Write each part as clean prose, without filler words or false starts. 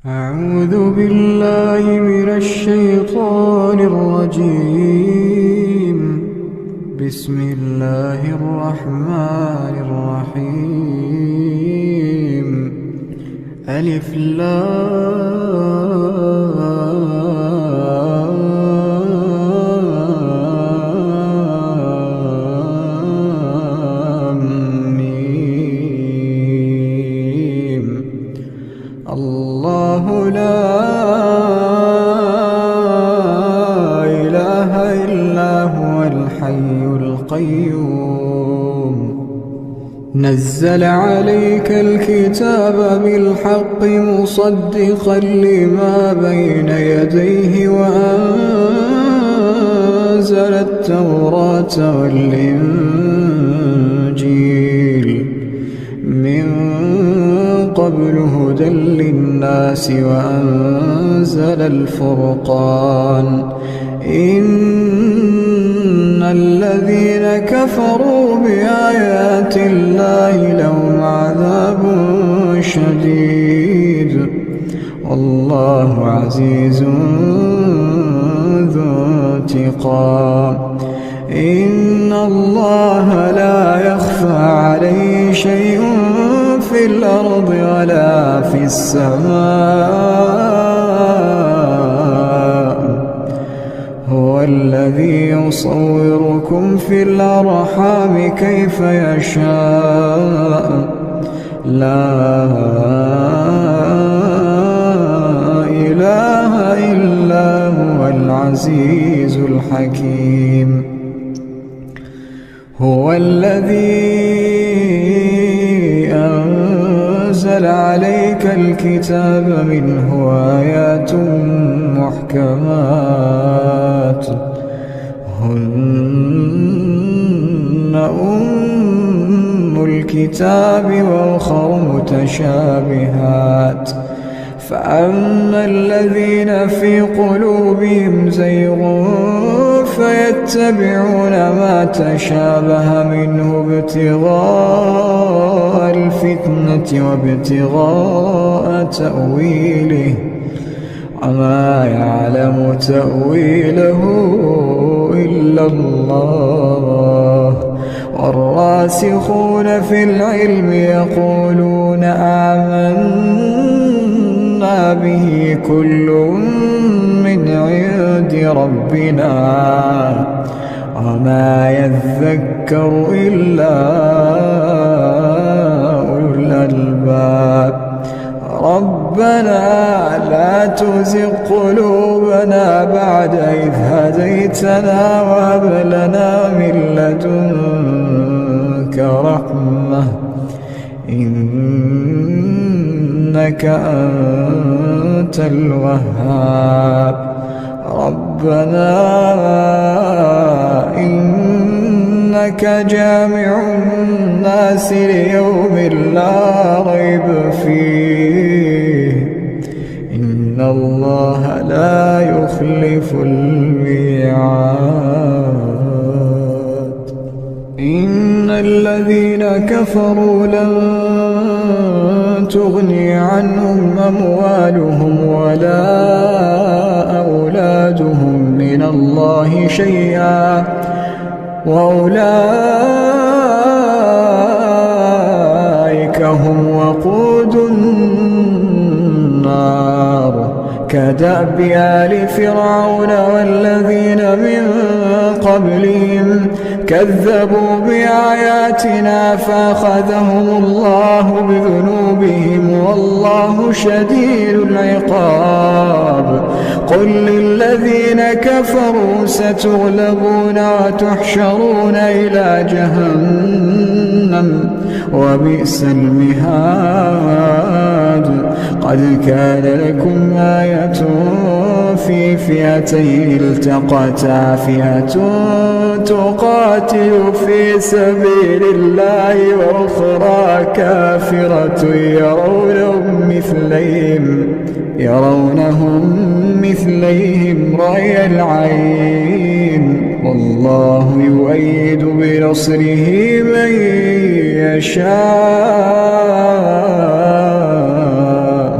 أعوذ بالله من الشيطان الرجيم. بسم الله الرحمن الرحيم. ألف لام ميم. الله لا إله إلا هو الحي القيوم. نزل عليك الكتاب بالحق مصدقا لما بين يديه وأنزل التوراة والإنجيل من قبل هدى للناس وأنزل الفرقان. إن الذين كفروا بآيات الله لهم عذاب شديد والله عزيز ذو انتقام. إن الله لا يخفى عليه شيء في الأرض ولا في السماء. هو الذي يصوركم في الأرحام كيف يشاء. لا إله إلا هو العزيز الحكيم. هو الذي أنزل عليك الكتاب منه آيات محكمات هن أم الكتاب وأخر متشابهات. فأما الذين في قلوبهم زيغ فيتبعون ما تشابه منه ابتغاء الفتنة وابتغاء تأويله وما يعلم تأويله إلا الله. والراسخون في العلم يقولون آمنا به كل من عند ربنا وما يذكر إلا أولو الألباب. ربنا لا تزغ قلوبنا بعد إذ هديتنا وهب لنا من لدنك رحمة إنك أنت الوهاب. ربنا إنك جامع الناس ليوم لا ريب فيه إن الله لا يخلف الميعاد. إن الذين كفروا لن تغني عنهم أموالهم ولا أولادهم من الله شيئا وأولئك هم وقود النار. كدأب آل فرعون والذين من قبلهم كذبوا بآياتنا فأخذهم الله بذنوبهم والله شديد العقاب. قل للذين كفروا ستغلبون وتحشرون إلى جهنم وبئس المهاد. قد كان لكم آية في فئتين التقتا فئة تقاتل في سبيل الله وأخرى كافرة يرونهم مثليهم رأي العين والله يؤيد بنصره من يشاء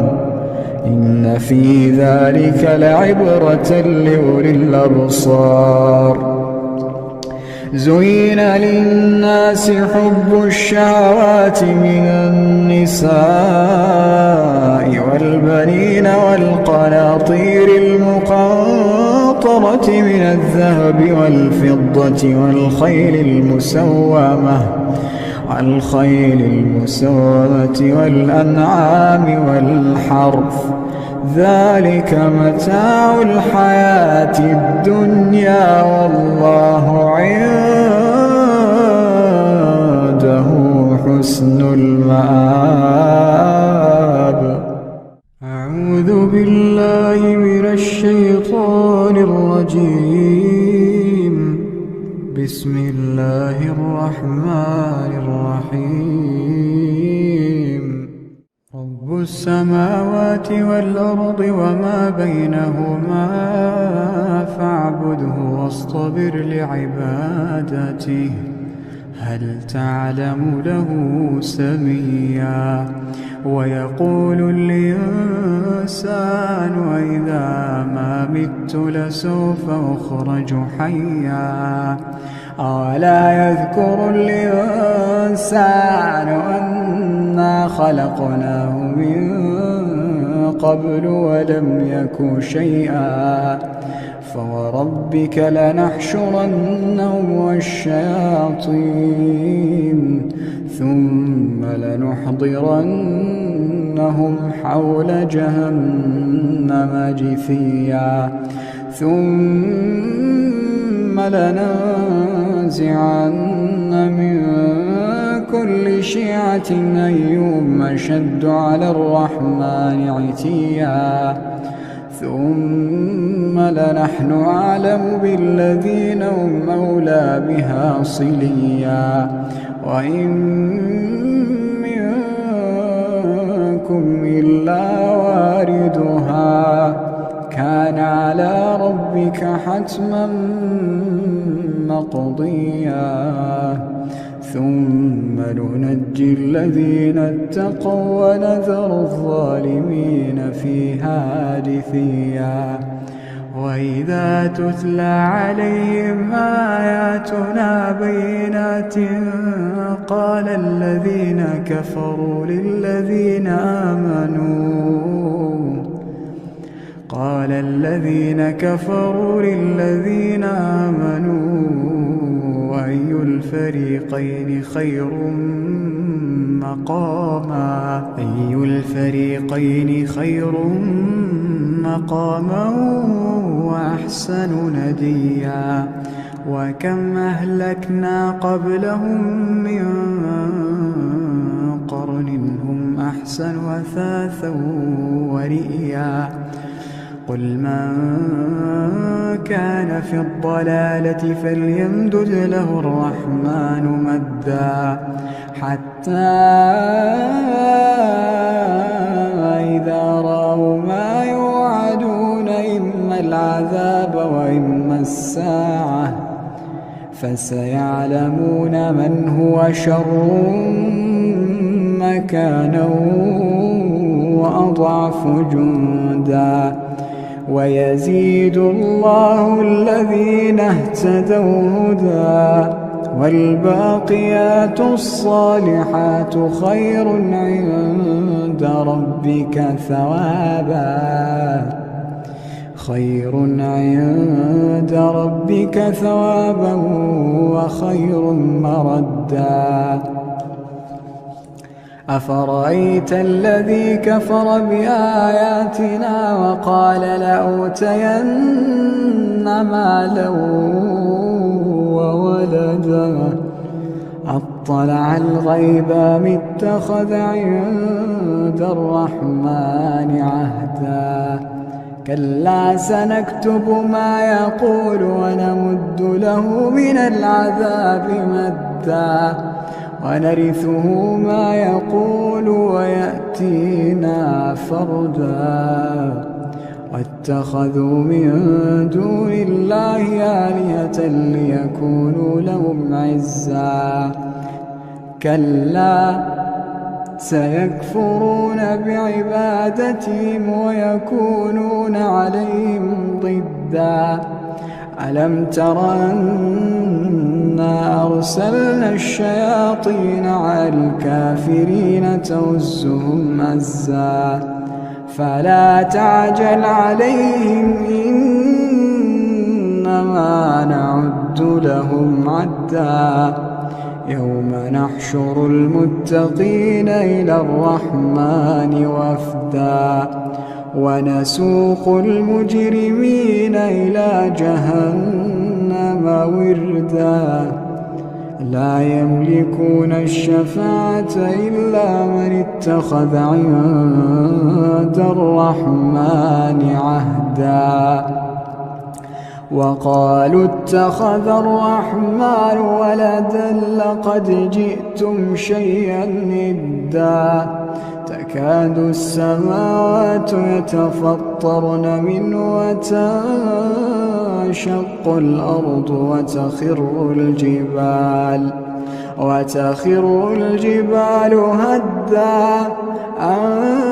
إن إن في ذلك لعبرة لأولي الأبصار. زين للناس حب الشهوات من النساء والبنين والقناطير المقنطرة من الذهب والفضة والخيل المسومة والأنعام والحرث، ذلك متاع الحياة الدنيا والله عنده حسن المآب. أعوذ بالله من الشيطان الرجيم. بسم الله الرحمن الرحيم. رب السماوات والأرض وما بينهما فاعبده واصطبر لعبادته هل تعلم له سميا. ويقول الإنسان وإذا ما مت لسوف أخرج حيا. أولا يذكر الإنسان أنا خلقناه من قبل ولم يك شيئا. فوربك لنحشرنهم والشياطين ثم لنحضرنهم حول جهنم جثيا. ثم لننزعن من كل شيعة أيهم أشد على الرحمن عتيا. ثم لنحن أعلم بالذين هم أولى بها صليا. وإن منكم إلا واردها كان على ربك حتما مقضيا. ثم ننجي الذين اتقوا ونذر الظالمين فيها جثيا. وإذا تتلى عليهم آياتنا بينات قال الذين كفروا للذين آمنوا أي الفريقين خير مقاما وأحسن نديا. وكم أهلكنا قبلهم من قرن هم أحسن أثاثا ورئيا. قل من كان في الضلالة فليمدد له الرحمن مدا حتى إذا رأوا ما يوعدون إما العذاب وإما الساعة فسيعلمون من هو شر مكانا وأضعف جندا. ويزيد الله الذين اهتدوا هدى والباقيات الصالحات خير عند ربك ثوابا وخير مردا. أفرأيت الذي كفر بآياتنا وقال لأوتين مالا وولدا أطلع الغيب أم اتخذ عند الرحمن عهدا. كلا سنكتب ما يقول ونمد له من العذاب مدا ونرثه ما يقول ويأتينا فردا. واتخذوا من دون الله آلهة ليكونوا لهم عزا. كلا سيكفرون بعبادتهم ويكونون عليهم ضدا ألم تر أنا أرسلنا الشياطين على الكافرين تؤزهم أزا فلا تعجل عليهم إنما نعد لهم عدا يوم نحشر المتقين إلى الرحمن وفدا ونسوق المجرمين إلى جهنم وردا لا يملكون الشفاعة إلا من اتخذ عند الرحمن عهدا وقالوا اتخذ الرحمن ولدا لقد جئتم شيئا إدا تكاد السماوات يتفطرن منه وتنشق الأرض وتخر الجبال هدا أن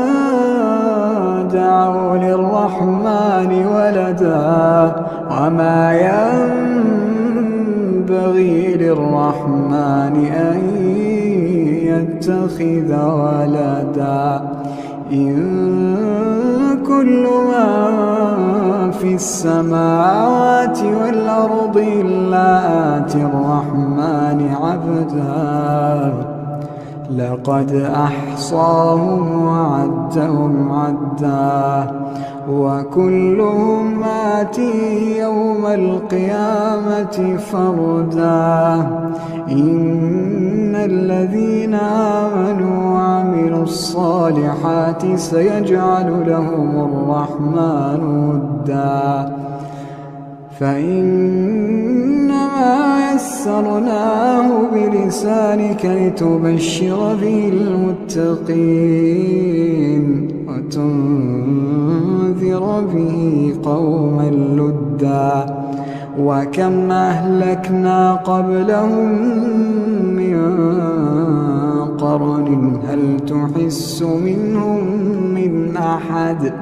دعوا للرحمن ولدا وما ينبغي للرحمن أن يتخذ ولدا إن كل من في السماوات والأرض إلا آتي الرحمن عبدا لقد أحصاهم وعدهم عدا وكلهم آتيه يوم القيامة فردا إن الذين آمنوا وعملوا الصالحات سيجعل لهم الرحمن ودا فإنما يسرناه بلسانك لتبشر به المتقين وتنذر به قوما لدا وكم أهلكنا قبلهم من قرن هل تحس منهم من أحد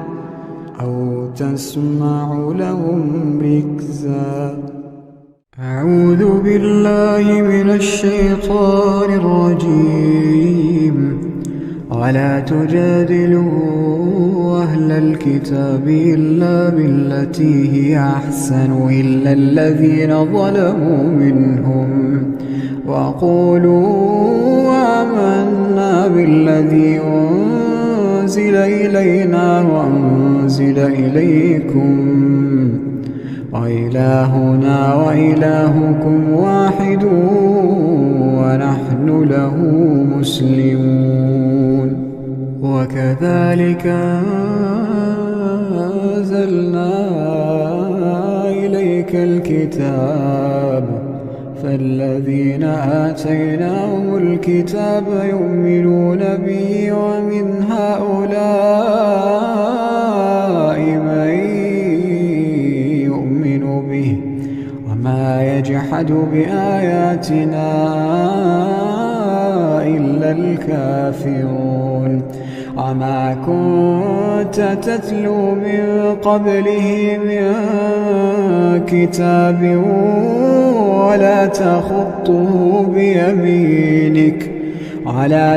أو تسمع لهم ركزا أعوذ بالله من الشيطان الرجيم ولا تجادلوا أهل الكتاب إلا بالتي هي أحسن إلا الذين ظلموا منهم وقولوا آمنا بالذي أنزل إلينا وأنزل إليكم وإلهنا وإلهكم واحد ونحن له مسلمون وكذلك أنزلنا إليك الكتاب فالذين آتيناهم الكتاب يؤمنون به ومن هؤلاء من يؤمن به وما يجحد بآياتنا إلا الكافرون وما كنت تتلو من قبله من كتاب ولا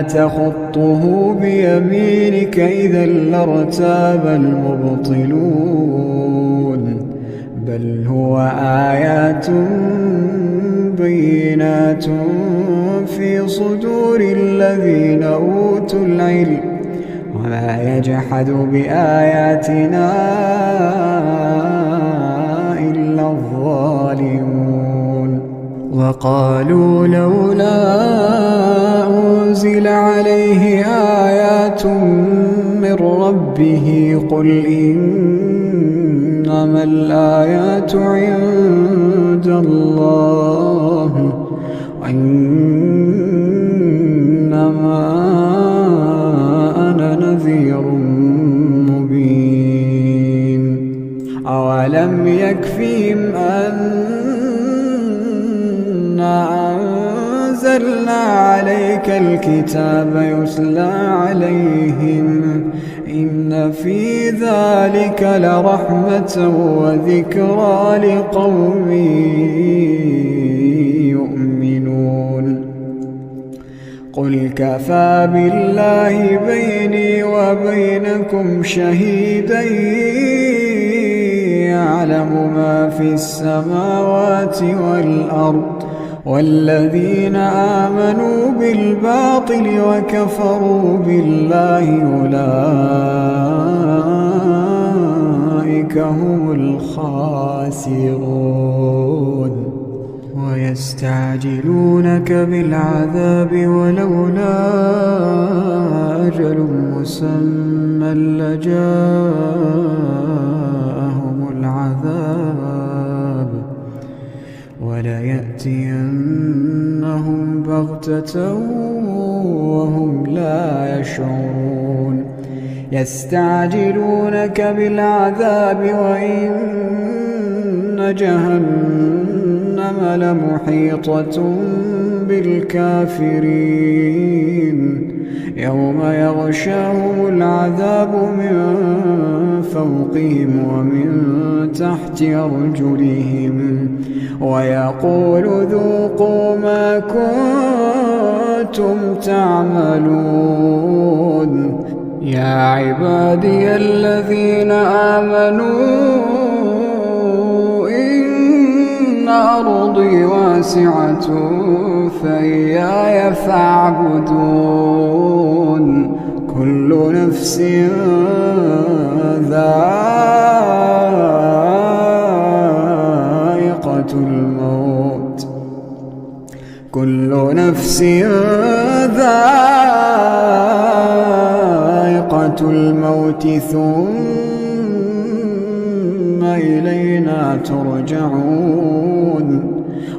تخطه بيمينك إذا لارتاب المبطلون بل هو آيات بينات في صدور الذين أوتوا العلم وما يجحد بآياتنا إلا الظالمون وقالوا لولا أنزل عليه آيات من ربه قل إنما الآيات عند الله وإنما أنا نذير مبين أولم يكفهم أنا نزلنا عليك الكتاب يتلى عليهم إن في ذلك لرحمة وذكرى لقوم يؤمنون قل كفى بالله بيني وبينكم شهيدا يعلم ما في السماوات والأرض والذين آمنوا بالباطل وكفروا بالله أولئك هم الخاسرون ويستعجلونك بالعذاب ولولا أجل مسمى لجاءهم العذاب وليأتينهم بغتة وهم لا يشعرون يستعجلونك بالعذاب وإن جهنم لمحيطة بالكافرين يوم يغشاهم العذاب من فوقهم ومن تحت أرجلهم ويقول ذوقوا ما كنتم تعملون يا عبادي الذين آمنوا إن أرضي واسعة فإياي فاعبدون كل نفس ذائقة الموت كل نفس ذائقة الموت ثم إلينا ترجعون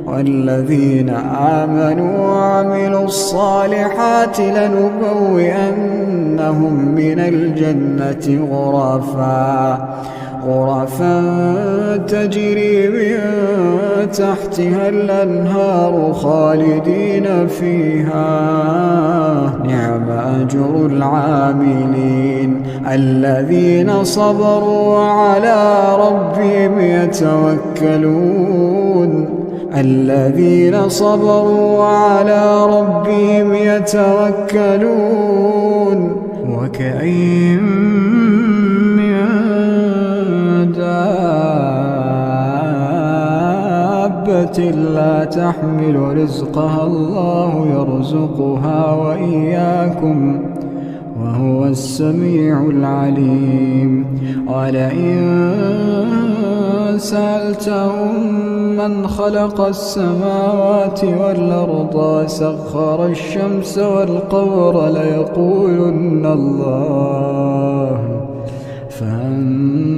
والذين آمنوا وعملوا الصالحات لنبوئنهم من الجنة غرفا تجري من تحتها الأنهار خالدين فيها نعم أجر العاملين الذين صبروا وعلى ربهم يتوكلون وكأين من دابة لا تحمل رزقها الله يرزقها وإياكم وهو السميع العليم ولئن سألتهم من خلق السماوات والأرض وسخر الشمس والقمر ليقولن الله فأنى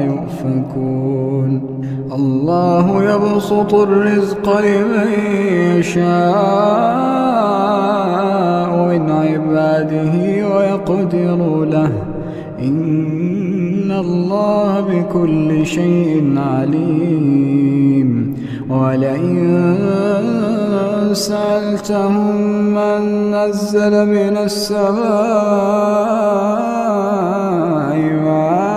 يؤفكون الله يبسط الرزق لمن يشاء من عباده ويقدر له إن الله بكل شيء عليم ولئن سألتهم من نزل من السماء ماء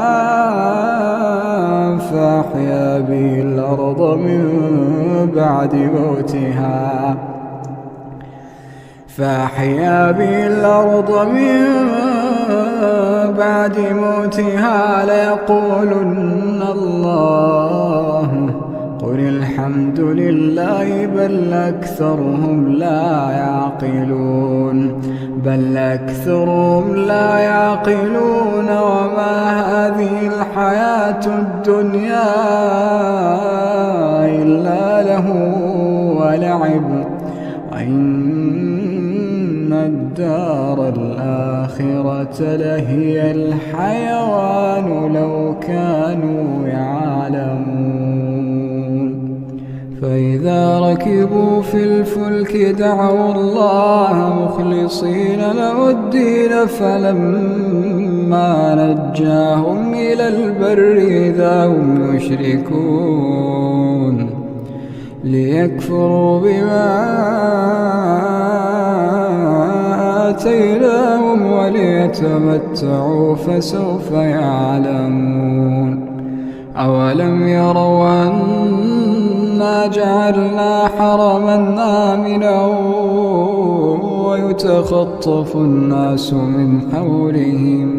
فأحيا به الأرض من بعد موتها ليقولن الله قل الحمد لله بل أكثرهم لا يعقلون وما هذه الحياة الدنيا إلا له ولعب وإن الدار الآخرة لهي الحيوان لو كانوا يعلمون فإذا ركبوا في الفلك دعوا الله مخلصين له الدين فلما نجاهم إلى البر إذا هم يشركون ليكفروا بما آتيناهم وليتمتعوا فسوف يعلمون. أولم يروا أنا جعلنا حرما آمنا ويتخطف الناس من حولهم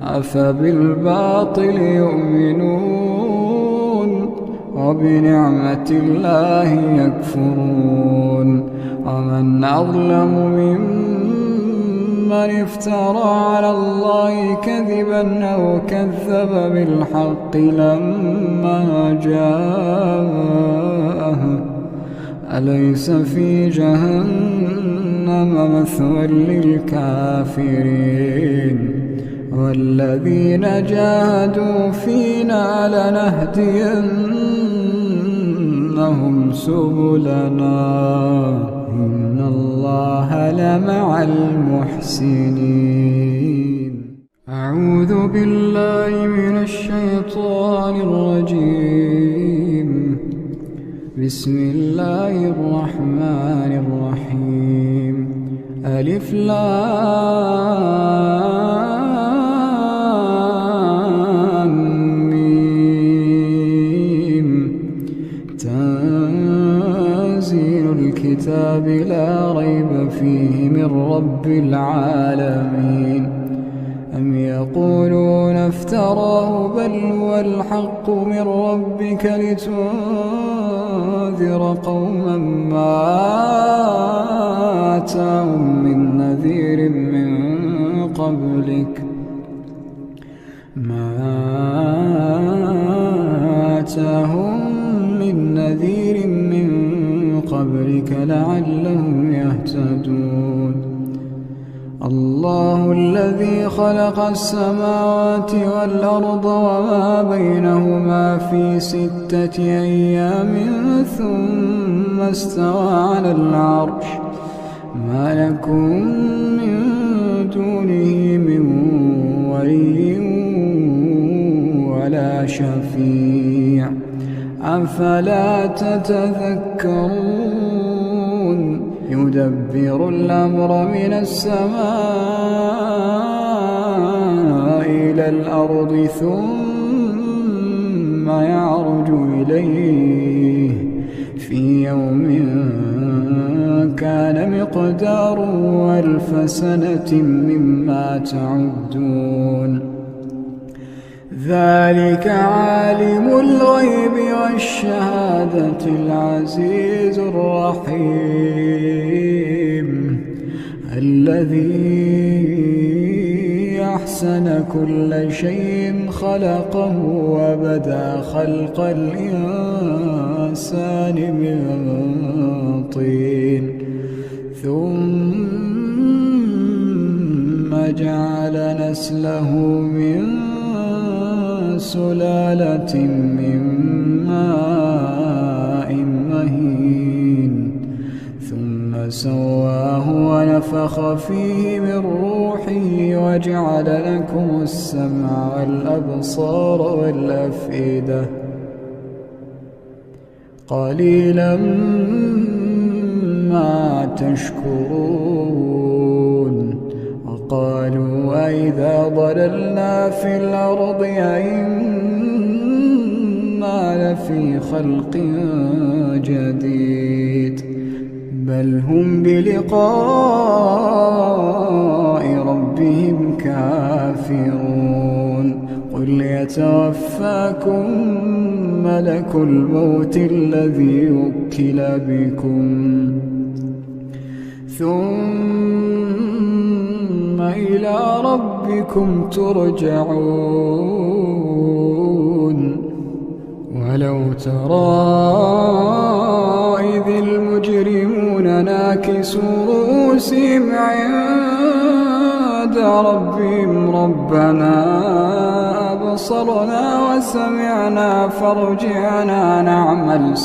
أفبالباطل يؤمنون وبنعمة الله يكفرون. ومن أظلم ممن افترى على الله كذبا أو كذب بالحق لما جاءه أليس في جهنم مثوى للكافرين والذين جاهدوا فينا لنهدينهم سبلنا إن الله لمع المحسنين. أعوذ بالله من الشيطان الرجيم. بسم الله الرحمن الرحيم. ألف لام ميم. تنزيل الكتاب لا ريب فيه من رب العالمين. أم يقولون افتراه بل هو الحق من ربك لتنذر قوما ما آتاهم من نذير من قبلك لعلهم يهتدون. الله الذي خلق السماوات والأرض وما بينهما في 6 أيام ثم استوى على العرش ما لكم من دونه من ولي ولا شفيع أفلا تتذكرون. يدبر الأمر من السماء إلى الأرض ثم يعرج إليه في يوم كان مقداره 1000 سنة مما تعدون. ذلك عالم الغيب والشهادة العزيز الرحيم الذي أحسن كل شيء خلقه وبدأ خلق الإنسان من طين ثم جعل نسله من سلالة من ماء مهين ثم سواه ونفخ فيه من روحه وجعل لكم السمع والأبصار والأفئدة قليلا ما تشكرون. وقالوا أئذا ضللنا في الأرض أئنا لفي خلق جديد بل هم بلقاء ربهم كافرون. قل يتوفاكم ملك الموت الذي وكل بكم ثم إلى ربكم ترجعون. ولو ترى إذ المجرمون ناكسوا رؤوسهم عند ربهم ربنا أبصرنا وسمعنا فارجعنا نعمل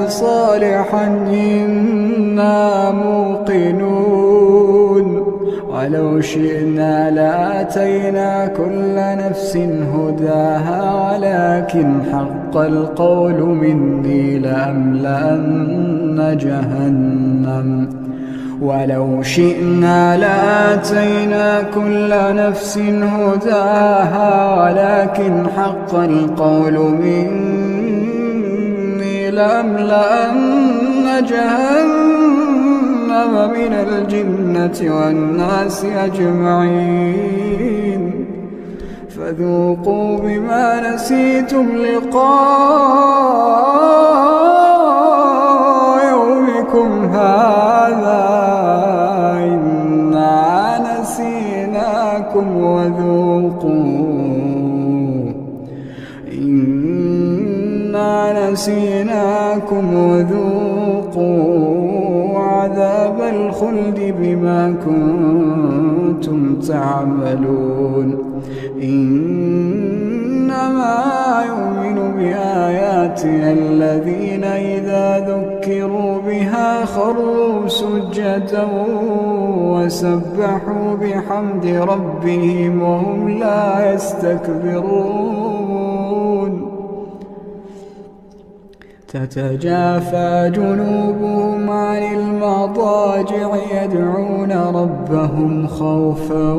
صالحا إنا موقنون. ولو شئنا لآتينا كل نفس هداها ولكن حق القول مني لأملأن جهنم ولو شئنا لآتينا كل نفس هداها ولكن حق القول مني لأملأن جهنم من الجنة والناس أجمعين فذوقوا بما نسيتم لقاء يومكم هذا إنا نسيناكم وذوقوا عذاب الخلد بما كنتم تعملون إنما يؤمن بآياتنا الذين إذا ذكروا بها خروا سجدا وسبحوا بحمد ربهم وهم لا يستكبرون تتجافى جنوبهم عن المضاجع يدعون ربهم خوفا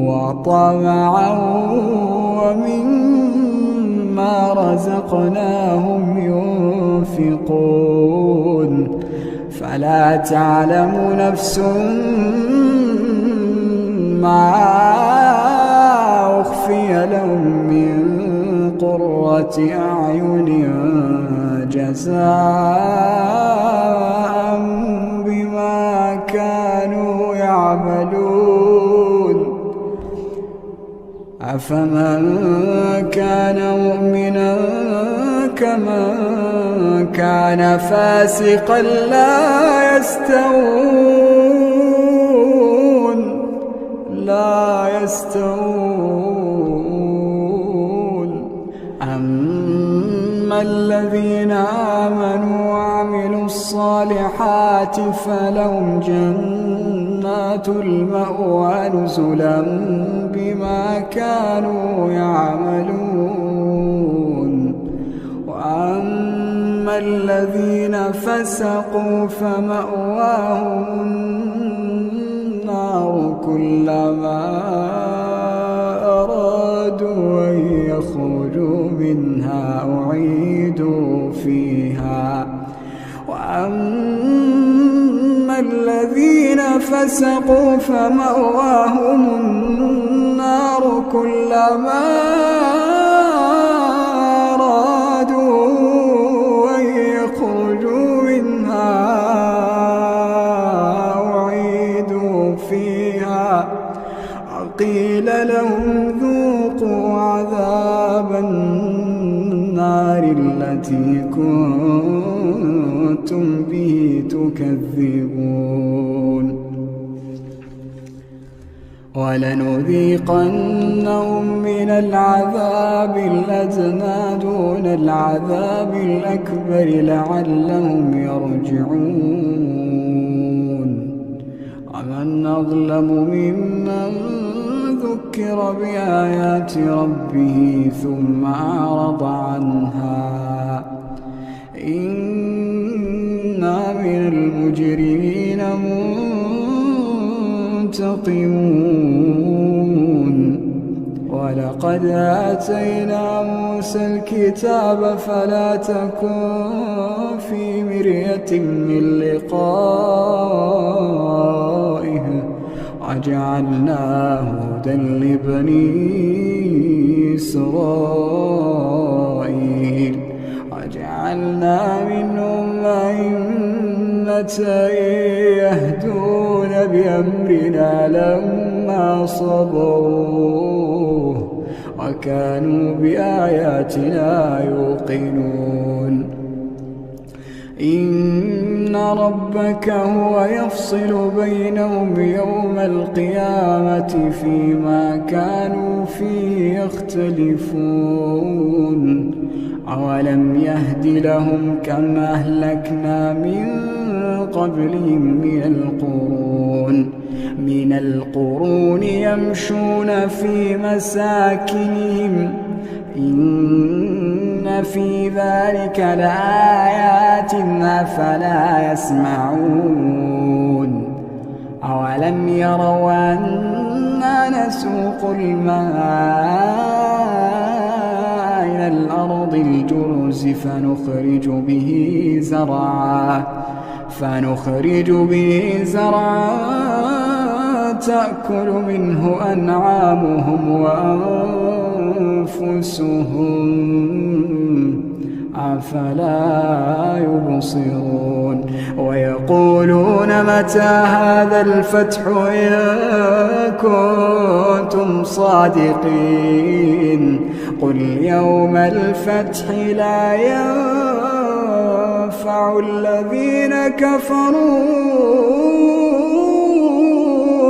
وطمعا ومما رزقناهم ينفقون فلا تعلم نفس ما أخفي لهم من قرة أعين جزاء بما كانوا يعملون أفمن كان مؤمنا كمن كان فاسقا لا يستوون أما الذين آمنوا وعملوا الصالحات فلهم جنات المأوى نزلا بما كانوا يعملون وأما الذين فسقوا فمأواهم النار كلما أرادوا أن يخرجوا منها أعيدوا فيها وأما الذين فسقوا فمأواهم النار كلما أرادوا أن يخرجوا منها أعيدوا فيها وقيل لهم ذوقوا عذاب النار التي كنتم به تكذبون ولنذيقنهم من العذاب الأدنى دون العذاب الأكبر لعلهم يرجعون ومن أظلم ممن ذكر بآيات ربه ثم أعرض عنها إنا من المجرمين منتقمون ولقد آتينا موسى الكتاب فلا تكن في مرية من لقائه وجعلناه هدى لبني إسرائيل وجعلنا منهم أئمة يهدون بأمرنا لما صبروا وكانوا بآياتنا يوقنون إن ربك هو يفصل بينهم يوم القيامة فيما كانوا فيه يختلفون أولم يهد لهم كما أهلكنا من قبلهم من القرون يمشون في مساكنهم إن في ذلك لآيات أفلا يسمعون أولم يروا أنا نسوق الماء إلى الأرض الجرز فنخرج به زرعا تأكل منه أنعامهم وأنفسهم أفلا يبصرون ويقولون متى هذا الفتح إن كنتم صادقين قل يوم الفتح لا ينفع الذين كفروا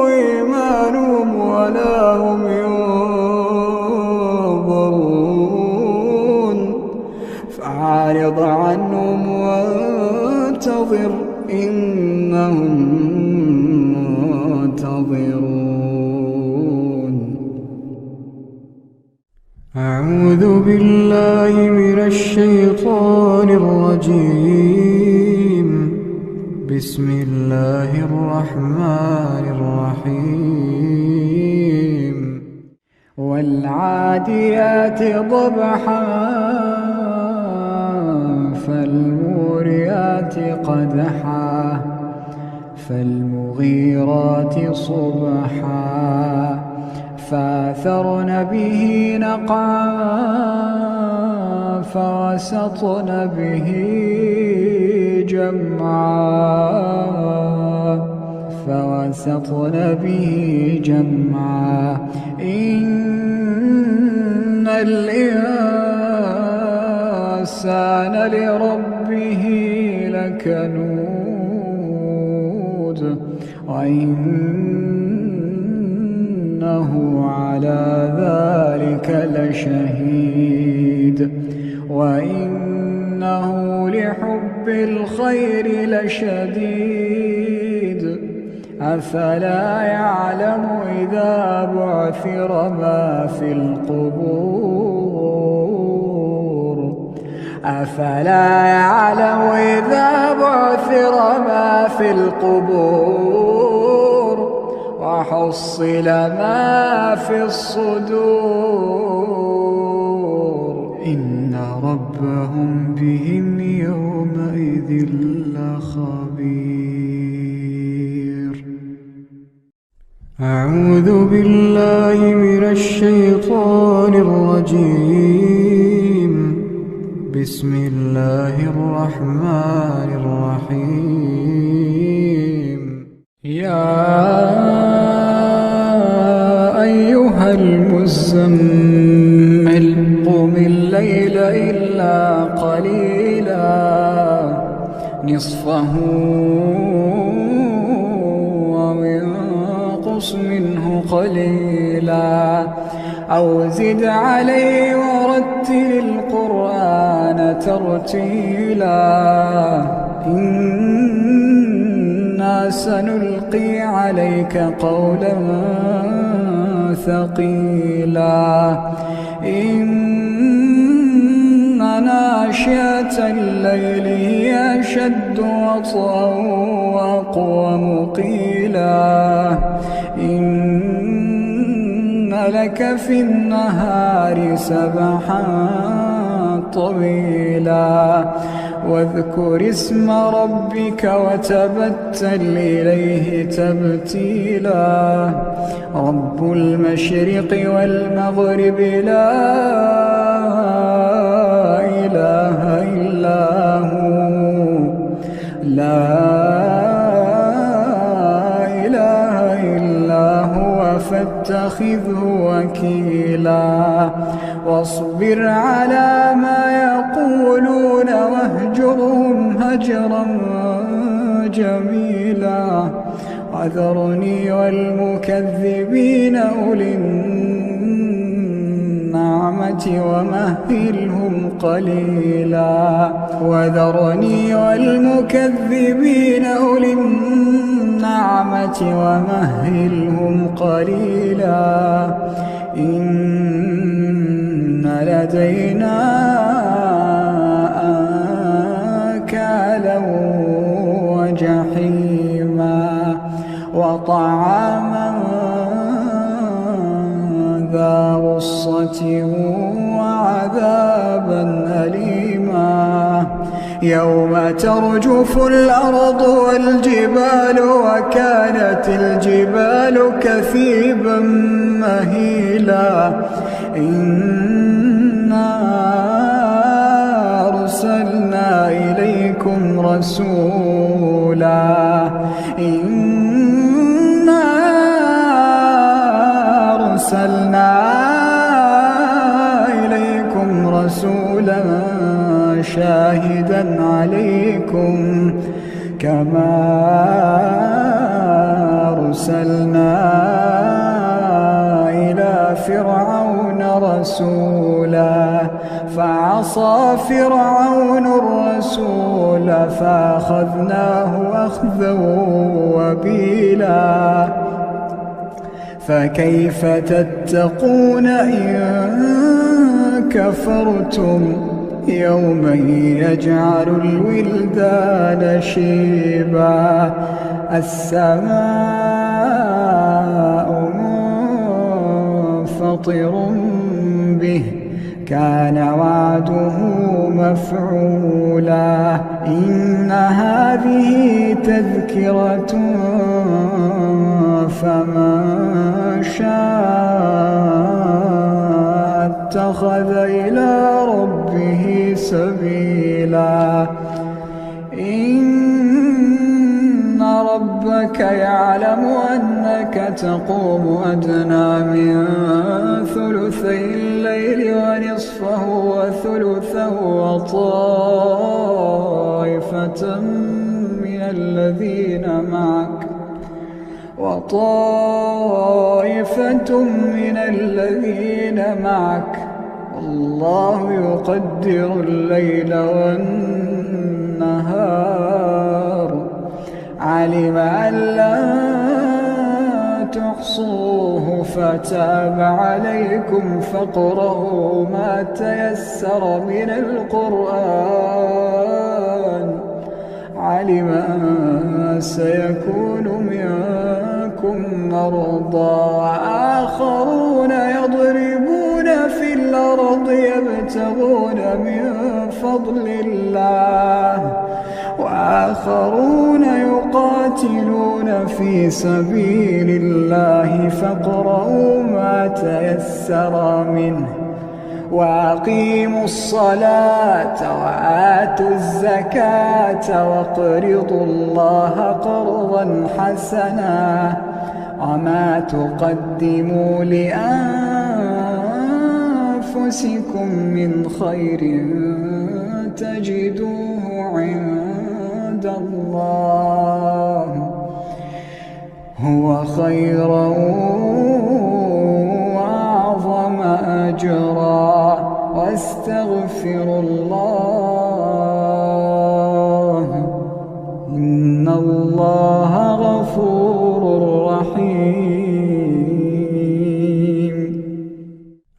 إيمانهم ولا هم ينظرون فأعرض عنهم وانتظر إنهم منتظرون. أعوذ بالله من الشيطان الرجيم. بسم الله الرحمن الرحيم. والعاديات ضبحا فالموريات قدحا فالمغيرات صبحا فأثرن به نقعا فوسطن به جمعا إن الإنسان لربه لكنود وإنه على ذلك لشهيد وإنه لحب الخير لشديد أفلا يعلم إذا بعثر ما في القبور أفلا يعلم إذا بعثر ما في القبور وحصل ما في الصدور إن ربهم بهم يومئذ لخبير. أعوذ بالله من الشيطان الرجيم. بسم الله الرحمن الرحيم. يا أيها المزمل قم الليل إلا قليلا نصفه أو انقص منه قليلا أو زد عليه ورتل القرآن ترتيلا إنا سنلقي عليك قولا ثقيلا إن ناشئة الليل هي أشد وطئا وأقوم قيلا إن لك في النهار سبحا طويلا واذكر اسم ربك وتبتل إليه تبتيلا رب المشرق والمغرب لا إله إلا هو فاتخذه وكيلا واصبر على ما يقولون واهجرهم هجرا جميلا وذرني والمكذبين أولي النعم النعمة ومهلهم قليلا وذرني والمكذبين أولي النعمة ومهلهم قليلا إن لدينا أنكالا وجحيما وطعاما ذا غصة وعذابا أليما يوم ترجف الأرض والجبال وكانت الجبال كثيبا مهيلا إنا أرسلنا إليكم رسولا شاهدا عليكم كما أرسلنا إلى فرعون رسولا فعصى فرعون الرسول فأخذناه أخذا وبيلا فكيف تتقون إن كفرتم يوما يجعل الولدان شيبا السماء منفطر به كان وعده مفعولا إن هذه تذكرة فمن شاء اتخذ إلى ربه سبيلا إن ربك يعلم أنك تقوم أدنى من ثلثي الليل ونصفه وثلثه وطائفة من الذين معك والله يقدر الليل والنهار علم أن لا تحصوه فتاب عليكم فاقرؤوا ما تيسر من القرآن علم أن سيكون منكم مرضى وآخرون يضربون في الأرض يبتغون من فضل الله وآخرون يقاتلون في سبيل الله فاقرؤوا ما تيسر منه وأقيموا الصلاة وآتوا الزكاة واقرضوا الله قرضا حسنا وما تقدموا لأنفسكم من خير تجدوه عند الله هو خيرا وأعظم أجرا واستغفروا الله إن الله غفور رحيم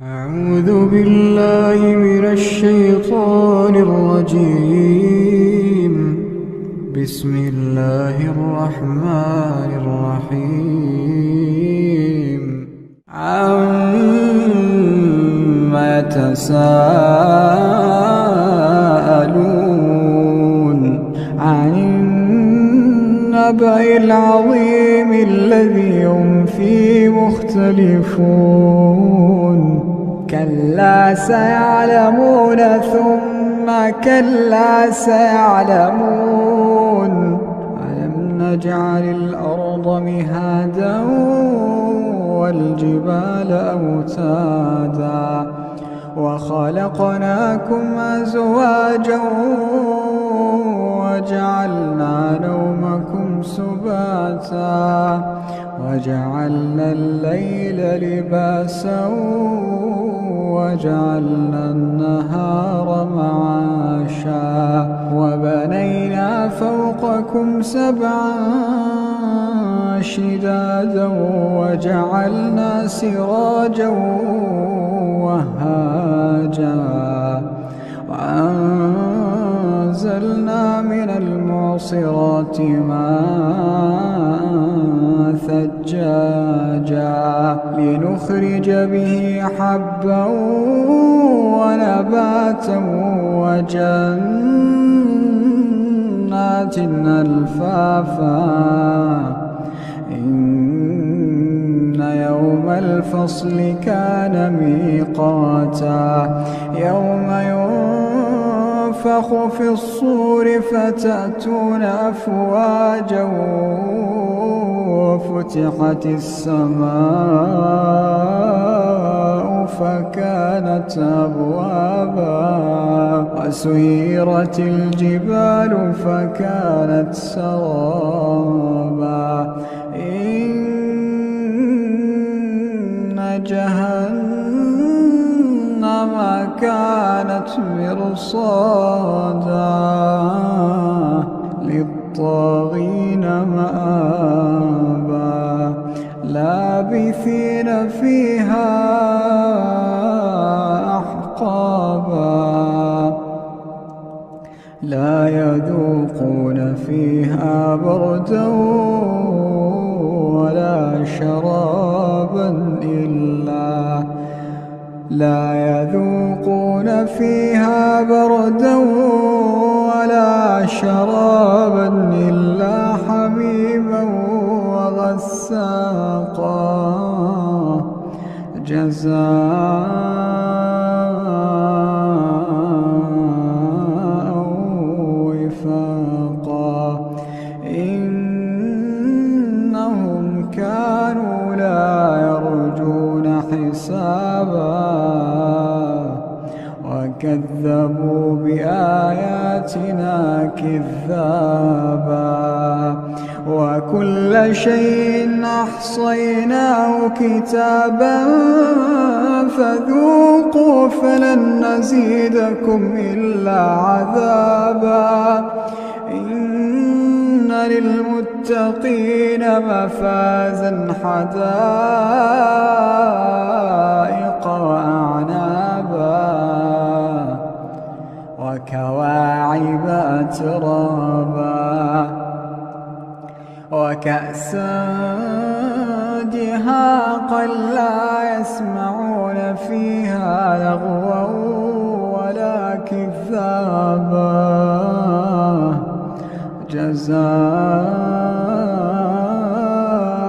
أعوذ بالله من الشيطان الرجيم بسم الله الرحمن الرحيم عما يتساءلون عن النبأ العظيم الذي هم فيه مختلفون كلا سيعلمون ثم كلا سيعلمون ألم نجعل الأرض مهادا والجبال أوتادا وخلقناكم أزواجا وجعلنا نومكم سباتا وجعلنا الليل لباسا وجعلنا النهار معاشا وبنينا فوقكم سبعا شدادا وجعلنا سراجا وهاجا وأنزلنا من المعصرات ماء ثجاجا لنخرج به حبا ونباتا وجنات ألفافا إن يوم الفصل كان ميقاتا يوم ينفخ في الصور فتأتون أفواجا وفتحت السماء فكانت أبوابا وسيرت الجبال فكانت سرابا إن جهنم كانت مرصادا للطاغين مآبا لابثين فيها أحقابا لا يذوقون فيها بردا ولا شرابا لا يذوقون فيها بردا ولا شرابا إلا حميما وغساقا جزاء وفاقا إنهم كانوا لا يرجون حسابا وكذبوا بآياتنا كذابا وكل شيء أحصيناه كتابا فذوقوا فلن نزيدكم إلا عذابا إن للمتقين مفازا حدائق وأعنابا وكواعب أترابا وكأسا دهاقا لا يسمعون فيها لغوا ولا كذابا جزاء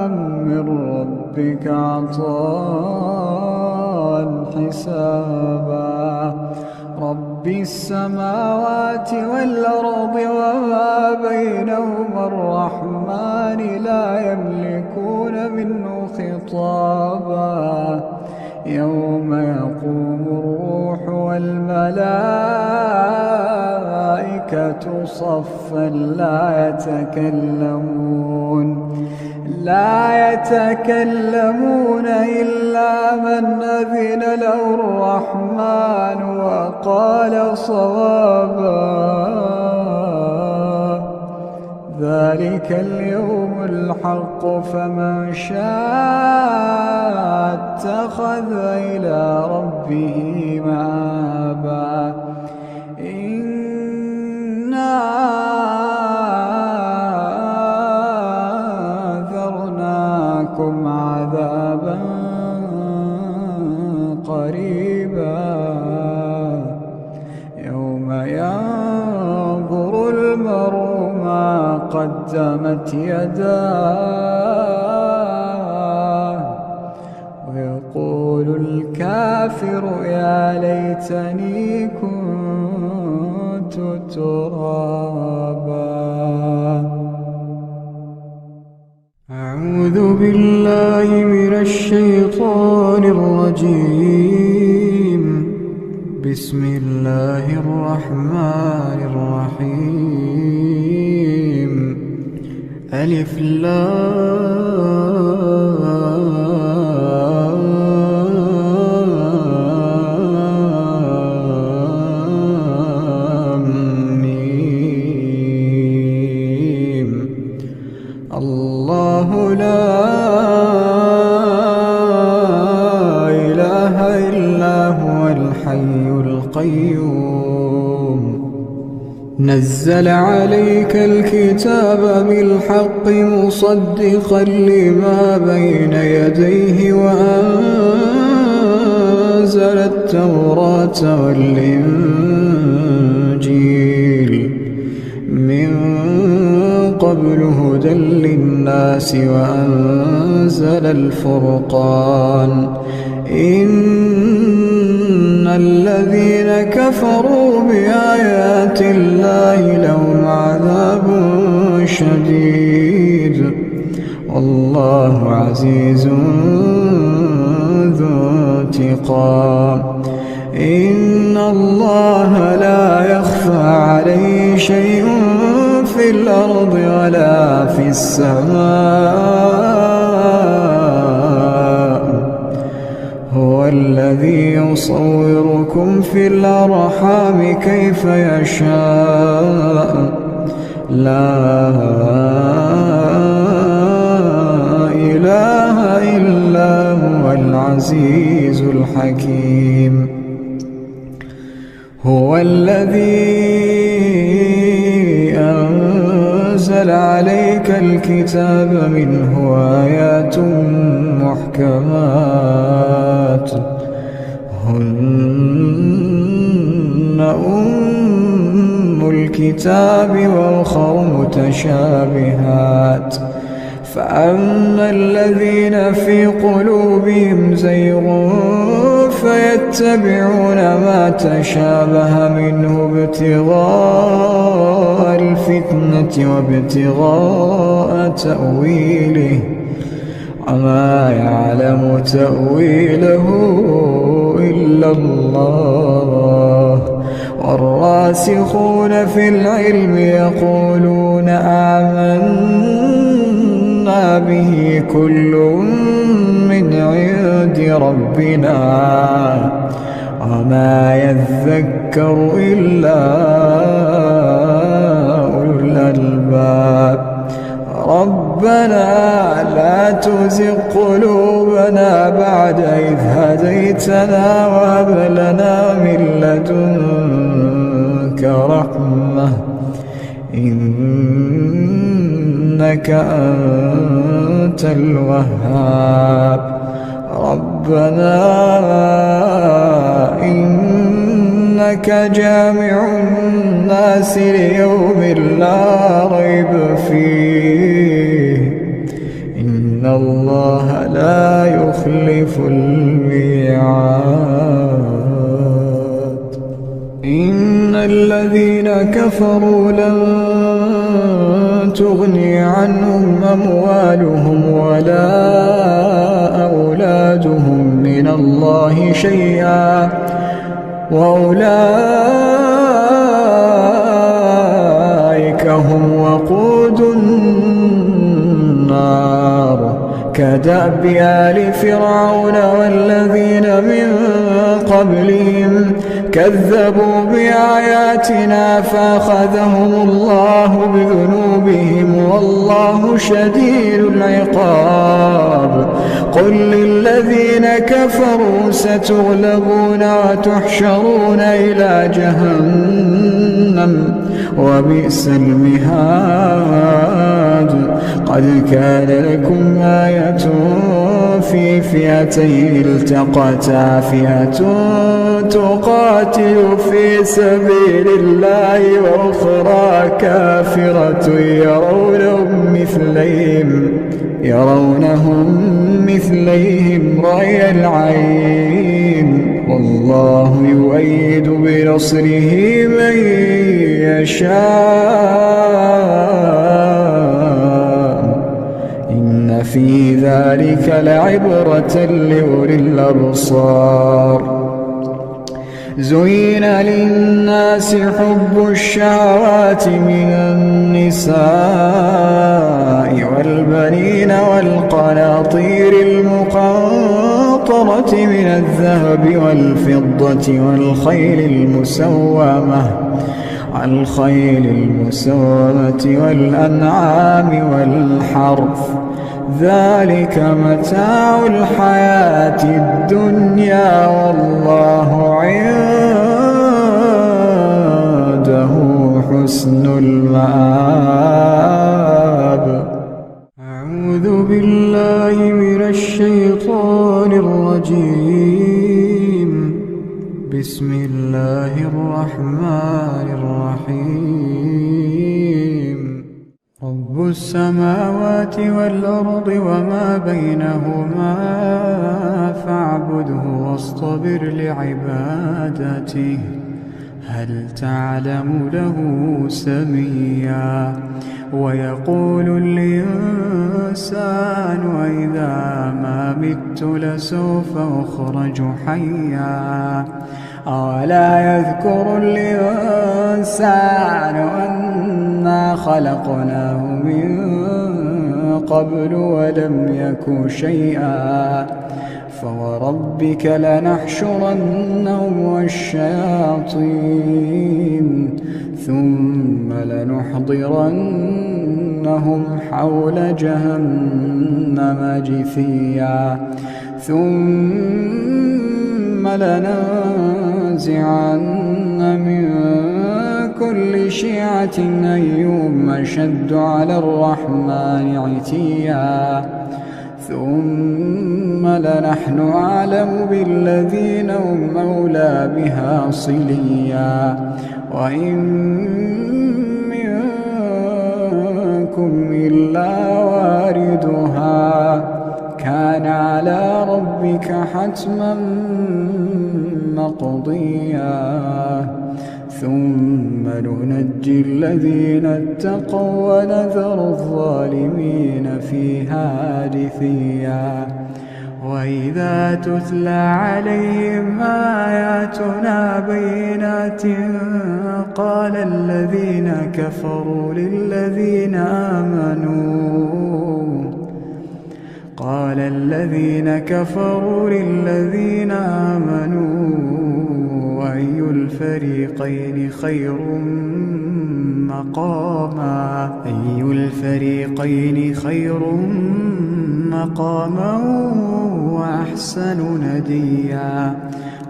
من ربك عطاء حسابا رب السماوات والأرض وما بينهما الرحمن لا يملكون منه خطابا يوم يقوم الروح والملائكة صفا لا يتكلمون إلا من أذن له الرحمن وقال صوابا ذلك اليوم الحق فمن شاء اتخذ إلى ربه مآبا إنا أنذرناكم عذابا قريبا يوم ينظر المرء ما قدمت يداه ويقول الكافر يا ليتني كنت ترابا أعوذ بالله من الشيطان الرجيم بسم الله الرحمن الرحيم ألف لام ميم. الله لا إله إلا هو الحي القيوم. نزل عليك الكتاب بالحق مصدقا لما بين يديه وأنزل التوراة والإنجيل من قبل هدى للناس وأنزل الفرقان. إن الذين كفروا بآيات الله لهم عذاب شديد والله عزيز ذو انتقام. إن الله لا يخفى عليه شيء في الأرض ولا في السماء. هو الذي يصوركم في الأرحام كيف يشاء لا إله إلا هو العزيز الحكيم. هو الذي أنزل عليك الكتاب منه آيات محكمات هن أم الكتاب وأخر متشابهات. فأما الذين في قلوبهم زيغ فيتبعون ما تشابه منه ابتغاء الفتنة وابتغاء تأويله وما يعلم تأويله إلا الله. والراسخون في العلم يقولون آمنا به كل من عند ربنا وما يذكر إلا أولو الألباب. ربنا لا تزغ قلوبنا بعد إذ هديتنا وهب لنا من لدنك رحمة إنك أنت الوهاب. ربنا إنك جامع الناس ليوم لا ريب فيه إن الله لا يخلف الميعاد. إن الذين كفروا لن تغني عنهم أموالهم ولا أولادهم من الله شيئا وأولئك هم وقود النار. كدأب آل فرعون والذين من قبلهم كذبوا بآياتنا فأخذهم الله بذنوبهم والله شديد العقاب. قل للذين كفروا ستغلبون وتحشرون إلى جهنم وبئس المهاد. قد كان لكم آية في فئتين التقتا فئة تقاتل في سبيل الله وأخرى كافرة يرونهم مثليهم رأي العين والله يؤيد بنصره من يشاء إن في ذلك لعبرة لأولي الأبصار. زين للناس حب الشهوات من النساء والبنين والقناطير المقنطرة من الذهب والفضة والخيل المسومة والأنعام والحرث ذلك متاع الحياة الدنيا والله عنده حسن المآب. أعوذ بالله من الشيطان الرجيم. بسم الله الرحمن الرحيم. رب السماوات والأرض وما بينهما فاعبده واصطبر لعبادته هل تعلم له سميا. ويقول الإنسان وإذا ما مت لسوف أخرج حيا. أولا يذكر الإنسان أنا خلقناه من قبل ولم يك شيئا. فوربك لنحشرنهم والشياطين ثم لنحضرنهم حول جهنم جثيا. ثم لننزعن من كل شيعة أيهم أشد على الرحمن عتيا. ثم لنحن أعلم بالذين هم أولى بها صليا. وإن منكم إلا واردها كان على ربك حتما مقضيا. ثم ننجي الذين اتقوا ونذر الظالمين فيها جثيا. وإذا تتلى عليهم آياتنا بينات قال الذين كفروا للذين آمنوا أي الفريقين خير مقاما وأحسن نديا.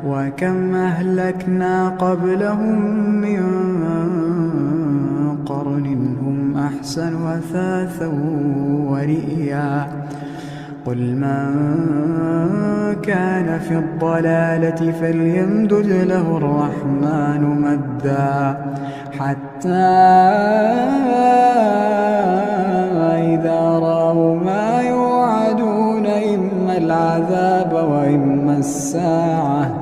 وكم أهلكنا قبلهم من قرن هم أحسن أثاثا ورئيا. قل من كان في الضلالة فليمدد له الرحمن مدا حتى إذا رأوا ما يوعدون إما العذاب وإما الساعة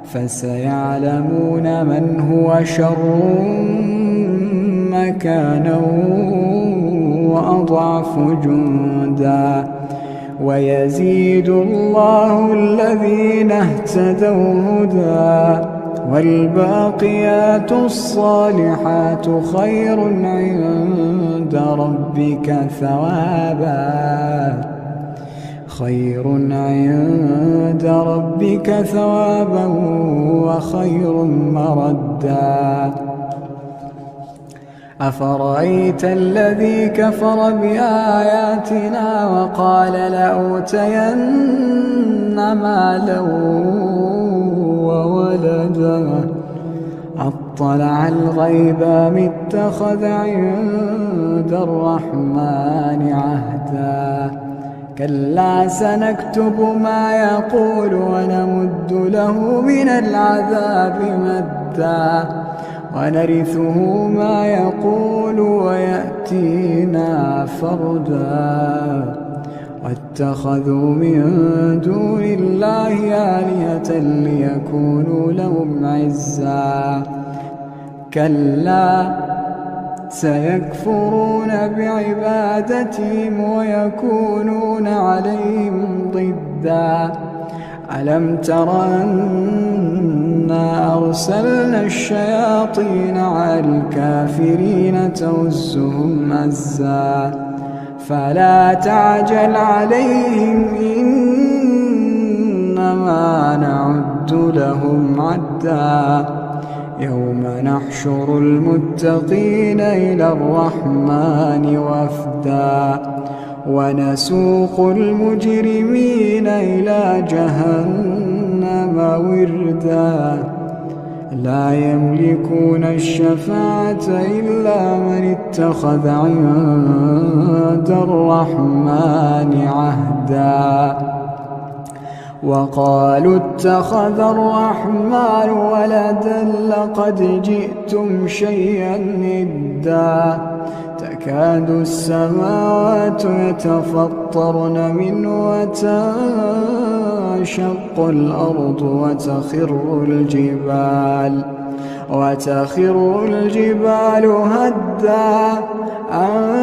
فسيعلمون من هو شر مكانا وأضعف جندا. ويزيد الله الذين اهتدوا هدى والباقيات الصالحات خير عند ربك ثوابا وخير مردا. أفرأيت الذي كفر بآياتنا وقال لأوتين مالا وولدا أطلع الغيب أم اتخذ عند الرحمن عهدا. كلا سنكتب ما يقول ونمد له من العذاب مدا ونرثه ما يقول ويأتينا فردا. واتخذوا من دون الله آلهة ليكونوا لهم عزا. كلا سيكفرون بعبادتهم ويكونون عليهم ضدا. ألم تر أن إنا أرسلنا الشياطين على الكافرين تؤزهم أزا فلا تعجل عليهم إنما نعد لهم عدا يوم نحشر المتقين إلى الرحمن وفدا ونسوق المجرمين إلى جهنم وردا لا يملكون الشفاعة إلا من اتخذ عند الرحمن عهدا وقالوا اتخذ الرحمن ولدا لقد جئتم شيئا إدا تكاد السماوات يتفطرن منه وتنشق الأرض وتخر الجبال هدا أن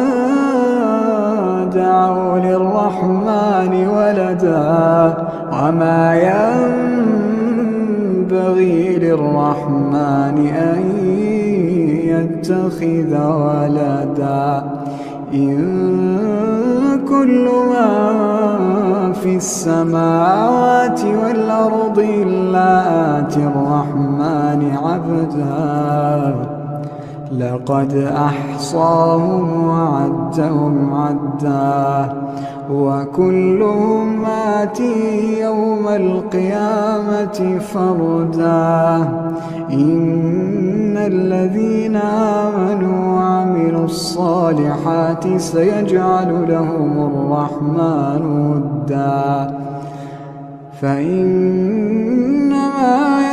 دعوا للرحمن ولدا وما ينبغي للرحمن أن يتخذ ولدا إن كل من في السماوات والأرض إلا آتي الرحمن عبدا لقد أحصاهم وعدهم عدا وكلهم آتيه يوم القيامة فردا إن الذين آمنوا وعملوا الصالحات سيجعل لهم الرحمن ودا فإنما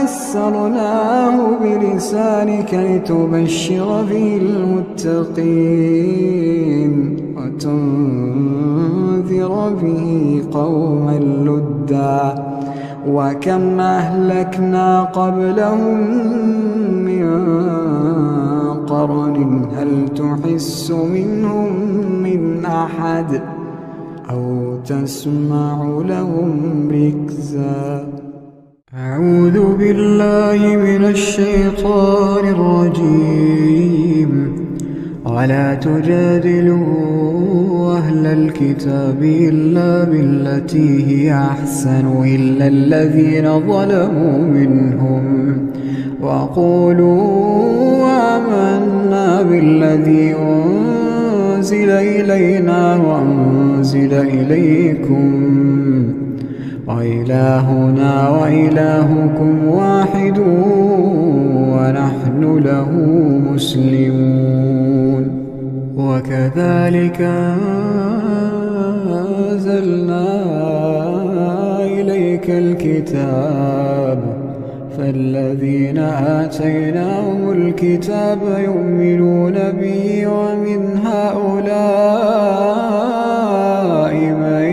يسرناه بلسانك لتبشر به المتقين وتنذر به قوما لدا وكم أهلكنا قبلهم من قرن هل تحس منهم من أحد أو تسمع لهم ركزا أعوذ بالله من الشيطان الرجيم ولا تجادلوا أهل الكتاب إلا بالتي هي أحسن إلا الذين ظلموا منهم وقولوا آمنا بالذي أنزل إلينا وأنزل إليكم وإلهنا وإلهكم واحد ونحن له مسلمون وكذلك أنزلنا إليك الكتاب فالذين آتيناهم الكتاب يؤمنون به ومن هؤلاء من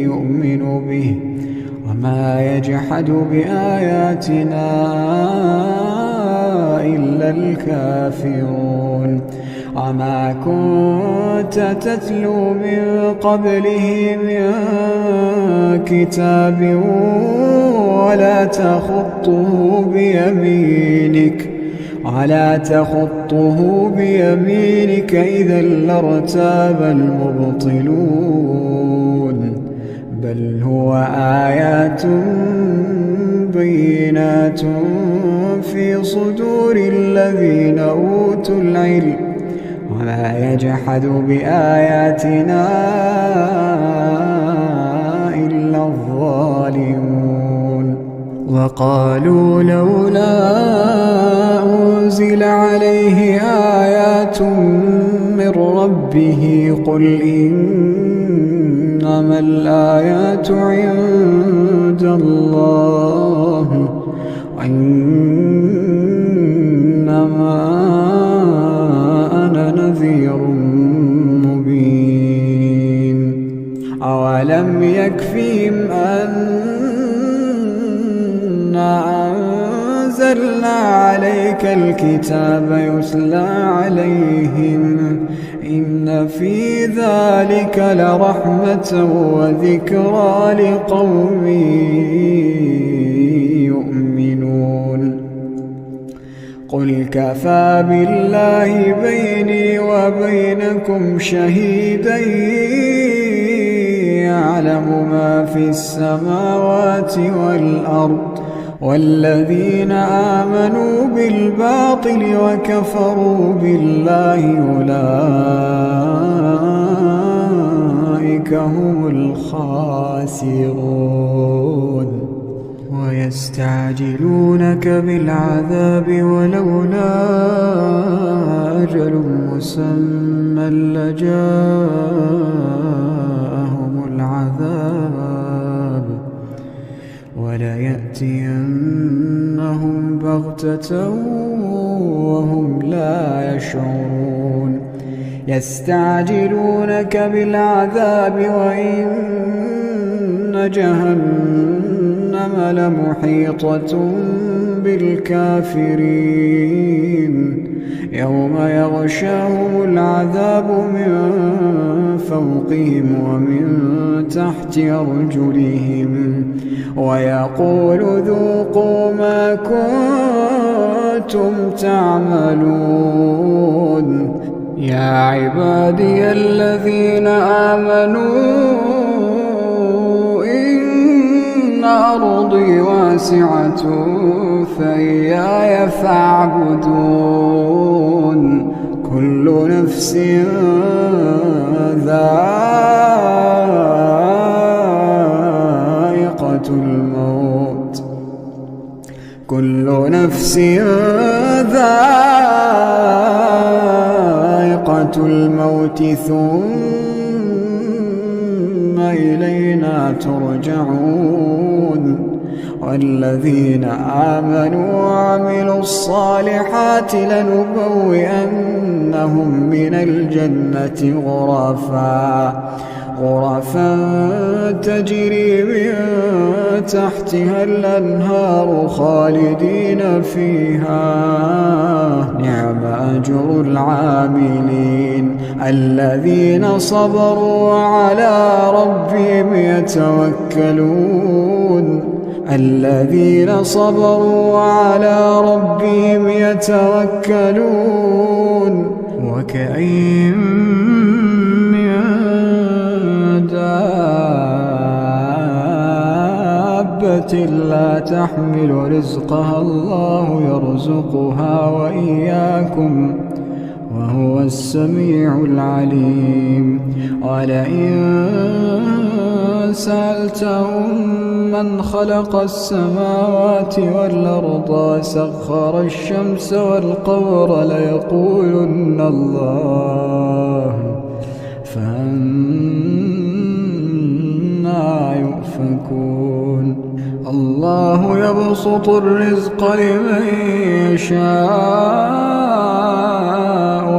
يؤمن به وما يجحد بآياتنا إلا الكافرون وما كنت تتلو من قبله من كتاب ولا تخطه بيمينك إذا لارتاب المبطلون بل هو آيات بينات في صدور الذين أوتوا العلم وما يجحد بآياتنا إلا الظالمون وقالوا لولا أنزل عليه آيات من ربه قل إنما الآيات عند الله وإنما أنا نذير مبين أولم يكفهم أنا أنزلنا عليك الكتاب يتلى عليهم إن في ذلك لرحمة وذكرى لقوم يؤمنون قل كفى بالله بيني وبينكم شهيدا يعلم ما في السماوات والأرض والذين آمنوا بالباطل وكفروا بالله أولئك هم الخاسرون ويستعجلونك بالعذاب ولولا أجل مسمى لجاءهم العذاب وليأتينهم بغتة وهم لا يشعرون يستعجلونك بالعذاب وإن جهنم لمحيطة بالكافرين يوم يغشاهم العذاب من فوقهم ومن تحت أرجلهم ويقول ذوقوا ما كنتم تعملون يا عبادي الذين آمنوا إن أرضي واسعة فإياي فاعبدون كل نفس ذائقة الموت كل نفس ذائقة الموت ثم إلينا ترجعون والذين آمنوا وعملوا الصالحات لنبوئنهم من الجنة غرفا تجري من تحتها الأنهار خالدين فيها نعم أجر العاملين الذين صبروا وعلى ربهم يتوكلون وكأين من دابة لا تحمل رزقها الله يرزقها وإياكم وهو السميع العليم ولئن سألتهم من خلق السماوات والأرض وسخر الشمس والقمر ليقولن الله فأنى يؤفكون الله يبسط الرزق لمن يشاء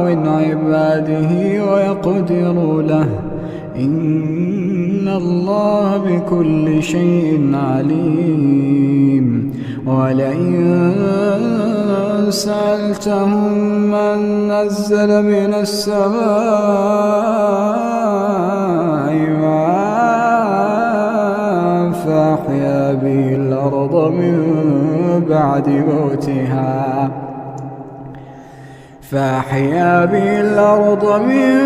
من عباده ويقدر له إن الله بكل شيء عليم ولئن سألتهم من نزل من السماء ماء فأحيا به الأرض من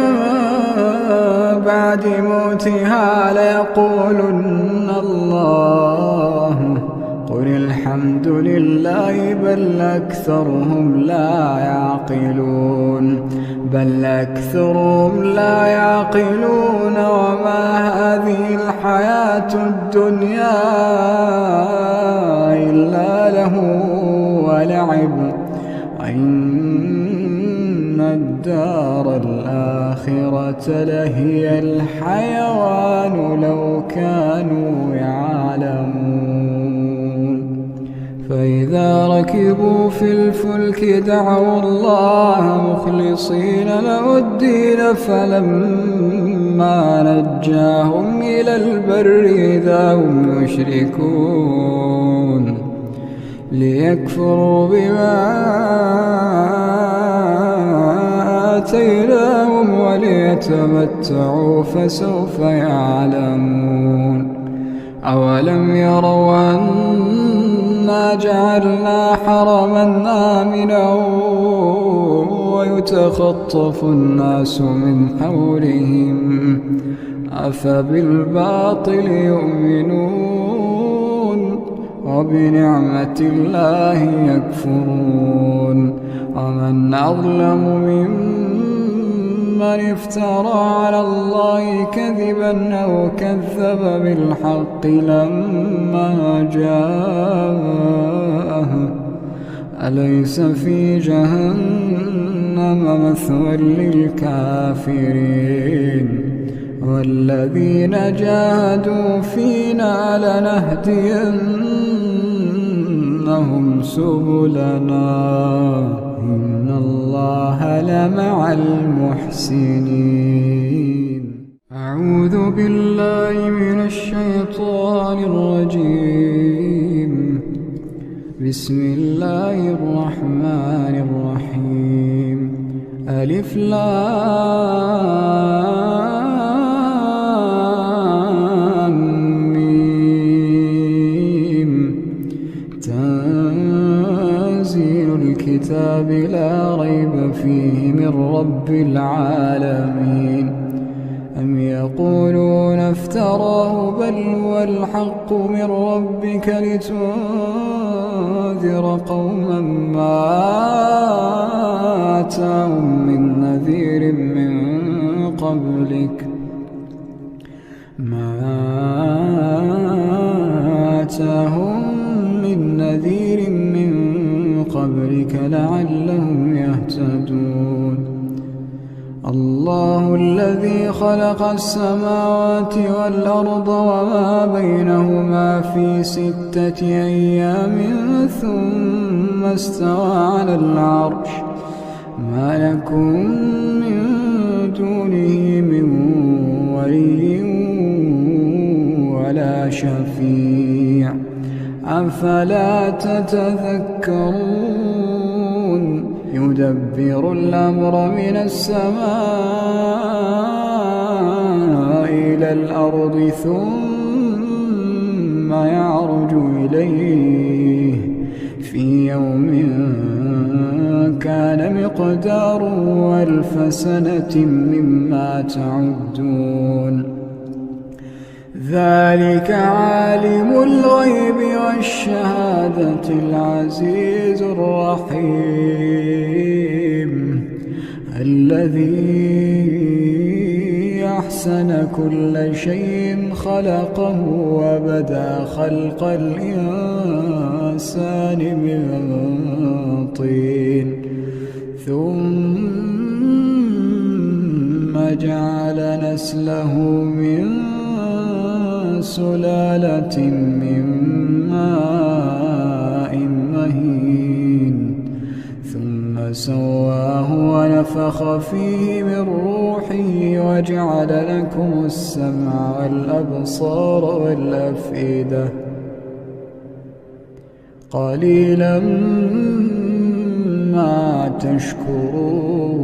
بعد موتها ليقولن الله قل الحمد لله بل أكثرهم لا يعقلون وما هذه الحياة الدنيا إلا له ولعب وإن الدار الآخرة لهي الحيوان لو كانوا يعلمون فإذا ركبوا في الفلك دعوا الله مخلصين له الدين فلما نجاهم إلى البر إذا هم يشركون ليكفروا بما آتيناهم وليتمتعوا فسوف يعلمون أولم يروا أنا جعلنا حرما آمنا ويتخطف الناس من حولهم أفبالباطل يؤمنون وبنعمة الله يكفرون ومن أظلم ممن افترى على الله كذبا أو كذب بالحق لما جاءه أليس في جهنم مثوى للكافرين والذين جاهدوا فينا لنهدينهم سبلنا إن الله لمع المحسنين. أعوذ بالله من الشيطان الرجيم. بسم الله الرحمن الرحيم. ألف لام ميم. تنزيل الكتاب لا ريب فيه من رب العالمين. أم يقولون افتراه بل هو الحق من ربك لتنذر قوما ما آتاهم من نذير من قبلك لعلهم يهتدون. الله الذي خلق السماوات والأرض وما بينهما في 6 أيام ثم استوى على العرش ما لكم من دونه من ولي ولا شفيع أفلا تتذكرون. يدبر الأمر من السماء إلى الأرض ثم يعرج إليه في يوم كان مقداره 1000 سنة مما تعدون. ذلك عالم الغيب والشهادة العزيز الرحيم الذي أحسن كل شيء خلقه وبدأ خلق الإنسان من طين ثم جعل نسله من سلالة من ماء مهين ثم سواه ونفخ فيه من روحه وجعل لكم السمع والأبصار والأفئدة قليلا ما تشكرون.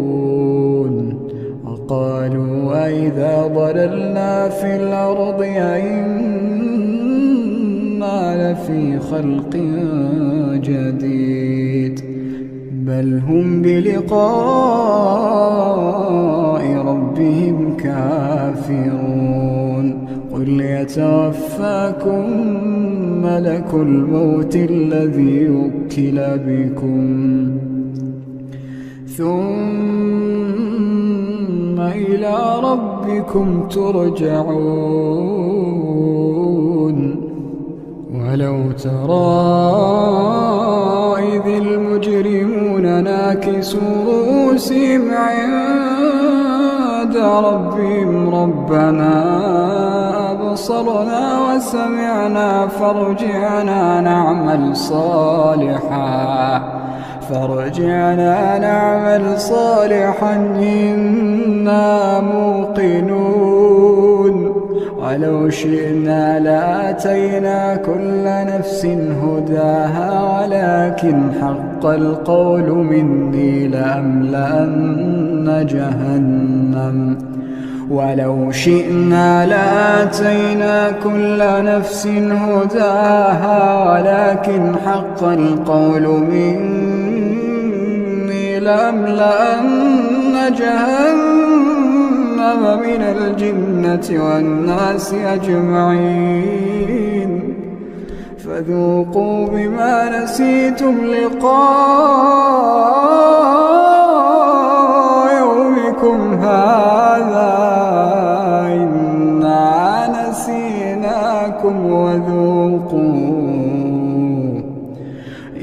وقالوا أئذا ضللنا في الأرض أئنا لفي خلق جديد بل هم بلقاء ربهم كافرون. قل يتوفاكم ملك الموت الذي وكل بكم ثم إلى ربكم ترجعون. ولو ترى إذ المجرمون ناكسوا رؤوسهم عند ربهم ربنا أبصرنا وسمعنا فارجعنا نعمل صالحا إنا موقنون. ولو شئنا لآتينا كل نفس هداها ولكن حق القول مني لأملأن ولو شئنا لآتينا كل نفس هداها ولكن حق القول مني لأملأن جهنم من الجنة والناس أجمعين فذوقوا بما نسيتم لقاء يومكم هذا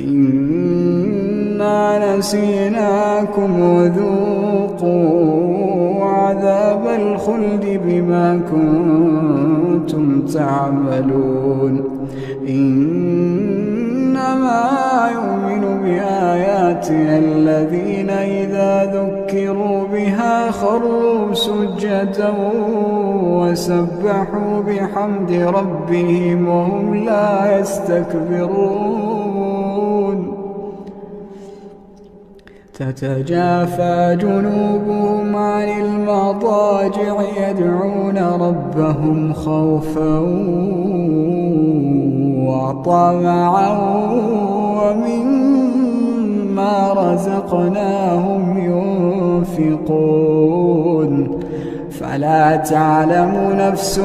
إنا نسيناكم وذوقوا عذاب الخلد بما كنتم تعملون إنما يؤمن بآياتنا الذين إذا ذكروا بها خروا سجدا وسبحوا بحمد ربهم وهم لا يستكبرون تتجافى جنوبهم عن المضاجع يدعون ربهم خوفا وطمعا ومما رزقناهم ينفقون فلا تعلم نفس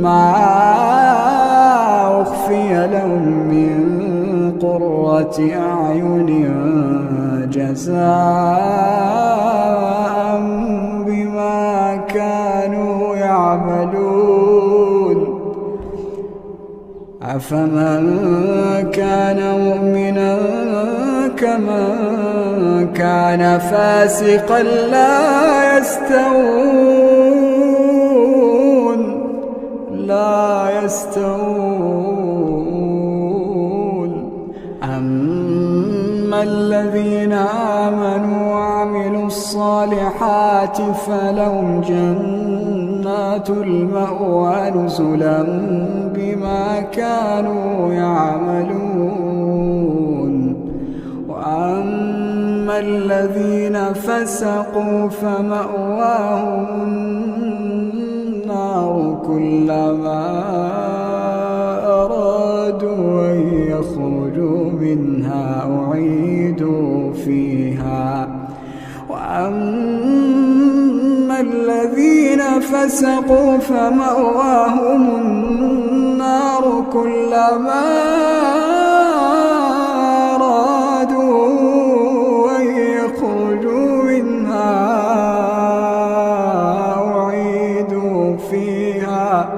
ما أخفي لهم من قرة أعين جزاء بما كانوا يعملون أفمن كان مؤمنا كمن كان فاسقا لا يستوون أما الذين آمنوا وعملوا الصالحات فلهم جنات المأوى نزلا بما كانوا يعملون وأما الذين فسقوا فمأواهم النار كلما أرادوا أن يخرجوا منها أعيدوا فيها وأما الذين فسقوا فمأواهم النار كلما أرادوا أن يخرجوا منها أعيدوا فيها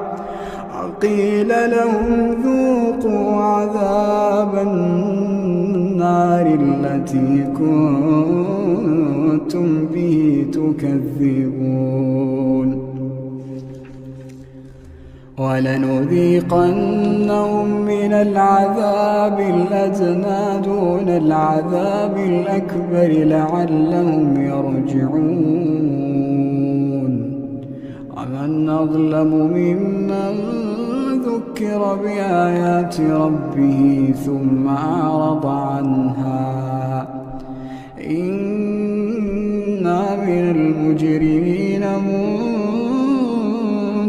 وقيل لهم ذوقوا عذاب النار التي كنتم به تكذبون ولنذيقنهم من العذاب الأدنى دون العذاب الأكبر لعلهم يرجعون ومن أظلم ممن ذكر بآيات ربه ثم أعرض عنها إنا من المجرمين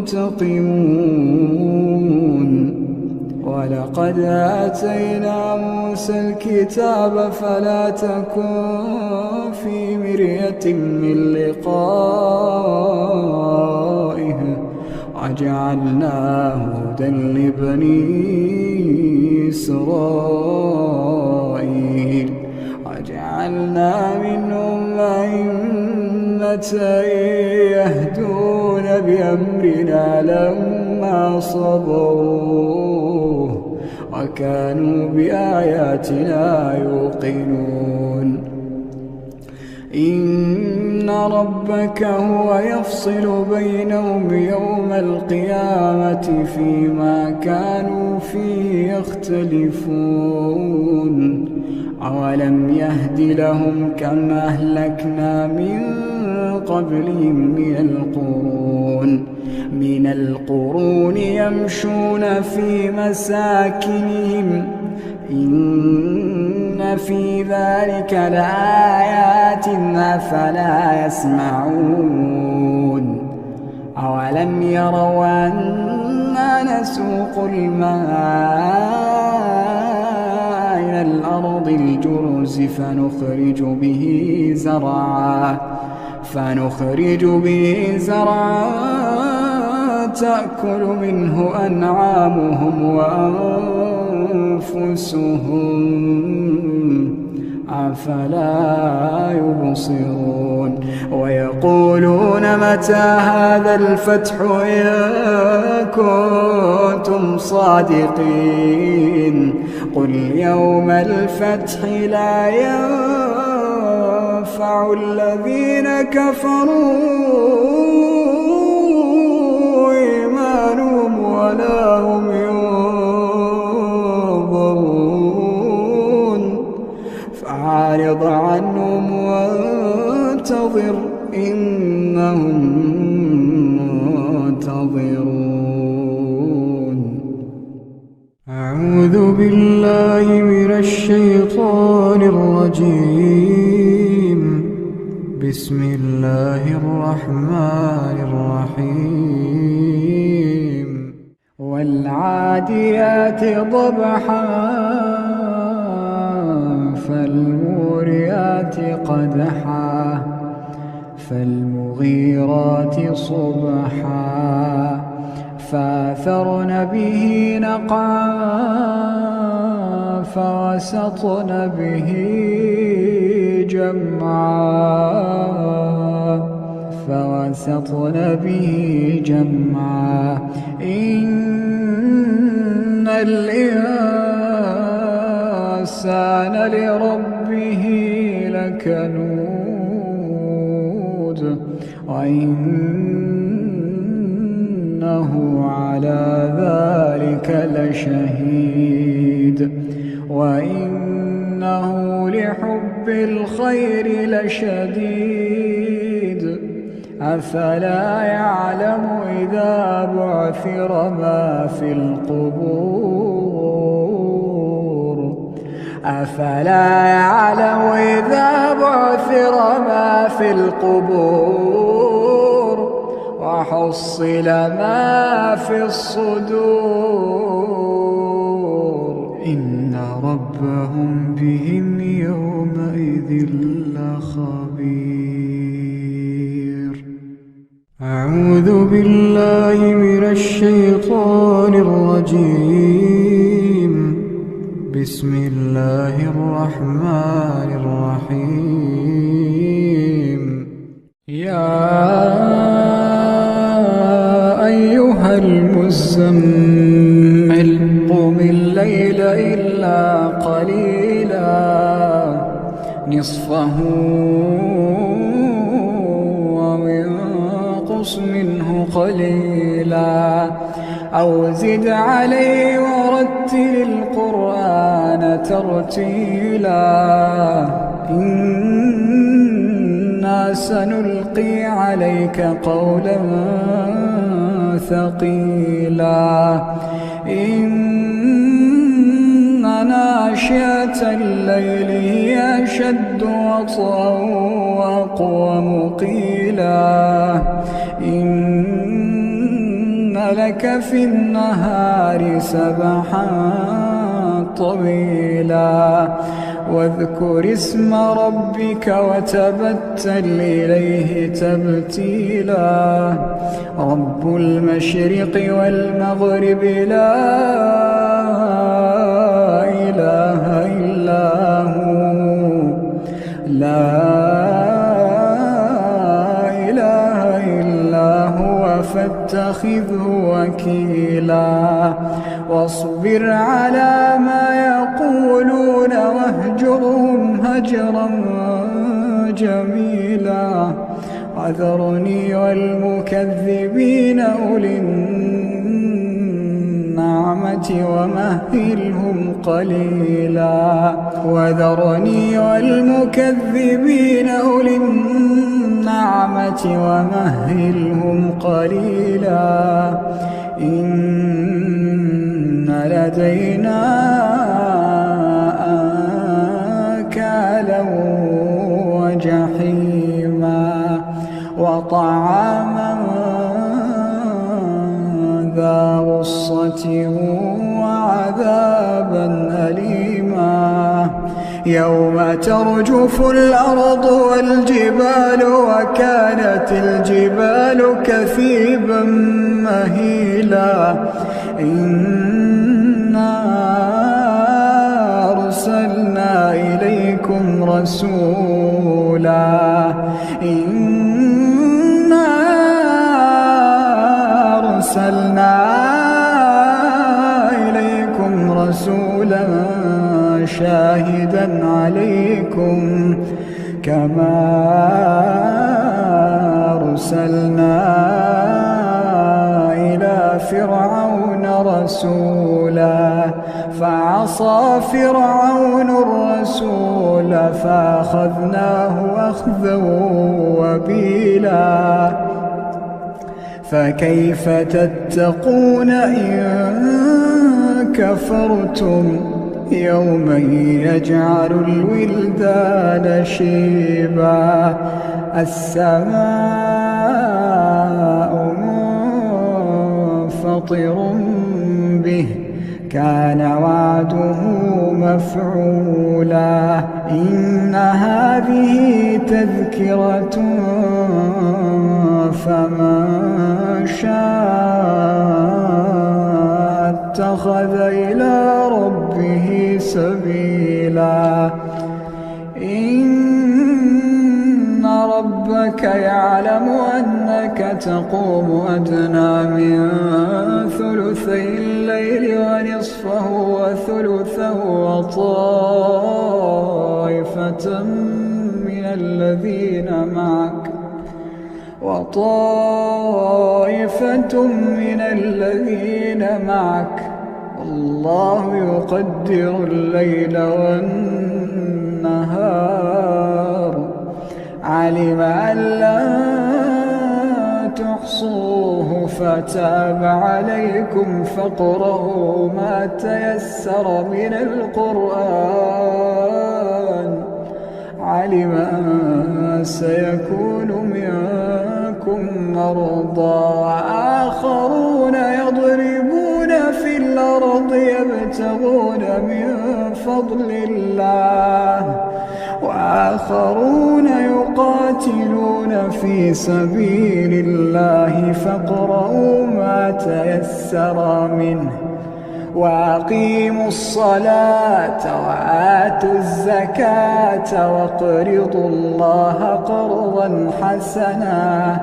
منتقمون ولقد آتينا موسى الكتاب فلا تكن في مرية من لقائه وجعلناه هدى لبني إسرائيل وجعلنا منهم أئمة يهدون بأمرنا لما صبروا وكانوا بآياتنا يوقنون إن ربك هو يفصل بينهم يوم القيامة فيما كانوا فيه يختلفون أولم يهد لهم كم أهلكنا من قبلهم من القرون يمشون في مساكنهم إن في ذلك لآيات أفلا يسمعون أولم يروا أنا نسوق الماء إلى الأرض الجرز فنخرج به زرعا تأكل منه أنعامهم وأنفسهم أفلا يبصرون ويقولون متى هذا الفتح إن كنتم صادقين قل يوم الفتح لا ينفع الذين كفروا إيمانهم ولا هم ينظرون فأعرض عنهم وانتظر إنهم منتظرون. أعوذ بالله من الشيطان الرجيم. بسم الله الرحمن الرحيم. والعاديات ضبحا فالموريات قدحا فالمغيرات صبحا فأثرن به نقعا فوسطن به جمعا إن الإنسان لربه لكنود وإنه على ذلك لشهيد وإنه لحب الخير لشديد أفلا يعلم إذا بعثر ما في القبور أفلا يعلم إذا بعثر ما في القبور وحصل ما في الصدور إن ربهم بهم يومئذ لخبير. أعوذ بالله من الشيطان الرجيم. بسم الله الرحمن الرحيم. يا أيها المزمل قم الليل إلا قليلا نصفه وانقص منه قليلا أو زد عليه ورتل القرآن ترتيلا إنا سنلقي عليك قولا ثقيلا إن ناشئة الليل هي أشد وطئا وأقوم قيلا إن لك في النهار سبحا طويلا واذكر اسم ربك وتبتل إليه تبتيلا رب المشرق والمغرب لا إله إلا هو فاتخذه وكيلا واصبر على ما يقولون واهجرهم هجرا جميلا وذرني والمكذبين أولي النعمة ومهلهم قليلا وذرني والمكذبين أولي النعمة ومهلهم قليلا إن لدينا يوم ترجف الأرض والجبال وكانت الجبال كثيبا مهيلا إنا أرسلنا إليكم رسولا شاهدا عليكم كما أرسلنا إلى فرعون رسولا فعصى فرعون الرسول فأخذناه أخذا وبيلا فكيف تتقون إن كفرتم يوما يجعل الولدان شيبا السماء منفطر به كان وعده مفعولا إن هذه تذكرة فمن شاء اتخذ إلى ربه سبيلا إن ربك يعلم أنك تقوم أدنى من ثلثي الليل ونصفه وثلثه وطائفة من الذين معك والله يقدر الليل والنهار علم أن لا تحصوه فتاب عليكم فاقرؤوا ما تيسر من القرآن علم أن سيكون منكم مرضى وآخرون يضربون في الأرض يبتغون من فضل الله وآخرون يقاتلون في سبيل الله فاقرؤوا ما تيسر منه وأقيموا الصلاة وآتوا الزكاة واقرضوا الله قرضا حسنا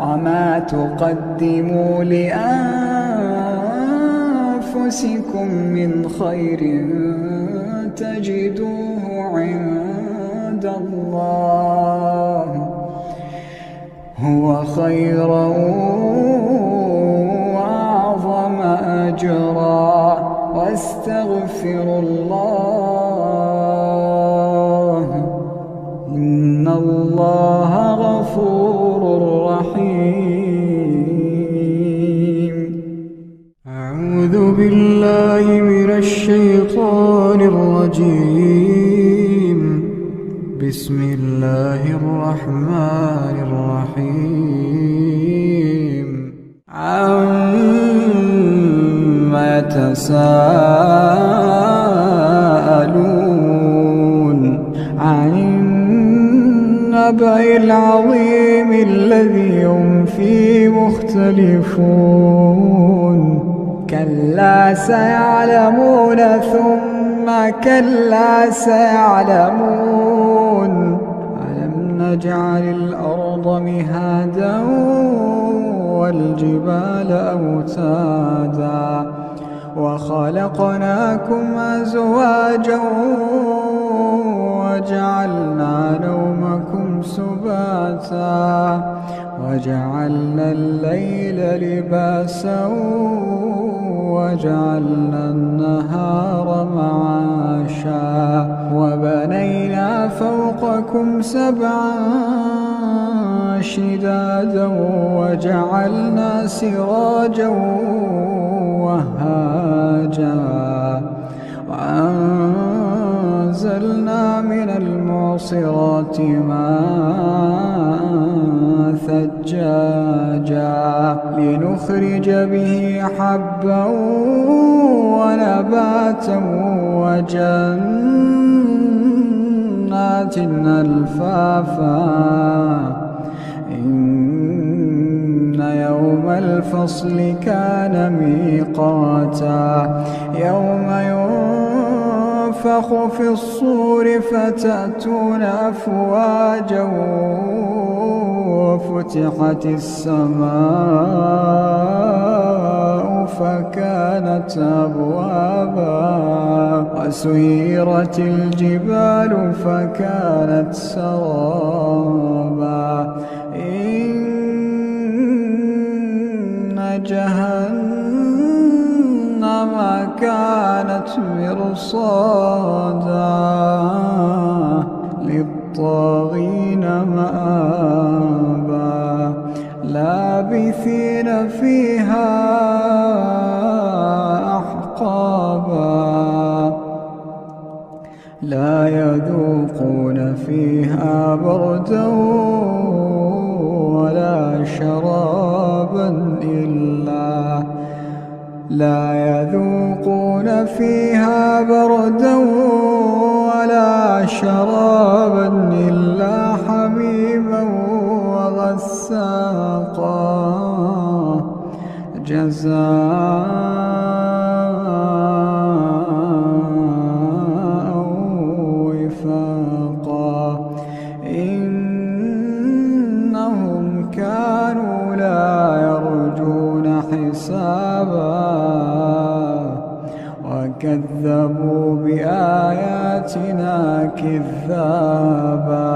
وما تقدموا لأنفسكم من خير تجدوه عند الله هو خيرا وأعظم أجرا واستغفروا الله إن الله غفور رحيم أعوذ بالله من الشيطان الرجيم بسم الله الرحمن الرحيم عما يتساءلون عن النبأ العظيم الذي هم فيه مختلفون كلا سيعلمون ثم كلا سيعلمون ألم نجعل الأرض مهادا والجبال أوتادا وخلقناكم أزواجا وجعلنا نومكم سباتا وجعلنا الليل لباسا وجعلنا النهار معاشا وبنينا فوقكم سبعا شدادا وجعلنا سراجا وهاجا وأنزلنا من المعصرات ماء ثجاجا لنخرج به حبا ونباتا جنات ألفافا إن يوم الفصل كان ميقاتا يوم ينفخ في الصور فتأتون أفواجا وفتحت السماء فكانت أبوابا وسيرت الجبال فكانت سرابا إن جهنم كانت مرصادا للطاغين مآبا لابثين فيها أحقابا لا يذوقون فيها بردا ولا شرابا إلا حميما وغساقا جزاء وفاقا إنهم كانوا لا يرجون حسابا وكذبوا بآياتنا كذابا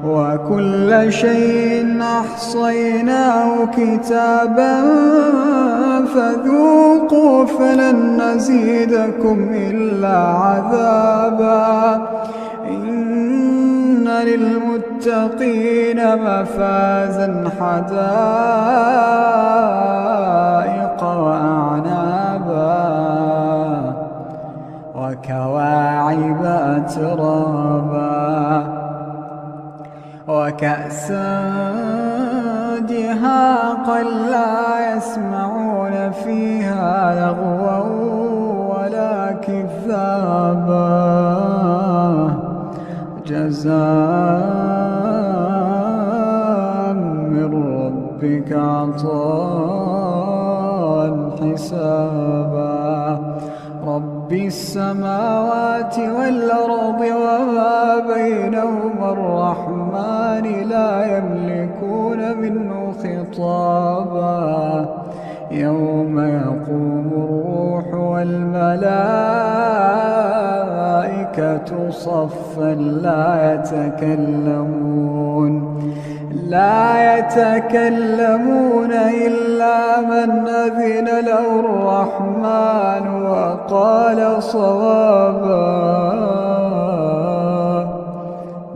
وكل شيء أحصيناه كتابا فذوقوا فلن نزيدكم إلا عذابا إن للمتقين مفازا حدائق وأعنابا وكواعب أترابا وكأسا دهاقا لا يسمعون فيها لغوا ولا كذابا جزاء من ربك عطاء حسابا رب السماوات والأرض وما بينهما الرحمن لا يملكون منه خطابا يوم يقوم الروح والملائكة صفا لا يتكلمون إلا من أذن له الرحمن وقال صوابا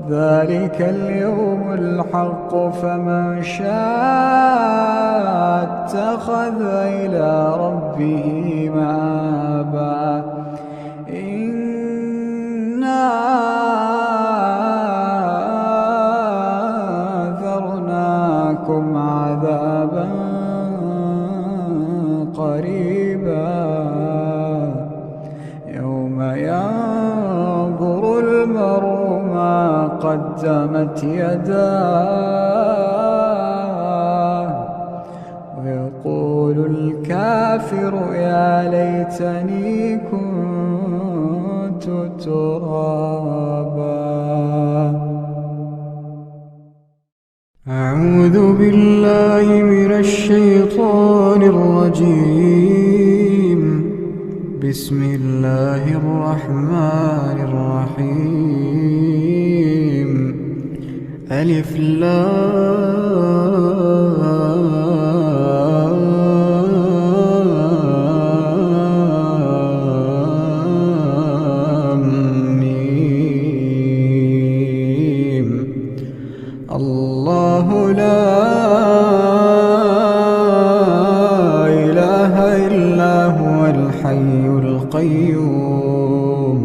ذلك اليوم الحق فمن شاء اتخذ إلى ربه مآبا إنا أنذرناكم عذابا قريبا يوم ينظر المرء ما قدمت يداه ويقول الكافر يا ليتني كنت ترابا. أعوذ بالله من الشيطان الرجيم. بسم الله الرحمن الرحيم. ألف لام ميم. الله لا إله إلا هو الحي القيوم.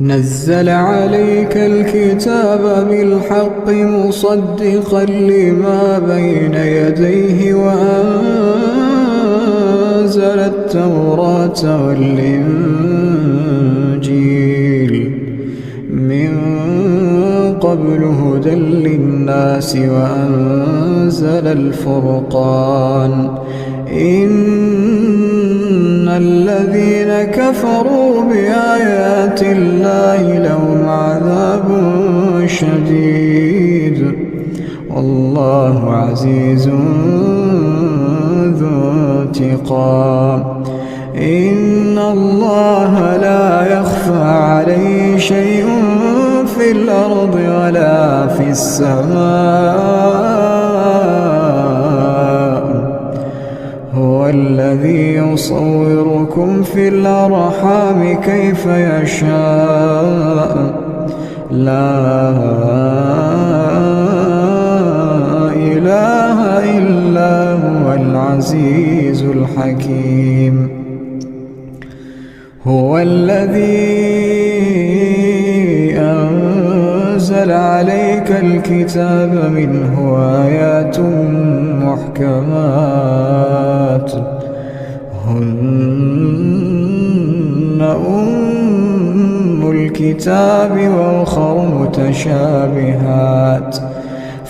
نزل عليك الكتاب بالحق مصدقا لما بين يديه وأنزل التوراة والإنجيل من للناس وأنزل الفرقان إن الذين كفروا بآيات الله لهم عذاب شديد والله عزيز ذو انتقام إن الله لا يخفى عليه شيء في الأرض ولا في السماء هو الذي يصوركم في الأرحام كيف يشاء لا إله إلا هو العزيز الحكيم هو الذي أنزل عليك الكتاب منه آيات محكمات هن أم الكتاب وأخر متشابهات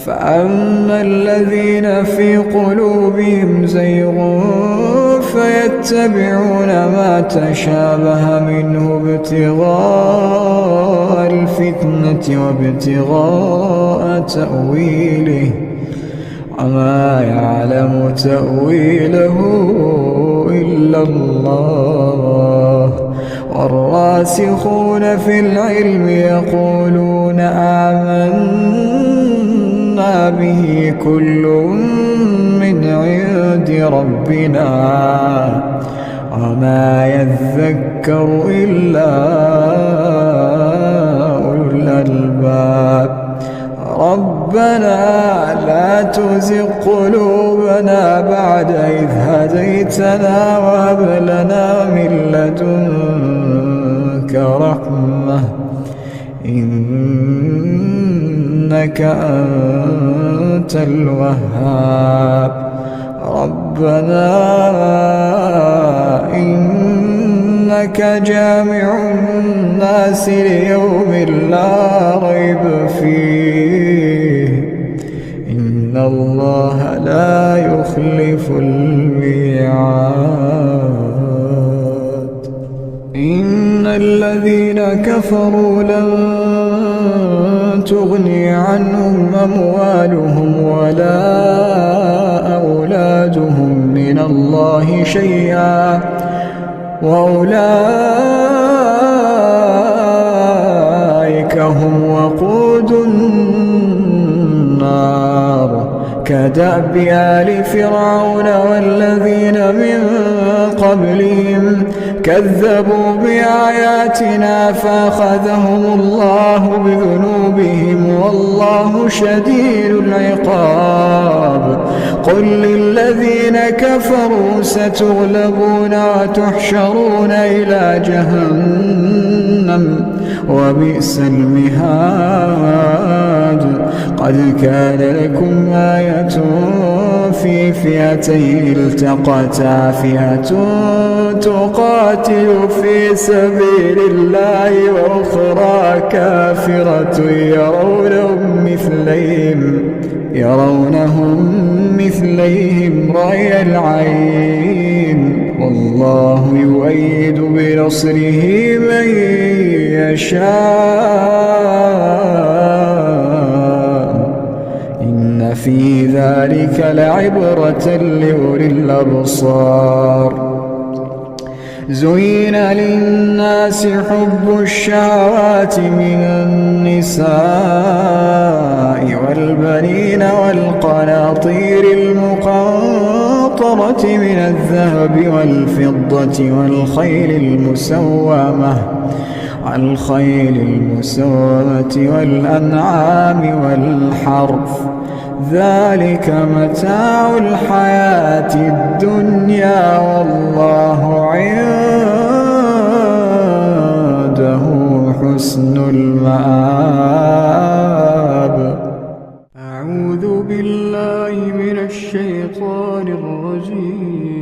فأما الذين في قلوبهم زيغ فيتبعون ما تشابه منه ابتغاء الفتنة وابتغاء تأويله وما يعلم تأويله إلا الله والراسخون في العلم يقولون آمنا به كل من عند ربنا وما يذكر إلا أولو الألباب ربنا لا تزغ قلوبنا بعد إذ هديتنا وهب لنا من لدنك رحمة إنك أنت الوهاب ربنا إنك جامع الناس ليوم لا ريب فيه إن الله لا يخلف الميعاد إن الذين كفروا لن تغني عنهم أموالهم ولا أولادهم من الله شيئا وأولئك هم وقود النار كدأب آل فرعون والذين من قبلهم كذبوا بآياتنا فأخذهم الله بذنوبهم والله شديد العقاب قل للذين كفروا ستغلبون وتحشرون إلى جهنم وبئس المهاد قد كان لكم آية في فئتين التقتا فئة تقاتل في سبيل الله وأخرى كافرة يرونهم مثليهم رأي العين والله يؤيد بنصره من يشاء إن في ذلك لعبرة لأولي الأبصار زين للناس حب الشهوات من النساء والبنين والقناطير المقنطرة من الذهب والفضة والخيل المسومة والأنعام والحرث ذلك متاع الحياة الدنيا والله عنده حسن المآب أعوذ بالله من الشيطان الرجيم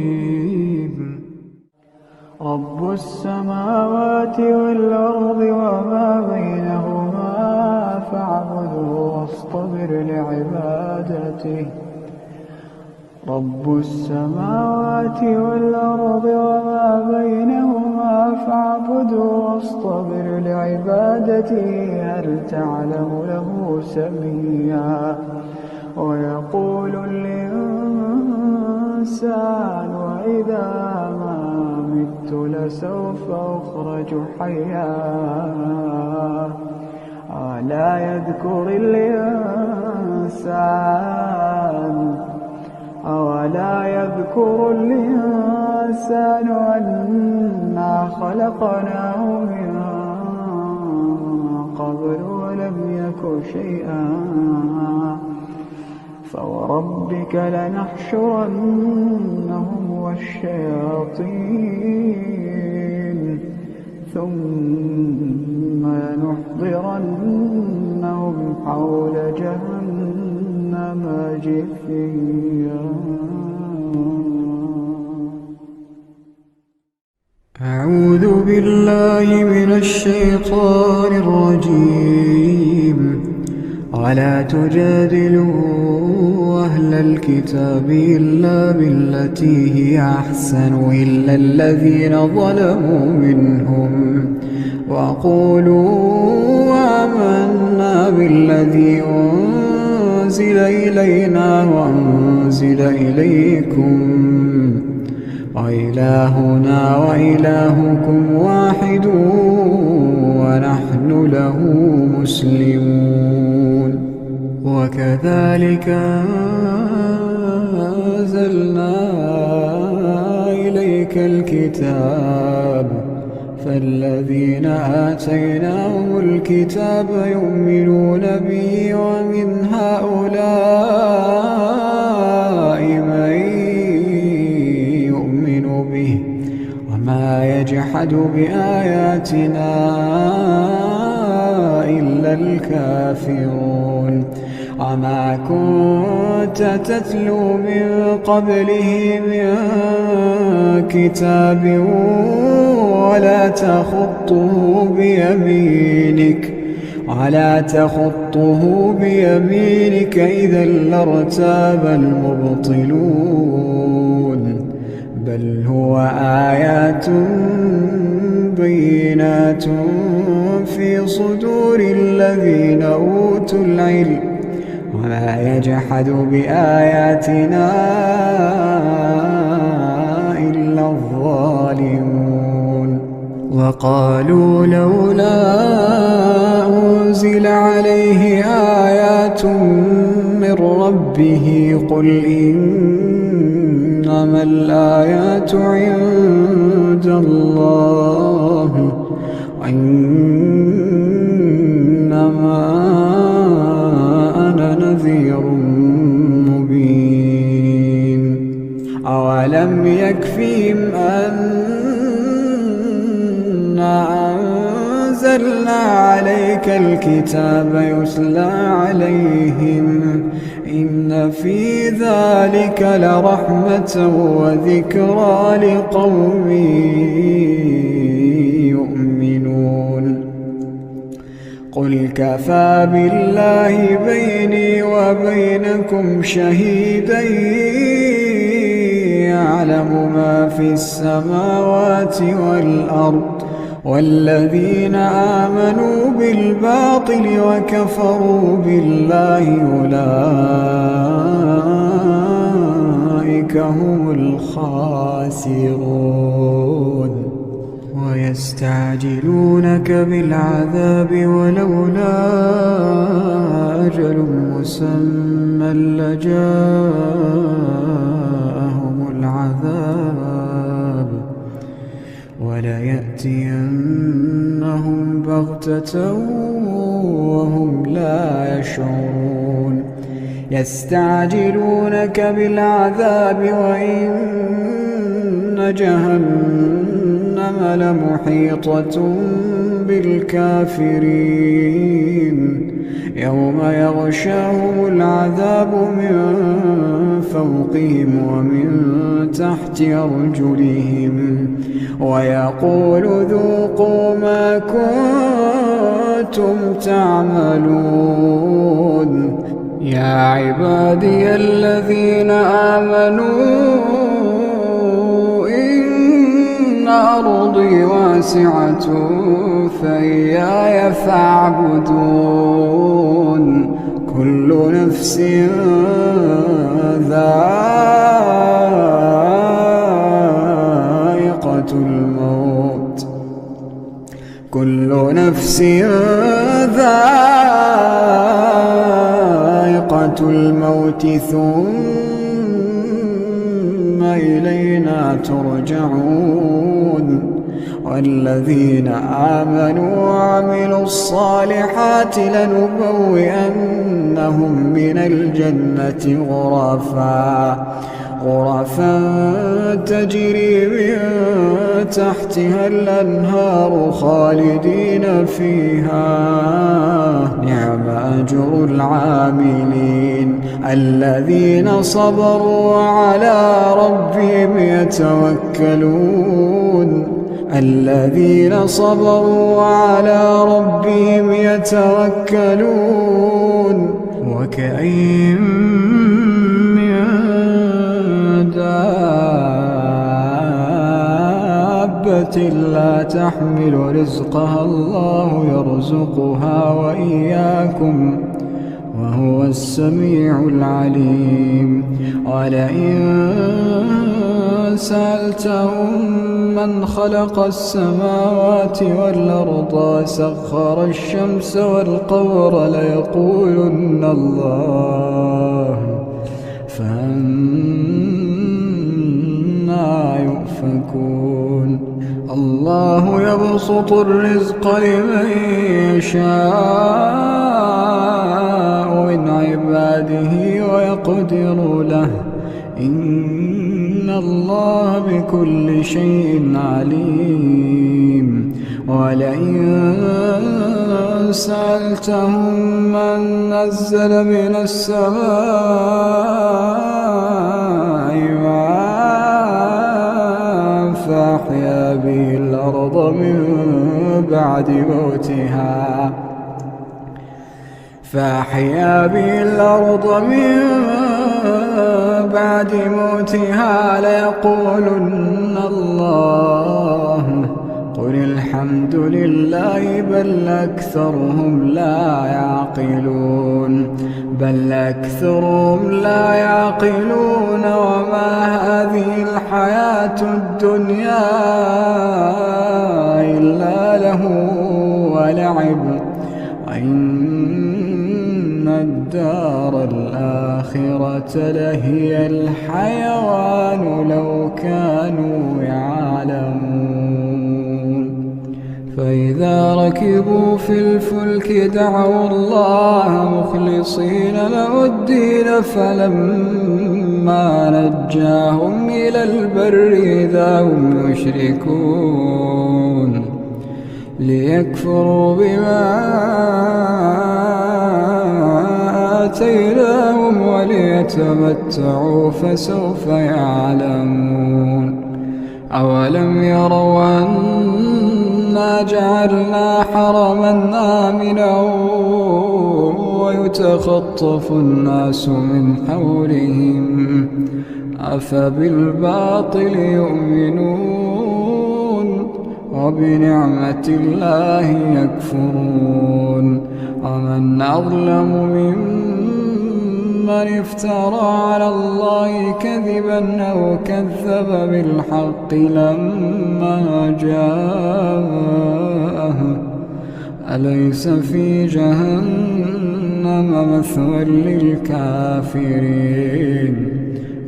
رب السماوات والأرض وما بينهما فاعبده واصطبر لعبادته. رب السماوات والأرض وما بينهما فاعبده واصطبر لعبادته. هل تعلم له سميا؟ ويقول الإنسان وإذا ما مت لسوف أخرج حيا. ألا يذكر الإنسان أنا خلقناه من قبل ولم يك شيئا. فوربك لنحشرنهم والشياطين ثم لنحضرنهم حول جهنم جثيا. أعوذ بالله من الشيطان الرجيم. ولا تجادلوا أهل الكتاب إلا بالتي هي أحسن إلا الذين ظلموا منهم وقولوا آمنا بالذي أنزل إلينا وأنزل إليكم وإلهنا وإلهكم واحد ونحن له مسلمون. وكذلك أنزلنا إليك الكتاب فالذين آتيناهم الكتاب يؤمنون به ومن هؤلاء من يؤمن به وما يجحد بآياتنا إلا الكافرون. وما كنت تتلو من قبله من كتاب ولا تخطه بيمينك إذا لارتاب المبطلون. بل هو آيات بينات في صدور الذين أوتوا العلم وما يجحد بآياتنا إلا الظالمون. وقالوا لولا أنزل عليه آيات من ربه قل إنما الآيات عند الله وإنما أنا نذير مبين. أولم يكفيهم أنا أنزلنا عليك الكتاب يتلى عليهم إن في ذلك لرحمة وذكرى لقوم يؤمنون. قل كفى بالله بيني وبينكم شهيدا يعلم ما في السماوات والأرض والذين آمنوا بالباطل وكفروا بالله أولئك هم الخاسرون. ويستعجلونك بالعذاب ولولا أجل مسمى لجاءهم العذاب وليأتينهم بغتة وهم لا يشعرون. يستعجلونك بالعذاب وإن جهنم لمحيطة بالكافرين يوم يغشاهم العذاب من فوقهم ومن تحت أرجلهم ويقول ذوقوا ما كنتم تعملون. يا عبادي الذين آمنوا إن أرضي واسعة فإياي فاعبدون. كل نفس ذائقة الموت كل نفس ذائقة الموت ثم إلينا ترجعون. والذين آمنوا وعملوا الصالحات لنبوئنهم من الجنة غرفا تجري من تحتها الأنهار خالدين فيها. نعم أجر العاملين الذين صبروا وعلى ربهم يتوكلون. الذين صبروا وعلى ربهم يتوكلون. وكأين من دابة لا تحمل رزقها الله يرزقها وإياكم وهو السميع العليم. ولئن سألتهم من خلق السماوات والأرض وسخر الشمس والقمر ليقولن الله فأنى يؤفكون. الله يبسط الرزق لمن يشاء من عباده ويقدر له إن الله بكل شيء عليم. ولئن سألتهم من نزل من السماء ماء فأحيا به الأرض من بعد موتها ليقولن الله قل الحمد لله بل أكثرهم لا يعقلون. وما هذه الحياة الدنيا إلا له ولعب وإن الدار الآخرة لهي الحيوان لو كانوا يعلمون. فإذا ركبوا في الفلك دعوا الله مخلصين له الدين فلما نجاهم إلى البر إذا هم يشركون ليكفروا بما آتيناهم وليتمتعوا فسوف يعلمون. أولم يروا أنا جعلنا حرما آمنا ويتخطف الناس من حولهم أفبالباطل يؤمنون وبنعمة الله يكفرون. ومن أظلم ممن افترى على الله كذبا أو كذب بالحق لما جاءه أليس في جهنم مثوى للكافرين.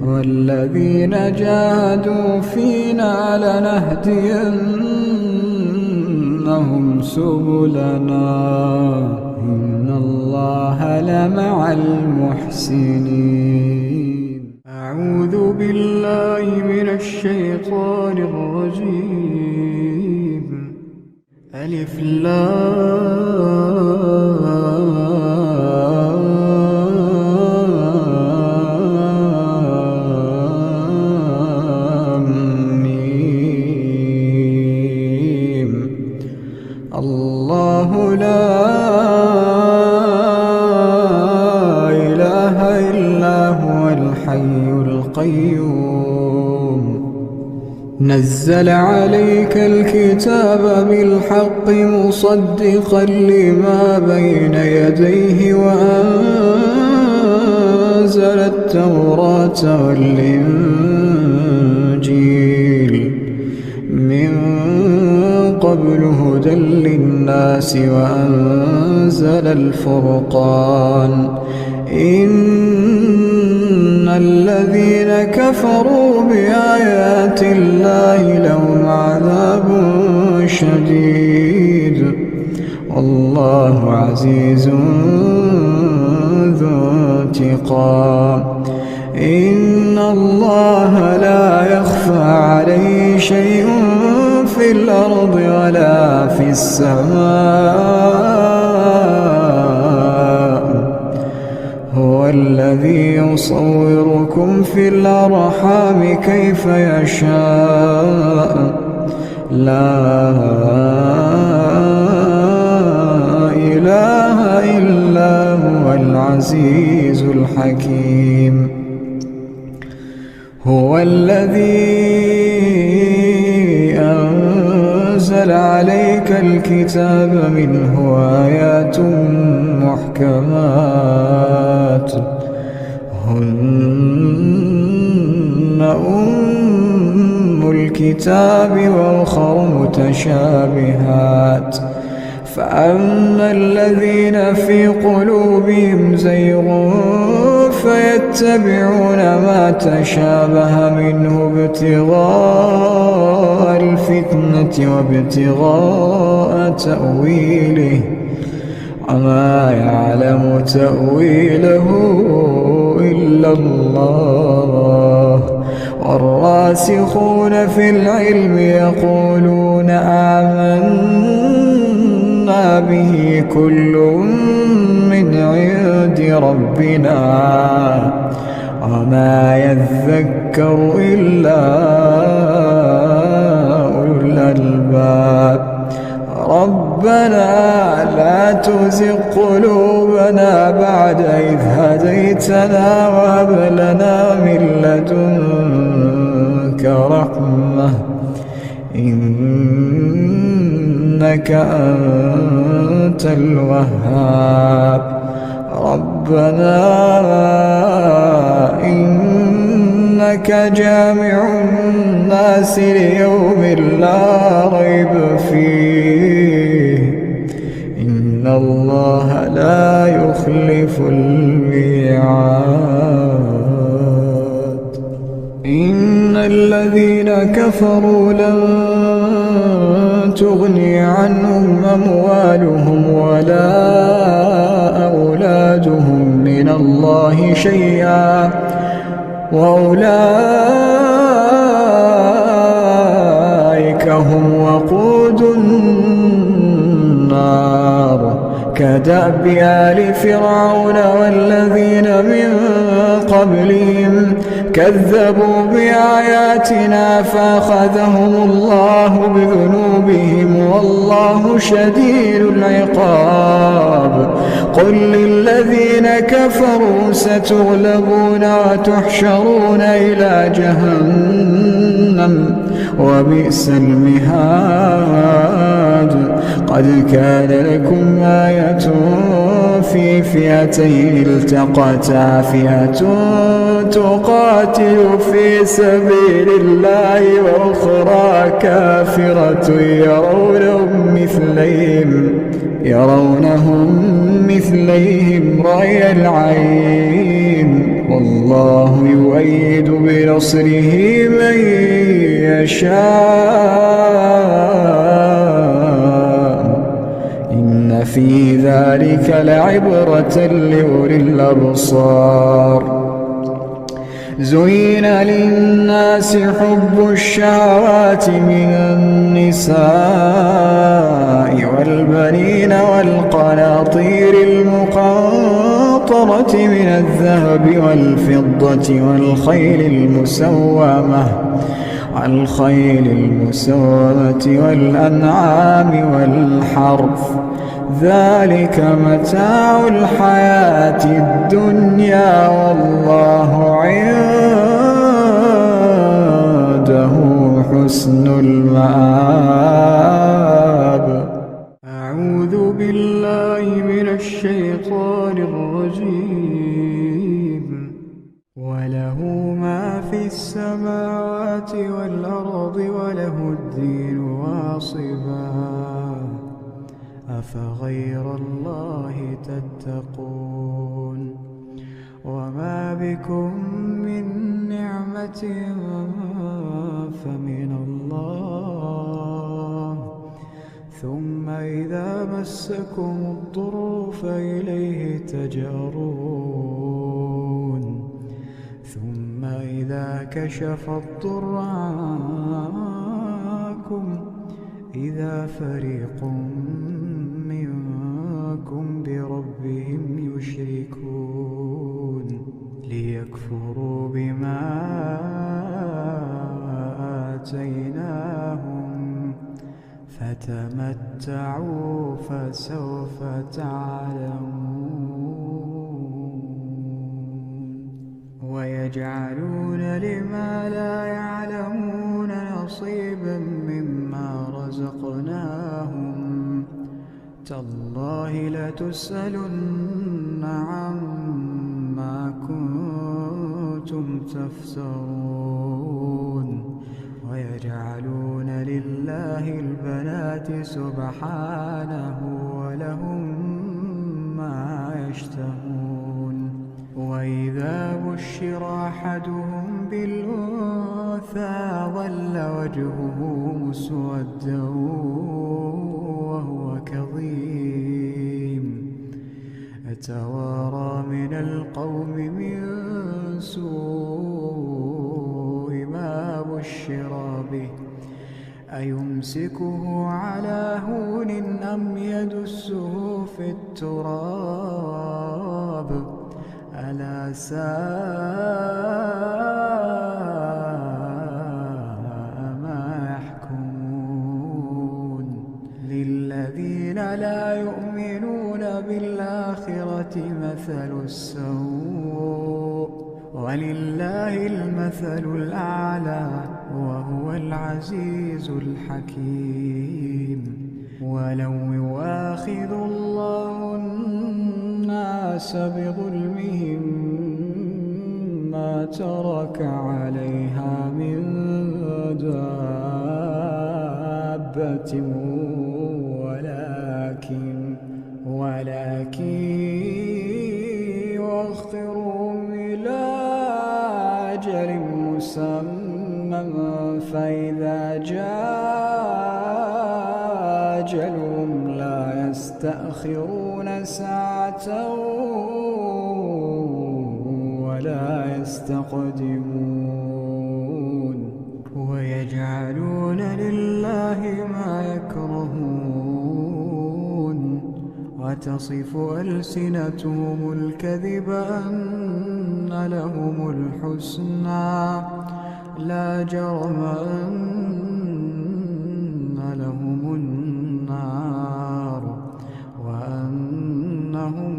والذين جاهدوا فينا لنهدينهم سبلنا إن الله لمع المحسنين. أعوذ بالله من الشيطان الرجيم. ألف لام القيوم نزل عليك الكتاب بالحق مصدقا لما بين يديه وأنزل التوراة والإنجيل من قبل هدى للناس وأنزل الفرقان إن الذين كفروا بآيات الله لهم عذاب شديد والله عزيز ذو انتقام إن الله لا يخفى عليه شيء في الأرض ولا في السماء هو الذي يصوركم في الأرحام كيف يشاء لا إله إلا هو العزيز الحكيم هو الذي أنزل عليك الكتاب منه آيات محكمات هن أم الكتاب وأخر متشابهات فأما الذين في قلوبهم زيغ فيتبعون ما تشابه منه ابتغاء الفتنة وابتغاء تأويله وما يعلم تأويله إلا الله والراسخون في العلم يقولون آمنا به كل من عند ربنا وما يذكر إلا أولو الألباب ربنا لا تزغ قلوبنا بعد إذ هديتنا وهب لنا من لدنك رحمة إنك أنت الوهاب ربنا إنك جامع الناس ليوم لا ريب فيه إن الله لا يخلف الميعاد إن الذين كفروا لن تغني عنهم أموالهم ولا أولادهم من الله شيئا وأولئك هم وقود النار كدأب آل فرعون والذين من قبلهم كذبوا بآياتنا فأخذهم الله بذنوبهم والله شديد العقاب قل للذين كفروا ستغلبون وتحشرون إلى جهنم وبئس المهاد قد كان لكم آية في فئتين التقتا فئة تقاتل في سبيل الله وأخرى كافرة يرونهم مثليهم رأي العين والله يؤيد بنصره من يشاء إن في ذلك لعبرة لأولي الأبصار زين للناس حب الشهوات من النساء والبنين والقناطير المقنطرة من الذهب والفضة والخيل المسومة والأنعام والحرث ذلك متاع الحياة الدنيا والله عنده حسن المآب. أعوذ بالله من الشيطان الرجيم. وله ما في السماوات والأرض وله الدين واصبا أفغير الله تتقون. وما بكم من نعمة فمن الله ثم إذا مسكم الضر فإليه تجأرون. ثم إذا كشف الضر عنكم إذا فريق منكم بربهم يشركون ليكفروا بما آتيناهم فتمتعوا فسوف تعلمون. ويجعلون لما لا يعلمون نصيبا مما رزقناهم تالله لتسألن عما كنتم تفترون. ويجعلون لله البنات سبحانه ولهم ما يشتهون. وإذا بشر أحدهم بالأنثى ظل وجهه مسودا وهو كظيم يتوارى من القوم من سوء ما بشر به أيمسكه على هون أم يدسه في التراب ألا ساء ما يحكمون. للذين لا يؤمنون بالآخرة مثل السوء ولله المثل الأعلى وهو العزيز الحكيم. ولو يؤاخذ الله الناس بظلمهم ما ترك عليها من دابة ولكن يؤخرهم إلى أجل مسمى فإذا جاء أجلهم لا يستأخرون ساعة ولا يستقدمون. ويجعلون لله ما يكرهون وتصف ألسنتهم الكذب أن لهم الحسنى لا جرم أن لهم النار وأنهم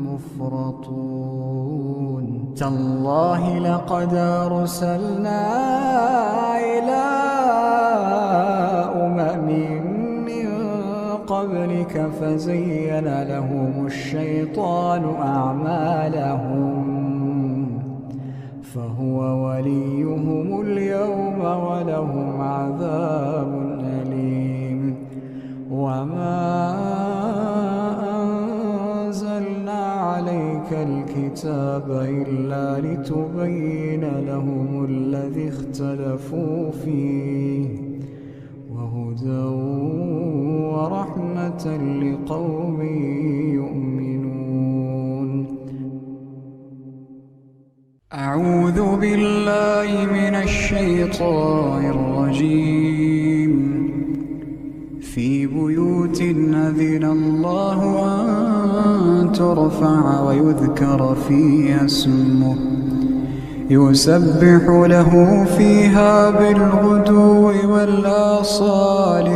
مفرطون. تالله لقد أرسلنا إلى أمم من قبلك فزين لهم الشيطان أعمالهم فهو وليهم اليوم ولهم عذاب أليم. وما أنزلنا عليك الكتاب إلا لتبين لهم الذي اختلفوا فيه وهدى ورحمة لقوم يؤمنون. أعوذ بالله من الشيطان الرجيم. في بيوت أذن الله أن ترفع ويذكر فيها اسمه يسبح له فيها بالغدو والآصال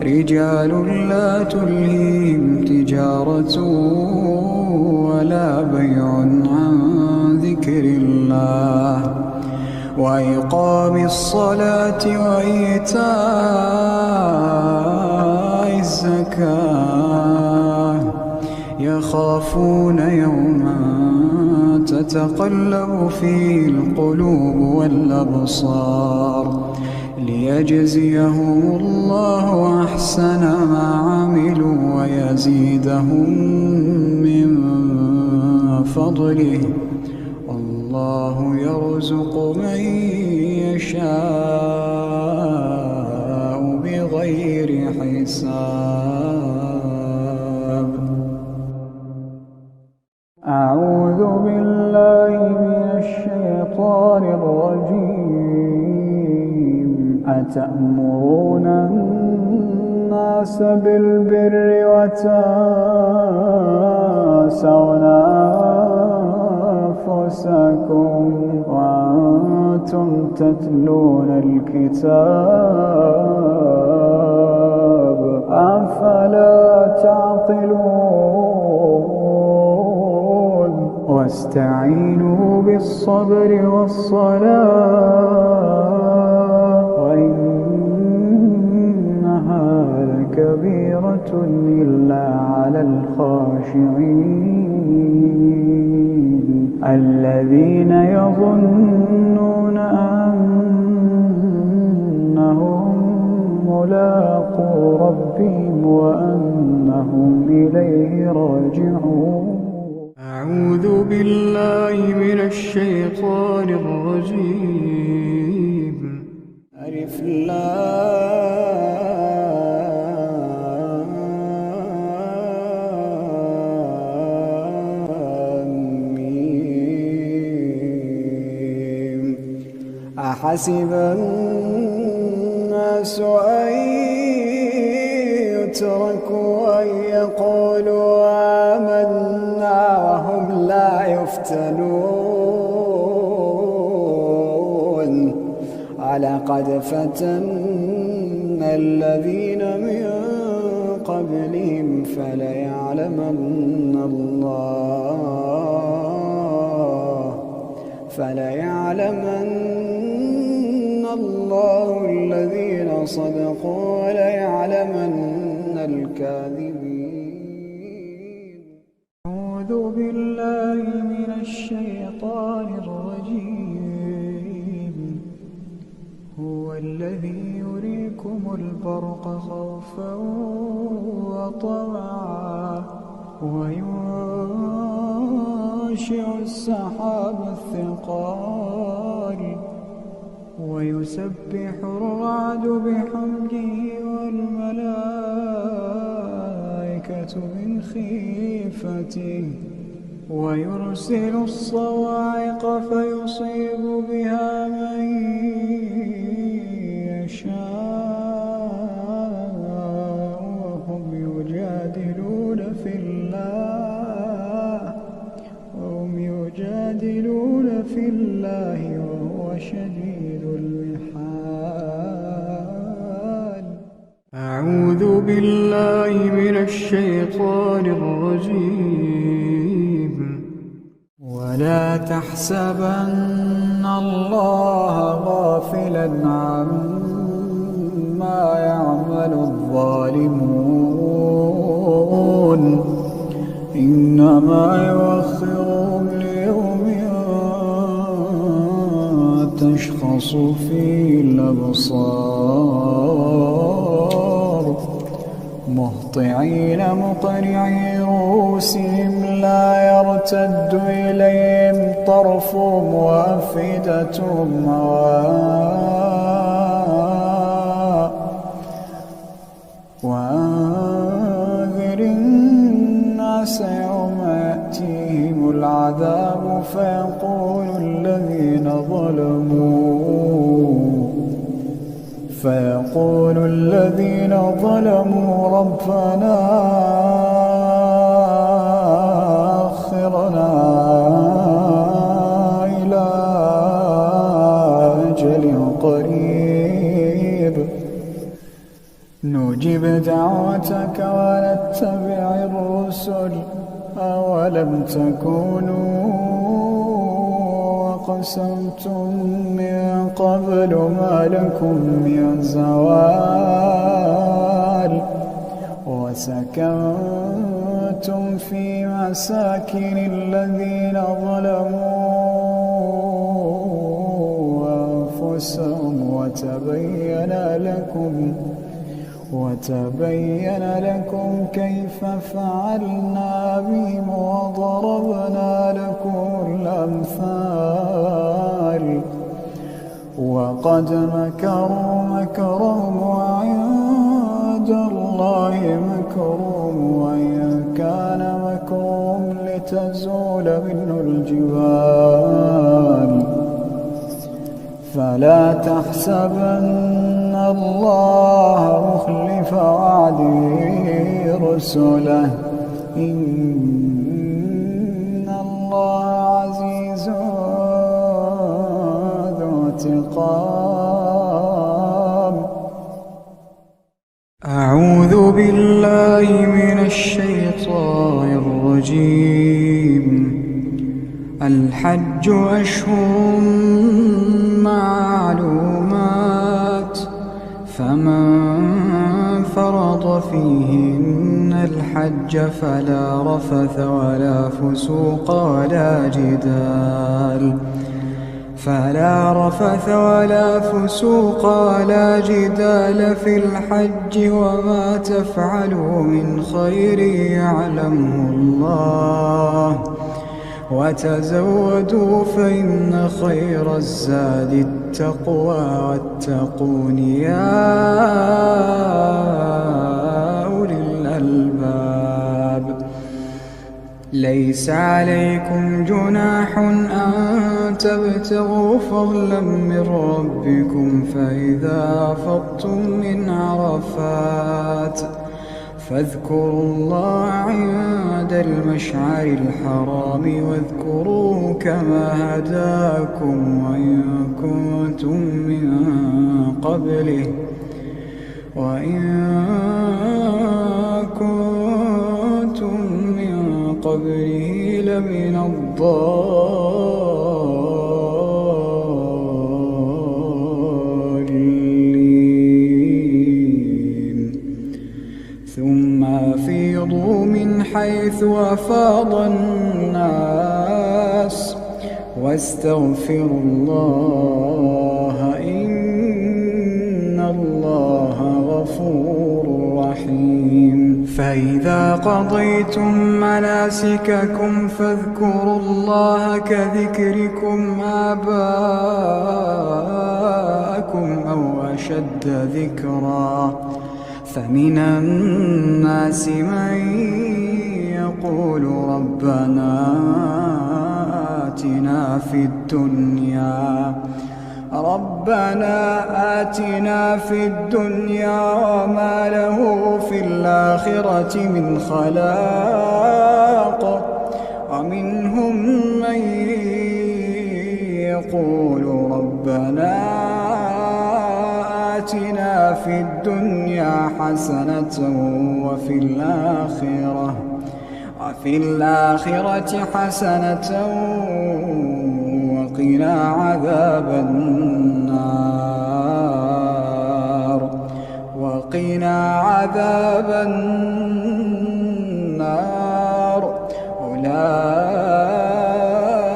رجال لا تلهيهم تجارة ولا بيع عن ذكر الله وإقام الصلاة وإيتاء الزكاة يخافون يوما تتقلب فيه القلوب والأبصار ليجزيهم الله أحسن ما عملوا ويزيدهم من فضله الله يرزق من يشاء بغير حساب. أعوذ بالله من الشيطان الرجيم. أتأمرون الناس بالبر وتنسون أنفسكم وأنتم تتلون الكتاب أفلا تعقلون. واستعينوا بالصبر والصلاة وإنها لكبيرة إلا على الخاشعين الذين يظنون أنهم ملاقو ربهم وأنهم إليه راجعون. أعوذ بالله من الشيطان الرجيم. ألف لام ميم. أحسب الناس أن يتركوا أن يقولوا آمنا وهم لا يفتنون ولقد فتنا الذين من قبلهم فليعلمن الله الذين صدقوا وليعلمن الكاذبين. أعوذ بالله من الشيطان الرجيم. هو الذي يريكم البرق خوفا وطمعا وينشئ السحاب الثقال ويسبح الرعد بحمده والملائكة من خيفته ويرسل الصواعق فيصيب بها من يشاء وهم يجادلون في الله وهو شديد المحال. أعوذ بالله من الشيطان الرجيم. ولا تحسبن الله غافلا عما يعمل الظالمون إنما يؤخرهم ليوم تشخص فيه الأبصار مهطعين مقنعي رؤوسهم لا يرتد إليهم طرفهم وأفئدتهم هواء. وأنذر الناس يوم يأتيهم العذاب فيقول الذين ظلموا ربنا أخرنا إلى أجل قريب نجب دعوتك ونتبع الرسل أولم تكونوا أقسمتم من قبل ما لكم من زوال وسكنتم في مساكن الذين ظلموا أنفسهم وتبين لكم كيف فعلنا بهم وضربنا لكم الأمثال وقد مكروا مكرهم وعند الله مكرهم وإن كان مكرهم لتزول منه الجبال فلا تحسبن الله مخلف وعده رسله إن الله عزيز ذو انتقام. أعوذ بالله من الشيطان الرجيم. الحج أشهر معلومات فمن فرض فيهن الحج فلا رفث ولا فسوق ولا جدال في الحج وما تفعلوا من خير يعلمه الله وتزودوا فإن خير الزاد التقوى واتقون يا أولي الألباب. ليس عليكم جناح أن تبتغوا فضلا من ربكم فإذا أفضتم من عرفات فاذكروا الله عند المشعر الحرام واذكروه كما هداكم وإن كنتم من قبله لمن الضالين. ثم أفيضوا من حيث أفاض الناس واستغفروا الله إن الله غفور رحيم. فإذا قضيتم مناسككم فاذكروا الله كذكركم آباءكم أو أشد ذكرا فمن الناس من يقول ربنا آتنا في الدنيا وما له في الآخرة من خلاق ومنهم من يقول ربنا آتنا في الدنيا حسنة وفي الآخرة حسنة وقنا عذاب النار.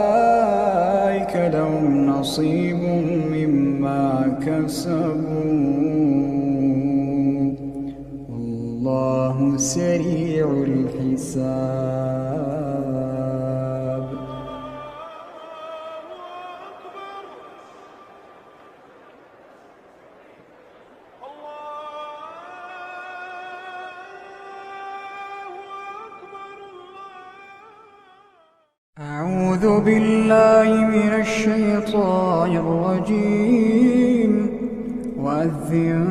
أولئك لهم نصيب مما كسبوا والله سريع الحساب. أعوذ بالله من الشيطان الرجيم. وأذن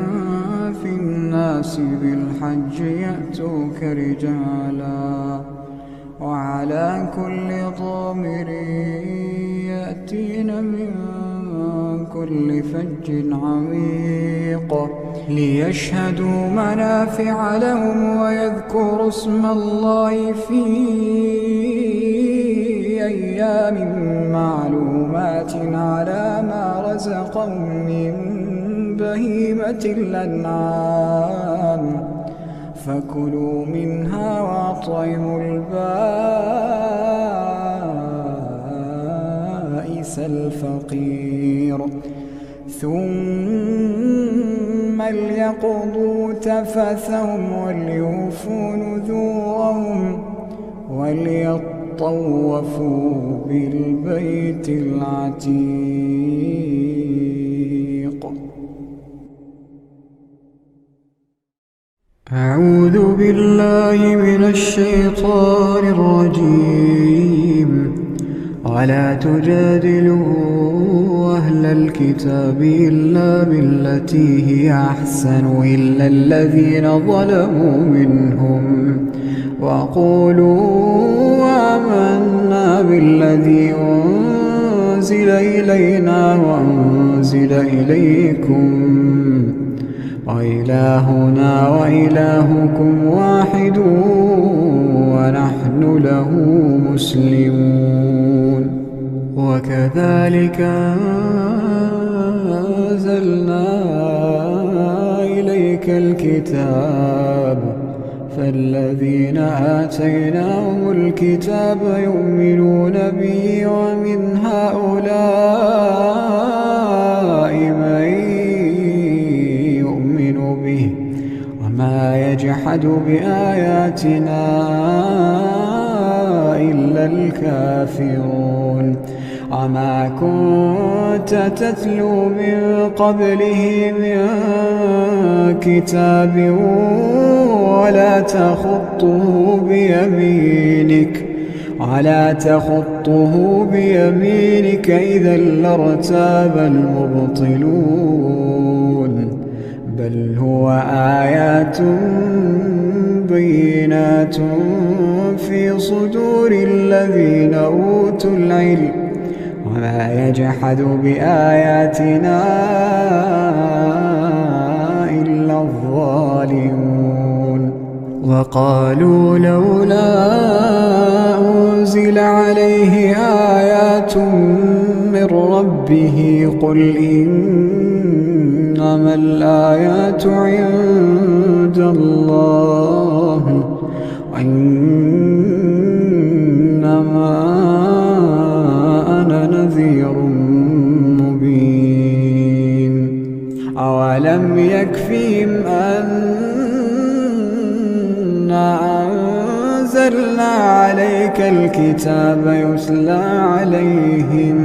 في الناس بالحج يأتوك رجالا وعلى كل ضامر يأتين من كل فج عميق ليشهدوا منافع لهم ويذكروا اسم الله في أيام معلومات سماوات على ما رزقهم من بهيمة الأنعام فكلوا منها وأطعموا البائس الفقير ثم ليقضوا تفثهم وليوفوا نذورهم وليطوفوا بالبيت العتيق. أعوذ بالله من الشيطان الرجيم. ولا تجادلوا أهل الكتاب إلا بالتي هي أحسن إلا الذين ظلموا منهم وقولوا آمنا بالذي أنزل إلينا وأنزل إليكم وإلهنا وإلهكم واحد ونحن له مسلمون. وكذلك أنزلنا إليك الكتاب فالذين آتيناهم الكتاب يؤمنون به ومن هؤلاء من يؤمن به وما يجحد بآياتنا إلا الكافرون. وما كنت تتلو من قبله من كتاب ولا تخطه بيمينك إذا لارتاب المبطلون. بل هو آيات بينات في صدور الذين أوتوا العلم وما يجحد بآياتنا إلا الظالمون. وقالوا لولا أنزل عليه آيات من ربه قل إنما الآيات عند الله وإنما أنا نذير مبين. أولم يكفهم أنا أنزلنا عليك الكتاب يتلى عليهم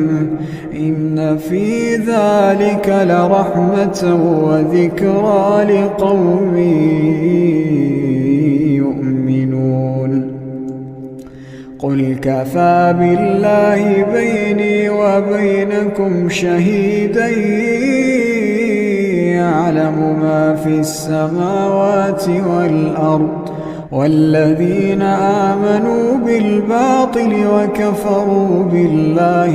إن في ذلك لرحمة وذكرى لقوم يؤمنون. قل كفى بالله بيني وبينكم شهيدا يعلم ما في السماوات والأرض والذين آمنوا بالباطل وكفروا بالله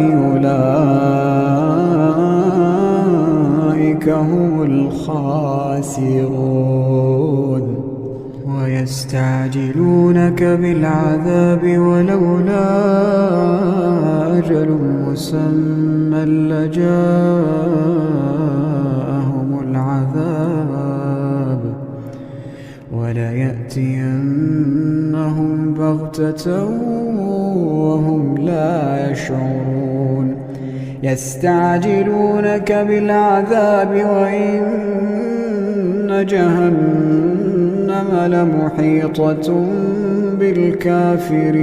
أولئك هم الخاسرون. ويستعجلونك بالعذاب ولولا أجل مسمى لجاءهم العذاب وليأتينهم بغتة وهم لا يشعرون. يستعجلونك بالعذاب وإن جهنم لمحيطة بالكافرين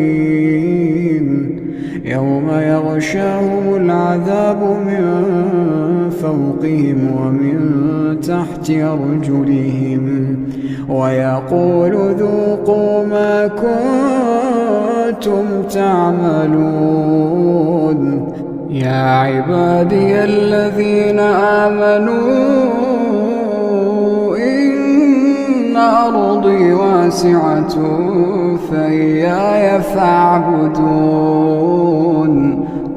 يوم يغشاهم العذاب من فوقهم ومن تحت أرجلهم ويقول ذوقوا ما كنتم تعملون. يا عبادي الذين آمنوا إن أرضي واسعة فإياي فاعبدون.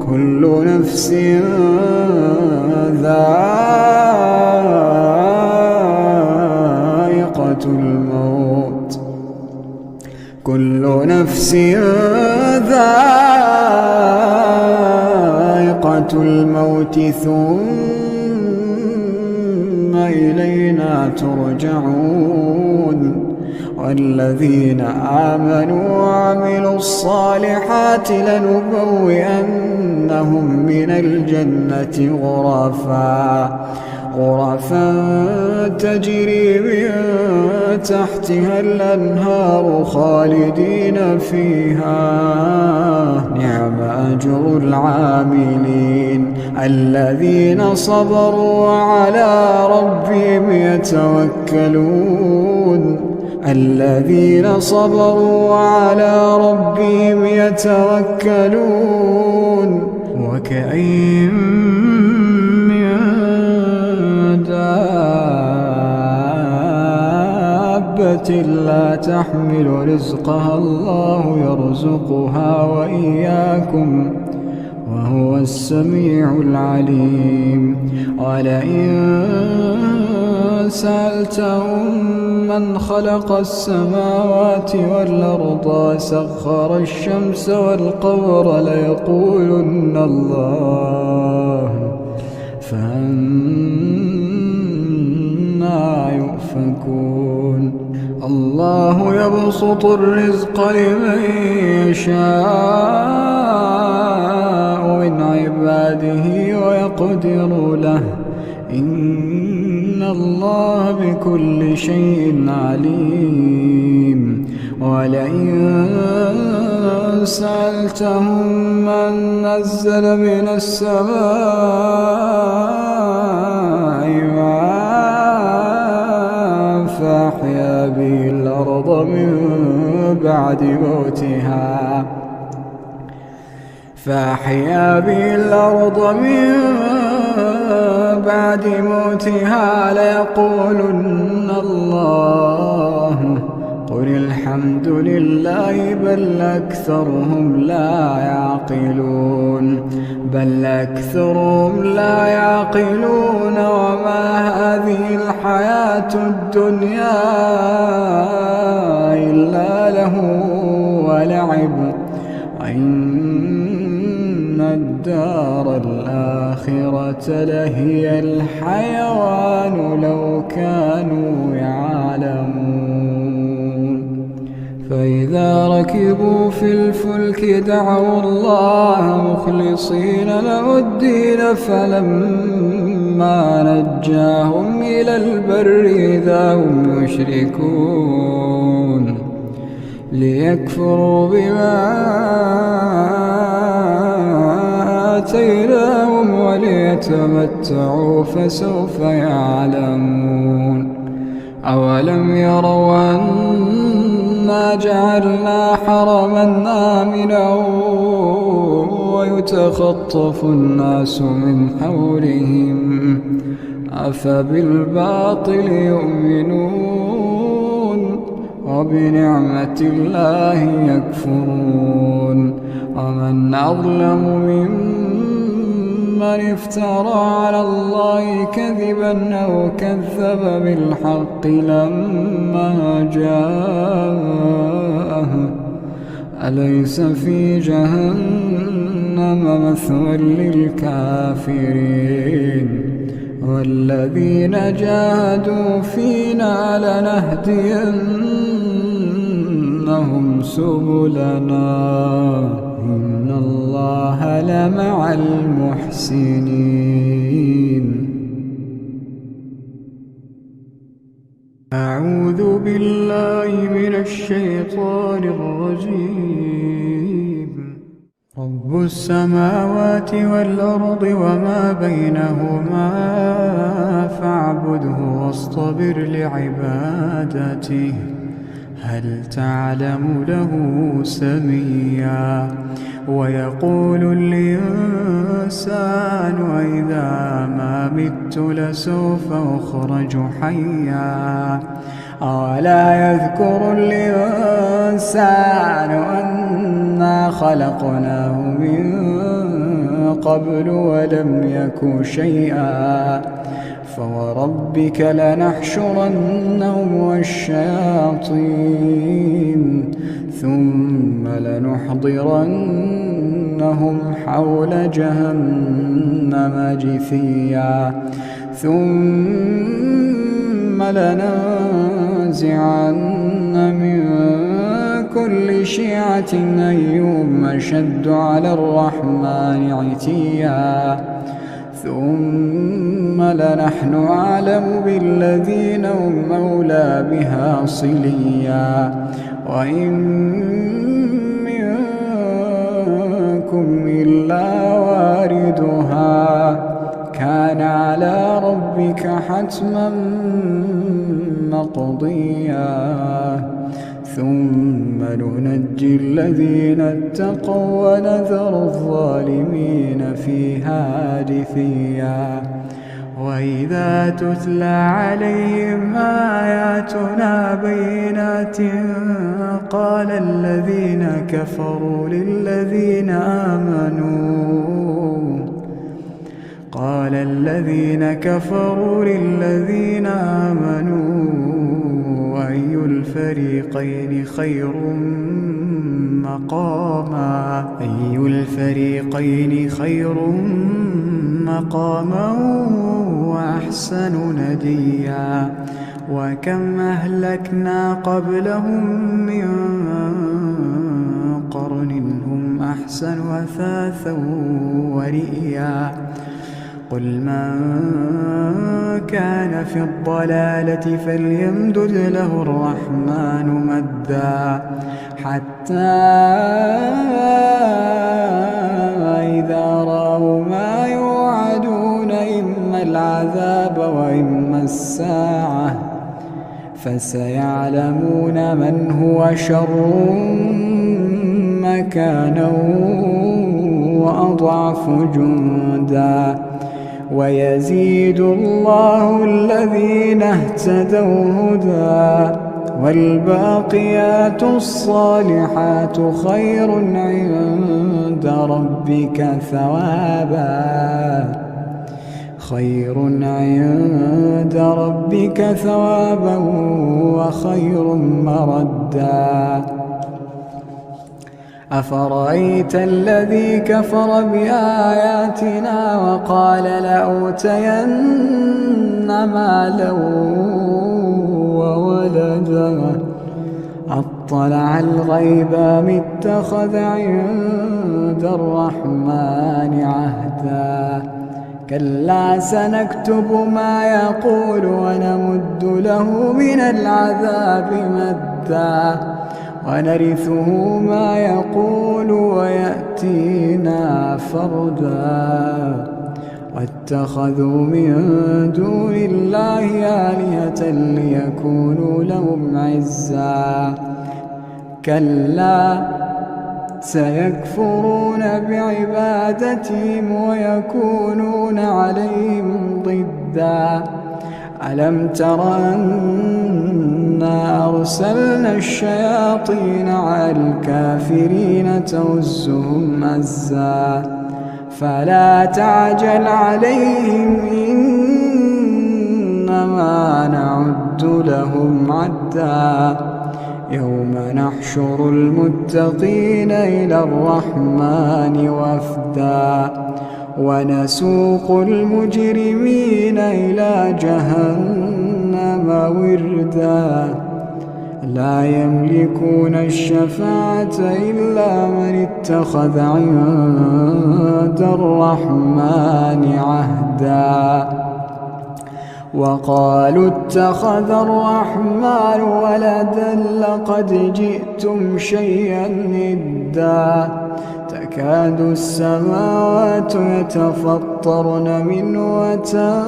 كل نفس ذائقة الموت كل نفس ذائقة سكرات الموت ثم إلينا ترجعون والذين آمنوا وعملوا الصالحات لنبوئنهم من الجنة غرفا تجري من تحتها الأنهار خالدين فيها نعم أجر العاملين الذين صبروا وعلى ربهم يتوكلون وكأين من دابة لا تحمل رزقها الله يرزقها وإياكم وهو السميع العليم ولئن سألتهم من خلق السماوات والأرض وسخر الشمس والقمر ليقولن الله فأنى يؤفكون الله يبسط الرزق لمن يشاء من عباده ويقدر له إن الله بكل شيء عليم ولئن سألتهم من نزل من السماء ماء فأحيا به الأرض من بعد موتها ليقولن الله قل الحمد لله بل أكثرهم لا يعقلون وما هذه الحياة الدنيا إلا لهو ولعب وإن الدار الآخرة لهي الحيوان لو كانوا يعلمون فإذا ركبوا في الفلك دعوا الله مخلصين له الدين فلما نجاهم إلى البر إذا هم يشركون ليكفروا بما آتيناهم وليتمتعوا فسوف يعلمون أولم يروا أنا جعلنا حرما آمنا ويتخطف الناس من حولهم أفبالباطل يؤمنون وبنعمة الله يكفرون ومن أظلم ممن افترى على الله كذبا أو كذب بالحق لما جاءه أليس في جهنم مثوى للكافرين والذين جاهدوا فينا لنهدينهم سبلنا إن الله لمع المحسنين أعوذ بالله من الشيطان الرجيم رب السماوات والأرض وما بينهما فاعبده واصطبر لعبادته هل تعلم له سميا ويقول الإنسان إذا ما مت لسوف أخرج حيا أولا يذكر الإنسان أنا خلقناه من قبل ولم يك شيئا فوربك لنحشرنهم والشياطين ثم لنحضرنهم ولترونهم حول جهنم جثيا ثم لننزعن من كل شيعة أيهم أشد على الرحمن عتيا ثم لنحن أعلم بالذين هم أولى بها صليا وإن منكم إلا واردها كان على ربك حتما مقضيا ثم ننجي الذين اتقوا ونذر الظالمين فيها جثيا وإذا تتلى عليهم آياتنا بينات قال الذين كفروا للذين آمنوا أي الفريقين خير مقاما وأحسن نديا وكم أهلكنا قبلهم من قرن هم أحسن أثاثا ورئيا قل من كان في الضلالة فليمدد له الرحمن مدا حتى إذا رأوا ما يوعدون إما العذاب وإما الساعة فسيعلمون من هو شر مكانا وأضعف جندا ويزيد الله الذين اهتدوا هدى والباقيات الصالحات خير عند ربك ثوابا وخير مردا أفرأيت الذي كفر بآياتنا وقال لأوتين مالا وولدا أطلع الغيب أم اتخذ عند الرحمن عهدا كلا سنكتب ما يقول ونمد له من العذاب مدا ونرثه ما يقول ويأتينا فردا واتخذوا من دون الله آلهة ليكونوا لهم عزا كلا سيكفرون بعبادتهم ويكونون عليهم ضدا ألم تر أنا أرسلنا الشياطين على الكافرين تؤزهم أزا فلا تعجل عليهم إنما نعد لهم عدا يوم نحشر المتقين إلى الرحمن وفدا ونسوق المجرمين إلى جهنم وردا لا يملكون الشفاعة إلا من اتخذ عند الرحمن عهدا وقالوا اتخذ الرحمن ولدا لقد جئتم شيئا إدا تكاد السماوات يتفطرن منه وتنشق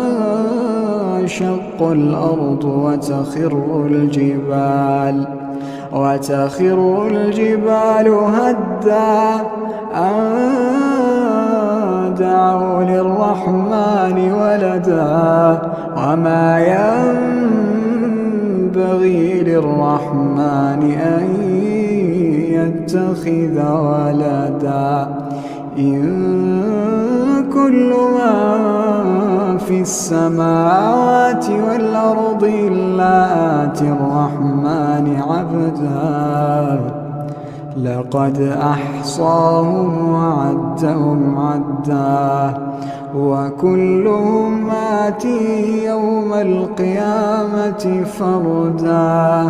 الأرض وتخر الجبال هدا أن دعوا للرحمن ولدا وما ينبغي للرحمن أن يتخذ ولدا إن كل من في السماوات والأرض إلا آتي الرحمن عبدا لقد أحصاهم وعدهم عدا وكلهم آتيه يوم القيامة فردا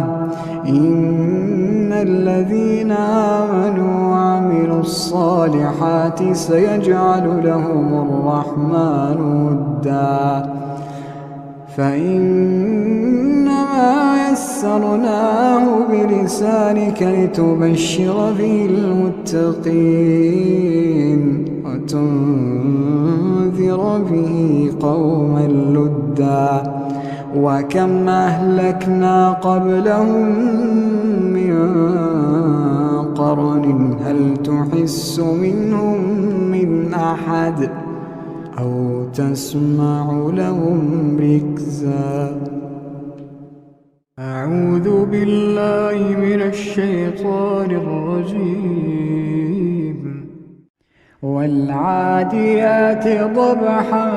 إن الذين آمنوا وعملوا الصالحات سيجعل لهم الرحمن ودا فإنما يسرناه بلسانك لتبشر به المتقين وتنذر به قوما لدا وكم أهلكنا قبلهم من قرن هل تحس منهم من أحد أو تسمع لهم ركزا. أعوذ بالله من الشيطان الرجيم. والعاديات ضبحا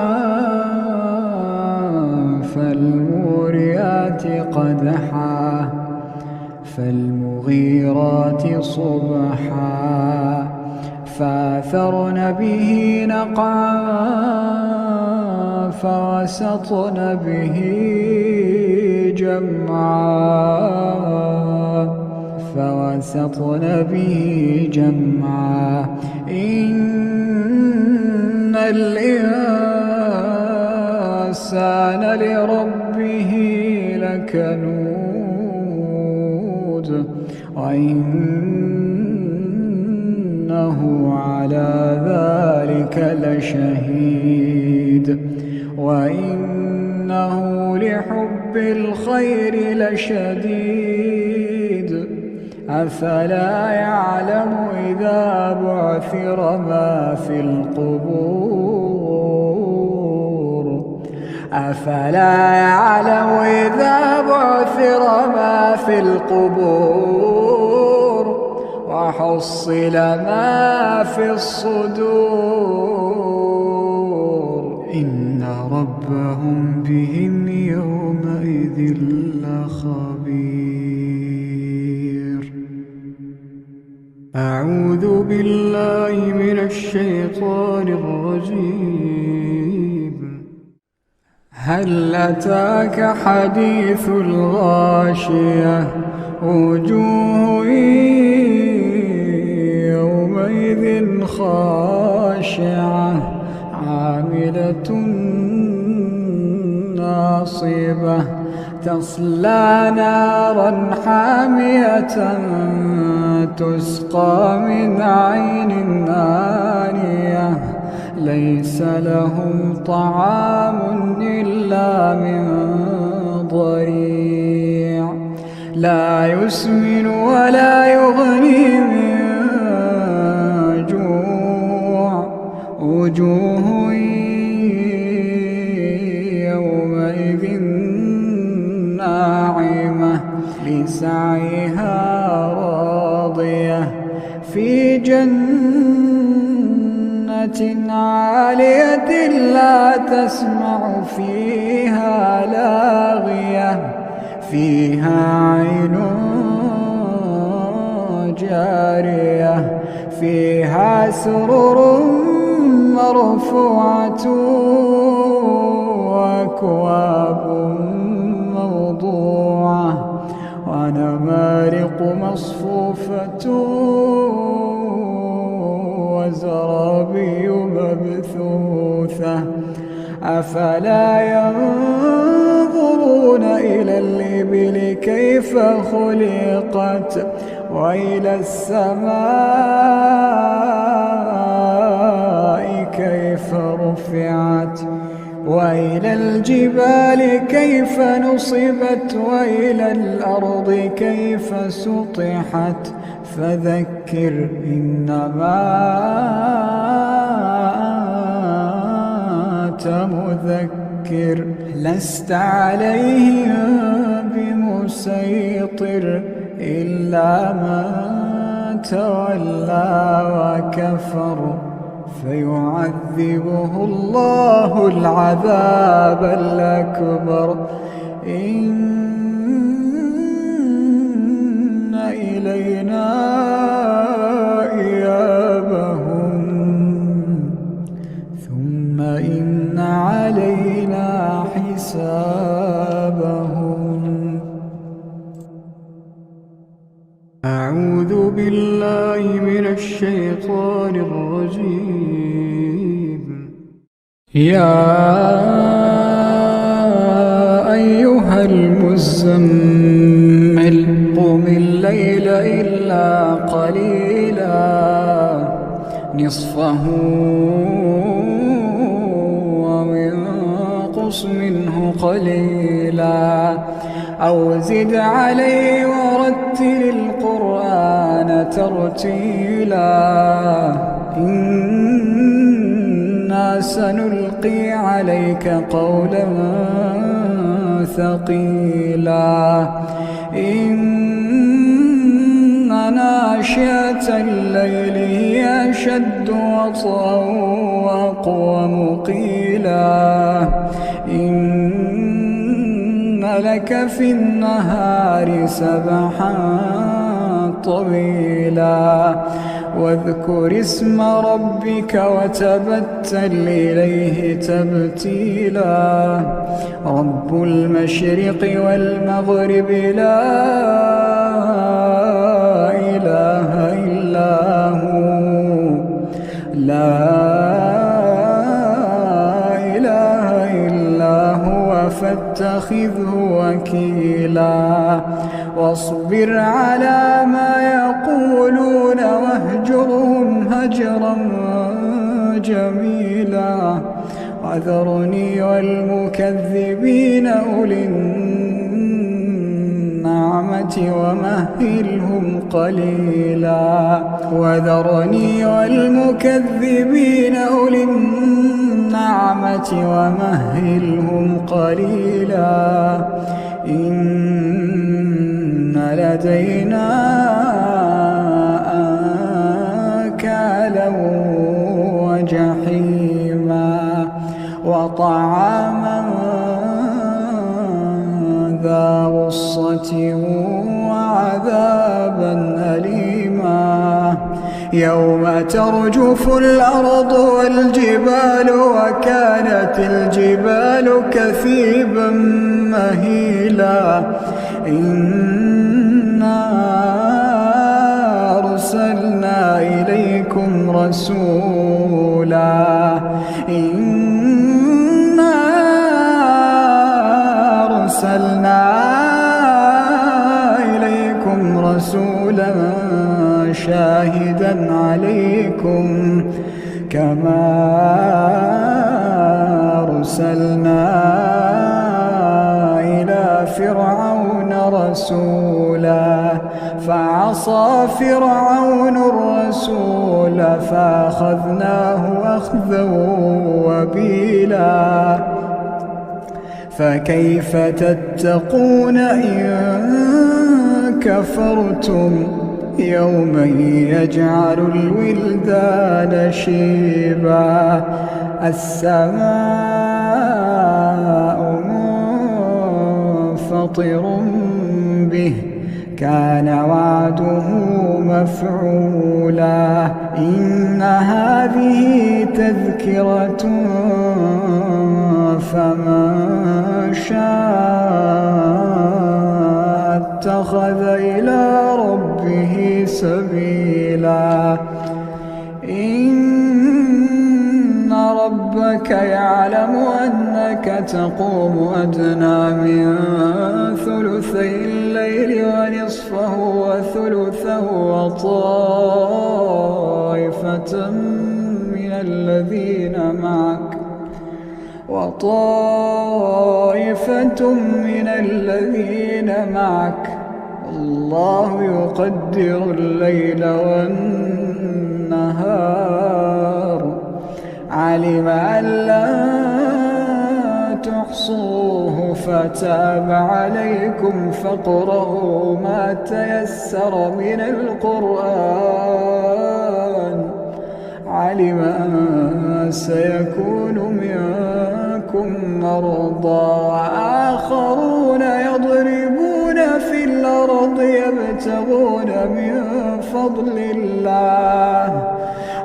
فالموريات قدحا فالمغيرات صبحا فأثرن به نقعا فوسطن به جمعا إن الإنسان لربه لكنود وإنه على ذلك لشهيد وإنه لحب الخير لشديد أفلا يعلم إذا بعثر ما في القبور أفلا يعلم إذا بعثر ما في القبور وحصل ما في الصدور إن ربهم بهم يومئذ لخبير. أعوذ بالله من الشيطان الرجيم. هل أتاك حديث الغاشية وجوه يومئذ خاشعة عاملة ناصبة تصلى نارا حامية تسقى من عين آنية ليس لهم طعام إلا من ضريع لا يسمن ولا يغني من جوع وجوه يومئذ ناعمة لسعيها راضية في جنة عالية لا تسمع فيها لاغية فيها عين جارية فيها سرر مرفوعة وأكواب موضوعة ونمارق مصفوفة وزرابي مبثوثة أفلا ينظرون إلى الإبل كيف خلقت وإلى السماء كيف رفعت وإلى الجبال كيف نصبت وإلى الأرض كيف سطحت فذكر إنما أنت مذكر لست عليهم بمسيطر إلا من تولى وكفر فيعذبه الله العذاب الأكبر إن إلينا إن علينا حسابهم. أعوذ بالله من الشيطان الرجيم. يا أيها المزمل قم الليل إلا قليلا نصفه أو انقص منه قليلا أو زد عليه ورتل القرآن ترتيلا إنا سنلقي عليك قولا ثقيلا إن ناشئة الليل هي أشد وطئا وأقوم قيلا إن لك في النهار سبحا طويلا واذكر اسم ربك وتبتل إليه تبتيلا رب المشرق والمغرب لا إله إلا هو فاتخذه وكيلا واصبر على ما يقولون واهجرهم هجرا جميلا وذرني والمكذبين أولي النعمة ومهلهم قليلا وذرني والمكذبين أولي النعمة ومهلهم قليلا إن لدينا أنكالا وجحيما وطعاما ذا غصة وعذابا أليما يوم ترجف الأرض والجبال وكانت الجبال كثيبا مهيلا إنا أرسلنا إليكم رسولا شاهدا عليكم كما أرسلنا إلى فرعون رسولا فعصى فرعون الرسول فأخذناه أخذا وبيلا فكيف تتقون إن كفرتم يوما يجعل الولدان شيبا السماء منفطر به كان وعده مفعولا إن هذه تذكرة فمن شاء اتخذ إلى ربه سبيلا إن ربك يعلم أنك تقوم أدنى من ثلثي الليل ونصفه وثلثه وطائفة من الذين معك الله يقدر الليل والنهار علم أن لا تحصوه فتاب عليكم فاقرؤوا ما تيسر من القرآن علم أن سيكون منكم مرضى وآخرون يضربون في الأرض يبتغون من فضل الله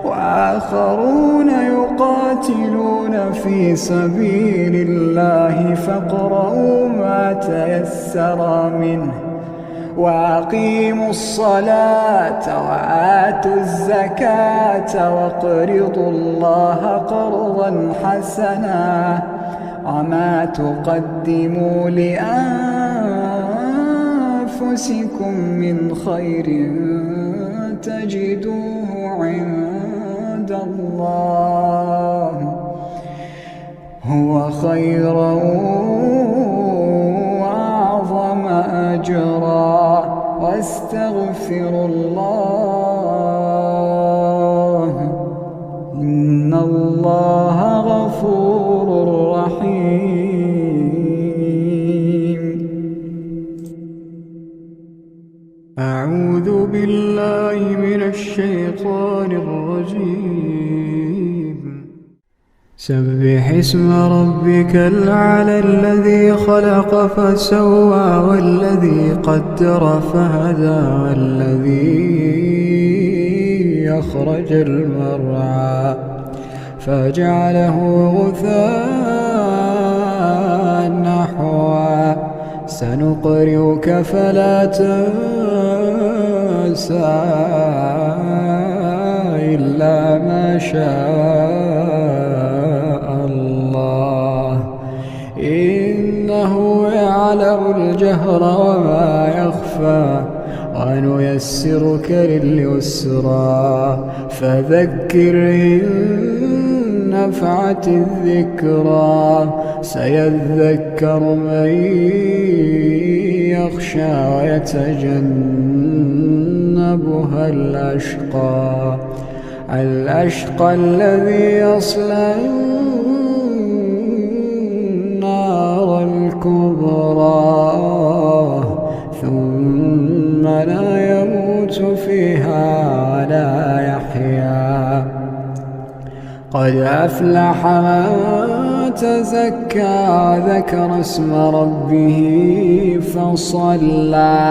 وآخرون يقاتلون في سبيل الله فاقرؤوا ما تيسر منه وأقيموا الصلاة وآتوا الزكاة واقرضوا الله قرضا حسنا وما تقدموا لأنفسكم من خير تجدوه عند الله هو خيرا وأعظم أجرا واستغفروا الله إن الله غفور رحيم. أعوذ بالله من الشيطان الرجيم. سبح اسم ربك الأعلى الذي خلق فسوى والذي قدر فهدى والذي أخرج المرعى فجعله غثاء نحوا سنقرئك فلا تنسى إلا ما شاء الله إنه يعلم الجهر وما يخفى ونيسرك لليسرى فذكر إن نفعت الذكرى سيذكر من يخشى ويتجنبها الأشقى الذي يصلى النار الكبرى ثم لا يموت فيها ولا يحيا قد أفلح من تزكى وذكر اسم ربه فصلى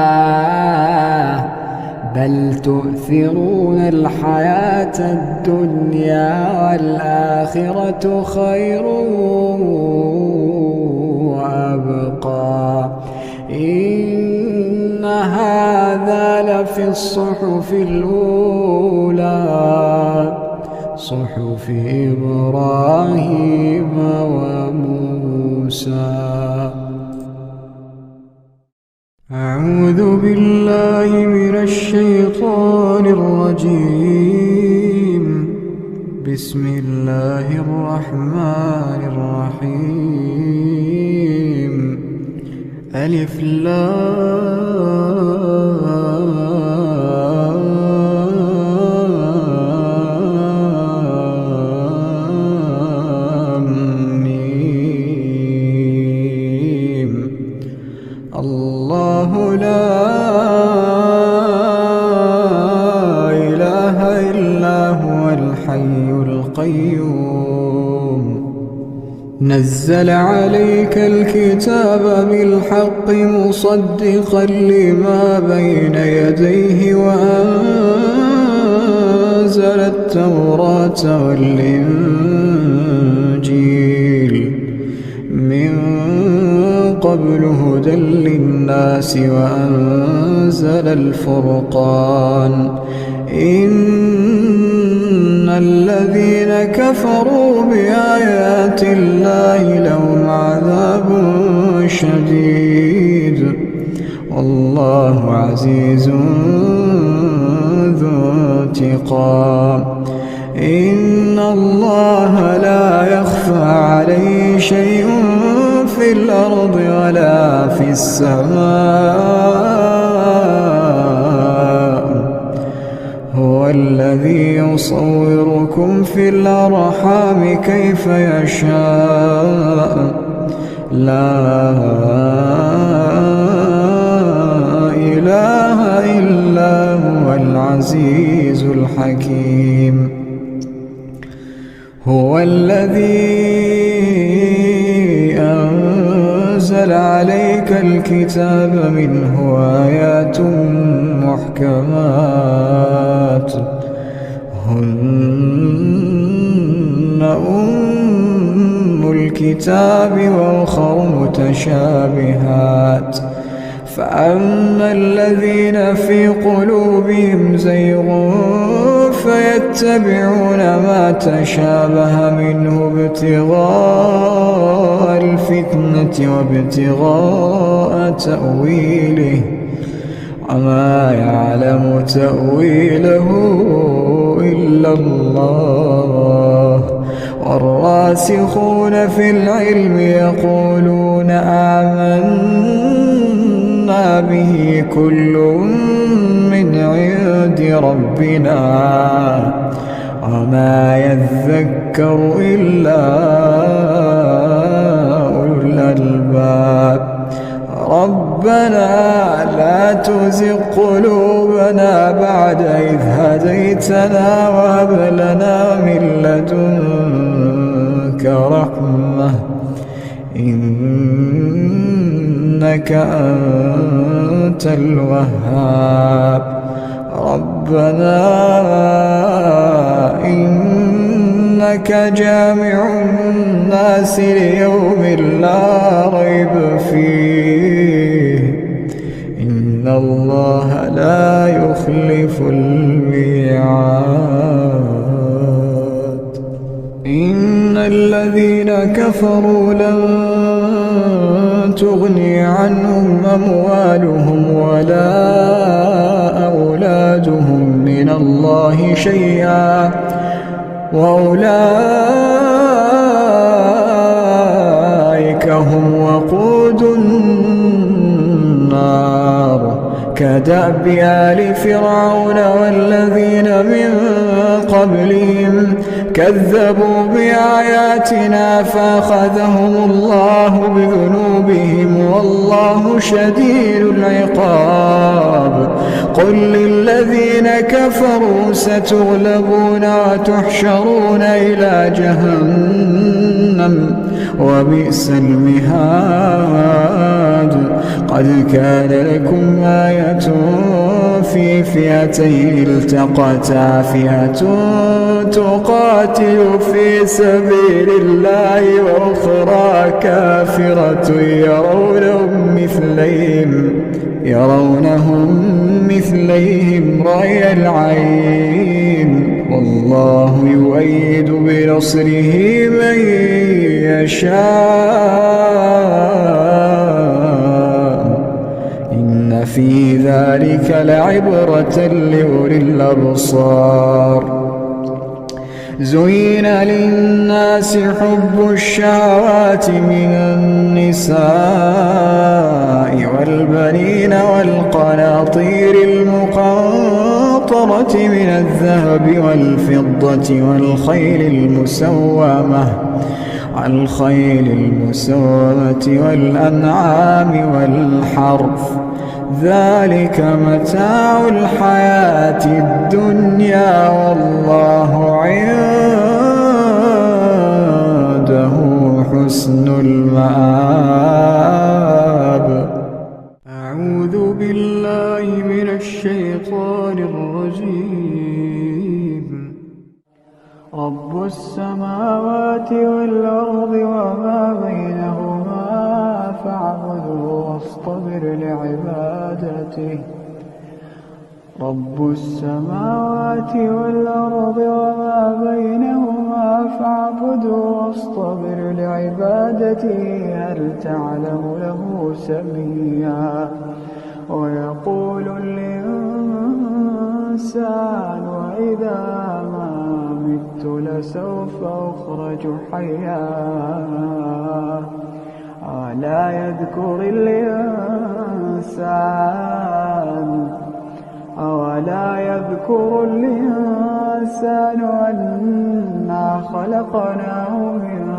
بل تؤثرون الحياة الدنيا والآخرة خير وأبقى إن هذا لفي الصحف الأولى صحف إبراهيم وموسى. أعوذ بالله من الشيطان الرجيم. بسم الله الرحمن الرحيم. ألف لام ميم. الله لا إله إلا هو الحي القيوم نزل عليك الكتاب بالحق مصدقا لما بين يديه وأنزل التوراة والإنجيل من قبل هدى للناس وأنزل الفرقان إن الذين كفروا بآيات الله لهم عذاب شديد والله عزيز ذو انتقام إن الله لا يخفى عليه شيء في الأرض ولا في السماء هو الذي يصوركم في الأرحام كيف يشاء لا إله إلا هو العزيز الحكيم هو الذي أنزل عليك الكتاب منه آيات محكمات منهن أم الكتاب وأخر متشابهات فأما الذين في قلوبهم زيغ فيتبعون ما تشابه منه ابتغاء الفتنة وابتغاء تأويله وما يعلم تأويله إلا الله والراسخون في العلم يقولون آمنا به كل من عند ربنا وما يذكر إلا أولو الألباب ربنا لا تزغ قلوبنا بعد إذ هديتنا وهب لنا من لدنك رحمة إنك أنت الوهاب ربنا إنك جامع الناس ليوم لا ريب فيه إن الله لا يخلف الميعاد إن الذين كفروا لن تغني عنهم أموالهم ولا أولادهم من الله شيئا وأولئك هم وقود النار كدأب آل فرعون والذين من قبلهم كذبوا بآياتنا فأخذهم الله بذنوبهم والله شديد العقاب قل للذين كفروا ستغلبون وتحشرون إلى جهنم وبئس المهاد قد كان لكم آية في فئتين التقتا فئة تقاتل في سبيل الله وأخرى كافرة يرونهم مثليهم رأي العين والله يؤيد بنصره من يشاء إن في ذلك لعبرة لأولي الأبصار زين للناس حب الشهوات من النساء والبنين والقناطير المقنطرة من الذهب والفضة والخيل المسومة والأنعام والحرث ذلك متاع الحياة الدنيا والله عنده حسن المآب أعوذ بالله من الشيطان الرجيم رب السماوات والأرض وما بينهما فاعبده واصطبر لعبادته رب السماوات والأرض وما بينهما فاعبده واصطبر لعبادته هل تعلم له سميا ويقول الإنسان وإذا ما مت لسوف أخرج حيا ألا يذكر الإنسان أنا خلقناه من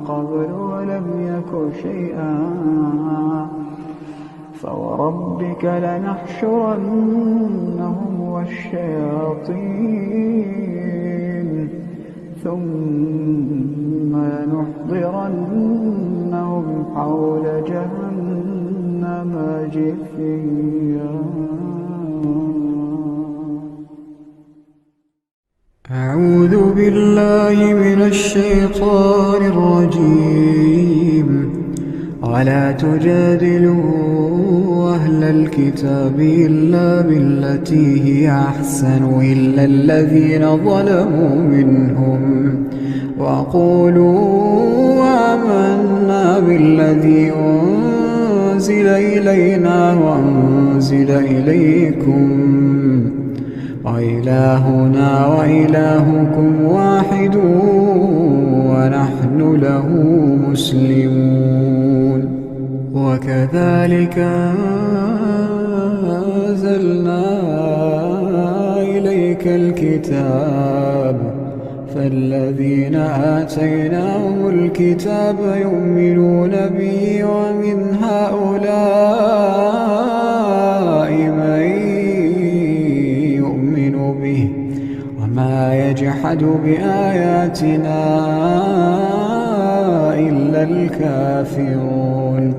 قبل ولم يك شيئا فوربك لنحشرنهم والشياطين ثم لنحضرنهم حول جهنم جثيا أعوذ بالله من الشيطان الرجيم. ولا تجادلوا أهل الكتاب إلا بالتي هي أحسن إلا الذين ظلموا منهم وقولوا آمنا بالذي أنزل إلينا وأنزل إليكم وإلهنا وإلهكم واحد ونحن له مسلمون. وكذلك أنزلنا إليك الكتاب فالذين آتيناهم الكتاب يؤمنون به ومن هؤلاء من يؤمن به وما يجحد بآياتنا إلا الكافرون.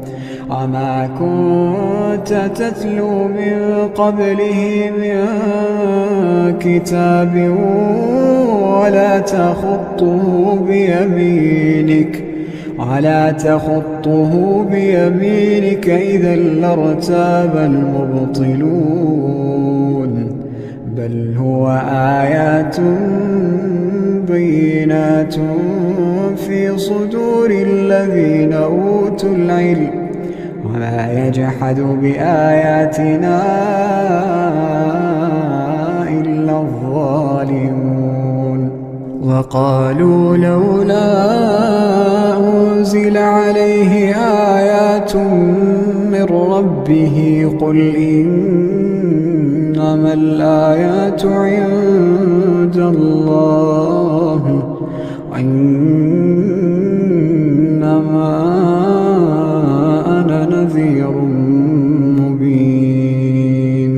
وما كنت تتلو من قبله من كتاب ولا تخطه بيمينك إذا لارتاب المبطلون. بل هو آيات بينات في صدور الذين أوتوا العلم وما يجحد بآياتنا إلا الظالمون. وقالوا لولا أنزل عليه آيات من ربه قل إنما الآيات عند الله وإنما أنا نذير مبين.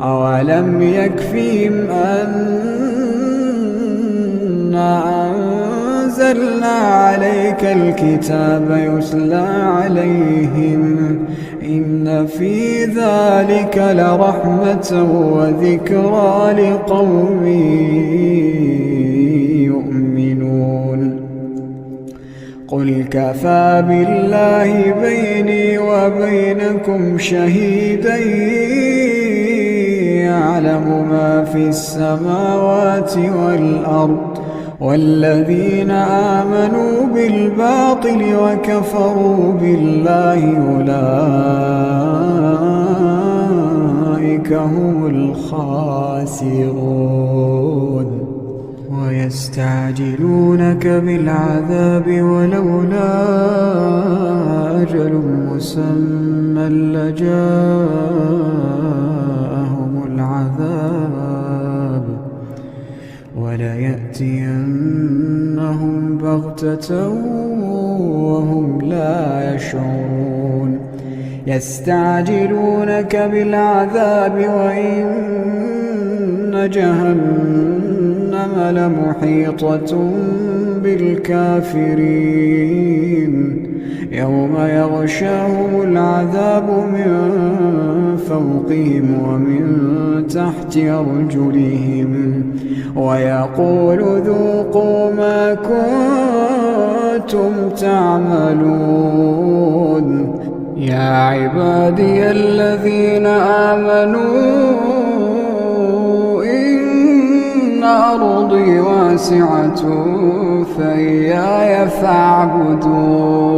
أولم يكفهم أنا أنزلنا عليك الكتاب يتلى عليهم إن في ذلك لرحمة وذكرى لقوم يؤمنون. قل كفى بالله بيني وبينكم شهيدا يعلم ما في السماوات والأرض والذين آمنوا بالباطل وكفروا بالله أولئك هم الخاسرون. ويستعجلونك بالعذاب ولولا أجل مسمى لجاءهم العذاب وليأتينهم بغتة وهم لا يشعرون. يستعجلونك بالعذاب وإن جهنم لمحيطة بالكافرين يوم يغشاهم العذاب من فوقهم ومن تحت أرجلهم ويقول ذوقوا ما كنتم تعملون. يا عبادي الذين آمنوا إن أرضي واسعة فإياي فاعبدون.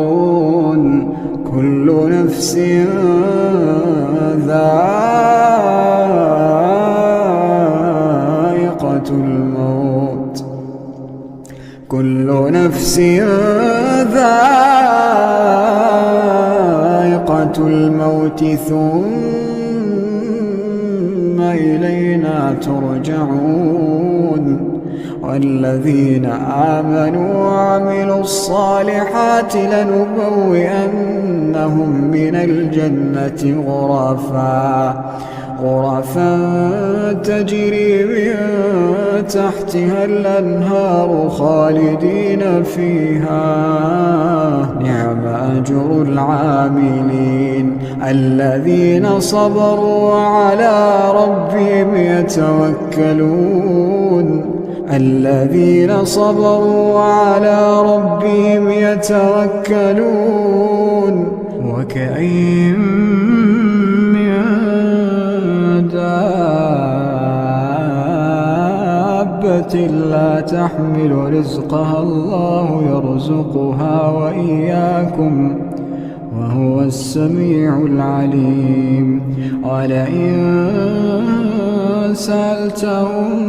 كل نفس ذائقة الموت كل نفس ذائقة الموت ثم إلينا ترجعون. والذين آمنوا وعملوا الصالحات لنبوئنهم من الجنة غرفا تجري من تحتها الأنهار خالدين فيها نعم أجر العاملين الذين صبروا وعلى ربهم يتوكلون. الذين صبروا وعلى ربهم يتوكلون وكأين من دابة لا تحمل رزقها الله يرزقها وإياكم وهو السميع العليم ولئن سألتهم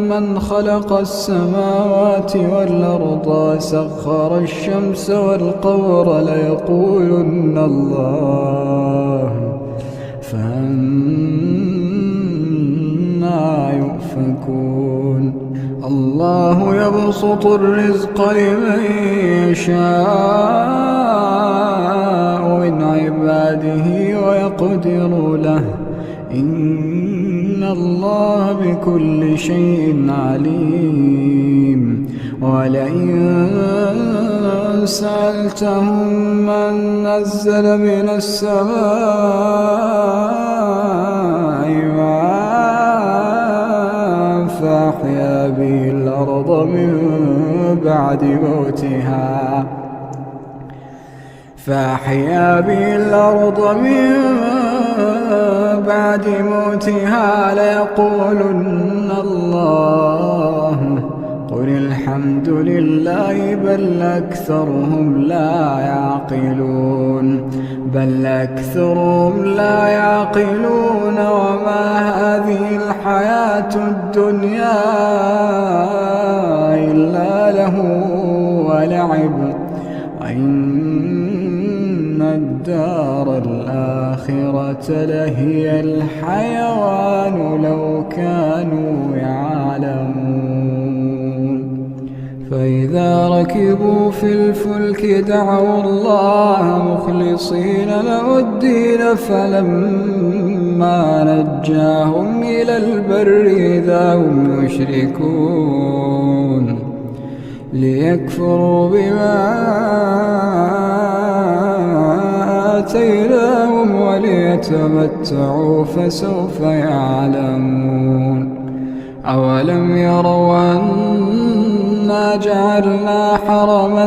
من خلق السماوات والأرض وسخر الشمس والقمر ليقولن الله فأنى يؤفكون الله يبسط الرزق لمن يشاء من عباده ويقدر له إن الله بكل شيء عليم ولئن سألتهم من نزل من السماء ماء فأحيا به الأرض من بعد موتها ليقولن الله قل الحمد لله بل أكثرهم لا يعقلون وما هذه الحياة الدنيا إلا له ولعب وإن الدار الآخرة لهي الحيوان لو كانوا يعلمون فإذا ركبوا في الفلك دعوا الله مخلصين له الدين فلما نجاهم إلى البر إذا هم يشركون ليكفروا بما آتيناهم وليتمتعوا فسوف يعلمون أولم يروا أنا جعلنا حرما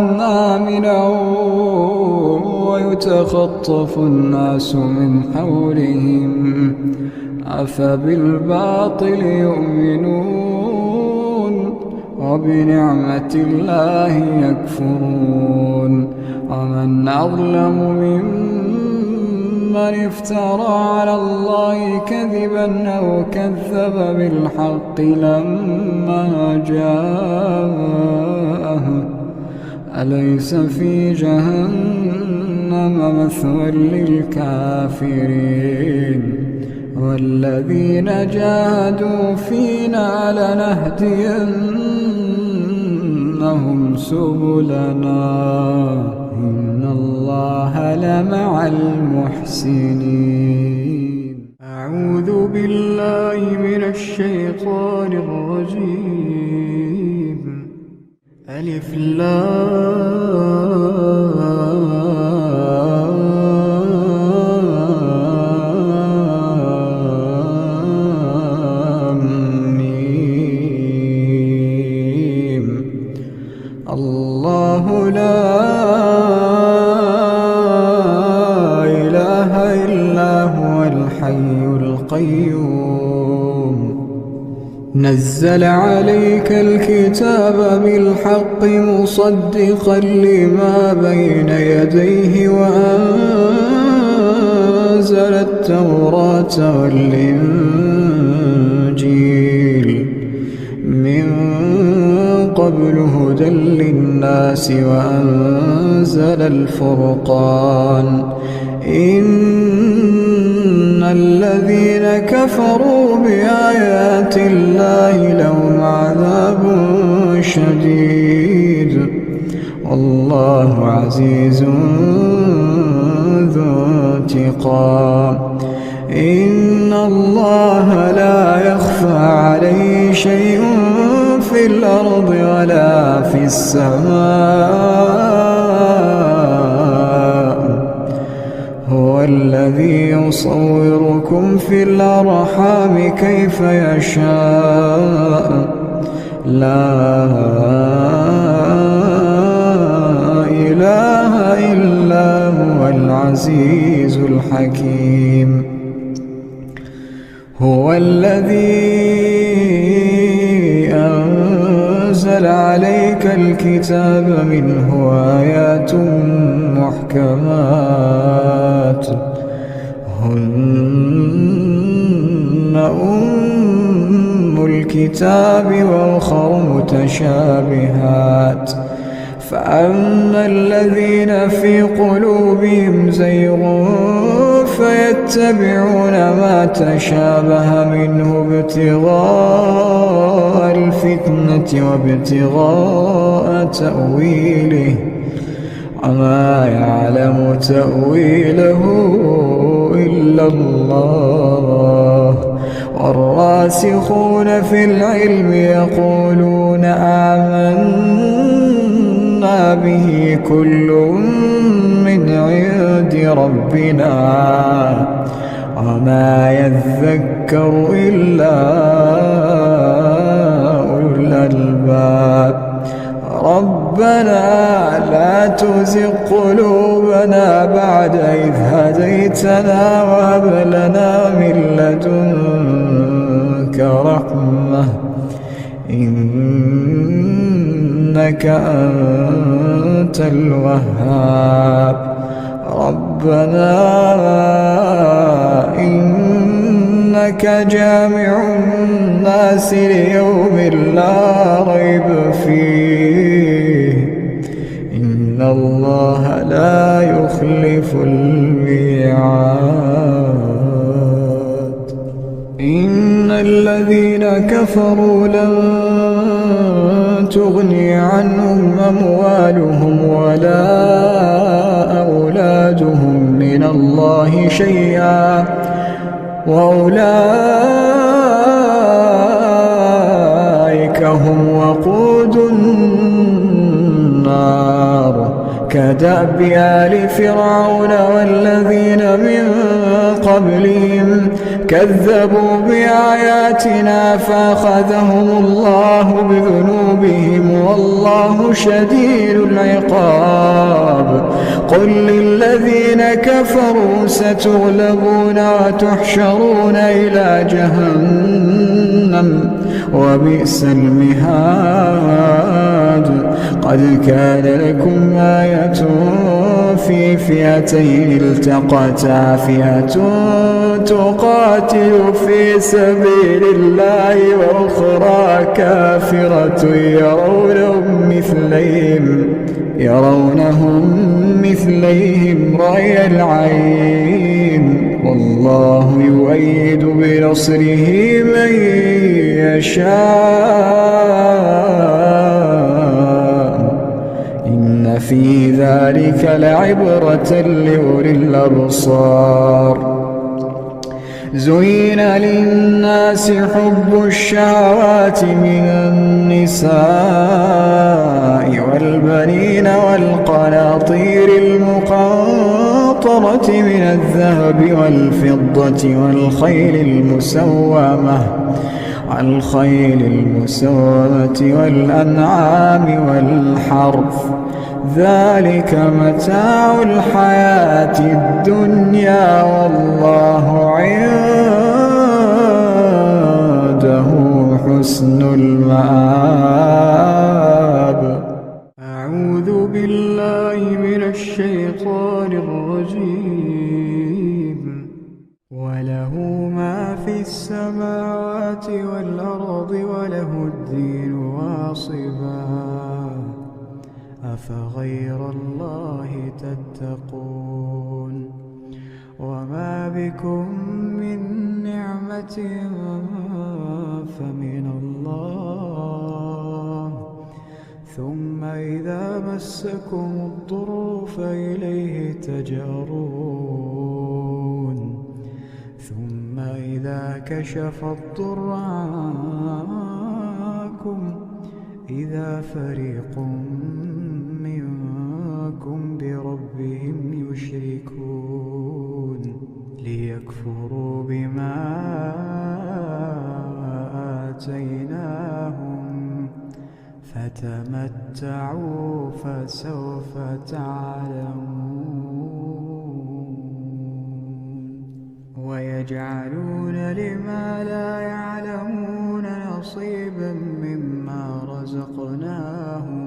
آمنا ويتخطف الناس من حولهم أفبالباطل يؤمنون وبنعمة الله يكفرون ومن أظلم ممن افترى على الله كذبا أو كذب بالحق لما جاءه أليس في جهنم مثوى للكافرين والذين جاهدوا فينا لنهدينهم سبلنا إن الله لمع المحسنين أعوذ بالله من الشيطان الرجيم ألف لام ميم الله لا إله إلا هو الحي القيوم نزل عليك الكتاب بالحق مصدقا لما بين يديه وأنزل التوراة والإنجيل من قبل هدى للناس وأنزل الفرقان إن الذين كفروا بآيات الله لهم عذاب شديد والله عزيز ذو انتقام إن الله لا يخفى عليه شيء في الأرض ولا في السماء هو الذي يصوركم في الأرحام كيف يشاء لا إله إلا هو العزيز الحكيم. هو الذي أنزل عليك الكتاب منه آيات محكمات هن أم الكتاب وأخر متشابهات فأما الذين في قلوبهم زيغ فيتبعون ما تشابه منه ابتغاء الفتنة وابتغاء تأويله وما يعلم تأويله إلا الله والراسخون في العلم يقولون آمنا به كل من عند ربنا وما يذكر إلا أولو الألباب. ربنا لا تزغ قلوبنا بعد إذ هديتنا وهب لنا من لدنك رحمة إنك أنت الوهاب. ربنا إنك جامع الناس ليوم لا ريب فيه إن الله لا يخلف الميعاد. إن الذين كفروا لن تغني عنهم أموالهم ولا أولادهم من الله شيئا وأولئك هم وقود النار كدأب آل فرعون والذين من قبلهم كذبوا بآياتنا فأخذهم الله بذنوبهم والله شديد العقاب. قل للذين كفروا ستغلبون وتحشرون إلى جهنم وبئس المهاد. قد كان لكم آية في فئتين التقتا فئة تقاتل في سبيل الله وأخرى كافرة يرونهم مثليهم رأي العين والله يؤيد بنصره من يشاء إن في ذلك لعبرة لأولي الأبصار. زين للناس حب الشهوات من النساء والبنين والقناطير المقنطرة من الذهب والفضة والخيل المسومة والأنعام والحرث ذلك متاع الحياة الدنيا والله عنده حسن المآب. أعوذ بالله من الشيطان الرجيم. وله ما في السماوات والأرض وله الدين واصبا أفغير الله تتقون. وما بكم من نعمة فمن الله ثم إذا مسكم الضر فإليه تجأرون ثم إذا كشف الضر عنكم إذا فريق منكم بربهم يشركون ليكفروا بما آتيناهم فتمتعوا فسوف تعلمون ويجعلون لما لا يعلمون نصيبا مما رزقناهم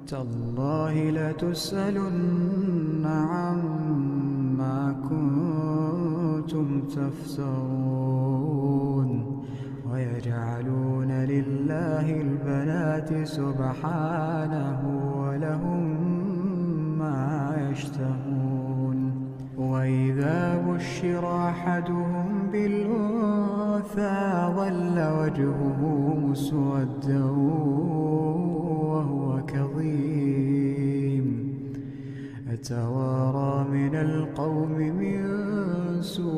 تالله لتسألن عما كنتم تفترون ويجعلون لله البنات سبحانه ولهم ما يشتهون وإذا بشر أحدهم بالأنثى ظل وجهه مسودا وهو كظيم يتوارى من القوم من سوء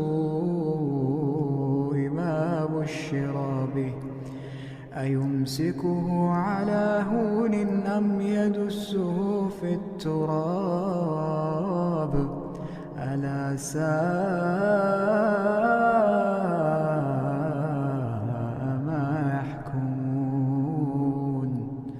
ما بشر به أيمسكه على هون أم يدسه في التراب ألا ساء ما يحكمون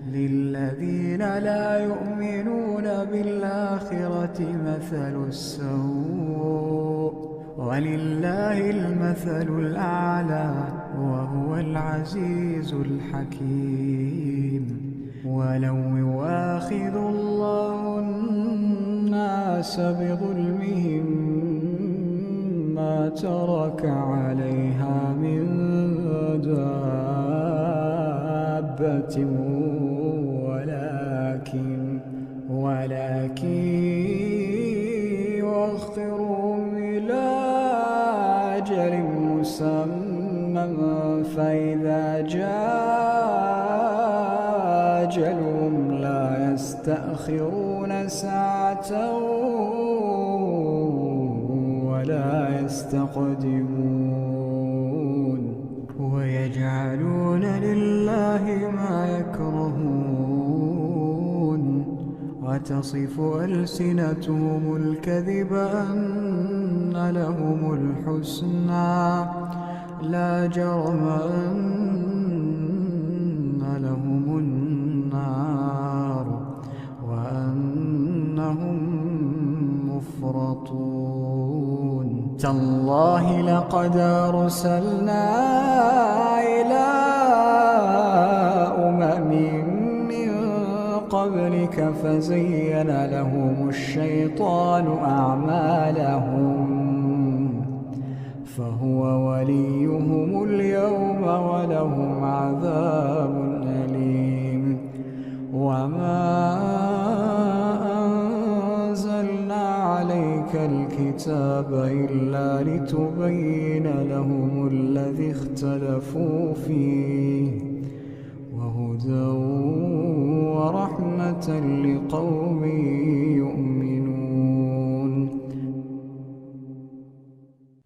للذين لا يؤمنون بالآخرة مثل السوء ولله المثل الأعلى وهو العزيز الحكيم ولو يؤاخذ الله الناس بظلمهم ما ترك عليها من دابة ولكن يؤخرهم إلى أجل مسمى فإذا جاء أجلهم لا يستأخرون ساعة ولا يستقدمون ويجعلون لله ما يكرهون وتصف ألسنتهم الكذب أن لهم الحسنى لا جرم أن لهم النار وأنهم مفرطون تالله لقد أرسلنا إلى أمم من قبلك فزين لهم الشيطان أعمالهم فهو وليهم اليوم ولهم عذاب أليم وما أنزلنا عليك الكتاب إلا لتبين لهم الذي اختلفوا فيه وهدى ورحمة لقوم يؤمنون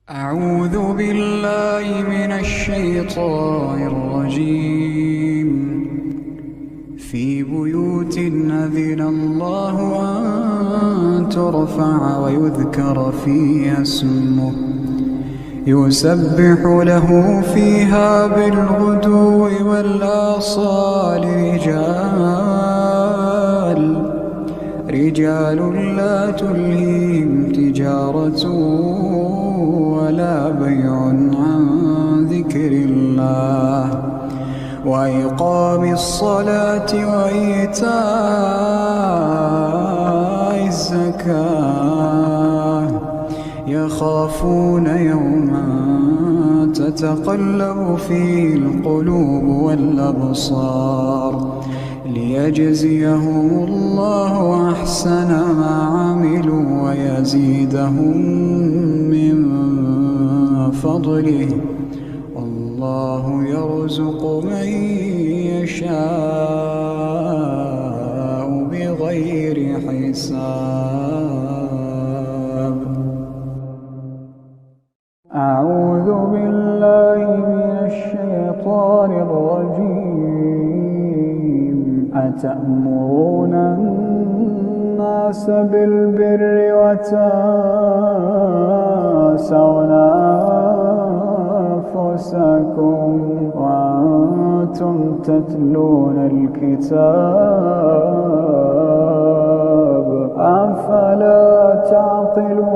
أعوذ بالله من الشيطان الرجيم في بيوت أذن الله أن ترفع ويذكر فيها اسمه يسبح له فيها بالغدو والآصال رجال لا تلهيهم تجارة ولا بيع عن ذكر الله وإقام الصلاة وإيتاء الزكاة يخافون يوما تتقلب فيه القلوب والأبصار ليجزيهم الله أحسن ما عملوا ويزيدهم من فضله والله يرزق من يشاء بغير حساب. أعوذ بالله من الشيطان الرجيم. أتأمرون الناس بالبر وتنسون أنفسكم وأنتم كنتم تتلون الكتاب أفلا تعقلون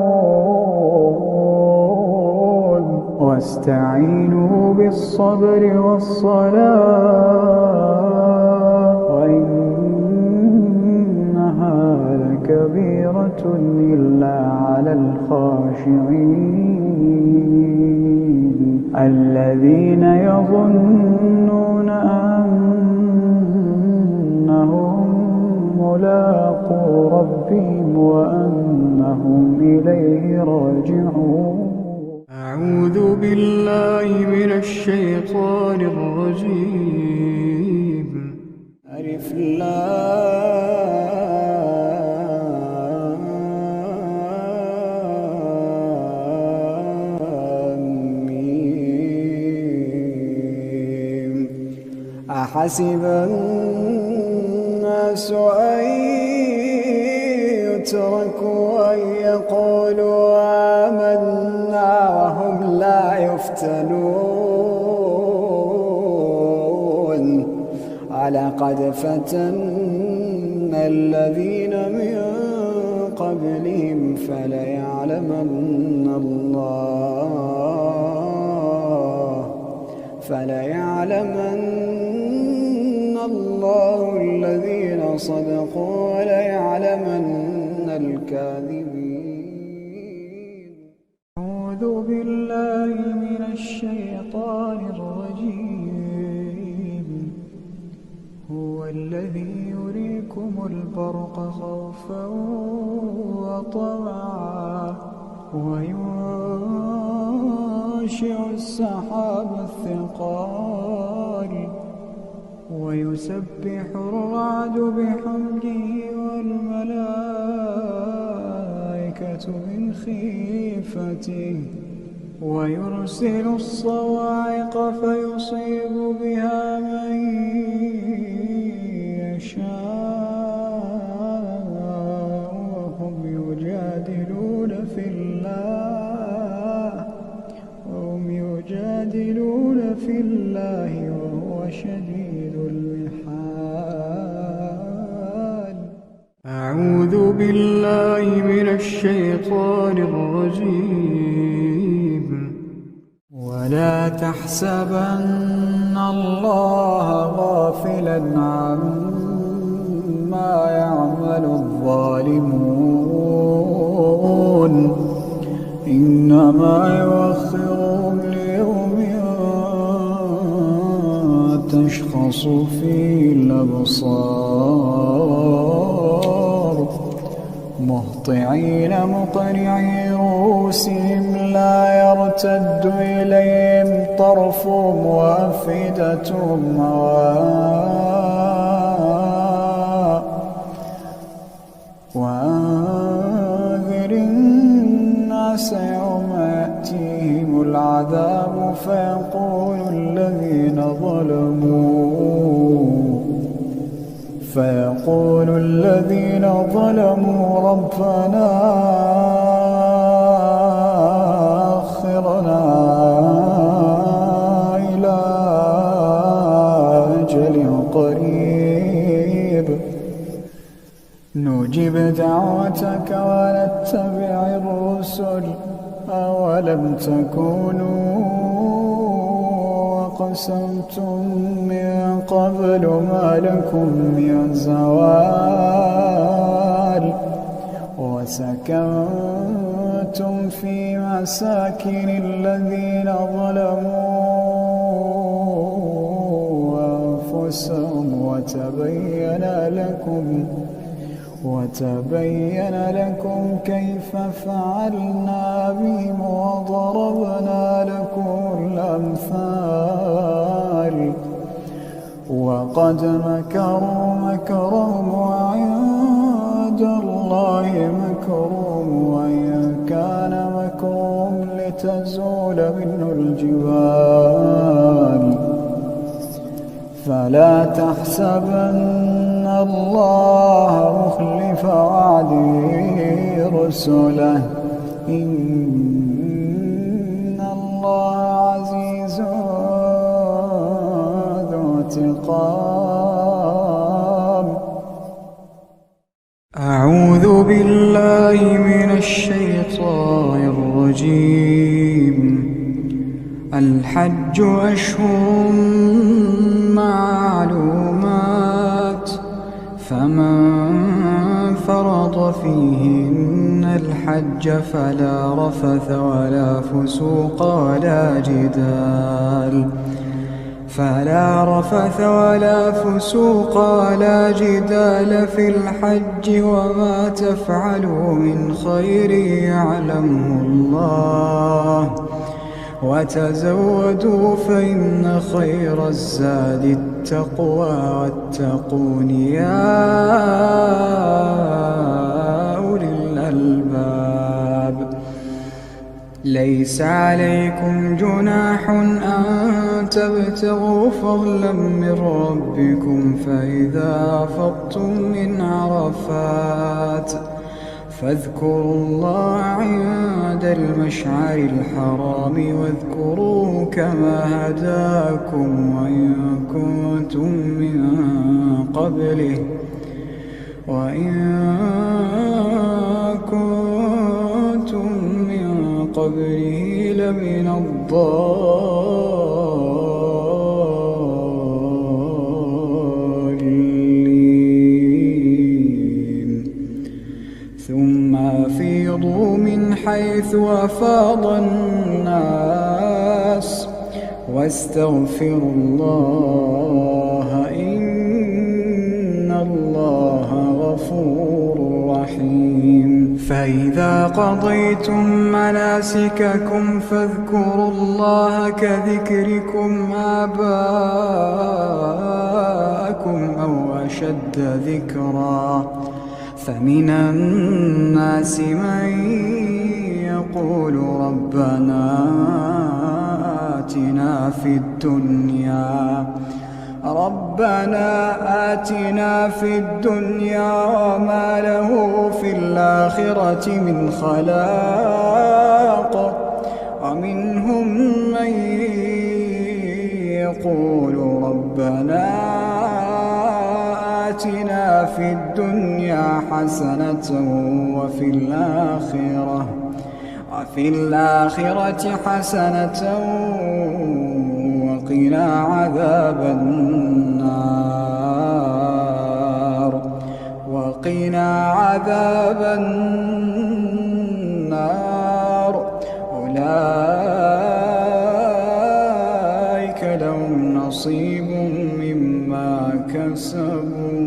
واستعينوا بالصبر والصلاة وإنها لكبيرة إلا على الخاشعين الذين يظنون أنهم ملاقو ربهم وأنهم إليه راجعون. أعوذ بالله من الشيطان الرجيم. ألف لام ميم. أحسب الناس أن يتركوا أن يقولوا آمنا وهم لا يفتنون ولقد فتنا الذين من قبلهم فليعلمن الله الذين صدقوا وليعلمن الكاذبين. أعوذ بالله من الشيطان الرجيم. هو الذي يريكم البرق خوفا وطمعا وينشئ السحاب الثقال ويسبح الرعد بحمده والملائكة من خيفته ويرسل الصواعق فيصيب بها من يشاء وهم يجادلون في الله وهو شديد المحال. أعوذ بالله من الشيطان الرجيم. ولا تحسبن الله غافلا عما يعمل الظالمون إنما يؤخرهم ليوم تشخص فيه الأبصار مهطعين مقنعي رؤوسهم لا يرتد إليهم طرفهم وأفئدتهم هواء. وأنذر الناس يوم يأتيهم العذاب فيقول الذين ظلموا ربنا أخرنا إلى أجل قريب نجب دعوتك ونتبع الرسل أولم تكونوا أقسمتم من قبل ما لكم من زوال وسكنتم في مساكن الذين ظلموا أنفسهم وتبين لكم كيف فعلنا بهم وضربنا لكم الأمثال. وقد مكروا مكرهم وعند الله مكرهم وإن كان مكرهم لتزول منه الجبال. فلا تحسبن الله مخلف وعده رسله إن الله عزيز ذو وانتقام. أعوذ بالله من الشيطان الرجيم. الحج أشهر معلومات، فمن فرض فيهن الحج فلا رفث ولا فسوق ولا جدال في الحج، وما تفعلوا من خير يعلمه الله، وتزودوا فإن خير الزاد التقوى، واتقون يا أولي الألباب. ليس عليكم جناح أن تبتغوا فضلا من ربكم، فإذا أفضتم من عرفات فاذكروا الله عند المشعر الحرام، واذكروه كما هداكم، وإن كنتم من قبله لمن الضالين. ثم أفيضوا من حيث أفاض الناس، واستغفروا الله، إن الله غفور رحيم. فإذا قضيتم مناسككم فاذكروا الله كذكركم آباءكم أو أشد ذكرا. فمن الناس من يقول ربنا آتنا في الدنيا وما له في الآخرة من خلاق. ومنهم من يقول ربنا آتنا في الدنيا حسنة وفي الآخرة حسنة وقنا عذاب النار. أولئك لهم نصيب مما كسبوا،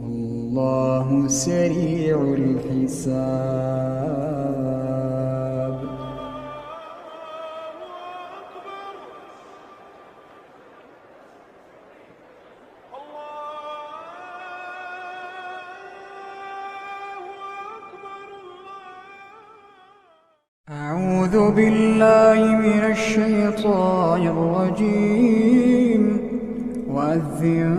والله سريع الحساب. أعوذ بالله من الشيطان الرجيم. وأذن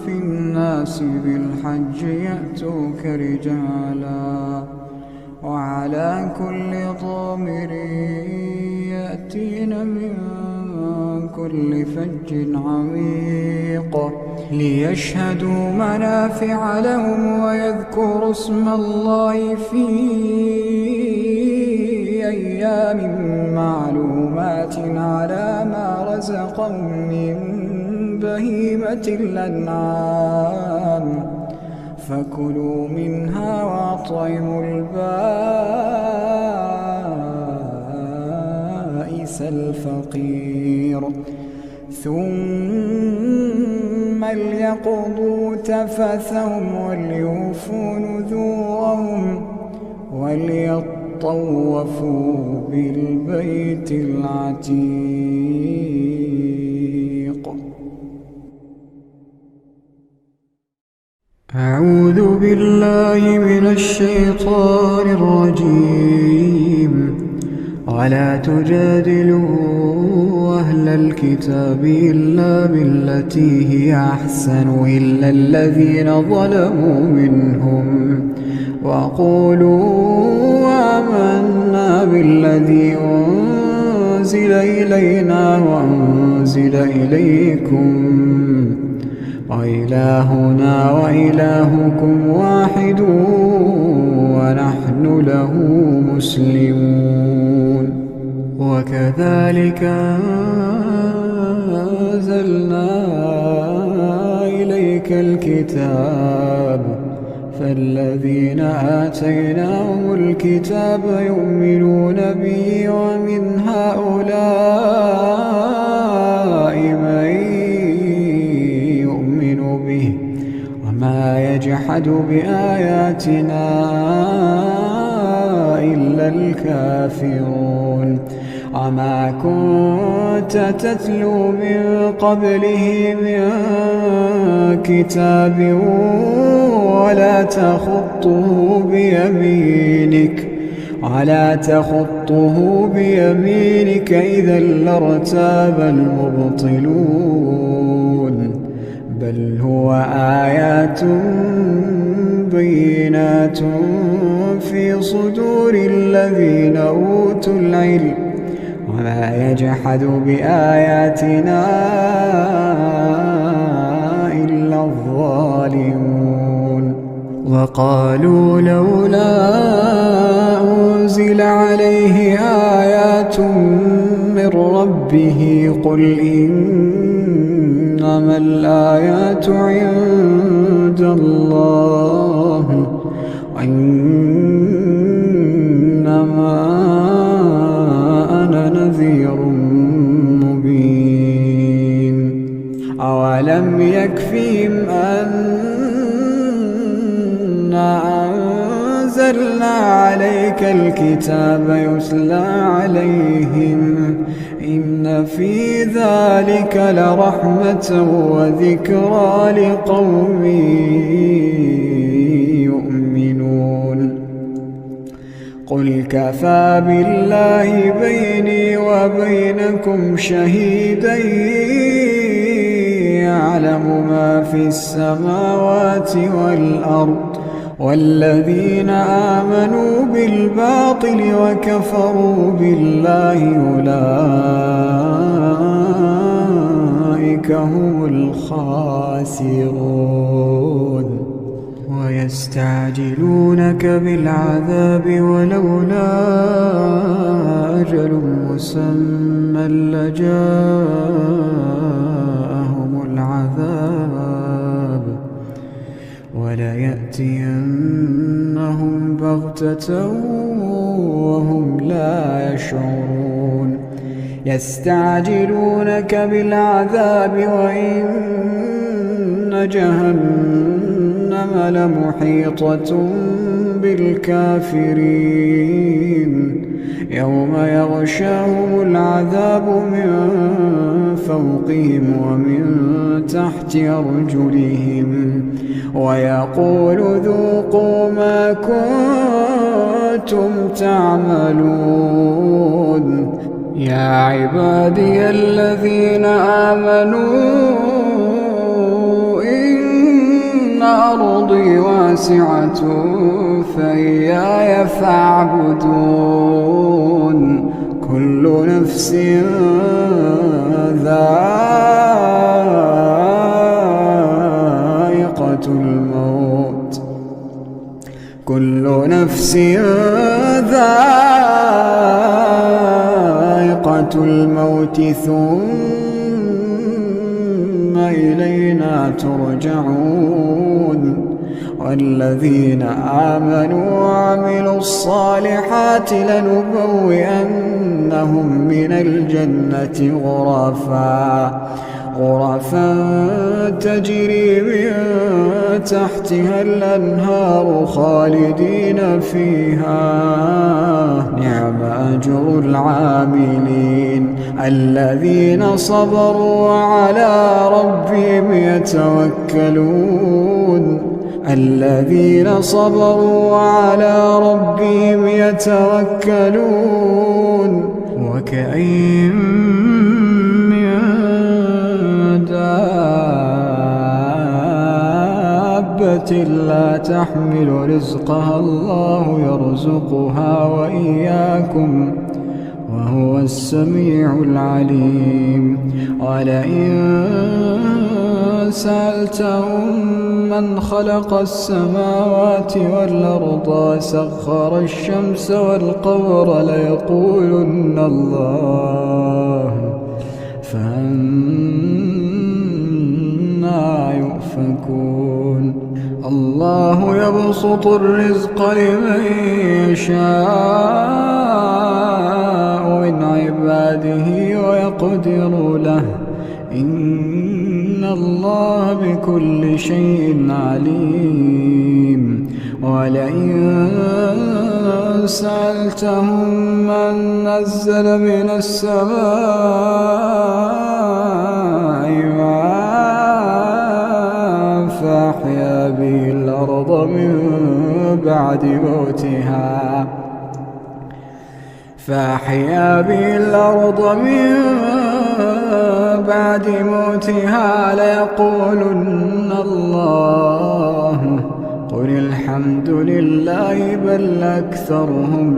في الناس بالحج يأتوك رجالا، وعلى كل ضامر يأتين من كل فج عميق، ليشهدوا منافع لهم ويذكروا اسم الله في أيام معلومات على ما رزقهم من بهيمة الأنعام، فكلوا منها وأطعموا البائس الفقير، ثم ليقضوا تفثهم وليوفوا نذورهم وليطوفوا بالبيت العتيق. أعوذ بالله من الشيطان الرجيم. ولا تجادلوا أهل الكتاب إلا بالتي هي أحسن إلا الذين ظلموا منهم، وقولوا آمنا بالذي أنزل أنزل إلينا وأنزل إليكم وإلهنا وإلهكم واحد ونحن له مسلمون. وكذلك أنزلنا إليك الكتاب فالذين آتيناهم الكتاب يؤمنون به ومن هؤلاء من يؤمن به وما يجحد بآياتنا إلا الكافرون. وما كنت تتلو من قبله من كتاب ولا تخطه بيمينك إذا لارتاب المبطلون. بل هو آيات بينات في صدور الذين أوتوا العلم وما يجحد بآياتنا إلا الظالمون. وقالوا لولا أنزل عليه آيات من ربه قل إنما الآيات عند الله وإنما أنا نذير مبين. أولم يكفهم أنا أنزلنا عليك الكتاب يتلى عليهم إن في ذلك لرحمة وذكرى لقوم يؤمنون. قل كفى بالله بيني وبينكم شهيدا يعلم ما في السماوات والأرض والذين آمنوا بالباطل وكفروا بالله أولئك هم الخاسرون. ويستعجلونك بالعذاب ولولا أجل مسمى لجاءهم العذاب وليأتينهم بغتة وهم لا يشعرون. يستعجلونك بالعذاب وإن جهنم لمحيطة بالكافرين يوم يغشاهم العذاب من فوقهم ومن تحت أرجلهم ويقول ذوقوا ما كنتم تعملون. يا عبادي الذين آمنوا إن أرضي واسعة فإياي فاعبدون. كل نفس ذائقة الموت كل نفس ذائقة الموت ثم إلينا ترجعون. والذين آمنوا وعملوا الصالحات لنبوئنهم من الجنة غرفا تجري من تحتها الأنهار خالدين فيها نعم أجر العاملين الذين صبروا وعلى ربهم يتوكلون. وكأين من دابة لا تحمل رزقها الله يرزقها وإياكم وهو السميع العليم. ولئن سألتهم من خلق السماوات والأرض وسخر الشمس والقمر ليقولن الله، فأنى يؤفكون. الله يبسط الرزق لمن يشاء من عباده ويقدر له، إن الله بكل شيء عليم. ولئن سألتهم من نزل من السماء ماء فأحيا به الأرض من بعد موتها ليقولن الله، قل الحمد لله بل أكثرهم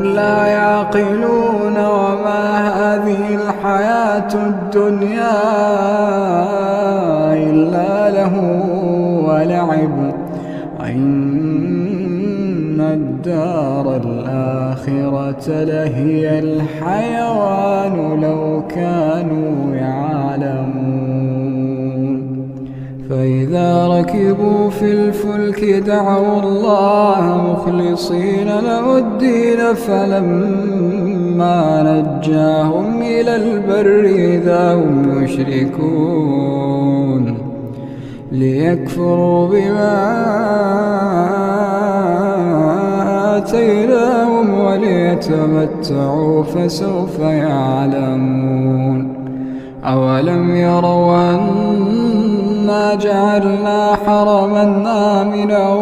لا يعقلون. وما هذه الحياة الدنيا إلا له ولعب، وإن الدار الآخرة لهي الحيوان لو كانوا يعلمون. فإذا ركبوا في الفلك دعوا الله مخلصين له الدين، فلما نجاهم إلى البر إذا هم يشركون، ليكفروا بما آتيناهم وليتمتعوا فسوف يعلمون. أولم يروا أنا جعلنا حرما آمنا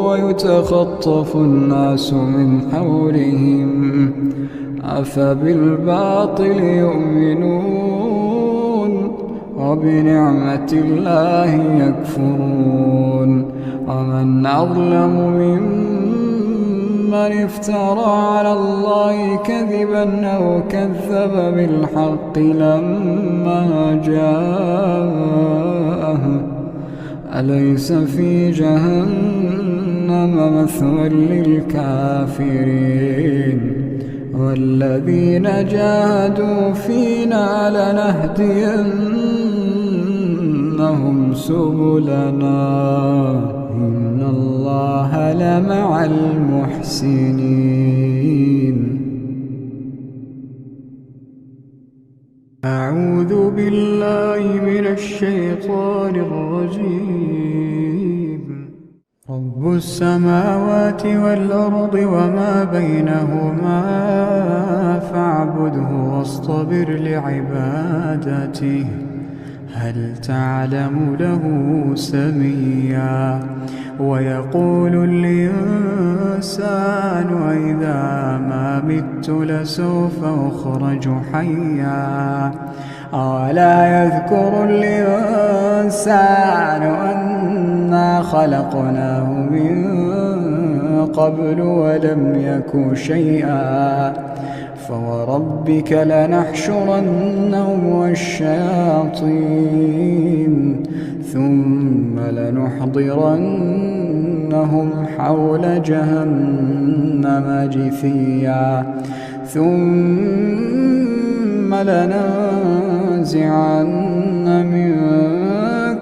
ويتخطف الناس من حولهم، أفبالباطل يؤمنون وبنعمة الله يكفرون. ومن أظلم ممن افترى على الله كذبا أو كذب بالحق لما جاءه، أليس في جهنم مثوى للكافرين؟ والذين جاهدوا فينا لنهدينهم سبلنا، إن الله لمع المحسنين. أعوذ بالله من الشيطان الرجيم. رب السماوات والأرض وما بينهما فاعبده واصطبر لعبادته، هل تعلم له سميا؟ ويقول الإنسان إذا ما مت لسوف أخرج حيا، أولا يذكر الإنسان أنا خلقناه من قبل ولم يك شيئا، فوربك لنحشرنهم والشياطين ثم لنحضرنهم حول جهنم جثيا، ثم لننزعن من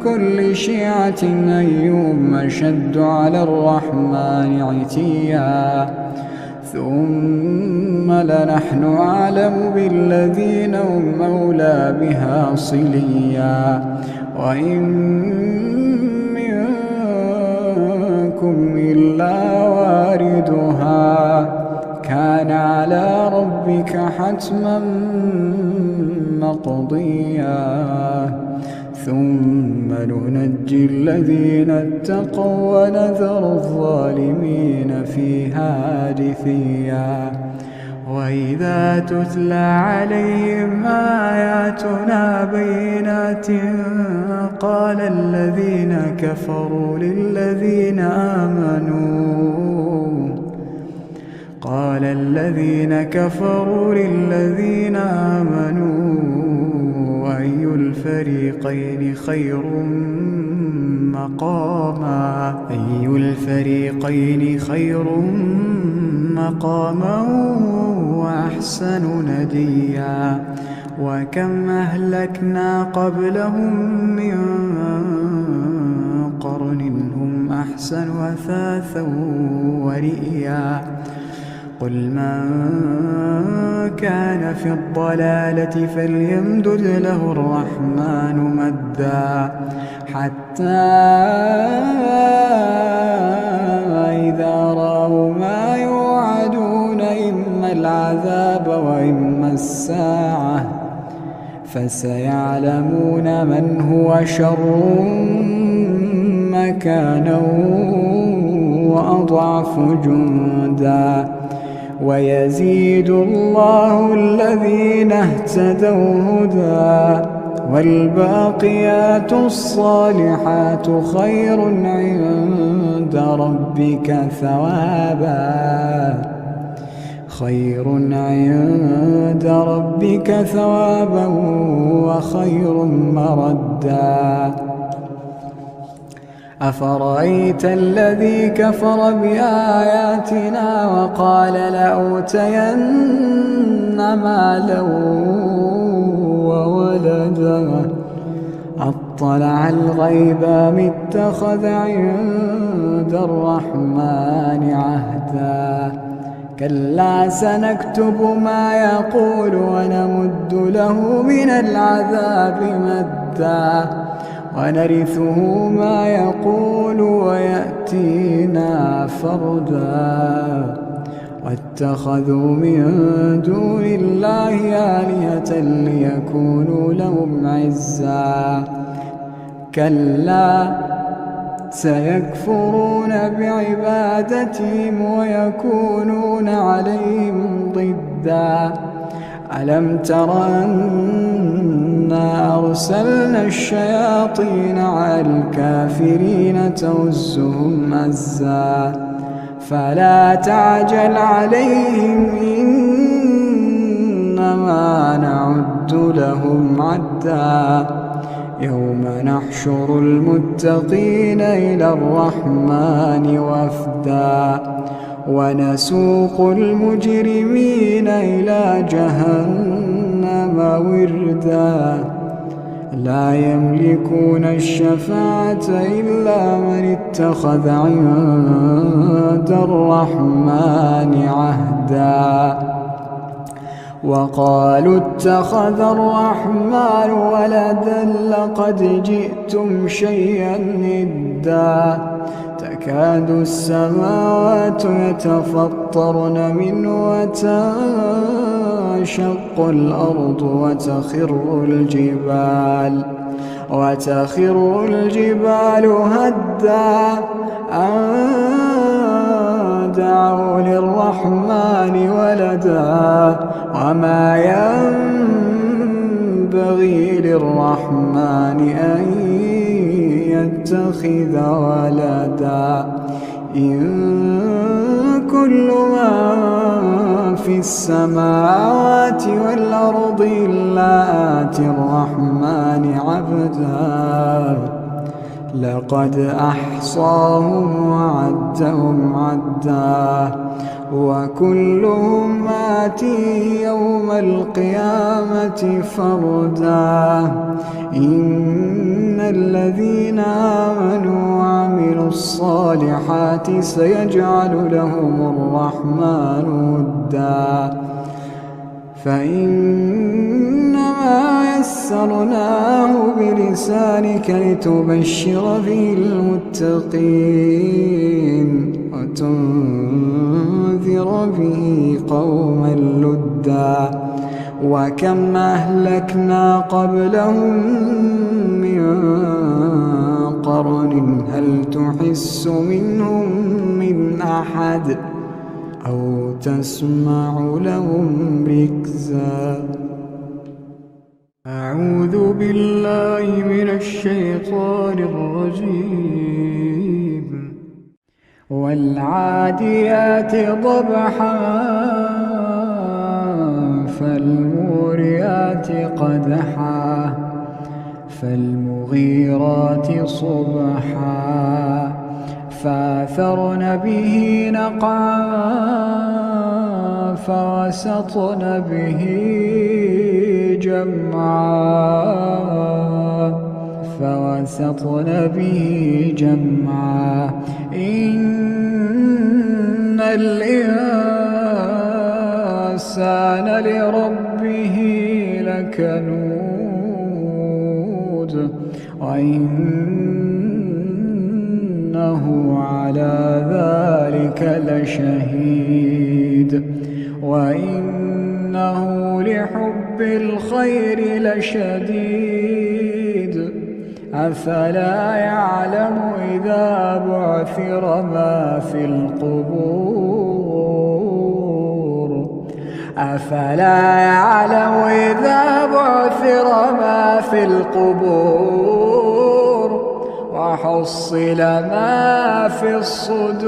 كل شيعة أيهم أشد على الرحمن عتيا، ثم لنحن أعلم بالذين هم أولى بها صليا، وإن منكم إلا واردها كان على ربك حتما مقضيا، ثم ننجي الذين اتقوا ونذر الظالمين فيها جثيا. وإذا تتلى عليهم آياتنا بينات قال الذين كفروا للذين آمنوا أي الفريقين خير مقاما وأحسن نديا وكم أهلكنا قبلهم من قرن هم أحسن أثاثا ورئيا قل من كان في الضلالة فليمدد له الرحمن مدا حتى إذا رأوا ما يوعدون إما العذاب وإما الساعة فسيعلمون من هو شر مكانا وأضعف جندا ويزيد الله الذين اهتدوا هدى والباقيات الصالحات خير عند ربك ثوابا وخير مردا أفرأيت الذي كفر بآياتنا وقال لأوتين مالا وولدا أطلع الغيب أم اتخذ عند الرحمن عهدا كلا سنكتب ما يقول ونمد له من العذاب مدا ونرثه ما يقول ويأتينا فردا واتخذوا من دون الله آلهة ليكونوا لهم عزا كلا سيكفرون بعبادتهم ويكونون عليهم ضدا ألم تر أنا أرسلنا الشياطين على الكافرين تؤزهم أزا فلا تعجل عليهم إنما نعد لهم عدا يوم نحشر المتقين إلى الرحمن وفدا ونسوق المجرمين إلى جهنم وردا لا يملكون الشفاعة إلا من اتخذ عند الرحمن عهدا وقالوا اتخذ الرحمن ولدا لقد جئتم شيئا إدا تكاد السماوات يتفطرن منه وتنشق الأرض وتخر الجبال هدا أن دعوا للرحمن ولدا وما ينبغي للرحمن أن يتخذ ولدا إن كل من في السماوات والأرض إلا آتي الرحمن عبدا لقد أحصاهم وعدهم عدا وكلهم آتيه يوم القيامة فردا إن الذين آمنوا وعملوا الصالحات سيجعل لهم الرحمن ودا فإنما يسرناه بلسانك لتبشر به المتقين وتنذر به قوما لدا وكم أهلكنا قبلهم من قرن هل تحس منهم من أحد أو تسمع لهم ركزا أعوذ بالله بالله من الشيطان الرجيم. والعاديات ضبحا فالموريات قدحا فالمغيرات صبحا فأثرن به نقعا فوسطن به جمعا إن الإنسان لربه لكنود وإنه على ذلك لشهيد وإنه لحب الخير لشديد أفلا يعلم إذا بعثر ما في القبور وحصل ما في الصدور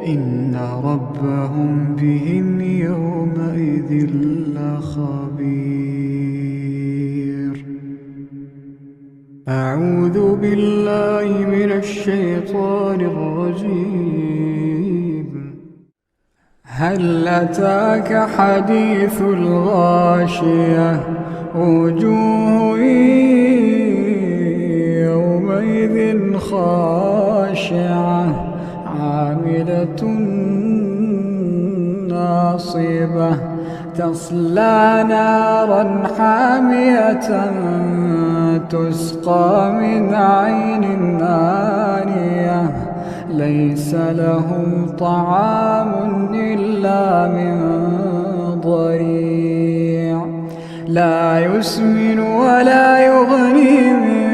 إن ربهم بهم يومئذ لخبير. أعوذ بالله من الشيطان الرجيم. هل أتاك حديث الغاشية وجوه يومئذ خاشعة عاملة ناصبة تصلى نارا حامية تسقى من عين آنية ليس لهم طعام إلا من ضريع لا يسمن ولا يغني من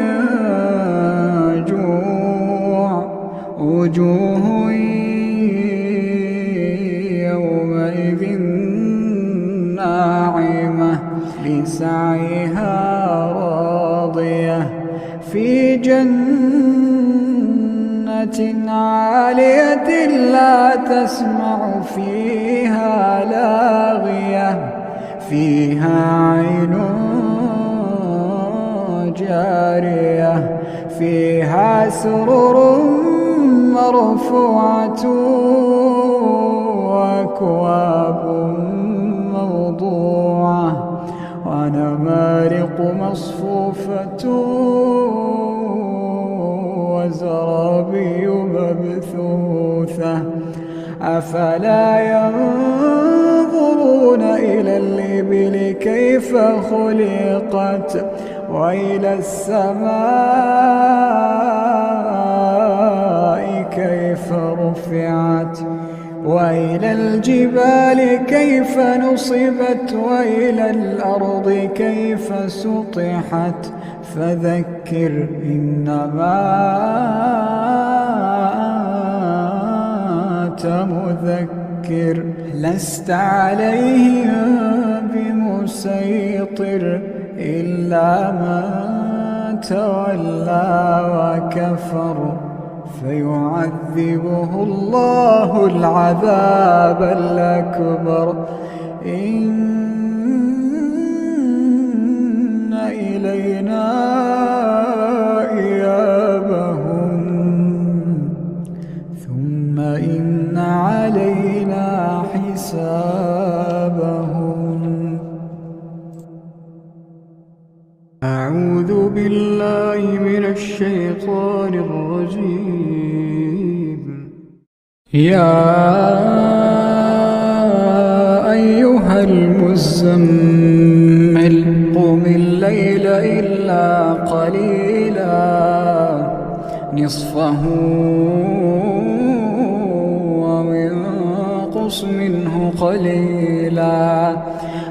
جوع وجوه يومئذ ناعمة لسعيها راضية في جنة عالية لا تسمع فيها لاغية فيها عين جارية فيها سرر مرفوعة وأكواب موضوعة ونمارق مصفوفة وزرابي مبثوثة أفلا ينظرون إلى الإبل كيف خلقت وإلى السماء كيف رفعت وإلى الجبال كيف نصبت وإلى الأرض كيف سطحت فذكر إنما أنت مذكر لست عليهم بمسيطر إلا من تولى وكفر فيعذبه الله العذاب الأكبر إن إلينا إيابهم ثم إن علينا حسابهم. أعوذ بالله من الشيطان الرجيم. يا أيها المزمل قم الليل إلا قليلا نصفه وانقص منه قليلا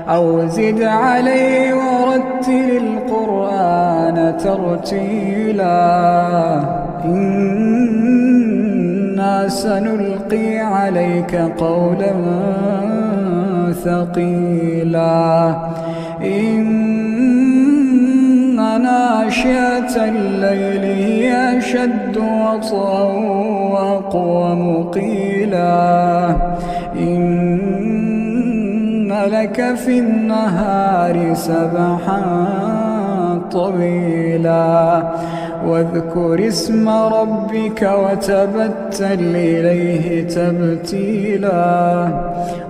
أو زد عليه ورتل القرآن ترتيلا إنا سنلقي عليك قولا ثقيلا ناشئة الليل هي أشد وطئا وأقوم قيلا إن لك في النهار سبحا طويلا واذكر اسم ربك وتبتل إليه تبتيلا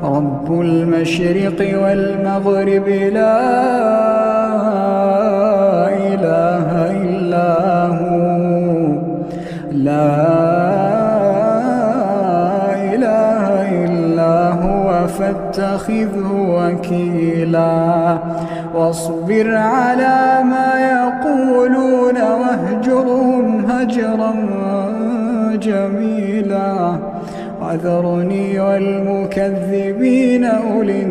رب المشرق والمغرب لا إله إلا هو فاتخذه وكيلا واصبر على ما يقولون واهجرهم هجرا جميلا وذرني والمكذبين أولي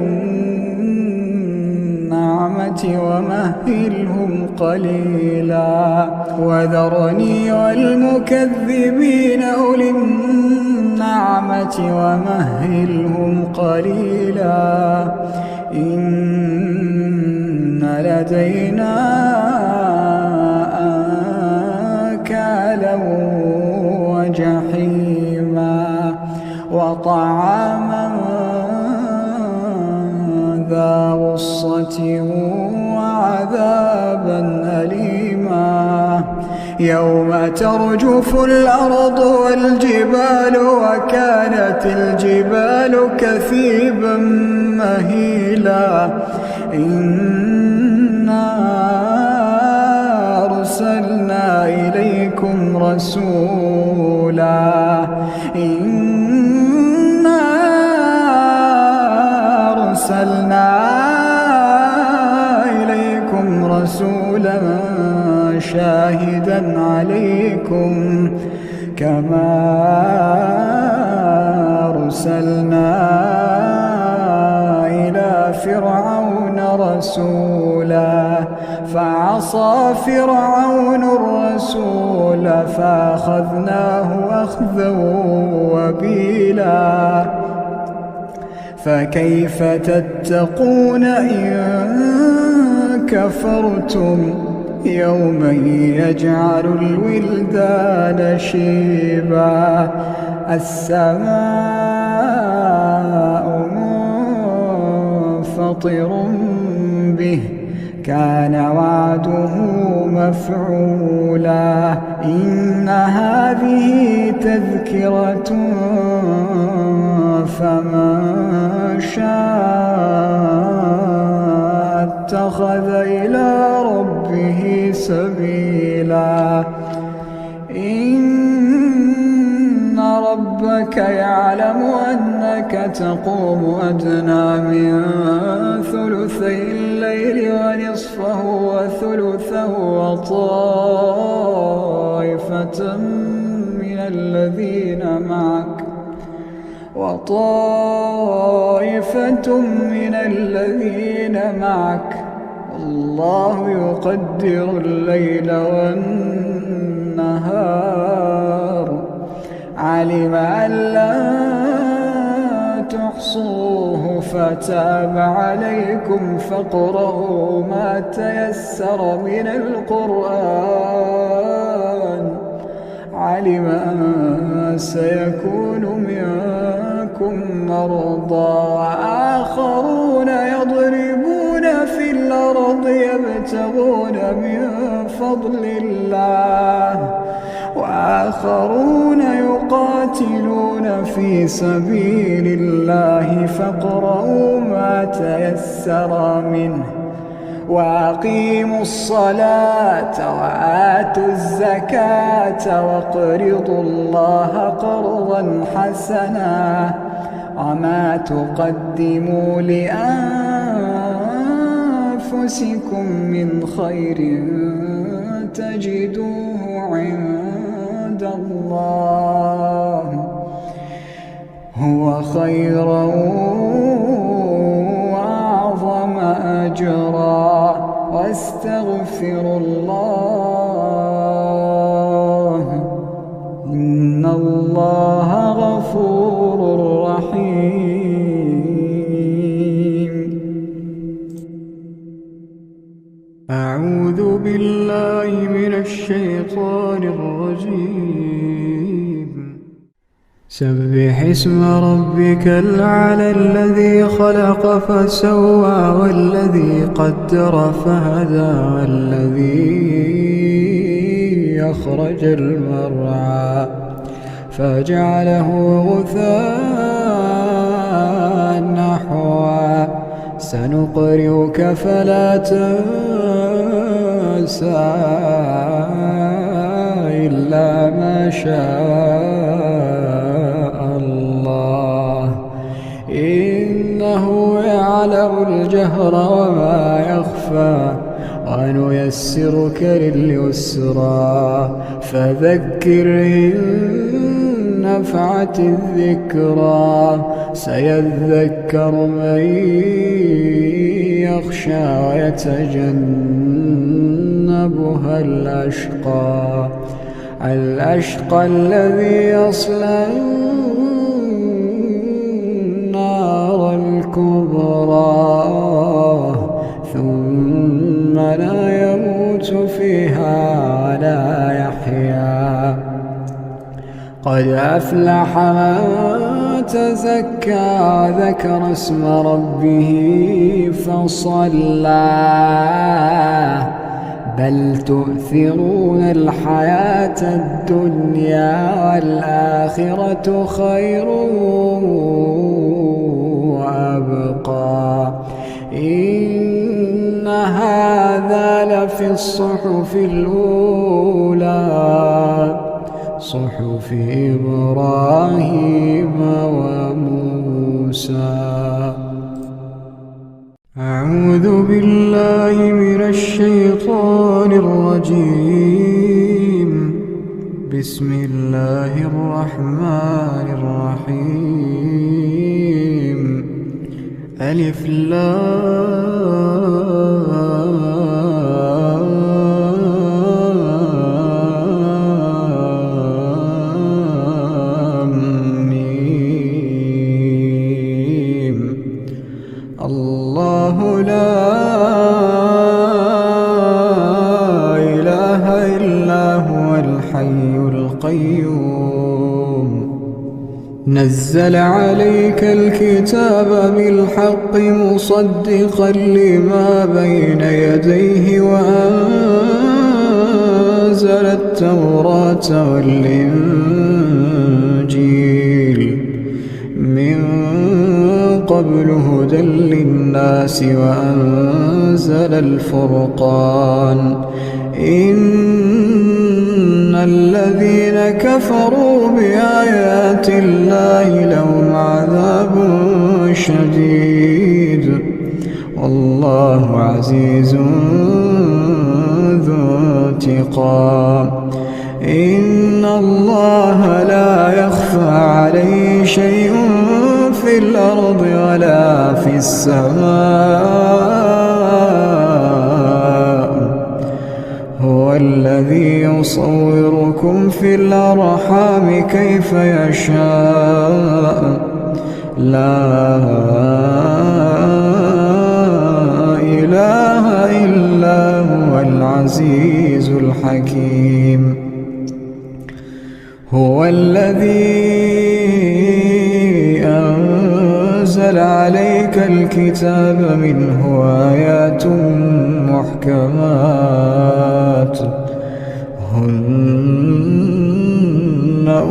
النعمة ومهلهم قليلا وذرني والمكذبين أولي النعمة ومهلهم قليلا إن لدينا أنكالا وجحيما وطعاما ذا غصة وعذابا أليما يوم ترجف الأرض والجبال وكانت الجبال كثيبا مهيلا إنا أرسلنا إليكم رسولا شاهدا عليكم كما أرسلنا إلى فرعون رسولا فعصى فرعون الرسول فأخذناه أخذا وبيلا فكيف تتقون إن كفرتم يوما يجعل الولدان شيبا السماء منفطر به كان وعده مفعولا إن هذه تذكرة فمن شاء اتخذ إلى ربه سبيلا إن ربك يعلم أنك تقوم أدنى من ثلثي الليل ونصفه وثلثه وطائفة من الذين معك الله يقدر الليل والنهار علم أن لا تحصوه فتاب عليكم فاقرؤوا ما تيسر من القرآن علم أن سيكون منكم مرضى وآخرون يضربون في الأرض يبتغون من فضل الله وآخرون يقاتلون في سبيل الله فاقرؤوا ما تيسر منه وأقيموا الصلاة وآتوا الزكاة واقرضوا الله قرضا حسنا وما تقدموا لأنفسكم من خير تجدوه عند الله هو خيرا وأعظم أجرا واستغفروا الله إن الله غفور رحيم أعوذ بالله من الشيطان الرجيم. سبح اسم ربك الأعلى الذي خلق فسوى والذي قدر فهدى والذي أخرج المرعى فجعله غثاء نحوا سنقرئك فلا تنسى إلا ما شاء الله إنه يعلم الجهر وما يخفى ونيسرك لليسرى فذكر إن نفعت الذكرى سيذكر من يخشى ويتجنبها الأشقى الذي يصلى النار الكبرى ثم لا يموت فيها ولا يحيا قد أفلح من تزكى ذكر اسم ربه فصلى بل تؤثرون الحياة الدنيا والآخرة خير وأبقى إن هذا لفي الصحف الأولى صحف إبراهيم وموسى. أعوذ بالله من الشيطان الرجيم. بسم الله الرحمن الرحيم. ألف لام ميم. الله لا إله إلا هو الحي القيوم نزل عليك الكتاب بالحق مصدقا لما بين يديه وأنزل التوراة والإنجيل من قبل هدى للناس وأنزل الفرقان إن الذين كفروا بآيات الله لهم عذاب شديد والله عزيز ذو انتقام إن الله لا يخفى عليه شيء في الأرض ولا في السماء هو الذي يصوركم في الأرحام كيف يشاء لا إله إلا هو العزيز الحكيم هو الذي أنزل عليك الكتاب منه آيات محكمات هن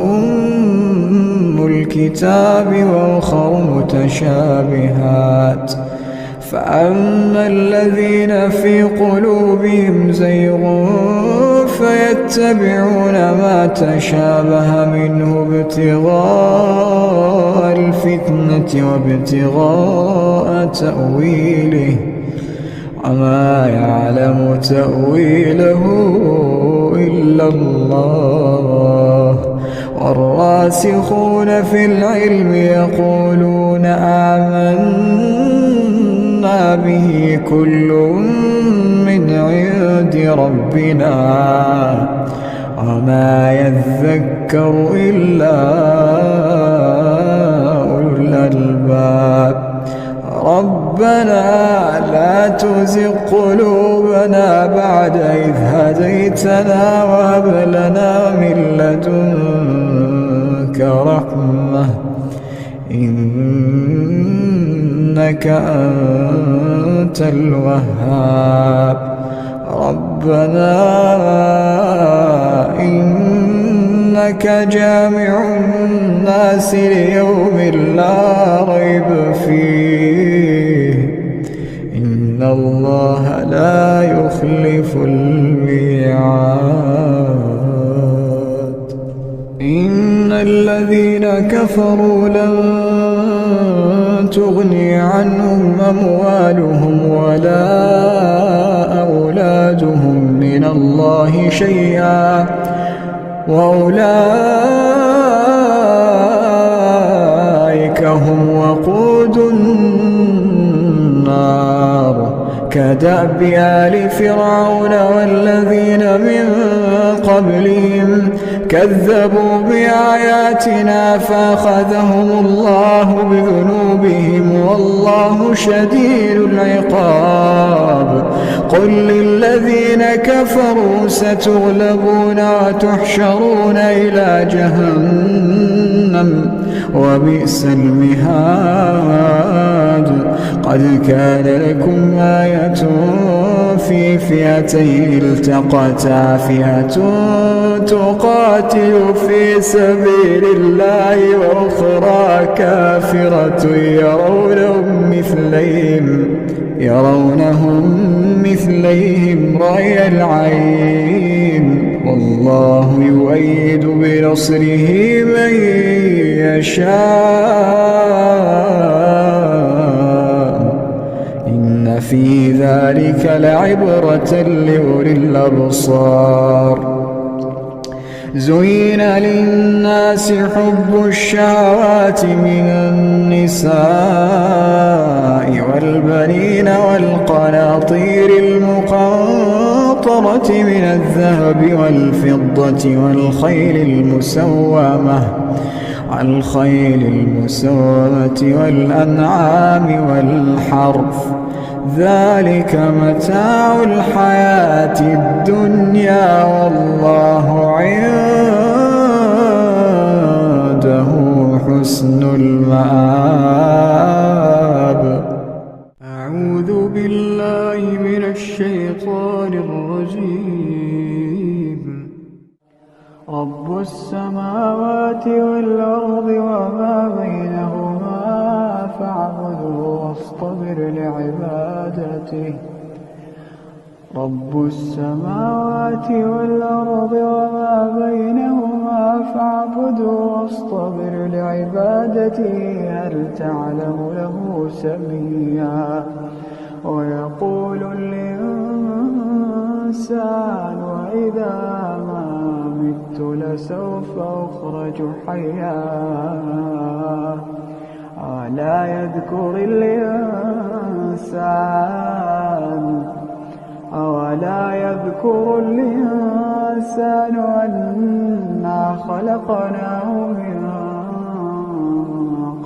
أم الكتاب وأخر متشابهات فأما الذين في قلوبهم زيغ فيتبعون ما تشابه منه ابتغاء الفتنة وابتغاء تأويله وما يعلم تأويله إلا الله والراسخون في العلم يقولون آمنا به كل من عند ربنا وما يذكر إلا أولو الألباب ربنا لا تزغ قلوبنا بعد إذ هديتنا وهب لنا من لدنك رحمة إنك أنت الوهاب ربنا إنك جامع الناس ليوم لا ريب فيه إن الله لا يخلف الميعاد إن الذين كفروا لن تغني عنهم أموالهم ولا أولادهم من الله شيئا وأولئك هم وقود النار كدأب آل فرعون والذين من قبلهم كذبوا بآياتنا فأخذهم الله بذنوبهم والله شديد العقاب قل للذين كفروا ستغلبون وتحشرون إلى جهنم وبئس المهاد قد كان لكم آية في فئتين التقتا فئة تقاتل في سبيل الله وأخرى كافرة يرونهم مثليهم رأي العين والله يؤيد بنصره من يشاء إن في ذلك لعبرة لأولي الأبصار زين للناس حب الشهوات من النساء والبنين والقناطير المقنطرة من الذهب والفضة والخيل المسومة والأنعام والحرث ذلك متاع الحياة الدنيا والله عنده حسن المآب أعوذ بالله من الشيطان الرجيم رب السماوات والأرض وما بينهما فاعبده واصطبر لعبادته رب السماوات والأرض وما بينهما فاعبده واصطبر لعبادته هل تعلم له سميا ويقول الإنسان وإذا ما مت لسوف أخرج حيا ألا يذكر الإنسان أنا خلقناه من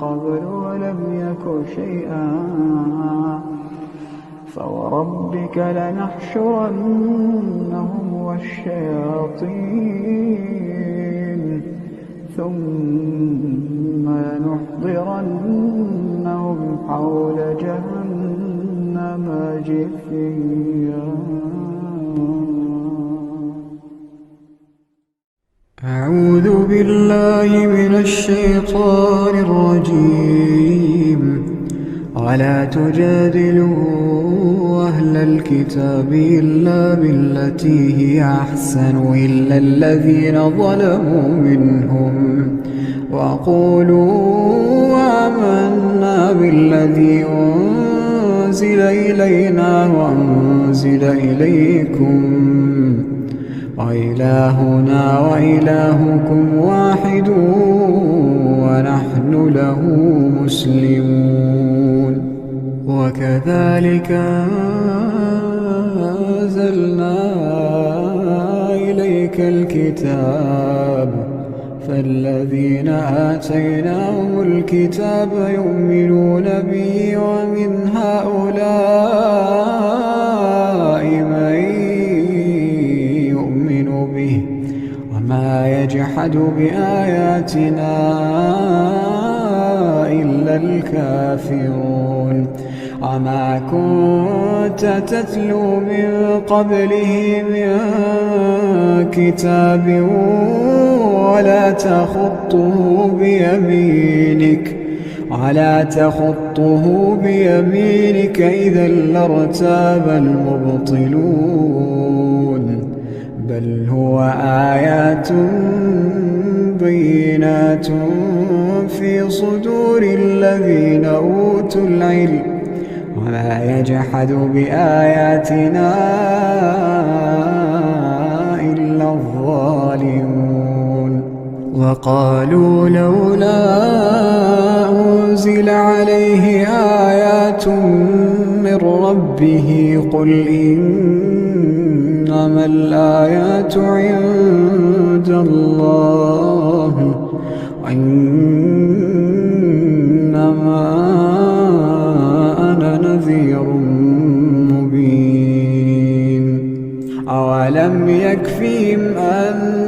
قبل ولم يك شيئا فوربك لنحشرنهم والشياطين ثم لنحضرنهم حول جهنم جثيا أعوذ بالله من الشيطان الرجيم ولا تجادلوا أهل الكتاب إلا بالتي هي أحسن إلا الذين ظلموا منهم وقولوا آمنا بالذي أنزل إلينا وأنزل إليكم وإلهنا وإلهكم واحد ونحن له مسلمون وكذلك أنزلنا إليك الكتاب فالذين آتيناهم الكتاب يؤمنون به ومن هؤلاء من يؤمن به وما يجحد بآياتنا إلا الكافرون وما كنت تتلو من قبله من كتاب ولا تخطه بيمينك إذا لارتاب المبطلون بل هو آيات بينات في صدور الذين أوتوا العلم وما يجحد بآياتنا إلا الظالمون وقالوا لولا أنزل عليه آيات من ربه قل إنما الآيات عند الله وإنما أنا نذير مبين أولم يكفهم أنا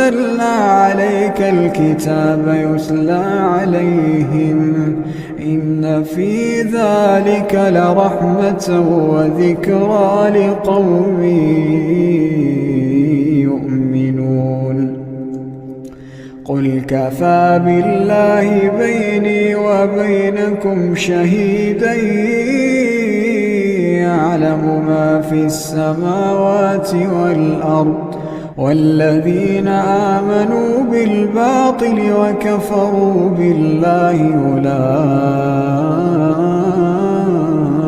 أنزلنا عليك الكتاب يتلى عليهم إن في ذلك لرحمة وذكرى لقوم يؤمنون قل كفى بالله بيني وبينكم شهيدا يعلم ما في السماوات والأرض والذين آمنوا بالباطل وكفروا بالله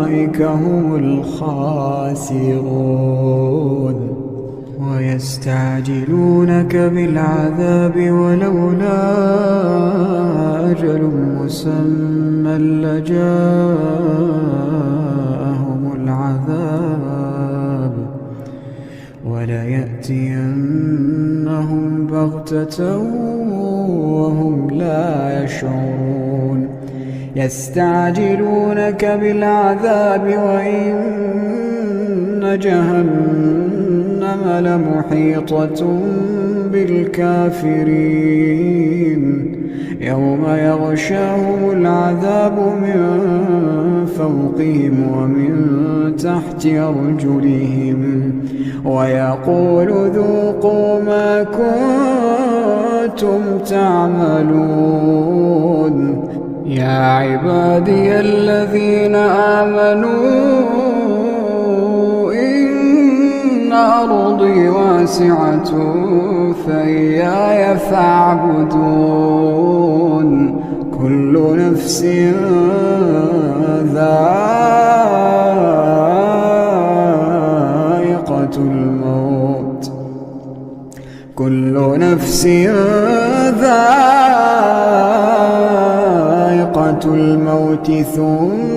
أولئك هم الخاسرون ويستعجلونك بالعذاب ولولا أجل مسمى لجاءهم العذاب وليأتينهم بغتة وهم لا يشعرون يستعجلونك بالعذاب وإن جهنم لمحيطة بالكافرين يوم يغشاهم العذاب من فوقهم ومن تحت أرجلهم ويقول ذوقوا ما كنتم تعملون يا عبادي الذين آمنوا إن أرضي واسعة فإياي فاعبدون كل نفس ذائقة الموت كل نفس ذائقة الموت ثم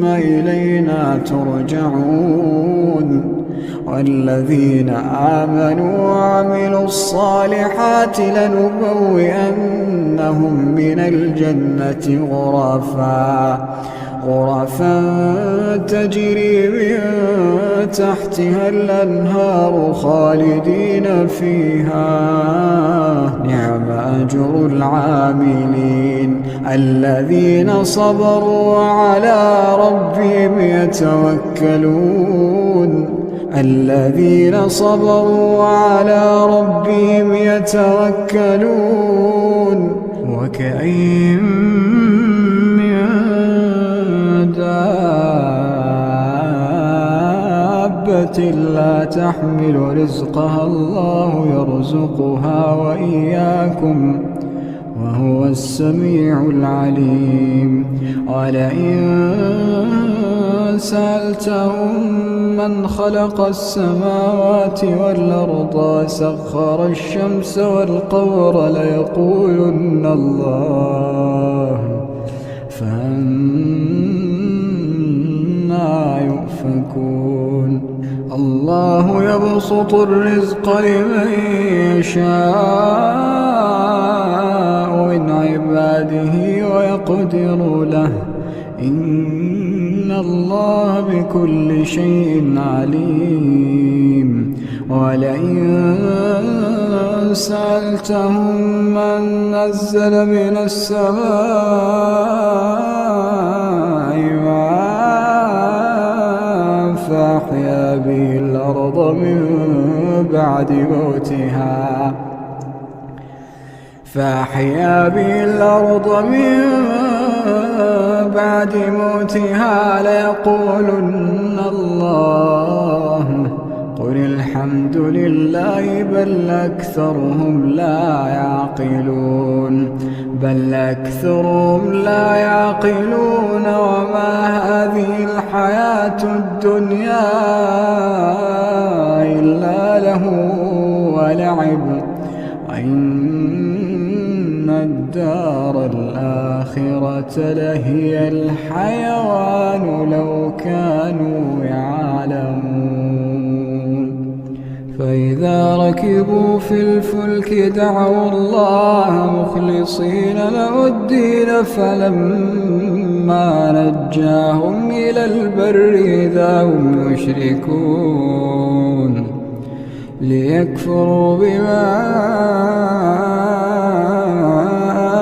إلينا ترجعون والذين آمنوا وعملوا الصالحات لنبوئنهم من الجنة غرفا تجري من تحتها الأنهار خالدين فيها نعم أجر العاملين الذين صبروا وعلى ربهم يتوكلون وكأين من دابة لا تحمل رزقها الله يرزقها وإياكم وهو السميع العليم ولئن سألتهم من خلق السماوات والأرض سخر الشمس والقمر ليقولن الله فأنى يؤفكون الله يبسط الرزق لمن يشاء من عباده ويقدر له إن الله بكل شيء عليم ولئن سألتهم من نزل من السماء ماء فأحيا به الأرض من بعد موتها ليقولن الله قل الحمد لله بل أكثرهم لا يعقلون وما هذه الحياة الدنيا إلا له ولعب وإن الدار الآخرة لهي الحيوان لو كانوا يعلمون فإذا ركبوا في الفلك دعوا الله مخلصين له الدين فلما نجاهم إلى البر إذا هم يشركون ليكفروا بما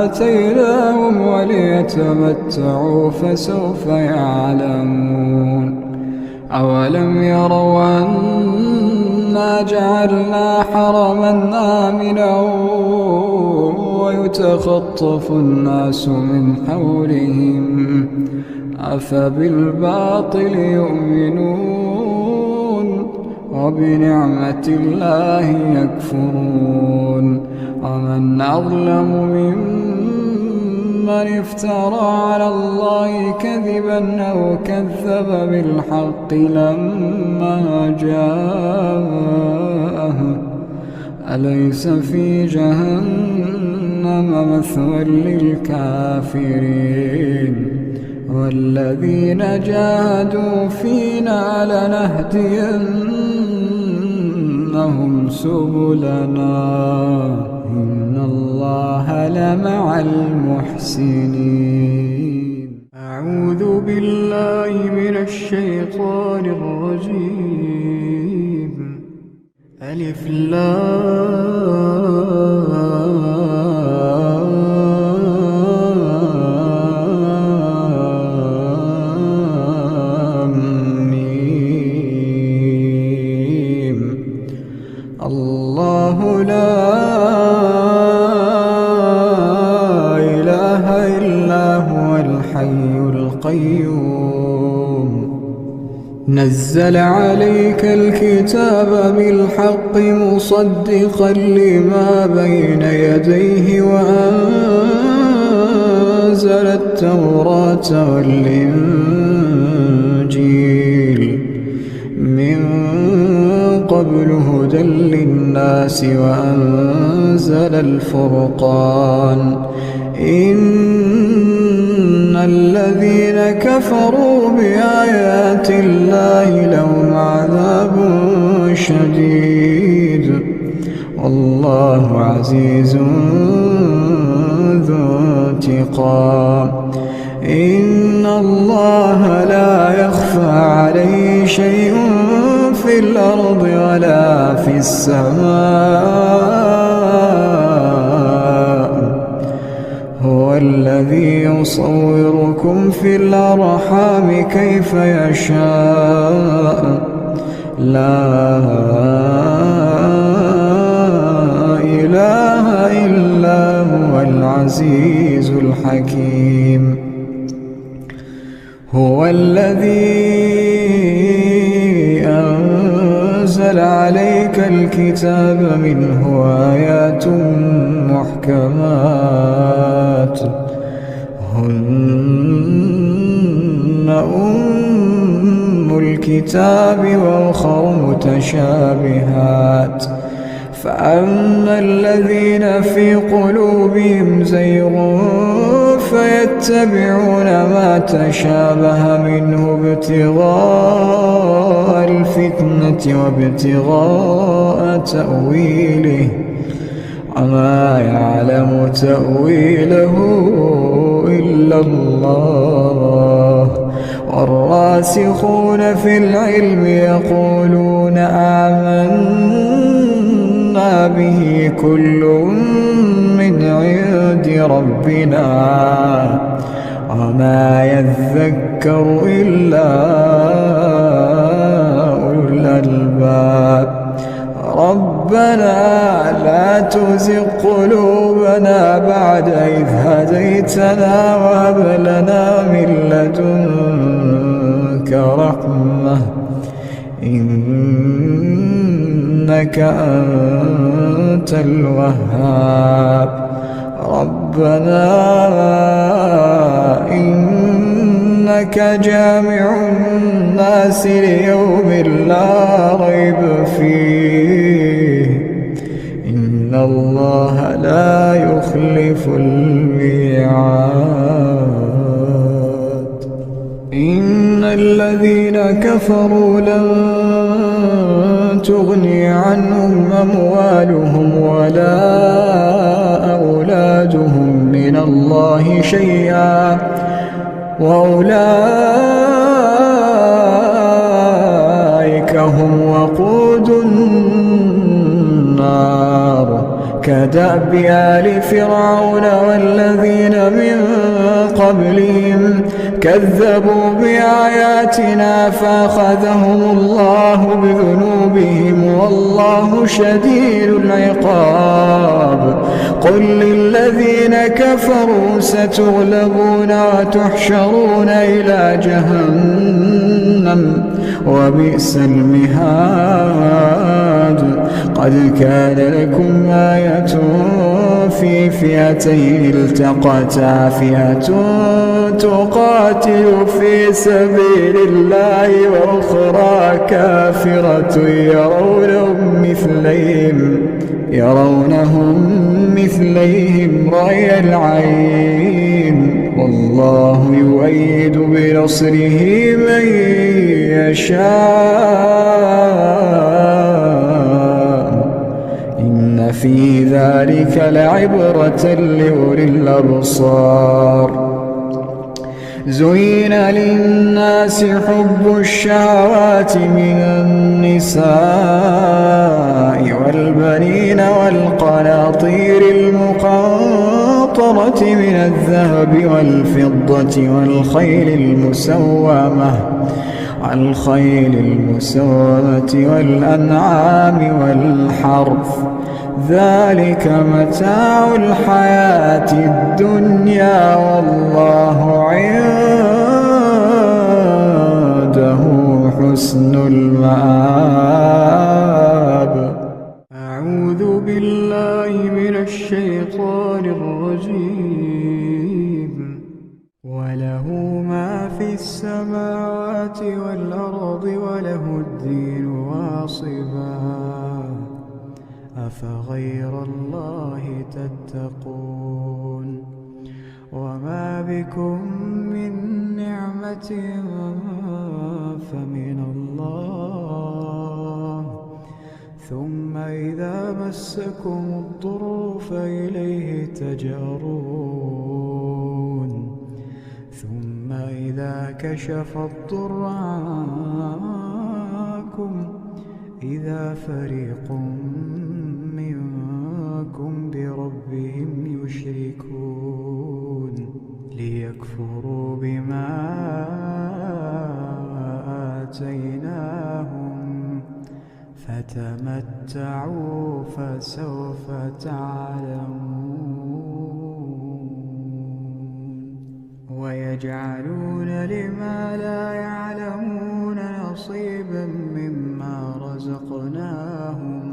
آتيناهم وليتمتعوا فسوف يعلمون أولم يروا أنا جعلنا حرما آمنا ويتخطف الناس من حولهم أفبالباطل يؤمنون وبنعمة الله يكفرون ومن أظلم ممن افترى على الله كذبا أو كذب بالحق لما جاءه أليس في جهنم مثوى للكافرين والذين جاهدوا فينا لنهدينهم سبلنا إن الله لمع المحسنين أعوذ بالله من الشيطان الرجيم ألف لام ميم الله لا إله إلا هو الحي القيوم نزل عليك الكتاب بالحق مصدقا لما بين يديه وأنزل التوراة والإنجيل من قبل هدى للناس وأنزل الفرقان إن الذين كفروا بآيات الله لهم عذاب شديد والله عزيز ذو انتقام إن الله لا يخفى عليه شيء في الأرض ولا في السماء هو الذي يصوركم في الأرحام كيف يشاء لا إله إلا هو العزيز الحكيم هو الذي أنزل عليك الكتاب منه آيات محكمات هن أم الكتاب وأخر متشابهات فأما الذين في قلوبهم زيغ فيتبعون ما تشابه منه ابتغاء الفتنة الفتنة وابتغاء تأويله وما يعلم تأويله إلا الله والراسخون في العلم يقولون آمنا به كل من عند ربنا وما يذكر إلا أولو الألباب ربنا لا تزغ قلوبنا بعد إذ هديتنا وهب لنا من لدنك رحمة إنك أنت الوهاب ربنا إنك جامع الناس ليوم لا ريب فيه إن الله لا يخلف الميعاد إن الذين كفروا لن تغني عنهم أموالهم ولا أولادهم من الله شيئا وأولئك هم وقود النار كدأب آل فرعون والذين من قبلهم كذبوا بآياتنا فأخذهم الله بذنوبهم والله شديد العقاب قل للذين كفروا ستغلبون وتحشرون إلى جهنم وبئس المهاد قد كان لكم آية في فئتين التقتا فئة تقاتل في سبيل الله وأخرى كافرة يرونهم مثليهم رأي العين والله يؤيد بنصره من يشاء إن في ذلك لعبرة لأولي الأبصار زين للناس حب الشهوات من النساء والبنين والقناطير المقنطرة من الذهب والفضة والخيل المسومة والأنعام والحرث ذلك متاع الحياة الدنيا والله عنده حسن المآب أعوذ بالله من الشيطان الرجيم وله ما في السماوات والأرض وله الدين واصبا أفغير الله تتقون وما بكم من نعمة فمن الله ثم إذا مسكم الضر فإليه تجأرون ثم إذا كشف الضر عنكم إذا فريق منكم بربهم يشركون ليكفروا بما آتيناهم فتمتعوا فسوف تعلمون ويجعلون لما لا يعلمون نصيبا مما رزقناهم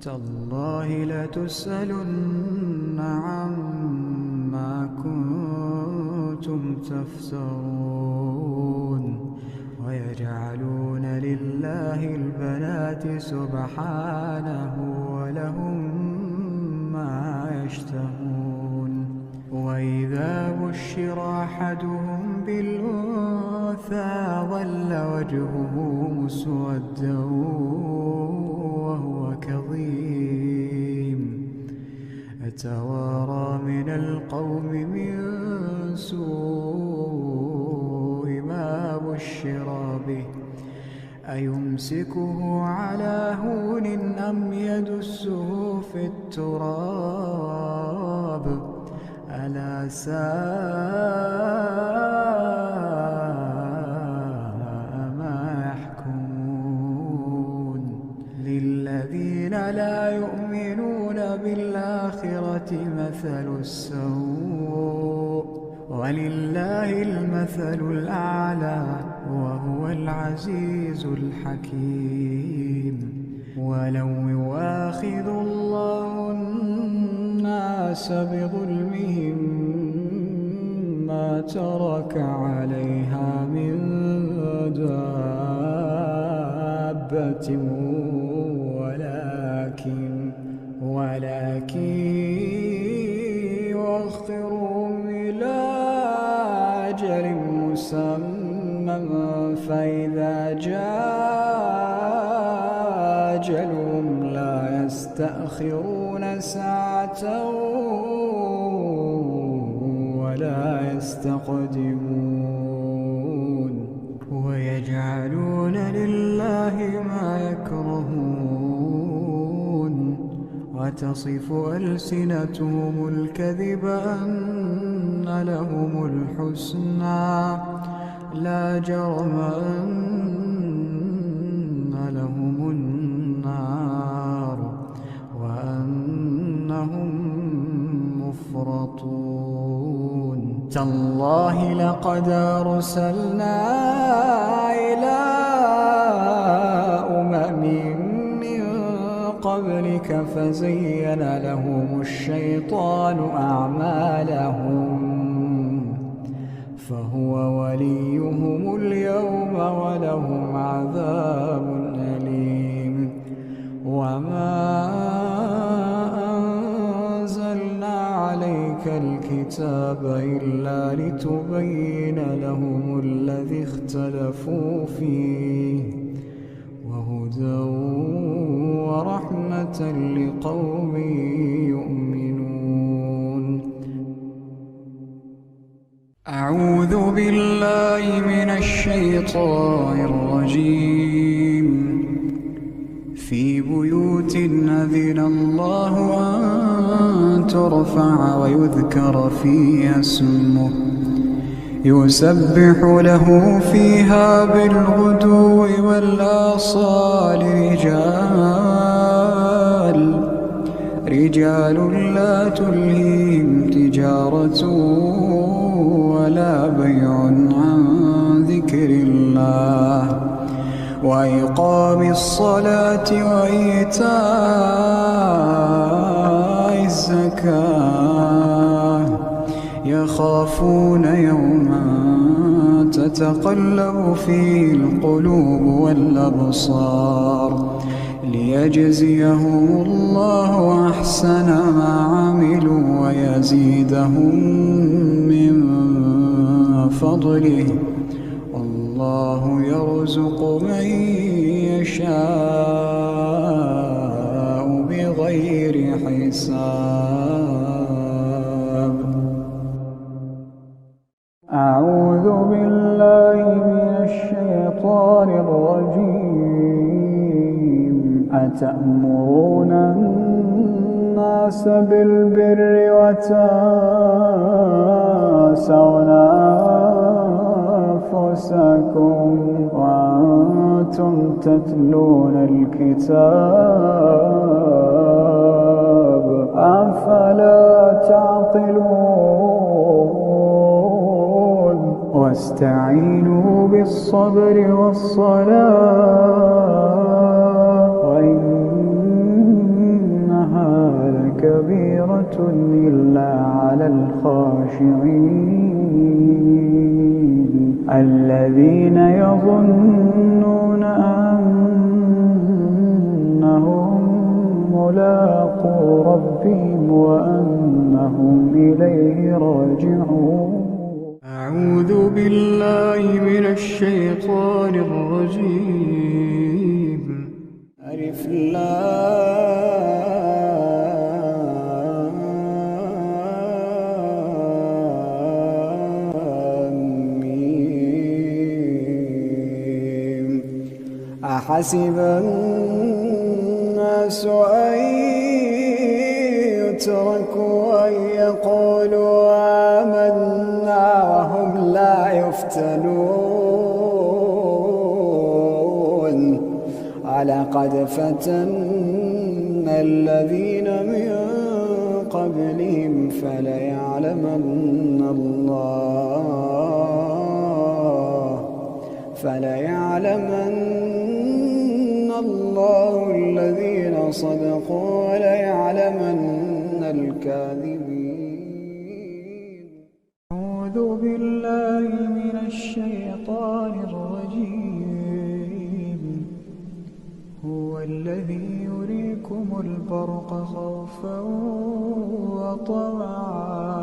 تالله لتسألن عما كنتم تفترون ويجعلون لله البنات سبحانه ولهم ما يشتهون وإذا بشر أحدهم بالأنثى ظل وجهه مسودا وهو كظيم يتوارى من القوم من سوء ما بشر به أيمسكه على هون أم يدسه في التراب ألا ساء ما يحكمون للذين لا يؤمنون بالآخرة مثل السوء ولله المثل الأعلى وهو العزيز الحكيم ولو يؤاخذ الله الناس بظلمهم ما ترك عليها من دابة ولكن يؤخرهم إلى أجل مسمى فإذا جاء أجلهم لا يستأخرون ساعة ولا يستقدمون ويجعلون لله ما يكرهون وتصف ألسنتهم الكذب أن لهم الحسنى لا جرم أن لهم النار وأنهم مفرطون تالله لقد أرسلنا إلى أمم من قبلك فزين لهم الشيطان أعمالهم فهو وليهم اليوم ولهم عذاب أليم وما أنزلنا عليك الكتاب إلا لتبين لهم الذي اختلفوا فيه وهدى ورحمة لقوم يؤمنون. أعوذ بالله من الشيطان الرجيم. في بيوت أذن الله أن ترفع ويذكر فيها اسمه يسبح له فيها بالغدو والآصال رجال لا تلهيهم تجارة ولا بيع عن ذكر الله وإقام الصلاة وإيتاء الزكاة يخافون يوما تتقلب فيه القلوب والأبصار ليجزيهم الله أحسن ما عملوا ويزيدهم من فضله والله يرزق من يشاء بغير حساب. أعوذ بالله من الشيطان الرجيم. أتأمرون الناس بالبر وتنسون أنفسكم وأنتم تتلون الكتاب أفلا تعقلون. واستعينوا بالصبر والصلاة وإنها لكبيرة إلا على الخاشعين الذين يظنون أنهم ملاقو ربهم وأنهم إليه يرجعون. أعوذ بالله من الشيطان الرجيم. ألف لام ميم. أحسب الناس أن يتركوا أن يقولوا آمنا وهم لا يفتنون. ولقد فتنا الذين من قبلهم فليعلمن الله الذين صدقوا وليعلمن الكاذبين. أعوذ بالله من الشيطان الرجيم. هو الذي يريكم البرق خوفا وطمعا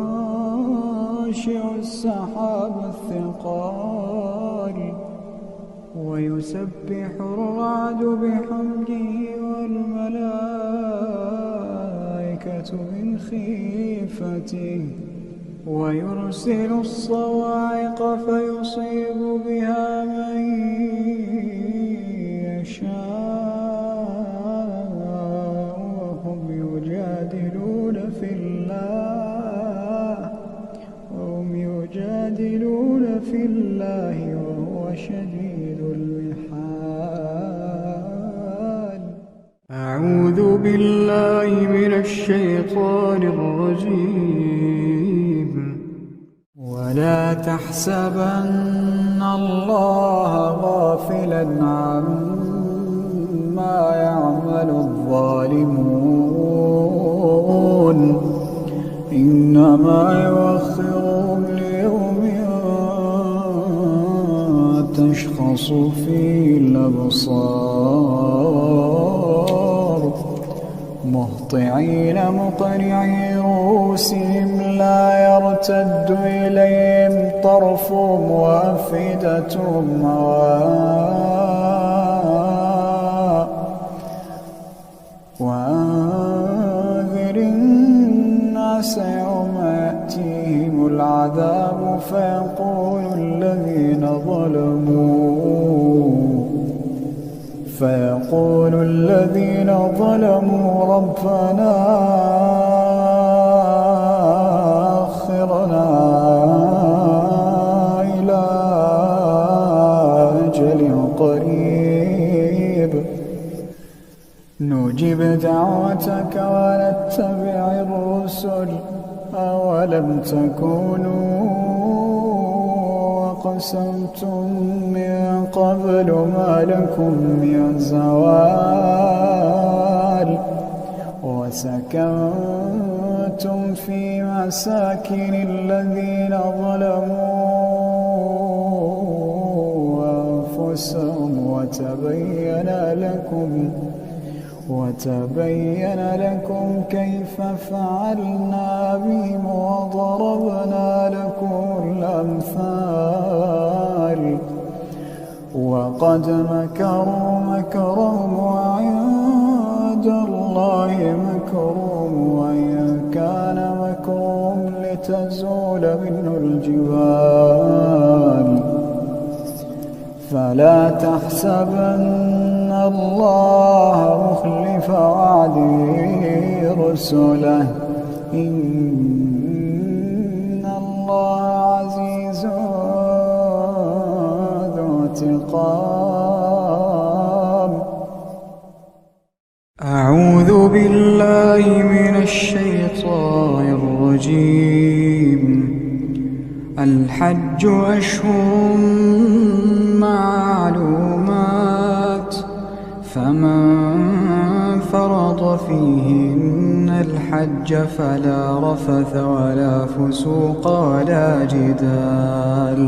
وينشئ السحاب الثقال ويسبح الرعد بحمده والملائكة من خيفته ويرسل الصواعق فيصيب بها من يشاء وهم يجادلون في الله وهو شديد المحال. أعوذ بالله من الشيطان الرجيم. ولا تحسبن الله غافلا عما يعمل الظالمون إنما يؤخرهم ليوم تشخص فيه الأبصار مهطعين مقنعي رؤوسهم لا يرتد إليهم طرفهم وأفئدتهم هواء. وأنذر الناس يوم يأتيهم العذاب فيقول الذين ظلموا ربنا أخرنا إلى أجل قريب نجب دعوتك ونتبع الرسل أولم تكونوا أقسمتم من قبل ما لكم من زوال وسكنتم في مساكن الذين ظلموا أنفسهم وتبين لكم كيف فعلنا بهم وضربنا لكم الأمثال. وقد مكروا مكرهم وعند الله مكرهم وإن كان مكرهم لتزول منه الجبال. فلا تحسبن الله مخلف وعده رسله إن الله عزيز ذو انتقام. أعوذ بالله من الشيطان الرجيم. الحج أشهر معلومات فمن فرض فيهن الحج فلا رفث ولا فسوق ولا جدال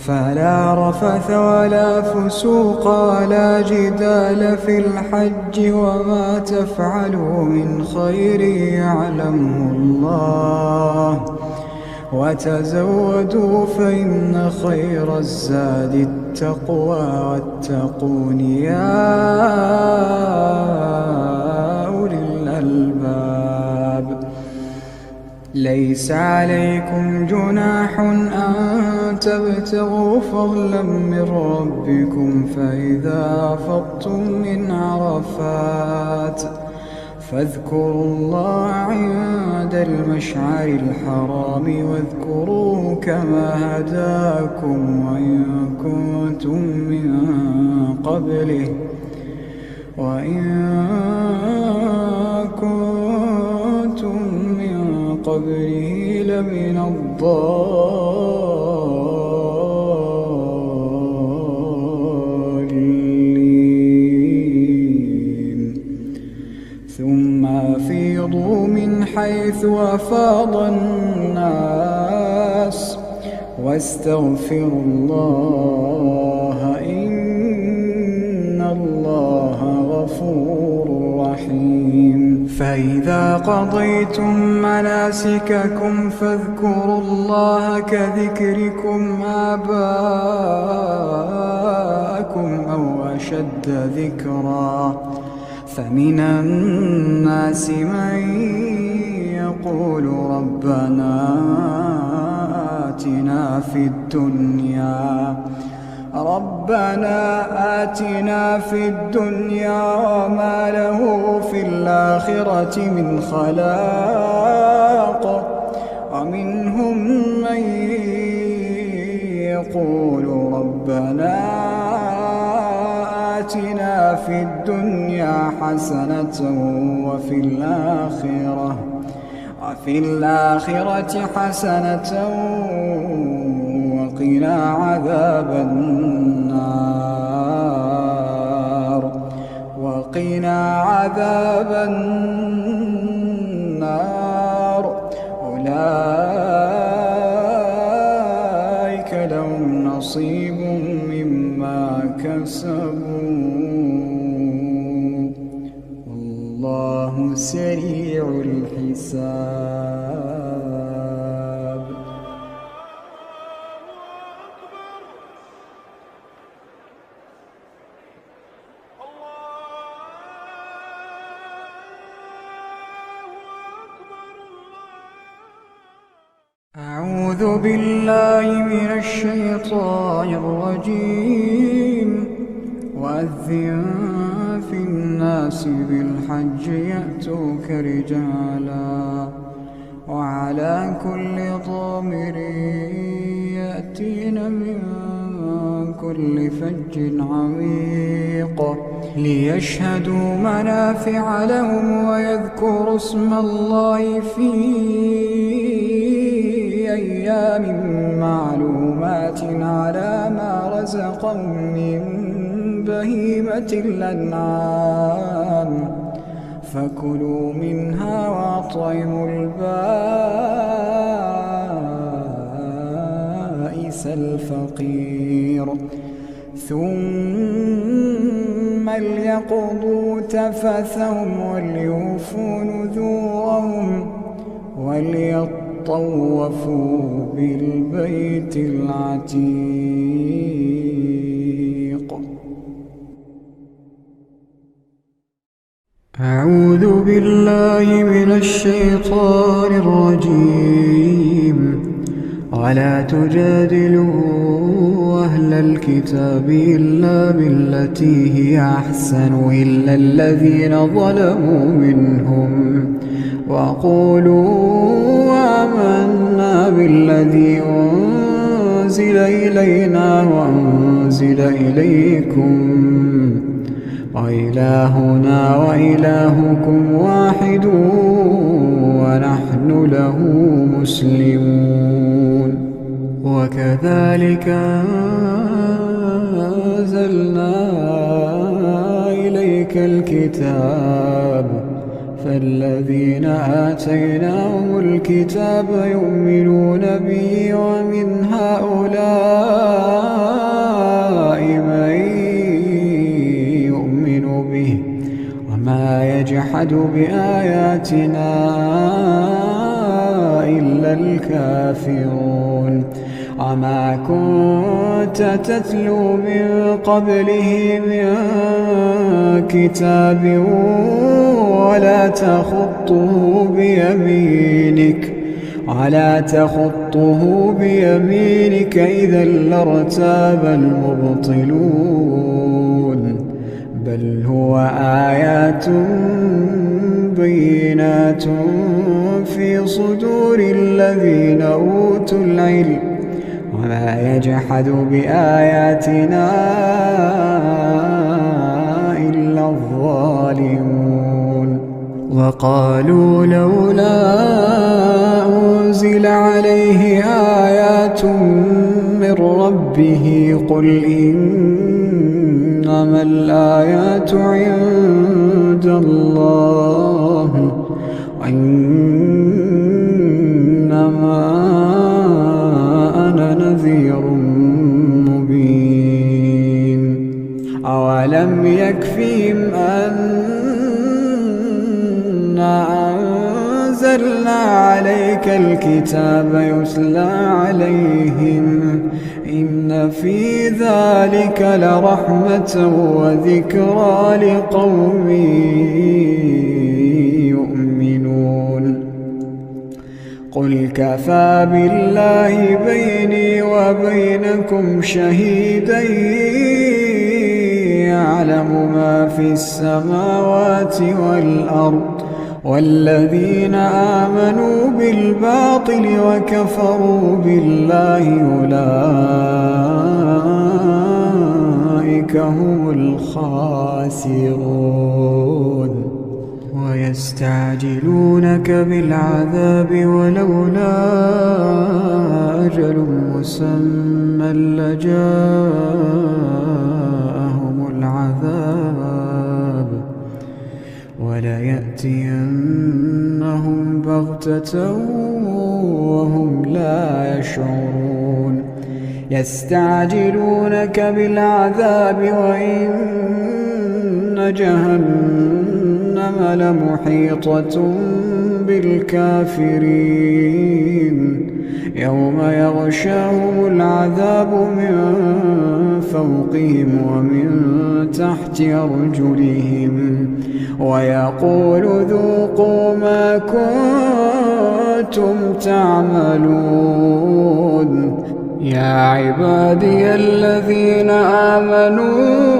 فلا رفث ولا فسوق ولا جدال في الحج وما تفعلوا من خير يعلمه الله وتزودوا فإن خير الزاد التقوى واتقون يا أولي الألباب ليس عليكم جناح أن تبتغوا فضلا من ربكم فإذا أفضتم من عرفات فاذكروا الله عند المشعر الحرام واذكروه كما هداكم وإن كنتم من قبله لمن الضالين ثم أفيضوا من حيث أفاض الناس واستغفروا الله إن الله غفور رحيم فإذا قضيتم مناسككم فاذكروا الله كذكركم آباءكم أو أشد ذكرا فمن الناس من يقول ربنا آتنا في الدنيا وما له في الآخرة من خلاق ومنهم من يقول ربنا آتنا في الدنيا حسنة وفي الآخرة حسنة وقنا عذاب النار أولئك لهم نصيب مما كسبوا والله سريع الحساب أعوذ بالله من الشيطان الرجيم وأذن في الناس بالحج يأتوك رجالا وعلى كل ضامر يأتين من كل فج عميق ليشهدوا منافع لهم ويذكروا اسم الله في أيام معلومات على ما رزقهم من بهيمة الأنعام فكلوا منها وأطعموا البائس الفقير ثم ليقضوا تفثهم وليوفوا نذورهم وليطوفوا بالبيت العتيق أعوذ بالله من الشيطان الرجيم ولا تجادلوا أهل الكتاب إلا بالتي هي أحسن إلا الذين ظلموا منهم وقولوا آمنا بالذي أنزل إلينا وأنزل إليكم وإلهنا وإلهكم واحد ونحن له مسلمون وكذلك أنزلنا إليك الكتاب فالذين آتيناهم الكتاب يؤمنون به ومن هؤلاء يجحد بآياتنا إلا الكافرون وما كنت تتلو من قبله من كتاب ولا تخطه بيمينك إذا لارتاب المبطلون بل هو آيات بينات في صدور الذين أوتوا العلم وما يجحد بآياتنا إلا الظالمون وقالوا لولا أنزل عليه آيات من ربه قل إنما الآيات عند الله وإنما أنا نذير مبين أولم يكفهم أنا أنزلنا عليك الكتاب يتلى عليهم إن في ذلك لرحمة وذكرى لقوم يؤمنون قل كفى بالله بيني وبينكم شهيدا يعلم ما في السماوات والأرض والذين آمنوا بالباطل وكفروا بالله أولئك هم الخاسرون ويستعجلونك بالعذاب ولولا أجل مسمى لجاءهم العذاب وليأتينهم بغتة وهم لا يشعرون يستعجلونك بالعذاب وإن جهنم لمحيطة بالكافرين يوم يغشاهم العذاب من فوقهم ومن تحت أرجلهم ويقول ذوقوا ما كنتم تعملون يا عبادي الذين آمنوا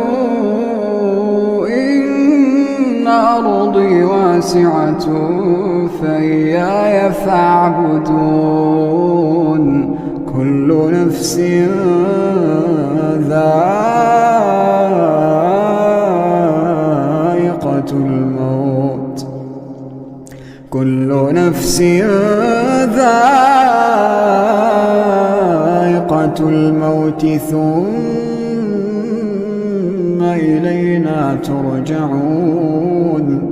إن أرضي واسعة فإياي فاعبدون كل نفس ذائقة الموت كل نفس ذائقة الموت ثم إلينا ترجعون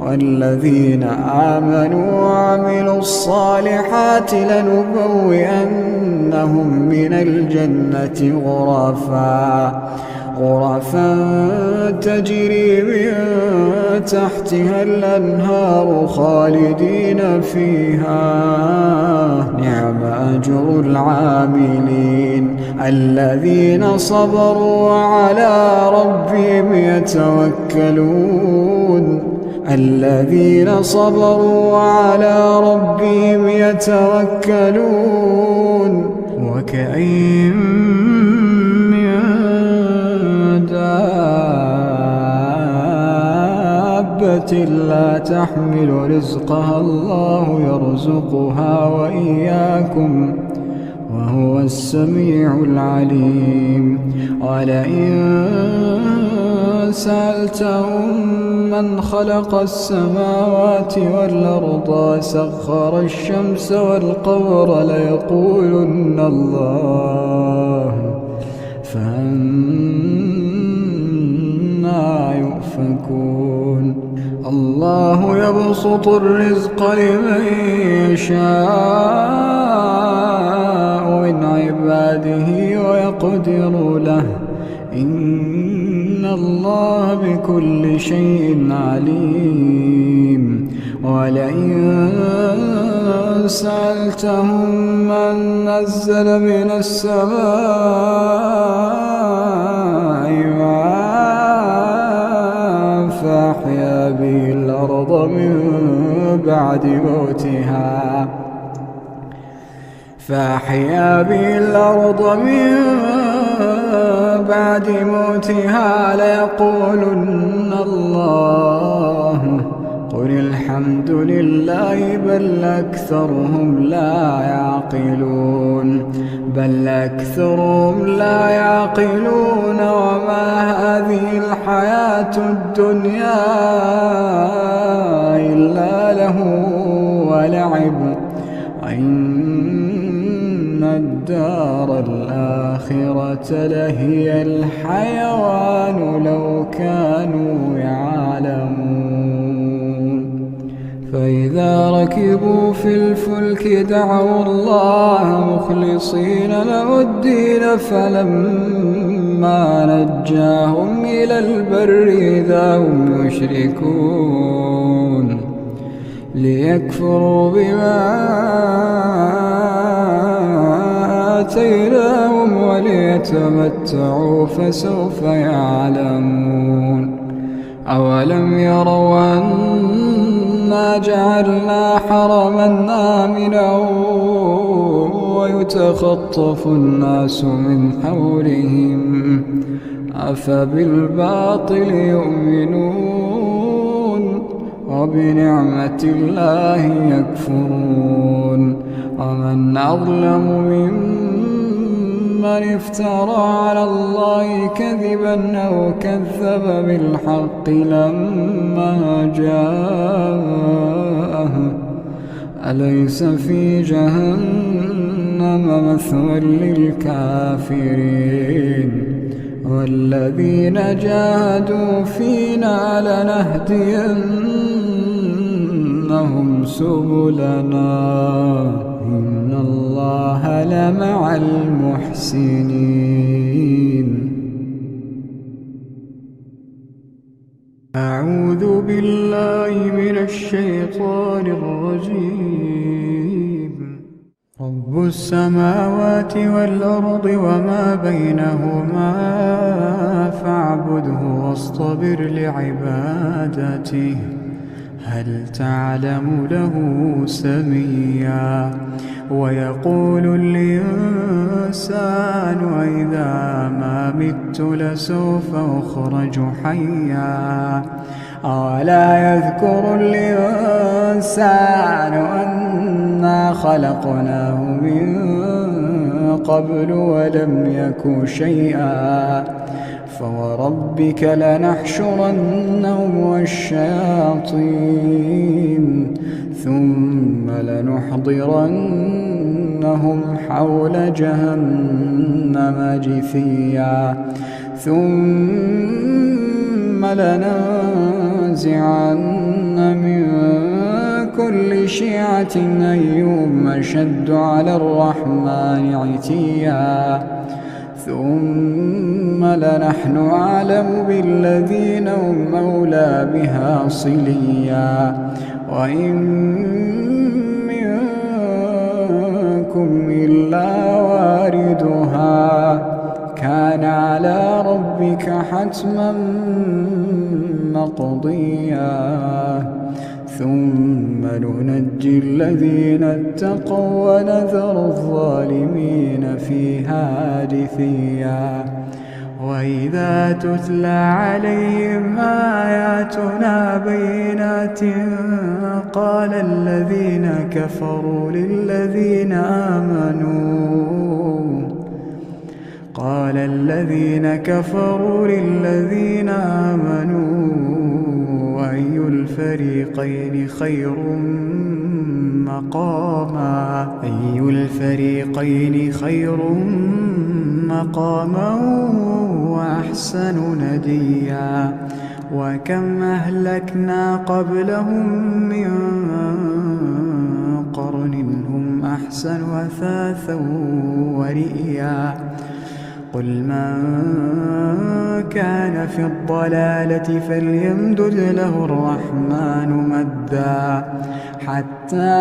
والذين آمنوا وعملوا الصالحات لنبوئنهم من الجنة غرفا تجري من تحتها الأنهار خالدين فيها نعم أجر العاملين الذين صبروا وعلى ربهم يتوكلون وكأين من دابة لا تحمل رزقها الله يرزقها وإياكم وهو السميع العليم ولئن سألتهم من خلق السماوات والأرض وسخر الشمس والقمر ليقولن الله فأنى يؤفكون الله يبسط الرزق لمن يشاء من عباده ويقدر له إن الله بكل شيء عليم ولئن سألتهم من نزل من السماء ماء فأحيا به الأرض من بعد موتها ليقولن الله قل الحمد لله بل أكثرهم لا يعقلون وما هذه الحياة الدنيا إلا له ولعب وإن الدار الآخرة لهي الحيوان لو كانوا يعلمون فإذا ركبوا في الفلك دعوا الله مخلصين له الدين فلما نجاهم إلى البر إذا هم يشركون ليكفروا بما آتيناهم وليتمتعوا فسوف يعلمون أولم يروا أنا جعلنا حرما آمنا ويتخطف الناس من حولهم أفبالباطل يؤمنون وبنعمة الله يكفرون ومن أظلم ممن افترى على الله كذبا أو كذب بالحق لما جاءه أليس في جهنم مثوى للكافرين والذين جاهدوا فينا لنهدينهم سبلنا إن الله لمع المحسنين. أعوذ بالله من الشيطان الرجيم. رب السماوات والأرض وما بينهما فاعبده واصطبر لعبادته هل تعلم له سميا ويقول الإنسان إذا ما مت لسوف أخرج حيا أولا يذكر الإنسان أنا خلقناه من قبل ولم يك شيئا فوربك لنحشرنهم والشياطين ثم لنحضرنهم حول جهنم جثيا ثم لننزعن من كل شيعة أيهم أشد على الرحمن عتيا ثم لنحن أعلم بالذين هم أولى بها صليا وإن منكم إلا واردها كان على ربك حتما مقضيا ثم ننجي الذين اتقوا ونذر الظالمين فيها جثيا وإذا تتلى عليهم آياتنا بينات قال الذين كفروا للذين آمنوا أي الفريقين خير مقاما وأحسن نديا وكم أهلكنا قبلهم من قرن هم أحسن أثاثا ورئيا قل من كان في الضلالة فليمدد له الرحمن مدا حتى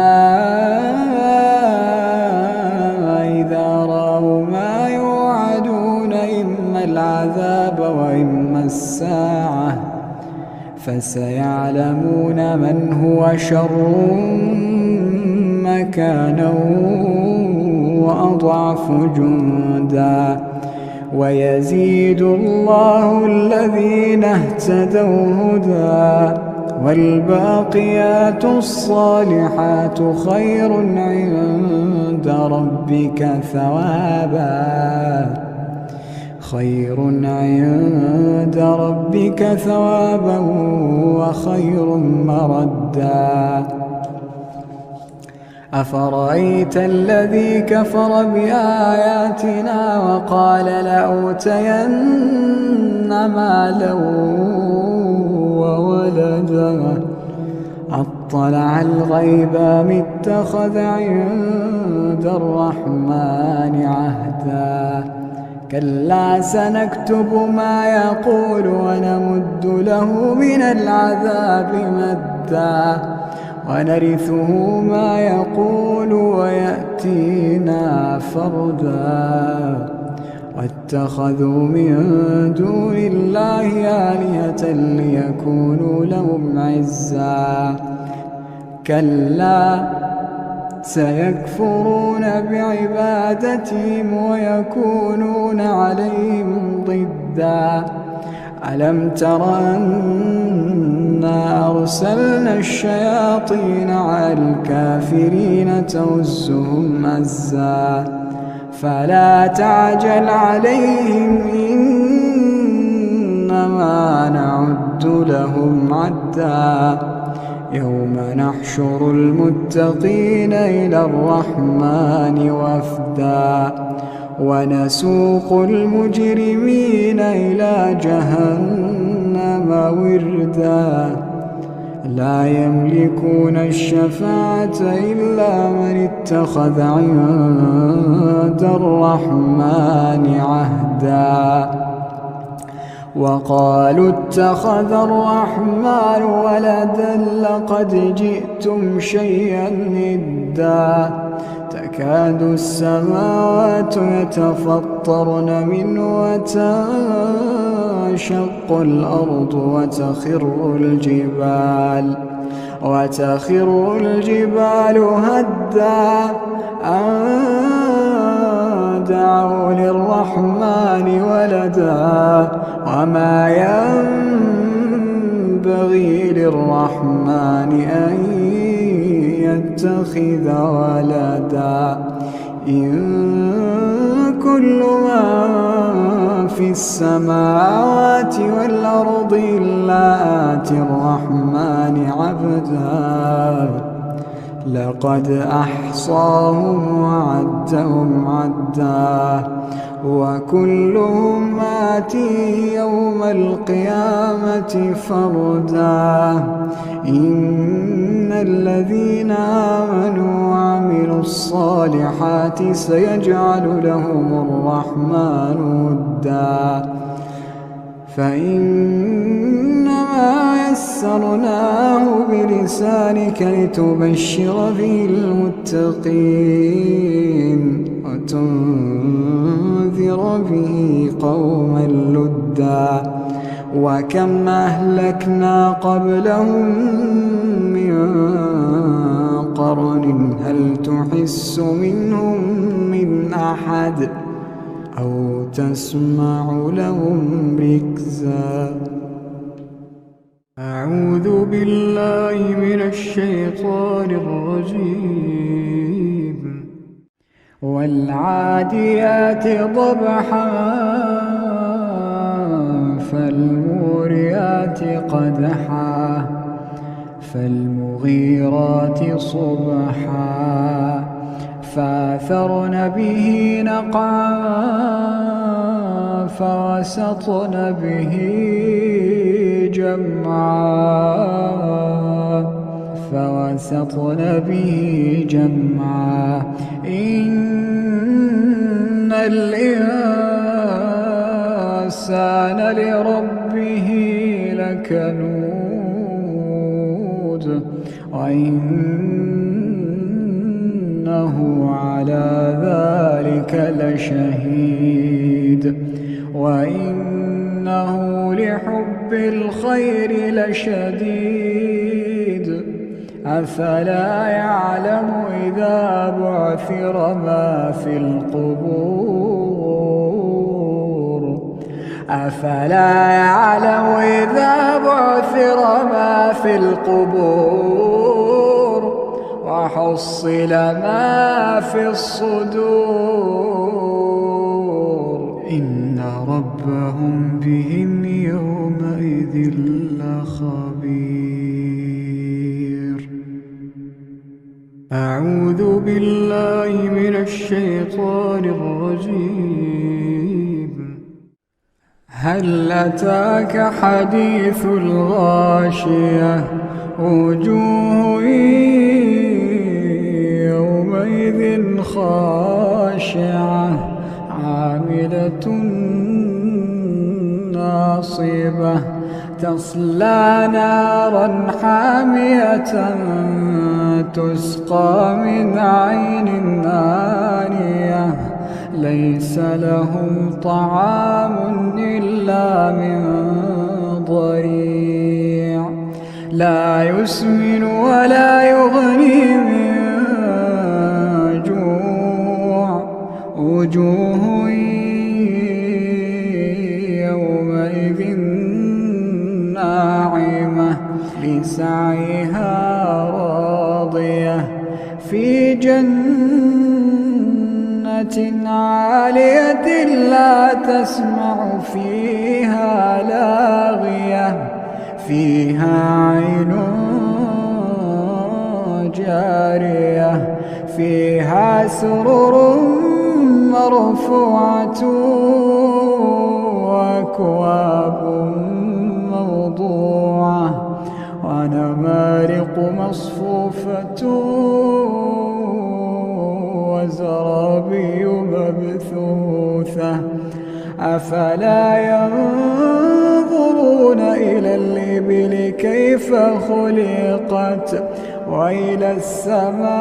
إذا رأوا ما يوعدون إما العذاب وإما الساعة فسيعلمون من هو شر مكانا وأضعف جندا ويزيد الله الذين اهتدوا هدى والباقيات الصالحات خير عند ربك ثوابا وخير مردا أفرأيت الذي كفر بآياتنا وقال لأوتين مالا وولدا أطلع الغيب أم اتخذ عند الرحمن عهدا كلا سنكتب ما يقول ونمد له من العذاب مدا ونرثه ما يقول ويأتينا فردا واتخذوا من دون الله آلهة ليكونوا لهم عزا كلا سيكفرون بعبادتهم ويكونون عليهم ضدا ألم تر أنا أرسلنا الشياطين على الكافرين تؤزهم أزا فلا تعجل عليهم إنما نعد لهم عدا يوم نحشر المتقين إلى الرحمن وفدا ونسوق المجرمين إلى جهنم وردا لا يملكون الشفاعة إلا من اتخذ عند الرحمن عهدا وقالوا اتخذ الرحمن ولدا لقد جئتم شيئا إدا تكاد السماوات يتفطرن منه وتنشق الأرض وتخر الجبال هدا أن دعوا للرحمن ولدا وما ينبغي للرحمن أن يتخذ ولدا إن كل من في السماوات والأرض إلا آتي الرحمن عبدا لقد أحصاهم وعدهم عدا وكلهم آتيه يوم القيامة فردا إن الذين آمنوا وعملوا الصالحات سيجعل لهم الرحمن ودا فإنما يسرناه بلسانك لتبشر به المتقين وتنذر به قوما لدا وكم أهلكنا قبلهم من قرن هل تحس منهم من أحد أو تسمع لهم ركزا أعوذ بالله من الشيطان الرجيم والعاديات ضبحا فالموريات قدحا فالمغيرات صبحا فأثرن به نقعا فوسطن به جمعا إن الإنسان الإنسان لربه لكنود وإنه على ذلك لشهيد وإنه لحب الخير لشديد أفلا يعلم إذا بعثر ما في القبور أفلا يعلم إذا بعثر ما في القبور وحصل ما في الصدور إن ربهم بهم يومئذ لخبير. أعوذ بالله من الشيطان الرجيم. هل أتاك حديث الغاشية وجوه يومئذ خاشعة عاملة ناصبة تصلى نارا حامية تسقى من عين آنية ليس لهم طعام إلا من ضريع لا يسمن ولا يغني من جوع وجوه يومئذ ناعمة لسعيها راضية في جنة عالية لا تسمع فيها لاغية فيها عين جارية فيها سرر مرفوعة وأكواب موضوعة ونمارق مصفوفة وزرابي مبثوثة أفلا ينظرون إلى الإبل كيف خلقت وإلى السماء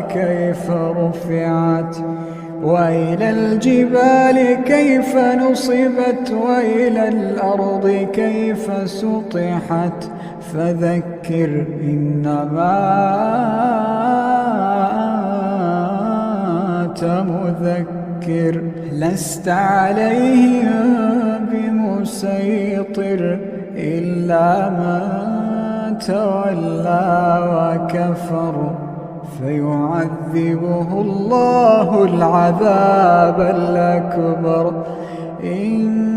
كيف رفعت وإلى الجبال كيف نصبت وإلى الأرض كيف سطحت فذكر إنما أنت مذكر لست عليهم بمسيطر إلا من تولى وكفر فيعذبه الله العذاب الأكبر إن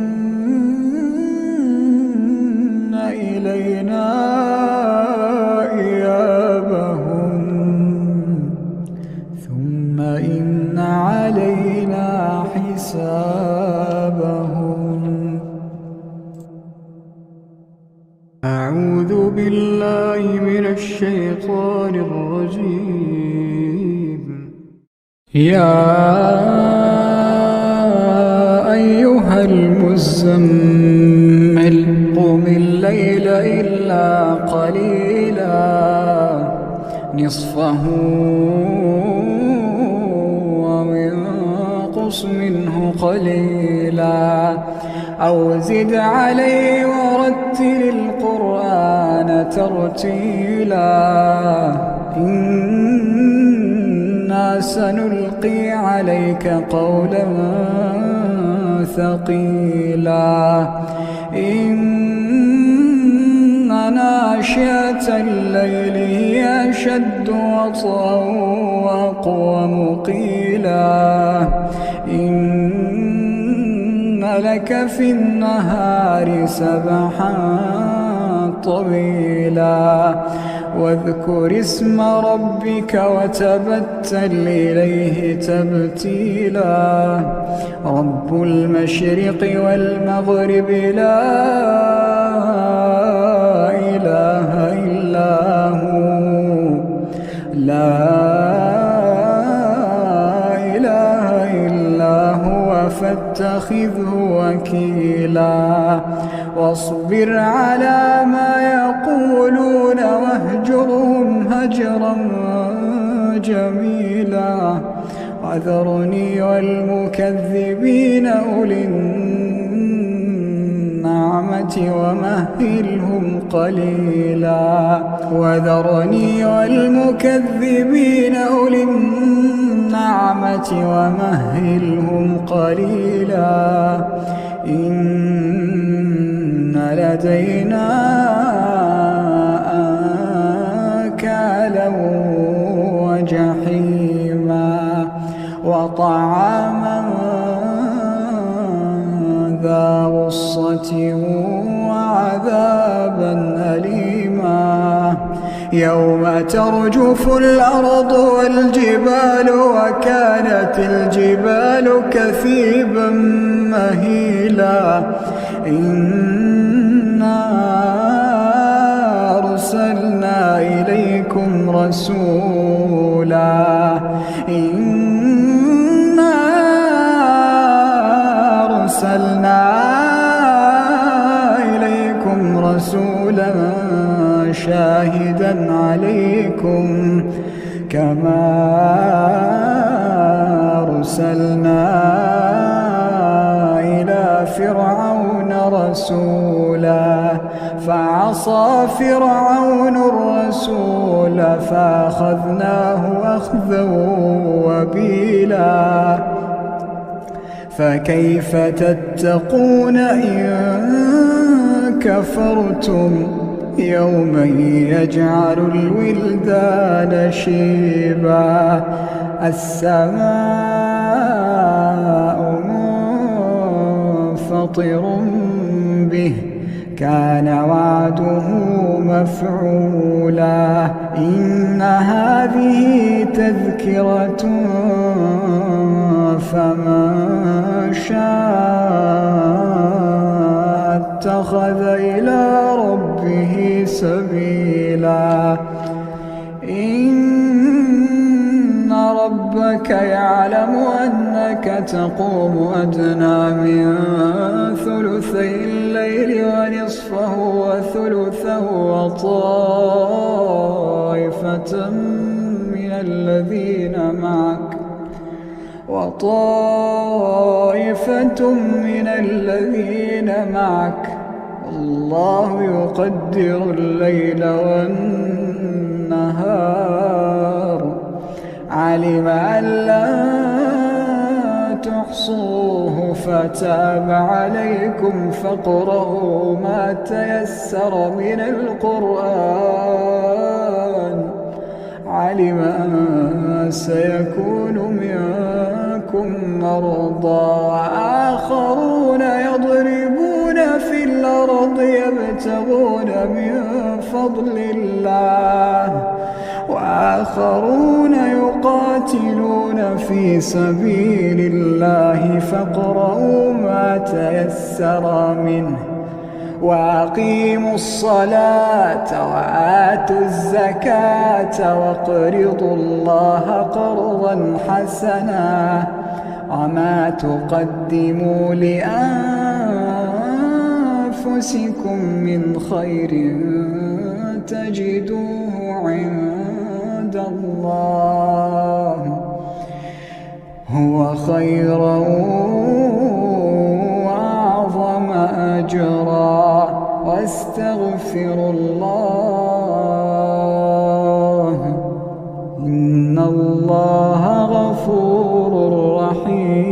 إلينا إيابهم ثم إن علينا حسابهم. أعوذ بالله من الشيطان الرجيم. يا أيها المزمل قم الليل إلا قليلا نصفه وانقص منه قليلا أو زد عليه ورتل القرآن ترتيلا إنا سنلقي عليك قولا ثقيلا إن ناشئة الليل هي أشد وطئا وأقوم قيلا إن لك في النهار سبحا طويلا واذكر اسم ربك وتبتل إليه تبتيلا رب المشرق والمغرب لا إله إلا هو لا إله إلا هو فاتخذه وكيلا واصبر على ما يقولون واهجرهم هجرا جميلا وذرني والمكذبين أولي النعمة ومهلهم قليلا وذرني والمكذبين أولي النعمة ومهلهم قليلا إن لدينا أنكالا وجحيما وطعاما ذا غصة وعذابا أليما يوم ترجف الأرض والجبال وكانت الجبال كثيبا مهيلا إنا أرسلنا إليكم رسولا رسولا شاهدا عليكم كما أرسلنا إلى فرعون رسولا فعصى فرعون الرسول فأخذناه أخذا وبيلا فكيف تتقون إن كفرتم يوما يجعل الولدان شيبا السماء منفطر به كان وعده مفعولا إن هذه تذكرة فمن شاء اتخذ إلى ربه سبيلا إن ربك يعلم أنك تقوم أدنى من ثلثي الليل ونصفه وثلثه وطائفة من الذين معك الله يقدر الليل والنهار علم أن لا تحصوه فتاب عليكم فاقرؤوا ما تيسر من القرآن علم أن سيكون منكم مرضى وآخرون يضربون في الأرض يبتغون من فضل الله وآخرون يقاتلون في سبيل الله فاقرؤوا ما تيسر منه وأقيموا الصلاة وآتوا الزكاة واقرضوا الله قرضا حسنا وما تقدموا لأنفسكم من خير تجدوه عند الله هو خيرا وأعظم أجرا واستغفروا الله إن الله غفور رحيم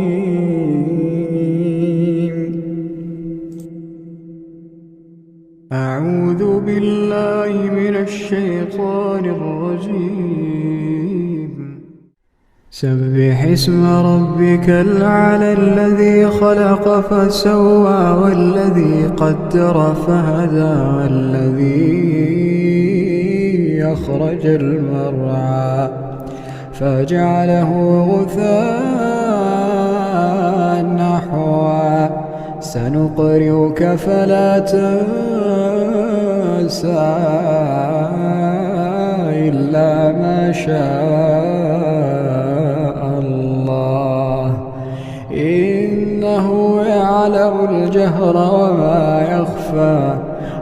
أعوذ بالله من الشيطان الرجيم سبح اسم ربك الأعلى الذي خلق فسوى والذي قدر فهدى والذي أخرج المرعى فجعله غثاء نحوا سنقرئك فلا تنسى إلا ما شاء الله يعلم الجهر وما يخفى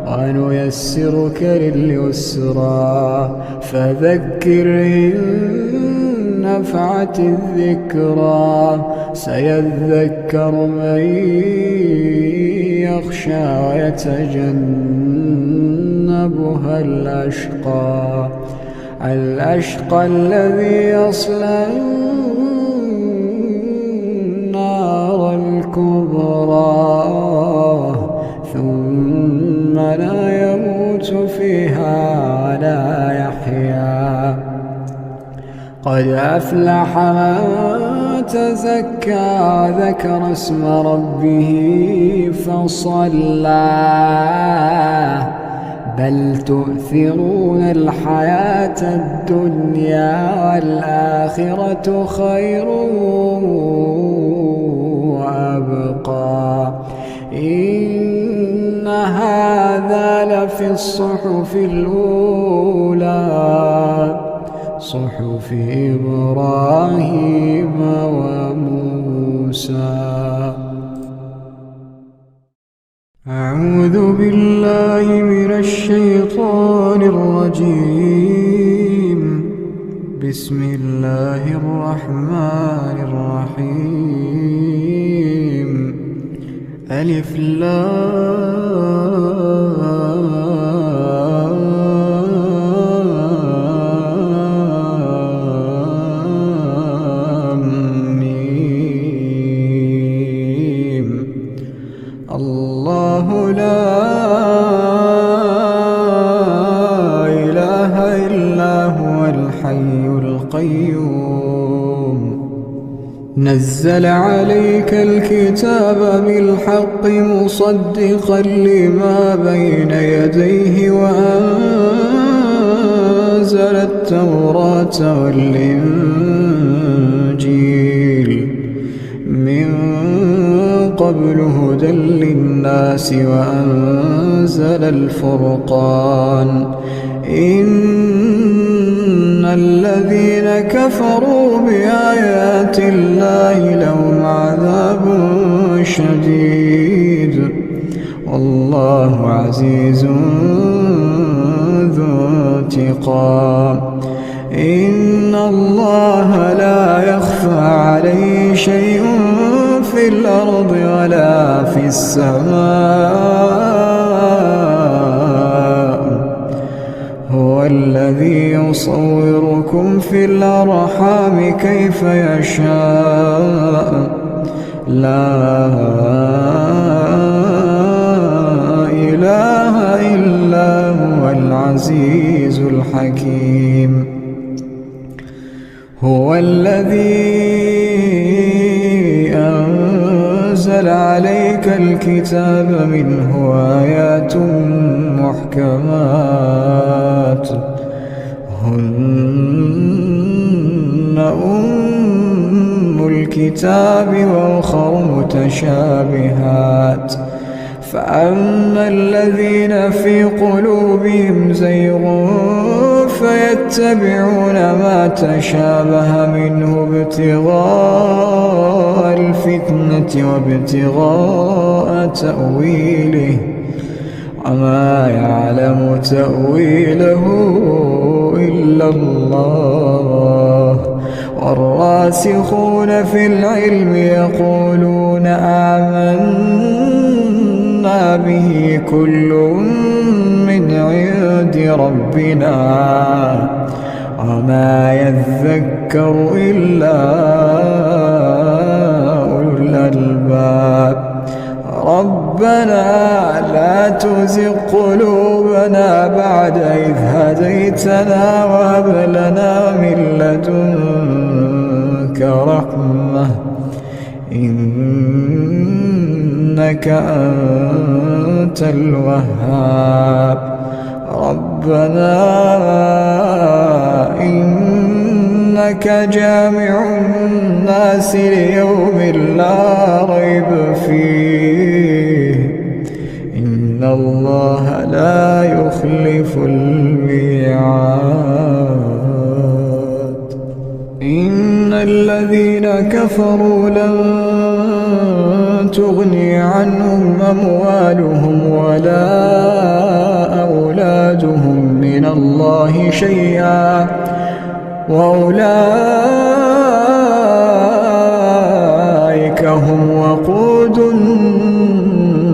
ونيسرك لليسرى فذكر إن نفعت الذكرى سيذكر من يخشى ويتجنبها الأشقى الذي يصلى النار الكبرى ثم لا يموت فيها ولا يحيا قد أفلح من تزكى ذكر اسم ربه فصلى بل تؤثرون الحياة الدنيا والآخرة خير وأبقى إن هذا لفي الصحف الأولى صحف إبراهيم وموسى. أعوذ بالله من الشيطان الرجيم. بسم الله الرحمن الرحيم. ألف لام ميم. الله لا إله إلا هو الحي القيوم نزل عليك الكتاب بالحق مصدقا لما بين يديه وأنزل التوراة والإنجيل من قبل هدى للناس وأنزل الفرقان إن الذين كفروا بآيات الله لهم عذاب شديد والله عزيز ذو انتقام. إن الله لا يخفى عليه شيء في الأرض ولا في السماء. هو الذي يصوركم في الأرحام كيف يشاء لا إله إلا هو العزيز الحكيم. هو الذي أنزل عليك الكتاب منه آيات محكمات هن أم الكتاب وأخر متشابهات فأما الذين في قلوبهم زيغ فيتبعون ما تشابه منه ابتغاء الفتنة وابتغاء تأويله وما يعلم تأويله إلا الله. والراسخون في العلم يقولون آمنا به كل من عند ربنا وما يذكر إلا أولو الألباب. ربنا لا تزغ قلوبنا بعد إذ هديتنا وهب لنا من لدنك رحمة إنك أنت الوهاب. ربنا إنك جامع الناس ليوم لا ريب فيه إن الله لا يخلف الميعاد. إن الذين كفروا لن تغني عنهم أموالهم ولا أولادهم من الله شيئا وأولئك هم وقود النار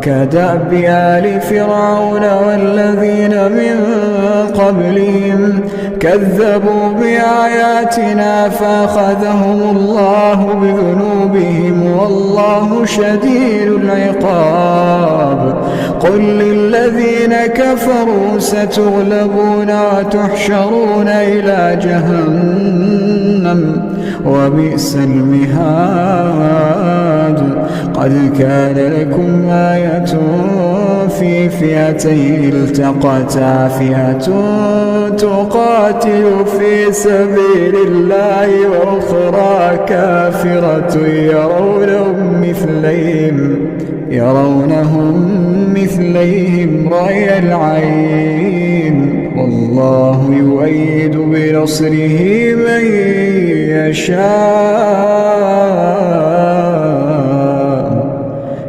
كدأب آل فرعون والذين من قبلهم كذبوا بآياتنا فأخذهم الله بذنوبهم والله شديد العقاب قل للذين كفروا ستغلبون وتحشرون إلى جهنم وبئس المهاد قد كان لكم آية في فئتين التقتا فئة تقاتل في سبيل الله وأخرى كافرة يرونهم مثليهم رأي العين والله يؤيد بنصره من يشاء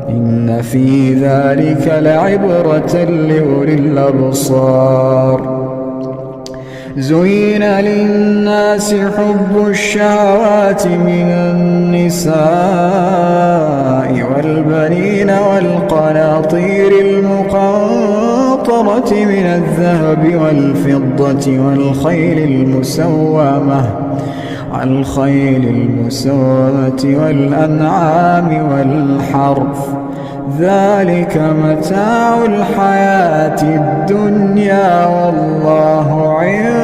إن في ذلك لعبرة لأولي الأبصار زين للناس حب الشهوات من النساء والبنين والقناطير المقنطرة من الذهب والفضة والخيل المسومة والأنعام والحرث ذلك متاع الحياة الدنيا والله عنده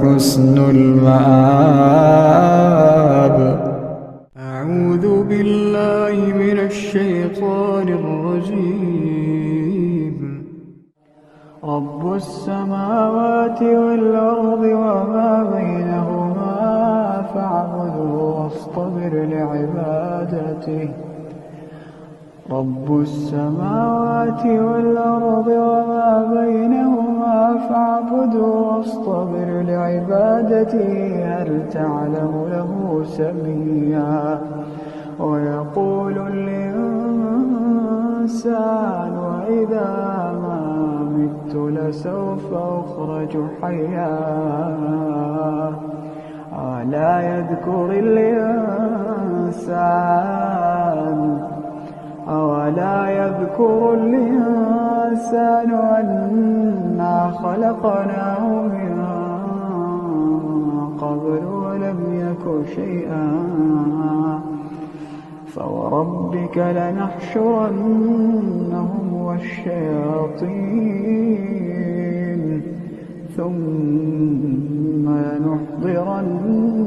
حسن المآب أعوذ بالله من الشيطان الرجيم رب السماوات والأرض وما بينهما فاعبده واصطبر لعبادته رب السماوات والأرض وما بينهما فاعبده واصطبر لعبادته هل تعلم له سميا ويقول الإنسان وإذا ما مت لسوف أخرج حيا ألا يذكر الإنسان أنا خلقناه من قبل ولم يك شيئا فوربك لنحشرنهم والشياطين ثم لنحضرنهم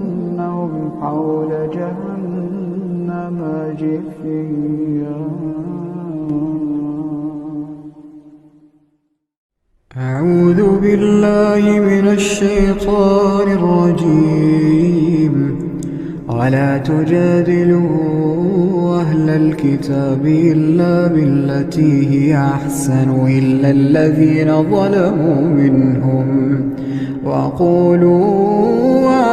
حول جهنم جثيا أعوذ بالله من الشيطان الرجيم ولا تجادلوا أهل الكتاب إلا بالتي هي أحسن إلا الذين ظلموا منهم وقولوا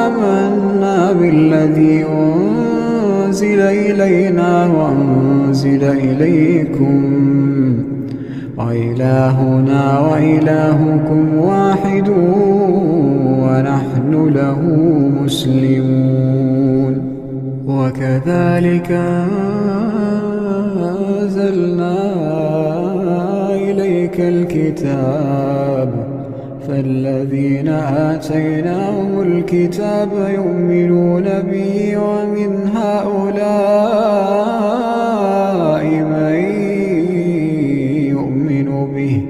آمنا بالذي أنزل إلينا وأنزل إليكم وإلهنا وإلهكم واحد ونحن له مسلمون وكذلك أنزلنا إليك الكتاب فالذين آتيناهم الكتاب يؤمنون به ومن هؤلاء من يؤمن به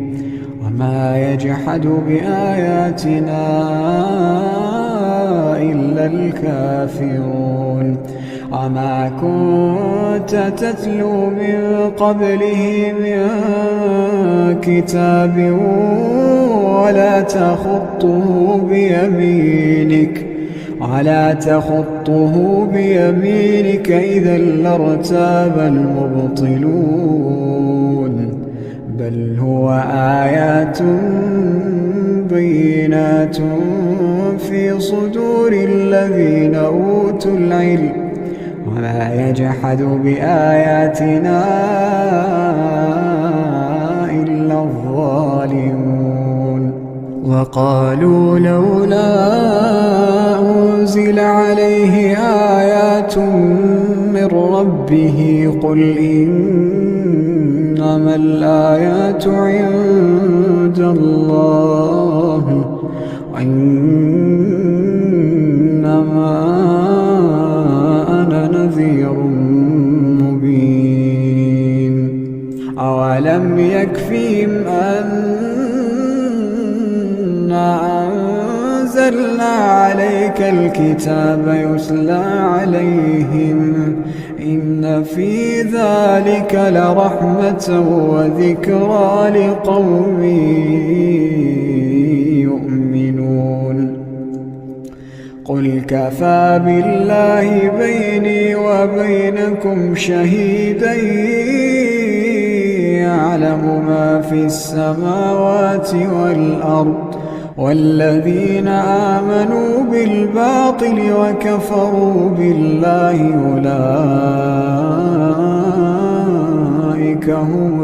وما يجحد بآياتنا إلا الكافرون وما كنت تتلو من قبله من كتاب ولا تخطه بيمينك إذا لارتاب المبطلون بل هو آيات بينات في صدور الذين أوتوا العلم وما يجحد بآياتنا إلا الظالمون. وقالوا لولا أنزل عليه آيات من ربه قل إنما الآيات عند الله وإنما أنا نذير مبين. أولم يكفهم أنا أنزلنا عليك الكتاب يتلى عليهم إن في ذلك لرحمة وذكرى لقوم يؤمنون. قل كفى بالله بيني وبينكم شهيدا يعلم ما في السماوات والأرض والذين آمنوا بالباطل وكفروا بالله أولئك هم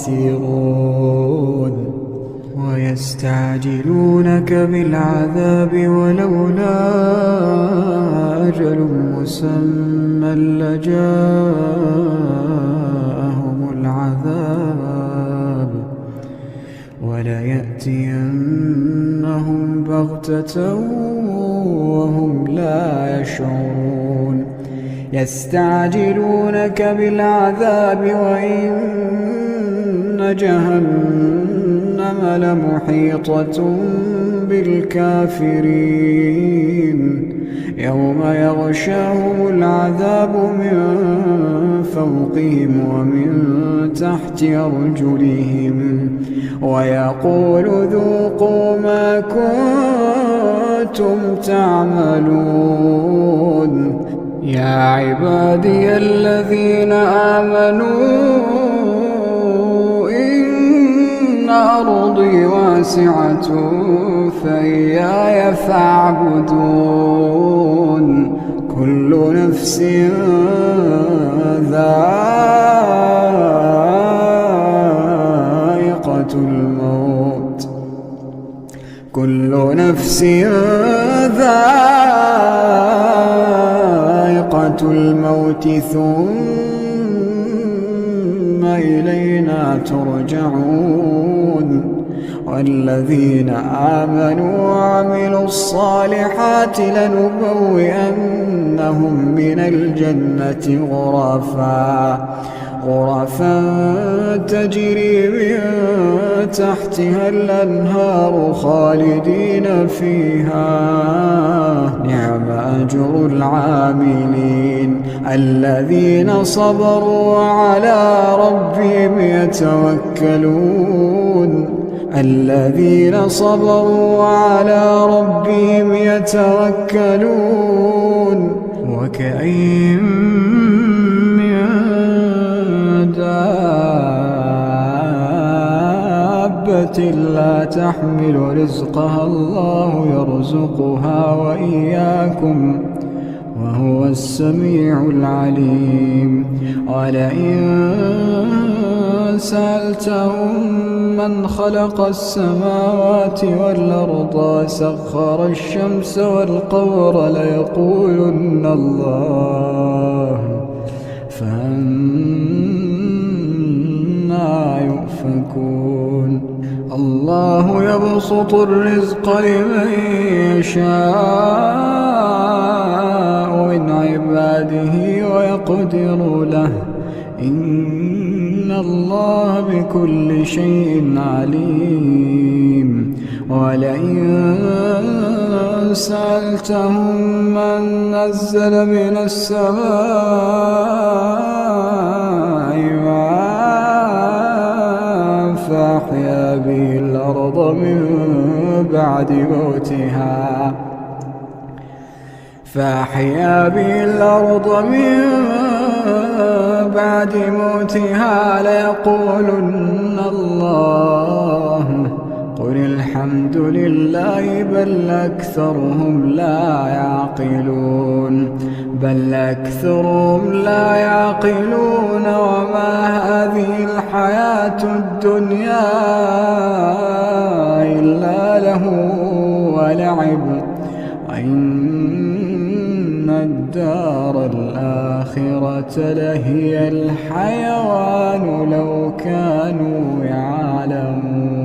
الخاسرون. ويستعجلونك بالعذاب ولولا أجل مسمى لجاءهم العذاب وليأتينهم بغتة وهم لا يشعرون. يستعجلونك بالعذاب وإن جهنم لمحيطة بالكافرين يوم يغشاهم العذاب من فوقهم ومن تحت أرجلهم ويقول ذوقوا ما كنتم تعملون. يا عبادي الذين آمنوا إن أرضي واسعة فإياي فاعبدون. كل نفس ذائقة الموت كل نفس ذائقة الموت ثم إلينا ترجعون. والذين آمنوا وعملوا الصالحات لنبوئنهم من الجنة غرفا تجري من تحتها الأنهار خالدين فيها نعم أجر العاملين الذين صبروا وعلى ربهم يتوكلون. الذين صبروا وعلى ربهم يتوكلون. وكأين من دابة لا تحمل رزقها الله يرزقها وإياكم وهو السميع العليم. ولئن سألتهم من خلق السماوات والأرض وسخر الشمس والقمر ليقولن الله فأنى يؤفكون. الله يبسط الرزق لمن يشاء من عباده ويقدر له إن الله بكل شيء عليم. ولئن سألتهم من نزل من السماء ماء فأحيا به الأرض من بعد موتها ليقولن الله قل الحمد لله بل أكثرهم لا يعقلون وما هذه الحياة الدنيا إلا له ولعب وإن الدار الآخرة لهي الحيوان لو كانوا يعلمون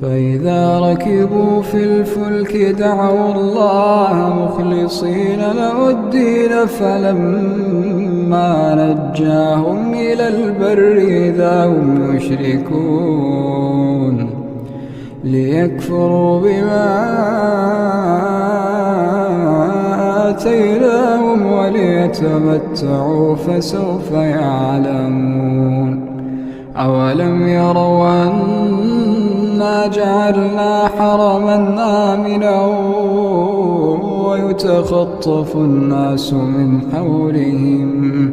فإذا ركبوا في الفلك دعوا الله مخلصين له الدين فلما نجاهم إلى البر إذا هم يشركون ليكفروا بما آتيناهم وليتمتعوا فسوف يعلمون أولم يروا أنا جعلنا حرما آمنا ويتخطف الناس من حولهم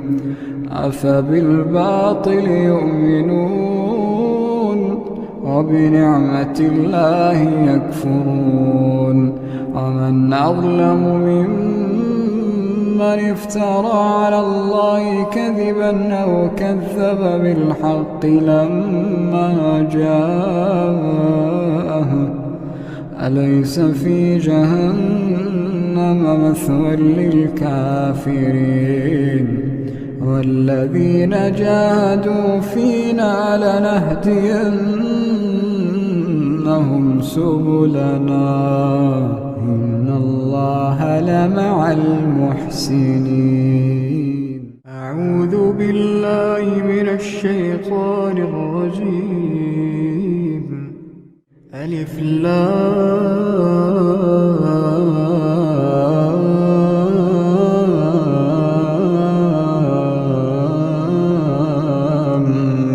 أفبالباطل يؤمنون وبنعمة الله يكفرون ومن أظلم ممن افترى على الله كذبا أو كذب بالحق لما جاءه أليس في جهنم مثوى للكافرين والذين جاهدوا فينا لنهدينهم سبلنا إن الله لمع المحسنين أعوذ بالله من الشيطان الرجيم ألف لام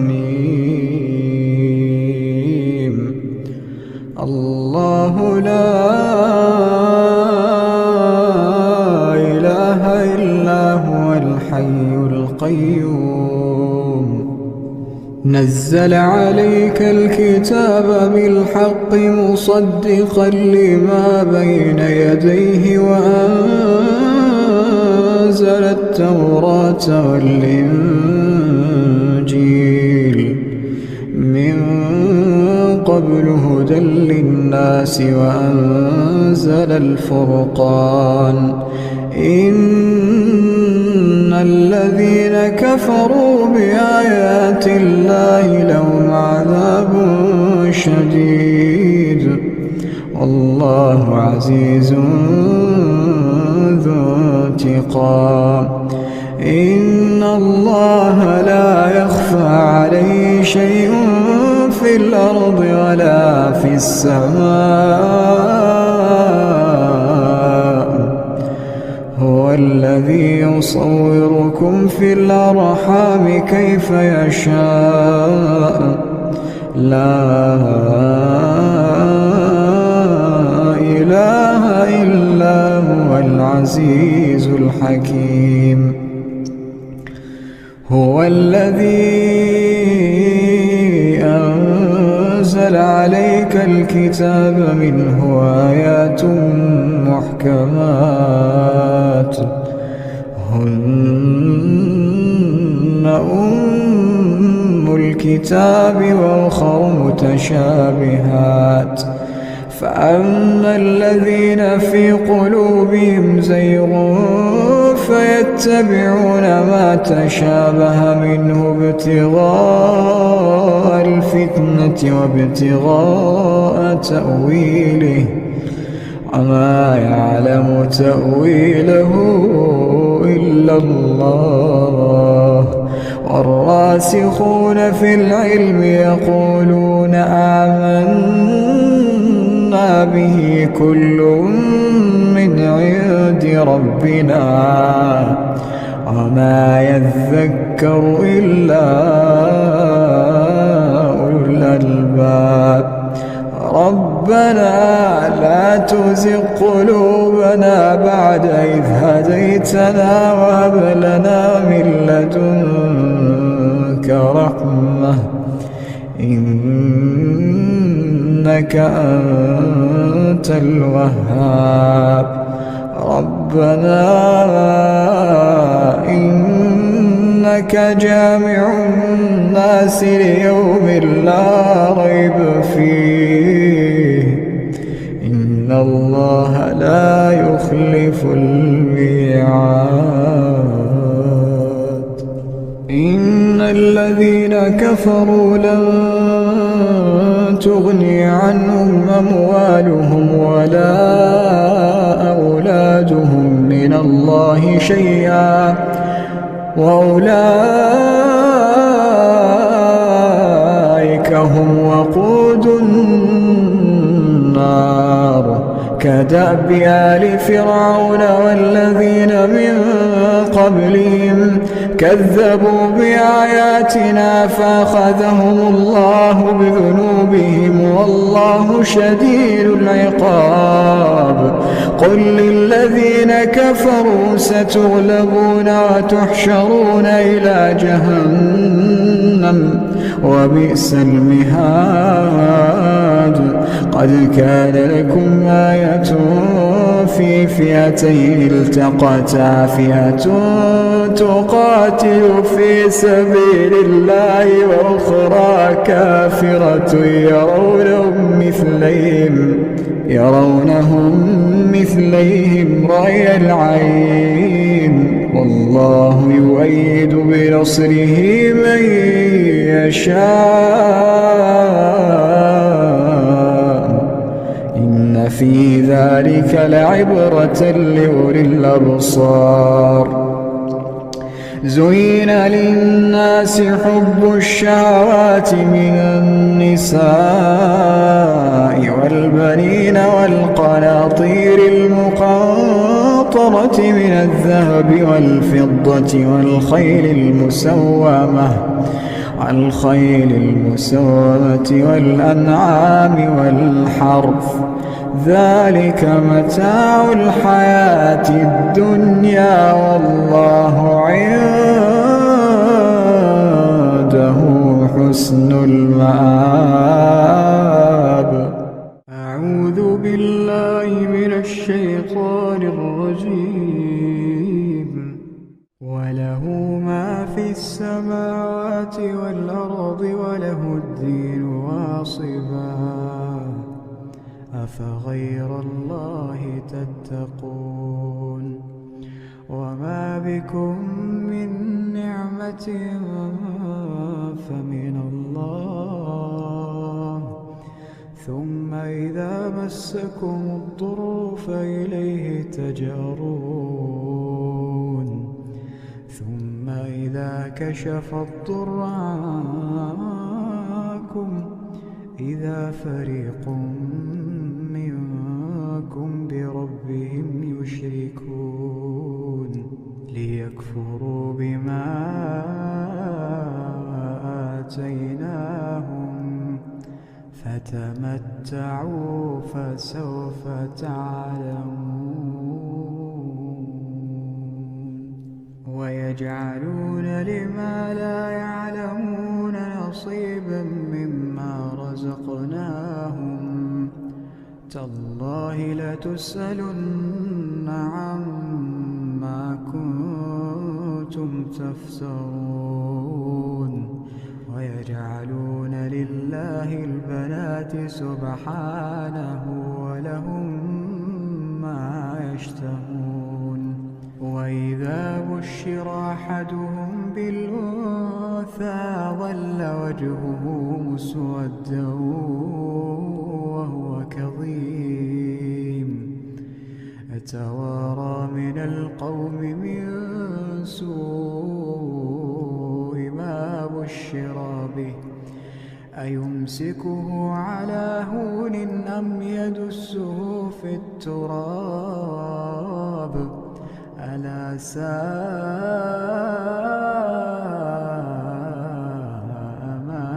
ميم الله لا إله إلا هو الحي القيوم نزل عليك الكتاب بالحق مصدقا لما بين يديه وأنزل التوراة والإنجيل من قبل هدى للناس وأنزل الفرقان إن الذين كفروا بآيات الله لهم عذاب شديد والله عزيز ذو انتقام إن الله لا يخفى عليه شيء في الأرض ولا في السماء هو الذي يصوركم في الأرحام كيف يشاء لا إله إلا هو العزيز الحكيم هو الذي أنزل عليك الكتاب منه آيات محكمات هن أم الكتاب وأخر متشابهات فأما الذين في قلوبهم زيغ فيتبعون ما تشابه منه ابتغاء الفتنة وابتغاء تأويله وما يعلم تأويله إلا الله والراسخون في العلم يقولون آمنا به كل من عند ربنا وما يذكر إلا أولو الألباب ربنا لا تزغ قلوبنا بعد إذ هديتنا وهب لنا من لدنك رحمة إنك أنت الوهاب. ربنا إنك جامع الناس ليوم لا ريب فيه إن الله لا يخلف الميعاد. إن الذين كفروا لن تغني عنهم أموالهم ولا أولادهم من الله شيئا وأولئك هم وقود النار. كدأب آل فرعون والذين من قبلهم كذبوا بآياتنا فأخذهم الله بذنوبهم والله شديد العقاب. قل للذين كفروا ستغلبون وتحشرون إلى جهنم وبئس المهاد. قد كان لكم آية في فئتين التقتا فئة تقاتل في سبيل الله وأخرى كافرة يرونهم مثليهم رأي العين والله يؤيد بنصره من يشاء إن في ذلك لعبرة لأولي الأبصار. زين للناس حب الشهوات من النساء والبنين والقناطير المقنطرة من الذهب والفضة والخيل المسومة والأنعام والحرث ذلك متاع الحياة الدنيا والله عنده حسن المآب. أعوذ بالله من الشيطان الرجيم. وله ما في السماوات والأرض وله الدين واصبا أفغير الله تتقون. وما بكم من نعمة فمن الله ثم إذا مسكم الضر فإليه تجأرون ثم إذا كشف الضر عنكم إذا فريق منكم بربهم يشركون ليكفروا بما آتيناهم فتمتعوا فسوف تعلمون. ويجعلون لما لا يعلمون نصيبا مما رزقناهم تالله لتسألن عما كنتم تفترون. ويجعلون لله البنات سبحانه ولهم ما يشتهون. وإذا بشر أحدهم بالأنثى ظل وجهه مسودا وهو كظيم يتوارى من القوم من سوء ما بشر به أيمسكه على هون أم يدسه في التراب ألا ساء ما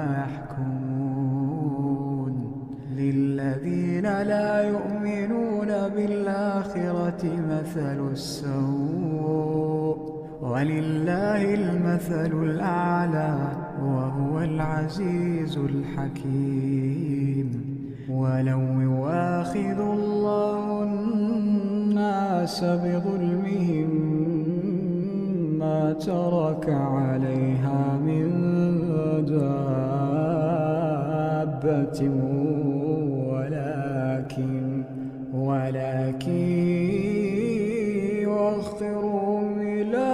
يحكمون. للذين لا يؤمنون بالآخرة مثل السوء ولله المثل الأعلى وهو العزيز الحكيم. ولو يؤاخذ الله الناس بظلمهم ما ترك عليها من دابة ولكن يؤخرهم إلى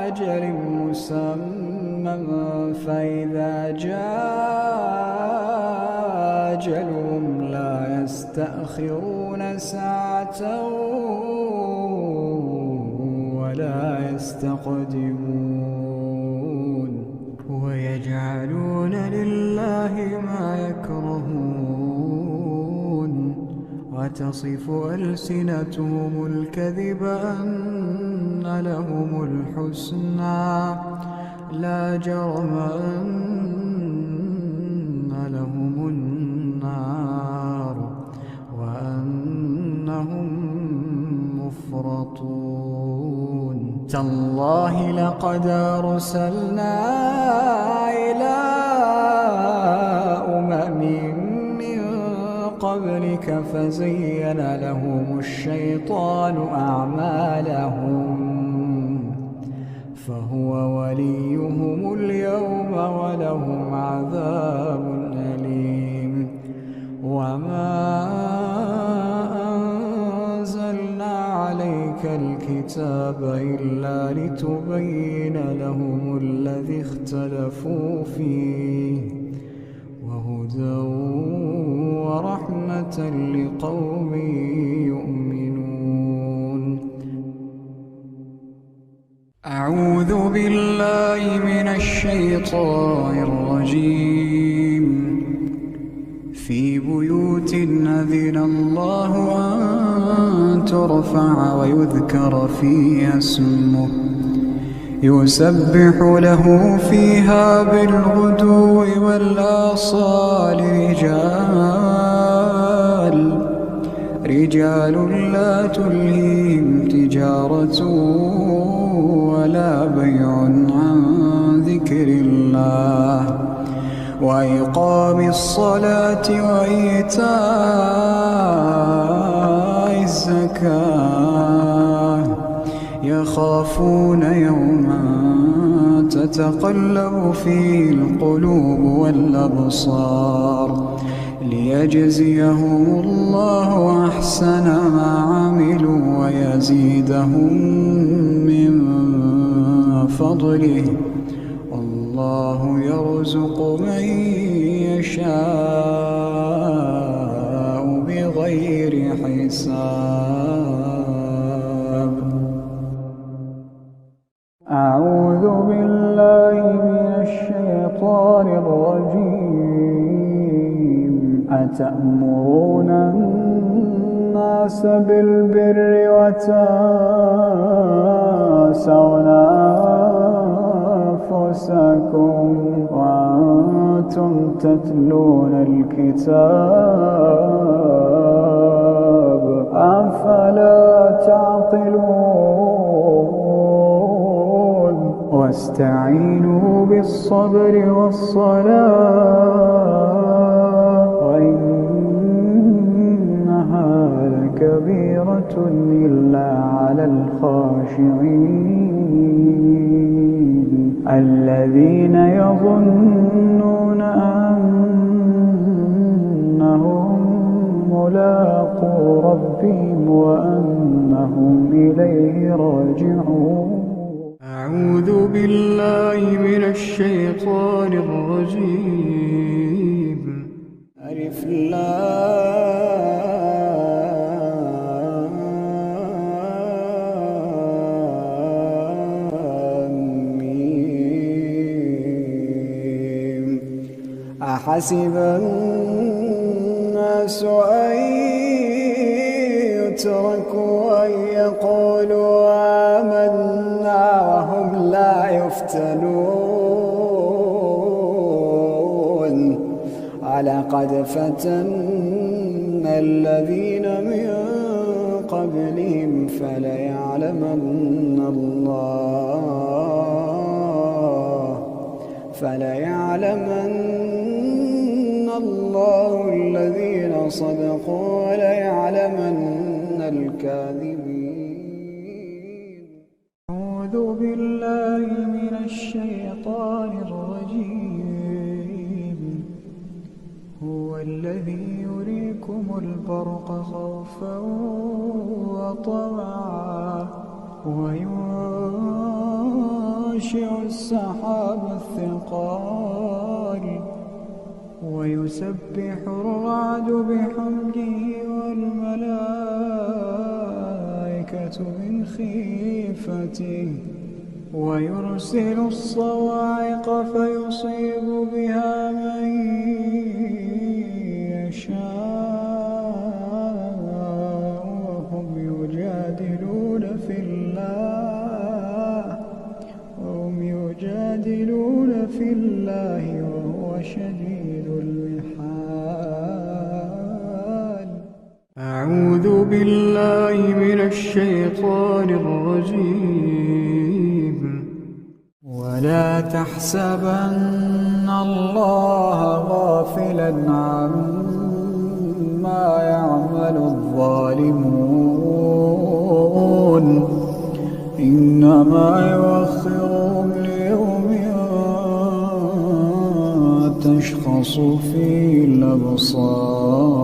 أجل مسمى فإذا جاء أجلهم لا يستأخرون ساعة ولا يستقدمون ويجعلون لله ما يكرهون وتصف ألسنتهم الكذب أن لهم الحسنى لا جرم أن لهم النار وأنهم مفرطون تالله لقد أرسلنا إلى أمم من قبلك فزين لهم الشيطان أعمالهم فهو وليهم اليوم ولهم عذاب أليم وما أنزلنا عليك الكتاب إلا لتبين لهم الذي اختلفوا فيه وهدى ورحمة لقوم يؤمنون. أعوذ بالله من الشيطان الرجيم. في بيوت أذن الله أن ترفع ويذكر فيها اسمه يسبح له فيها بالغدو والآصال رجال لا تلهيهم تجارة ولا بيع عن ذكر الله وإقام الصلاة وإيتاء الزكاة يخافون يوما تتقلب فيه القلوب والأبصار ليجزيهم الله أحسن ما عملوا ويزيدهم من فضله والله يرزق من يشاء بغير حساب. أعوذ بالله من الشيطان الرجيم. أتأمرون الناس بالبر وتنسون أنفسكم وأنتم تتلون الكتاب أفلا تعقلون واستعينوا بالصبر والصلاة وإنها لكبيرة إلا على الخاشعين الذين يظنون أنهم ملاقو ربهم وأنهم إليه راجعون. أعوذ بالله من الشيطان الرجيم. ألف لام ميم. أحسب الناس أن يتركوا أن يقولوا آمنا وهم لا يفتنون ولقد فتنا الذين من قبلهم فليعلمن الله الذين صدقوا وليعلمن الكاذبين. أعوذ بالله من الشيطان الرجيم. هو الذي يريكم البرق خوفا وطمعا وينشئ السحاب الثقال ويسبح الرعد بحمده والملائكة من خيفته ويرسل الصواعق فيصيب بها من يشاء وهم يجادلون في الله وهو شديد المحال. أعوذ بالله من الشيطان الرجيم. ولا تحسبن الله غافلا عما يعمل الظالمون إنما يؤخرهم ليوم تشخص فيه الأبصار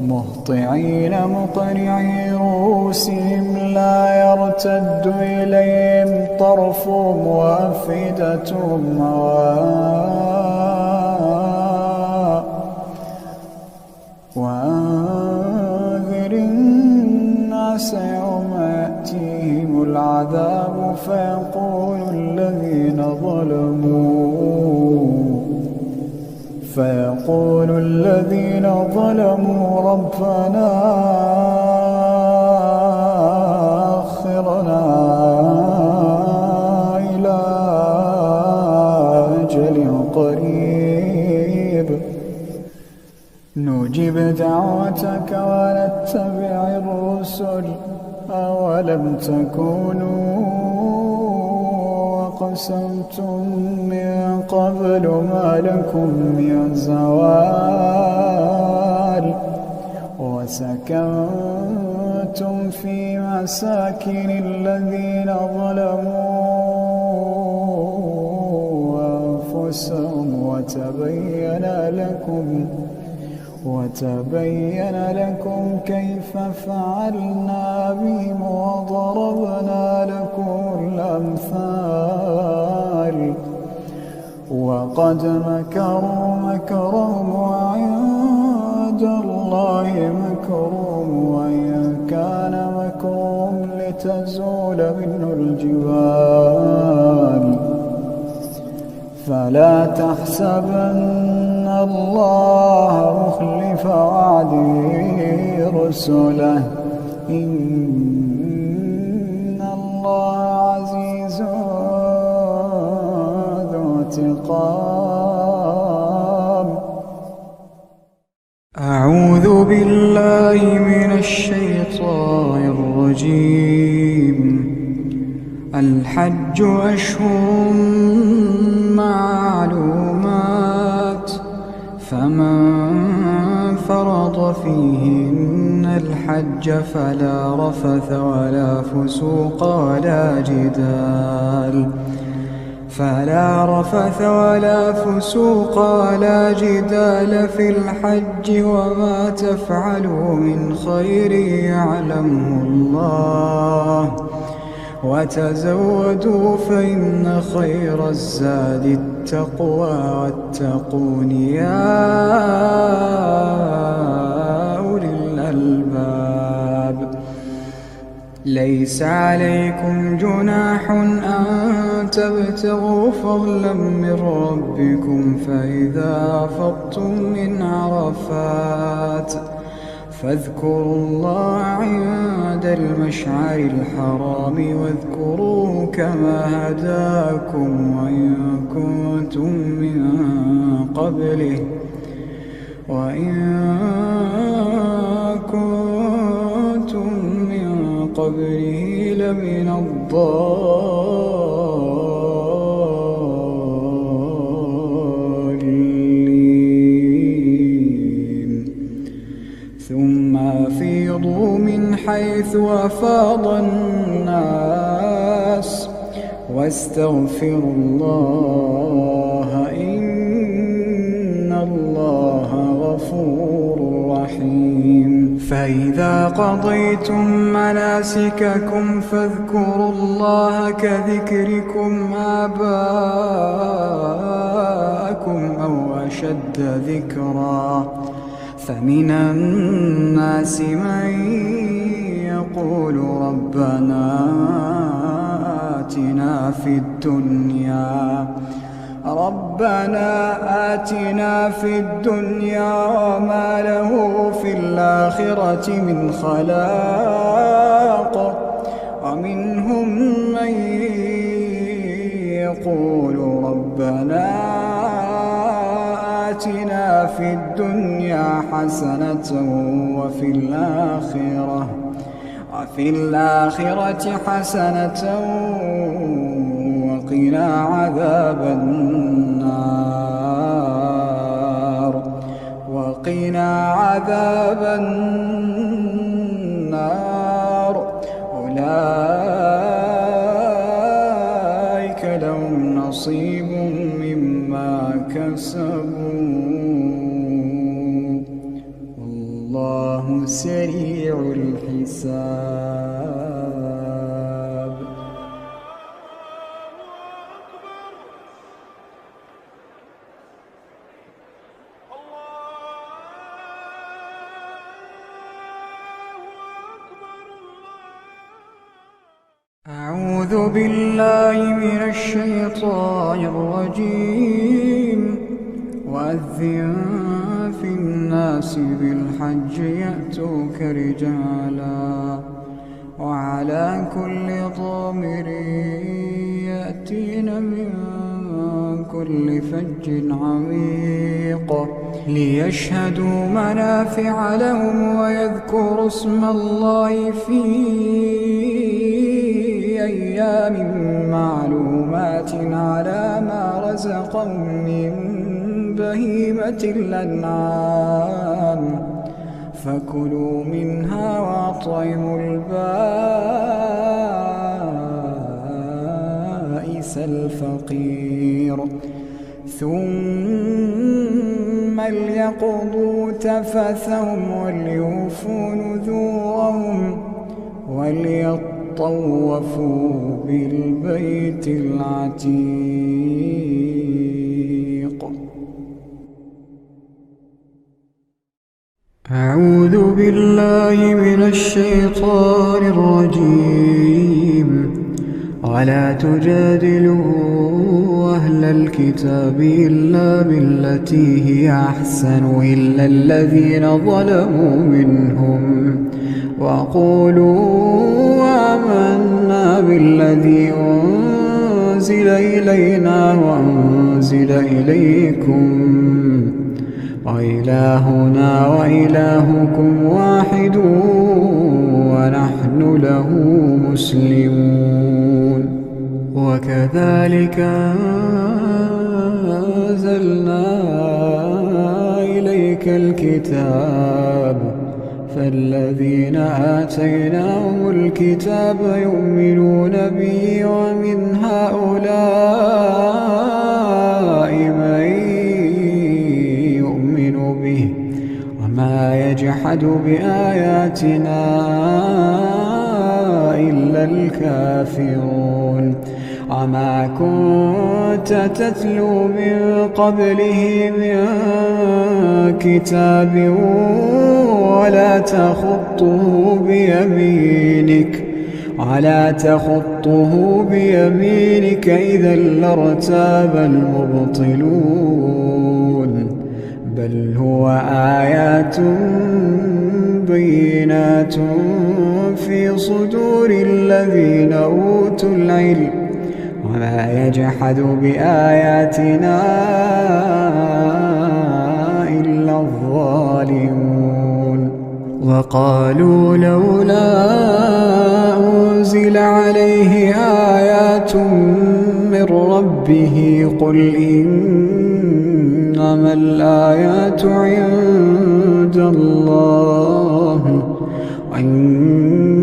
مهطعين مقنعي رؤوسهم لا يرتد إليهم طرفهم وأفئدتهم هواء. وأنذر الناس يوم يأتيهم العذاب فيقول الذين ظلموا ربنا أخرنا إلى أجل قريب نجب دعوتك ونتبع الرسل أولم تكونوا أقسمتم من قبل ما لكم من زوال وسكنتم في مساكن الذين ظلموا أنفسهم وتبين لكم كيف فعلنا بهم وضربنا لكم الأمثال. وقد مكروا مكرهم وعند الله مكرهم وإن كان مكرهم لتزول منه الجبال. فلا تحسبن الله مخلف وعده رسله إن الله عزيز ذو انتقام. أعوذ بالله من الشيطان الرجيم. الحج أشهر معلومات فمن فرض فيهن الحج فلا رفث ولا فسوق ولا جدال في الحج وما تفعلوا من خير يعلمه الله وتزودوا فإن خير الزاد التقوى واتقون يا أولي الألباب. ليس عليكم جناح أن تبتغوا فضلا من ربكم فإذا أفضتم من عرفات فاذكروا الله عند المشعر الحرام واذكروه كما هداكم وإن كنتم من قبله لمن الضالين. أفيضوا من حيث أفاض الناس واستغفروا الله إن الله غفور رحيم. فإذا قضيتم مناسككم فاذكروا الله كذكركم آباءكم أو أشد ذكرا. فمن الناس من يقول ربنا آتنا في الدنيا وما له في الآخرة من خلاق. ومنهم من يقول ربنا آتنا في الدنيا حسنة وفي الآخرة حسنة وقنا عذاب النار. أولئك لهم نصيب مما كسبوا والله سريع الحساب. أعوذ بالله من الشيطان الرجيم. وأذن في الناس بالحج يأتوك رجالا وعلى كل ضامر يأتين من كل فج عميق ليشهدوا منافع لهم ويذكروا اسم الله في أيام معلومات على ما رزقهم من بهيمة الأنعام فكلوا منها وأطعموا البائس الفقير ثم ليقضوا تفثهم وليوفوا نذورهم وليطوفوا بالبيت العتيق. أعوذ بالله من الشيطان الرجيم. ولا تجادلوا أهل الكتاب إلا بالتي هي أحسن إلا الذين ظلموا منهم وقولوا آمنا بالذي أنزل إلينا وأنزل إليكم وإلهنا وإلهكم واحد ونحن له مسلمون. وكذلك أنزلنا إليك الكتاب فالذين آتيناهم الكتاب يؤمنون به ومن هؤلاء من يؤمن به وما يجحد بآياتنا إلا الكافرون. وما كنت تتلو من قبله من كتاب ولا تخطه بيمينك إذا لارتاب المبطلون. بل هو آيات بينات في صدور الذين أوتوا العلم وما يجحد بآياتنا إلا الظالمون. وقالوا لولا أنزل عليه آيات من ربه قل إنما الآيات عند الله وإنما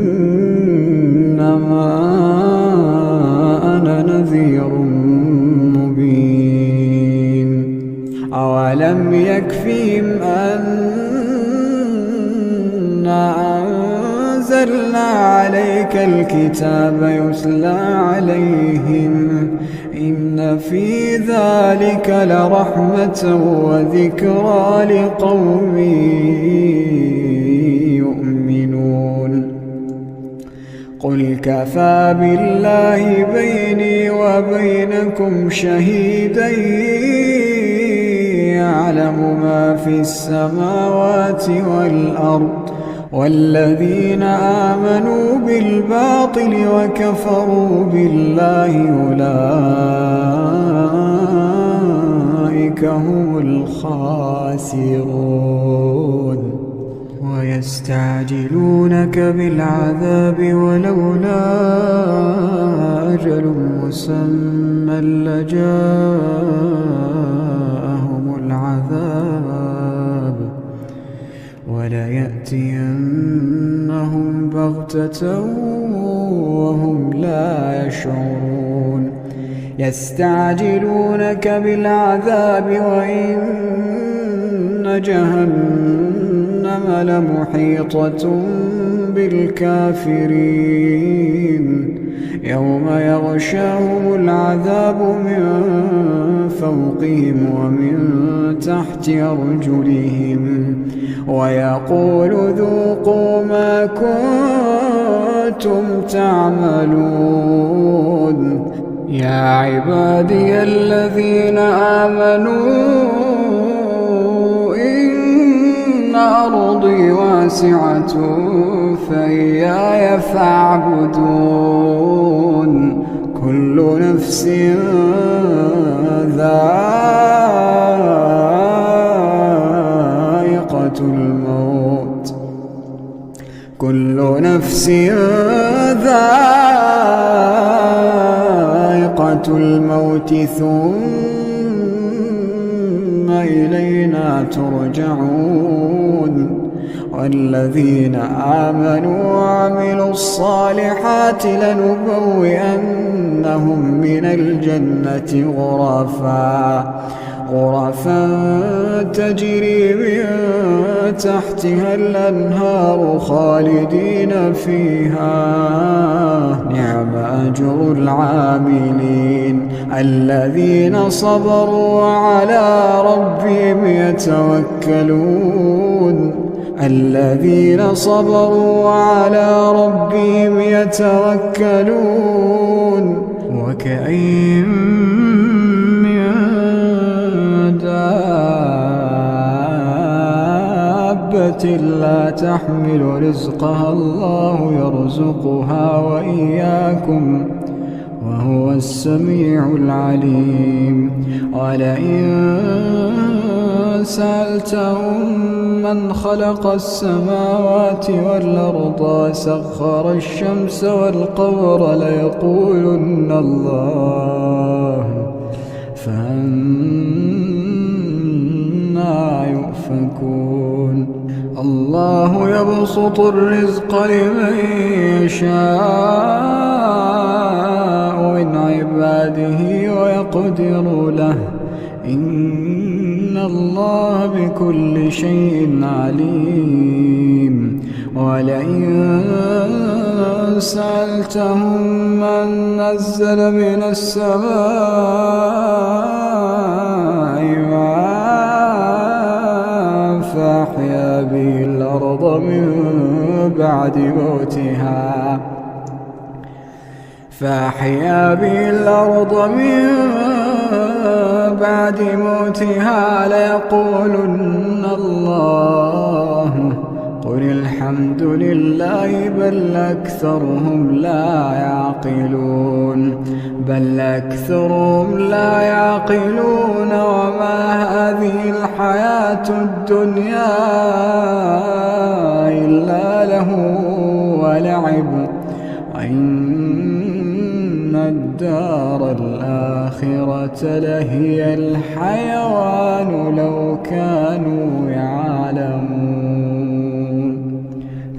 أنا نذير مبين. أولم يكفهم أنا أنزلنا عليك الكتاب يتلى عليهم إن في ذلك لرحمة وذكرى لقوم يؤمنون. قل كفى بالله بيني وبينكم شهيدا يعلم ما في السماوات والأرض والذين آمنوا بالباطل وكفروا بالله أولئك هم الخاسرون. ويستعجلونك بالعذاب ولولا أجل مسمى لجاءهم العذاب وليأتينهم بغتة وهم لا يشعرون. يستعجلونك بالعذاب وإن جهنم لمحيطة بالكافرين يوم يغشاهم العذاب من فوقهم ومن تحت أرجلهم ويقول ذوقوا ما كنتم تعملون. يا عبادي الذين آمنوا إن أرضي واسعة فإياي فاعبدون. كل نفس ذائقة الموت كل نفس ذائقة الموت ثم إلينا ترجعون. والذين آمنوا وعملوا الصالحات لنبوئنهم من الجنة غرفا تجري من تحتها الأنهار خالدين فيها نعم أجر العاملين الذين صبروا وعلى ربهم يتوكلون. الذين صبروا وعلى ربهم يتوكلون. وكأين من دابة لا تحمل رزقها الله يرزقها وإياكم وهو السميع العليم. ولئن سألتهم من خلق السماوات والأرض وسخر الشمس والقمر ليقولن الله فأنى يؤفكون. الله يبسط الرزق لمن يشاء من عباده ويقدر له إن الله بكل شيء عليم. ولئن سألتهم من نزل من السماء ماء فأحيا به الأرض من بعد موتها ليقولن الله قل الحمد لله بل أكثرهم لا يعقلون. وما هذه الحياة الدنيا إلا له ولعب وإن الدار الآخرة لهي الحيوان لو كانوا يعلمون.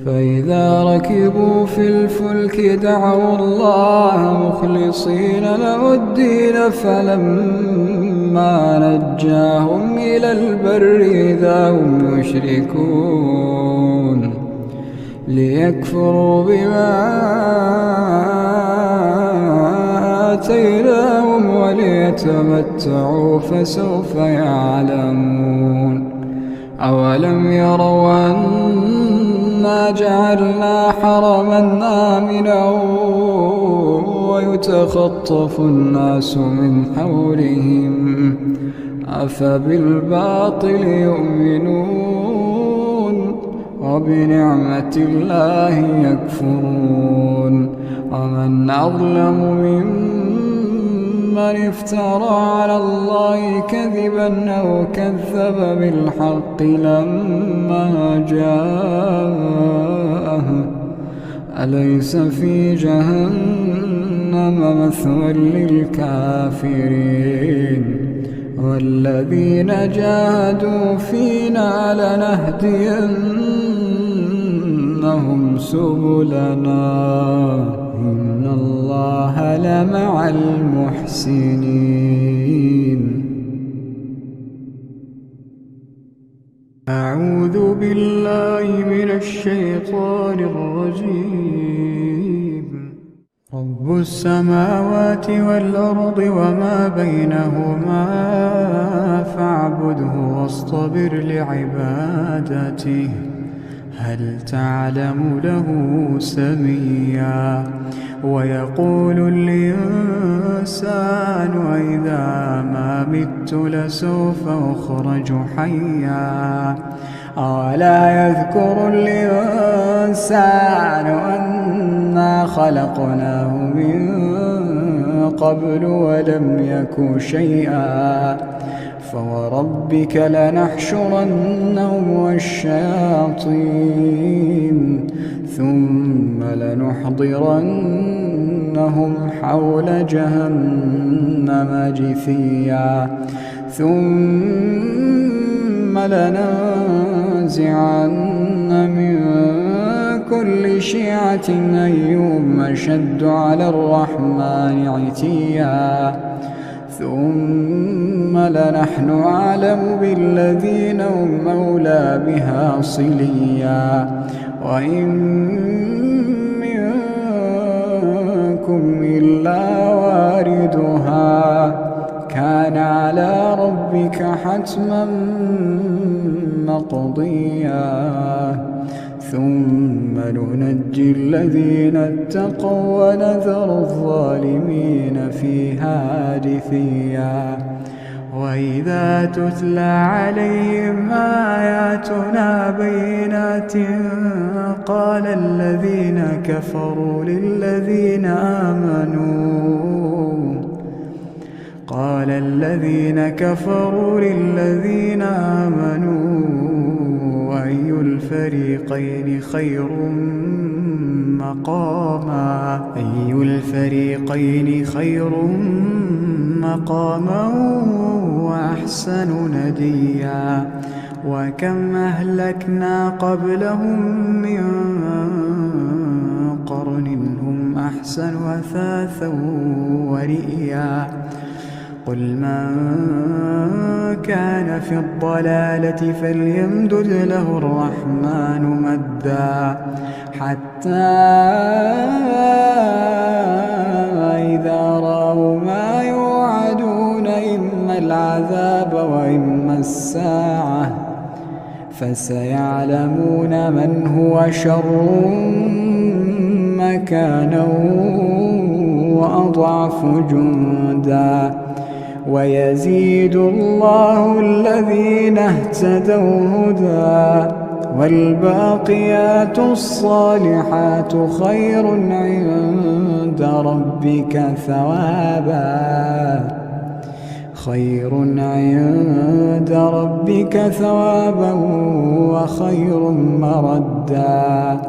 فإذا ركبوا في الفلك دعوا الله مخلصين له الدين فلما نجاهم إلى البر إذا هم يشركون ليكفروا بما آتيناهم وليتمتعوا فسوف يعلمون. أولم يروا أنا جعلنا حرما آمنا ويتخطف الناس من حولهم أفبالباطل يؤمنون وبنعمة الله يكفرون. ومن أظلم ممن افترى على الله كذبا أو كذب بالحق لما جاءه أليس في جهنم مثوى للكافرين. والذين جاهدوا فينا لنهدينهم سبلنا إن الله لمع المحسنين. أعوذ بالله من الشيطان الرجيم. رب السماوات والأرض وما بينهما فاعبده واصطبر لعبادته هل تعلم له سميا. ويقول الإنسان إذا ما مت لسوف أخرج حيا. أولا يذكر الإنسان أنا خلقناه من قبل ولم يك شيئا. فوربك لنحشرنهم والشياطين ثم لنحضرنهم حول جهنم جثيا. ثم لننزعن من كل شيعة أيهم أشد على الرحمن عتيا. ثم لنحن أعلم بالذين هم أولى بها صليا. وإن منكم إلا واردها كان على ربك حتما مقضيا. ثم ننجي الذين اتقوا ونذر الظالمين فيها جثيا. وإذا تتلى عليهم آياتنا بينات قال الذين كفروا للذين آمنوا أي الفريقين خير مقاما وأحسن نديا. وكم أهلكنا قبلهم من قرن هم أحسن أثاثا ورئيا. قل من كان في الضلالة فليمدد له الرحمن مدا حتى إذا رأوا ما يوعدون إما العذاب وإما الساعة فسيعلمون من هو شر مكانا وأضعف جندا. ويزيد الله الذين اهتدوا هدى والباقيات الصالحات خير عند ربك ثوابا وخير مردا.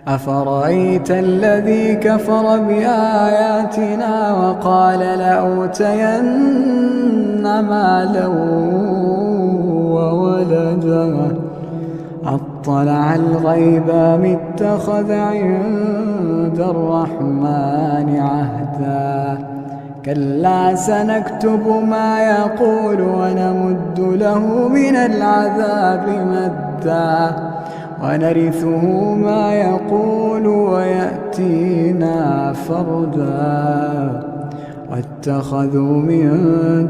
أفرأيت الذي كفر بآياتنا وقال لأوتين مالا وولدا أطلع الغيب أم اتخذ عند الرحمن عهدا كلا سنكتب ما يقول ونمد له من العذاب مدا ونرثه ما يقول ويأتينا فردا واتخذوا من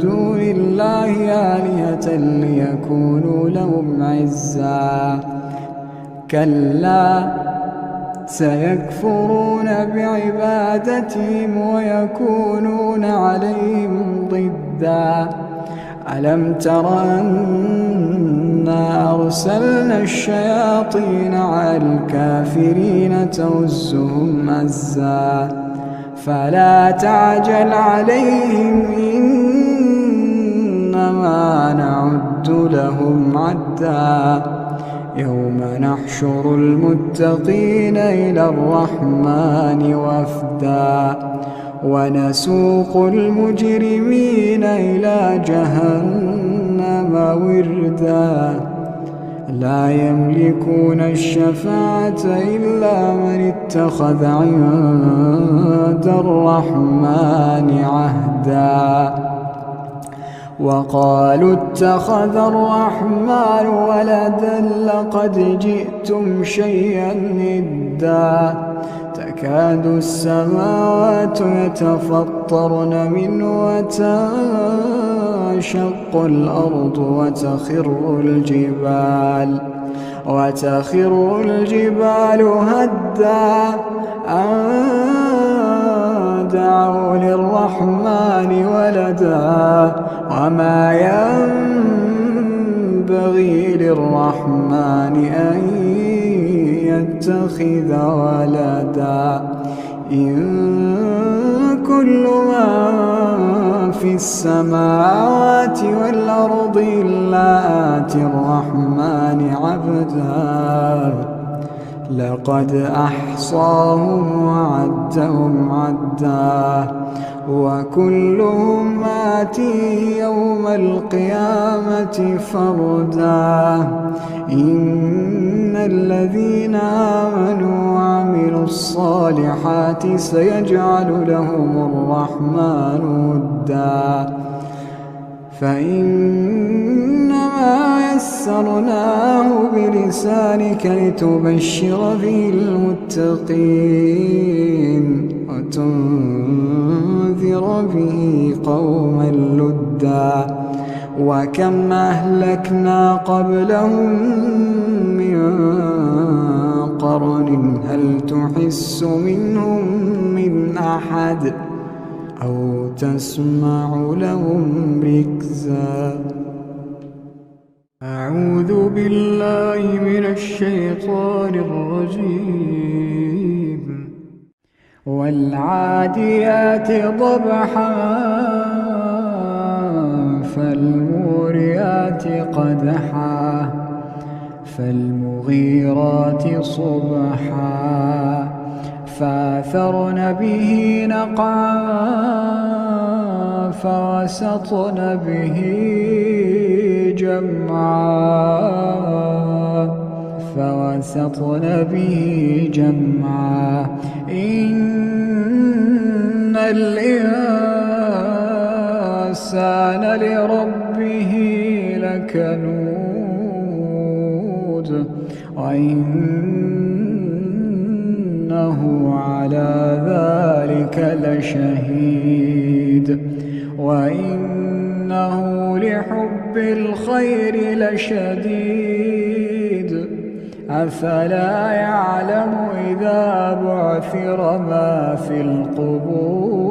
دون الله آلهة ليكونوا لهم عزا كلا سيكفرون بعبادتهم ويكونون عليهم ضدا ألم تر أنا أرسلنا الشياطين على الكافرين تؤزهم أزا فلا تعجل عليهم إنما نعد لهم عدا يوم نحشر المتقين إلى الرحمن وفدا ونسوق المجرمين إلى جهنم وردا لا يملكون الشفاعة إلا من اتخذ عند الرحمن عهدا وقالوا اتخذ الرحمن ولدا لقد جئتم شيئا إدا تكاد السماوات يتفطرن منه وتنشق الأرض وتخر الجبال هدا أن دعوا للرحمن ولدا وما ينبغي للرحمن أن يتخذ ولدا إن كل من في السماوات والأرض إلا آتي الرحمن عبدا لقد أحصاهم وعدهم عدا وكلهم آتيه يوم القيامة فردا إن الذين آمنوا وعملوا الصالحات سيجعل لهم الرحمن ودا فإنما يسرناه بلسانك لتبشر به المتقين وتنذر به قوما لدا وكم أهلكنا قبلهم من قرن هل تحس منهم من أحد أو تسمع لهم ركزا أعوذ بالله من الشيطان الرجيم والعاديات ضبحا فالموريات قدحا فالمغيرات صبحا فأثرن به نقعا فوسطن به جمعا إن الإنسان لربه لكنود وإنه على ذلك لشهيد وإنه لحب الخير لشديد أفلا يعلم إذا بعثر ما في القبور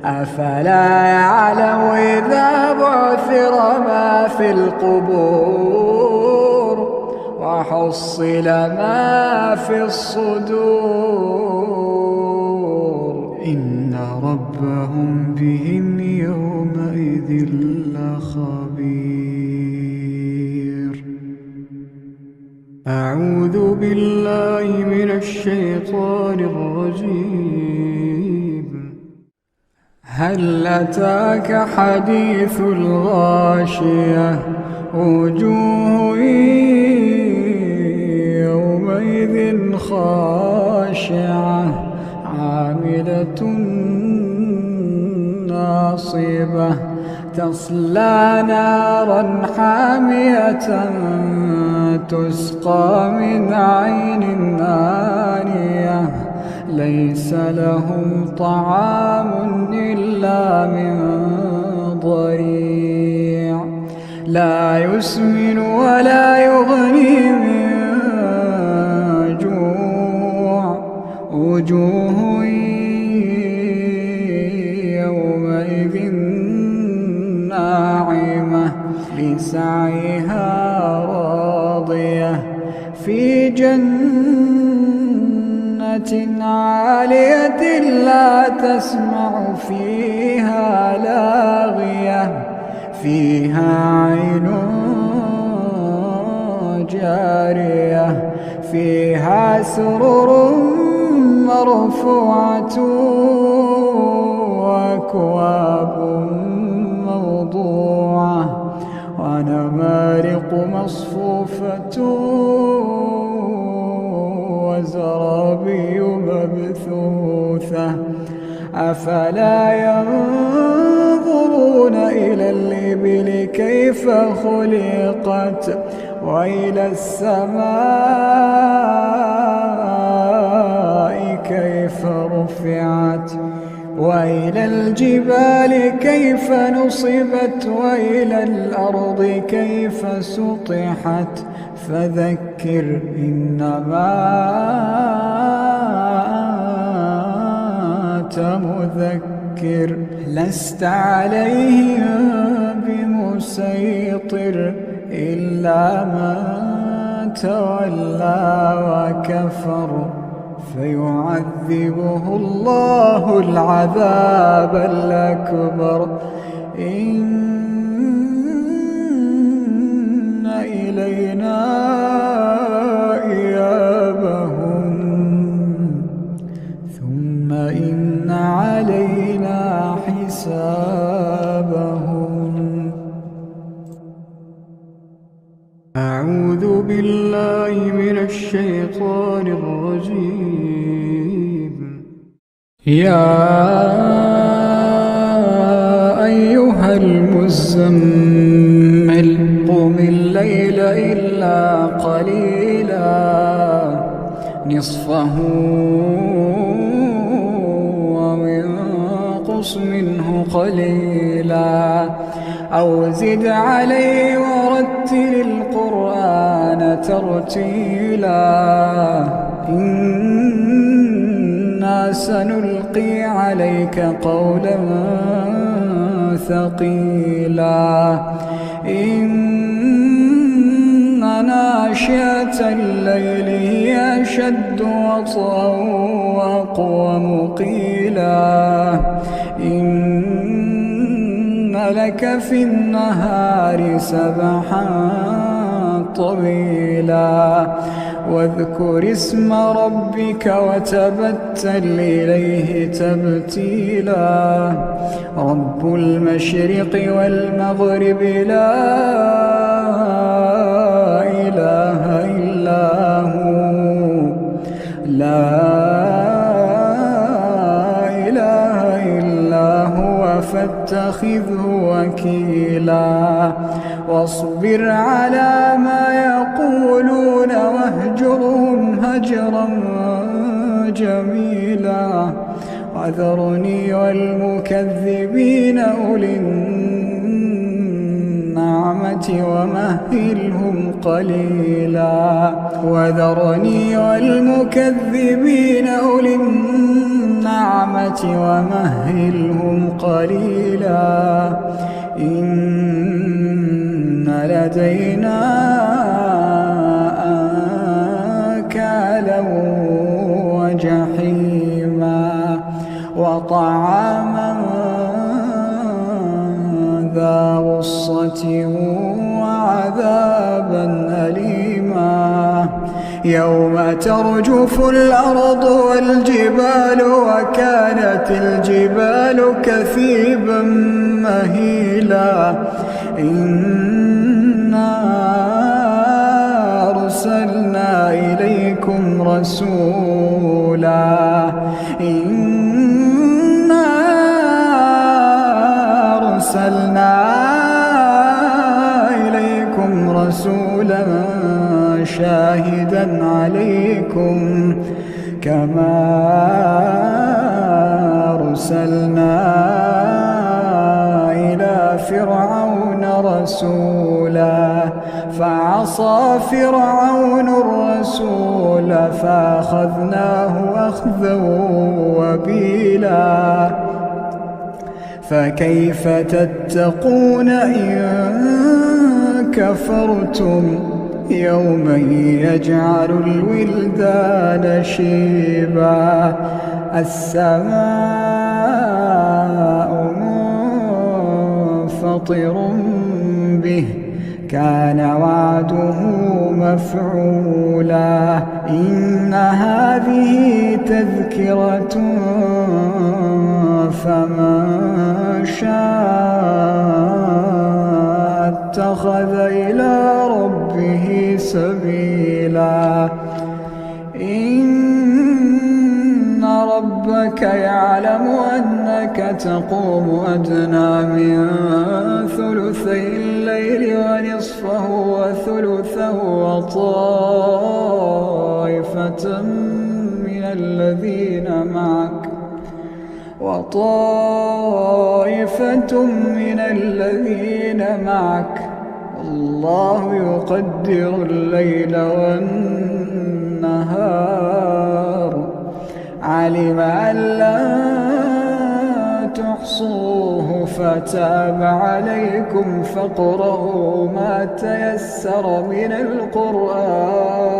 أفلا يعلم إذا بعثر ما في القبور وحصل ما في الصدور إن ربهم بهم يومئذ لخبير. أعوذ بالله من الشيطان الرجيم. هل أتاك حديث الغاشية وجوه يومئذ خاشعة عاملة ناصبة تصلى نارا حامية تسقى من عين آنية ليس لهم طعام إلا من ضريع لا يسمن ولا يغني من جوع وجوه يومئذ ناعمة لسعيها راضية في جنة عالية لا تسمع فيها لاغية فيها عين جارية فيها سرر مرفوعة وأكواب موضوعة ونمارق مصفوفة وزرابي مبثوثة أفلا ينظرون إلى الإبل كيف خلقت وإلى السماء كيف رفعت وإلى الجبال كيف نصبت وإلى الأرض كيف سطحت فذكر إنما أنت مذكر لست عليهم بمسيطر إلا من تولى وكفر فيعذبه الله العذاب الأكبر إن إلينا إيابهم ثم إن علينا حسابهم. أعوذ بالله من الشيطان الرجيم. يا أيها المزمل قم الليل إلا قليلا نصفه وانقص منه قليلا أو زد عليه ورتل القرآن ترتيلا إنا سنلقي عليك قولا ثقيلا إن ناشئة الليل هي أشد وطئا وأقوم قيلا إن لك في النهار سبحا طويلا واذكر اسم ربك وتبتل إليه تبتيلا رب المشرق والمغرب لا إله إلا هو فاتخذه وكيلا واصبر على ما يقولون واهجرهم هجرا جميلا وذرني والمكذبين أولي النعمة ومهلهم قليلا وذرني والمكذبين أولي النعمة ومهلهم قليلا إن لدينا أنكالا وجحيما وطعاما ذا غصة وعذابا أليما يوم ترجف الأرض والجبال وكانت الجبال كثيبا مهيلا إنا أرسلنا إليكم رسولا شاهدا عليكم كما أرسلنا إلى فرعون رسولا فعصى فرعون الرسول فأخذناه أخذا وبيلا فكيف تتقون إن كفرتم يوما يجعل الولدان شيبا السماء منفطر به كان وعده مفعولا إن هذه تذكرة فمن شاء اتخذ إلى ربه سبيلا إن ربك يعلم أنك تقوم أدنى من ثلثي الليل ونصفه وثلثه وطائفة من الذين معك الله يقدر الليل والنهار علم أن لا تحصوه فتاب عليكم فاقرؤوا ما تيسر من القرآن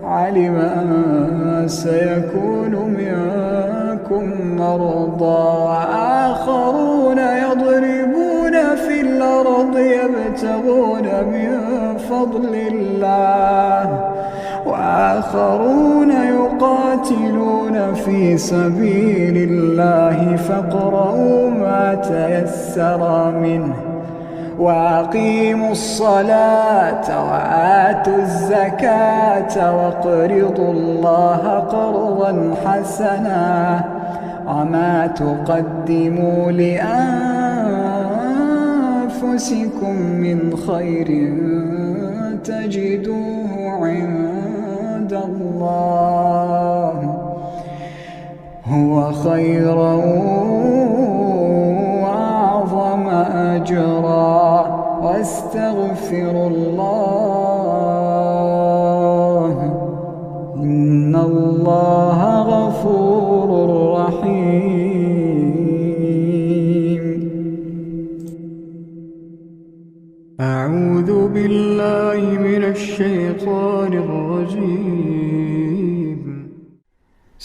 علم أن سيكون منكم مرضى وآخرون يضربون في الأرض يبتغون من فضل الله وآخرون يقاتلون في سبيل الله فاقرؤوا ما تيسر منه وأقيموا الصلاة وآتوا الزكاة واقرضوا الله قرضا حسنا وما تقدموا لأنفسكم من خير تجدوه عند الله هو خيرا وأعظم أجرا واستغفروا الله إن الله غفور رحيم أعوذ بالله من الشيطان الرجيم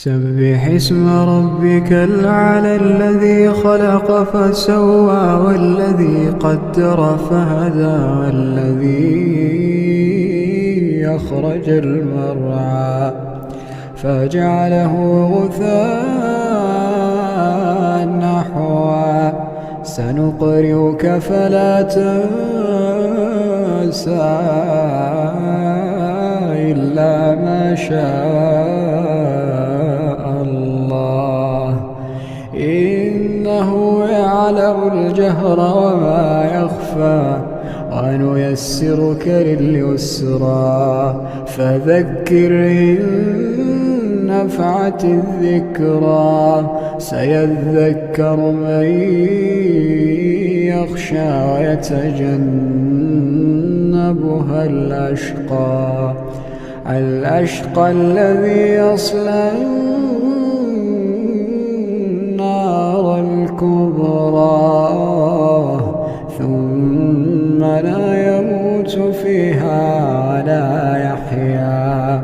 سبح اسم ربك الأعلى الذي خلق فسوى والذي قدر فهدى والذي أخرج المرعى فجعله غثاء نحوا سنقرئك فلا تنسى إلا ما شاء الله إنه يعلم الجهر وما يخفى ونيسرك لليسرى فذكر إن نفعت الذكرى سيذكر من يخشى ويتجنبها الأشقى الذي يصلى النار الكبرى ثم لا يموت فيها ولا يحيا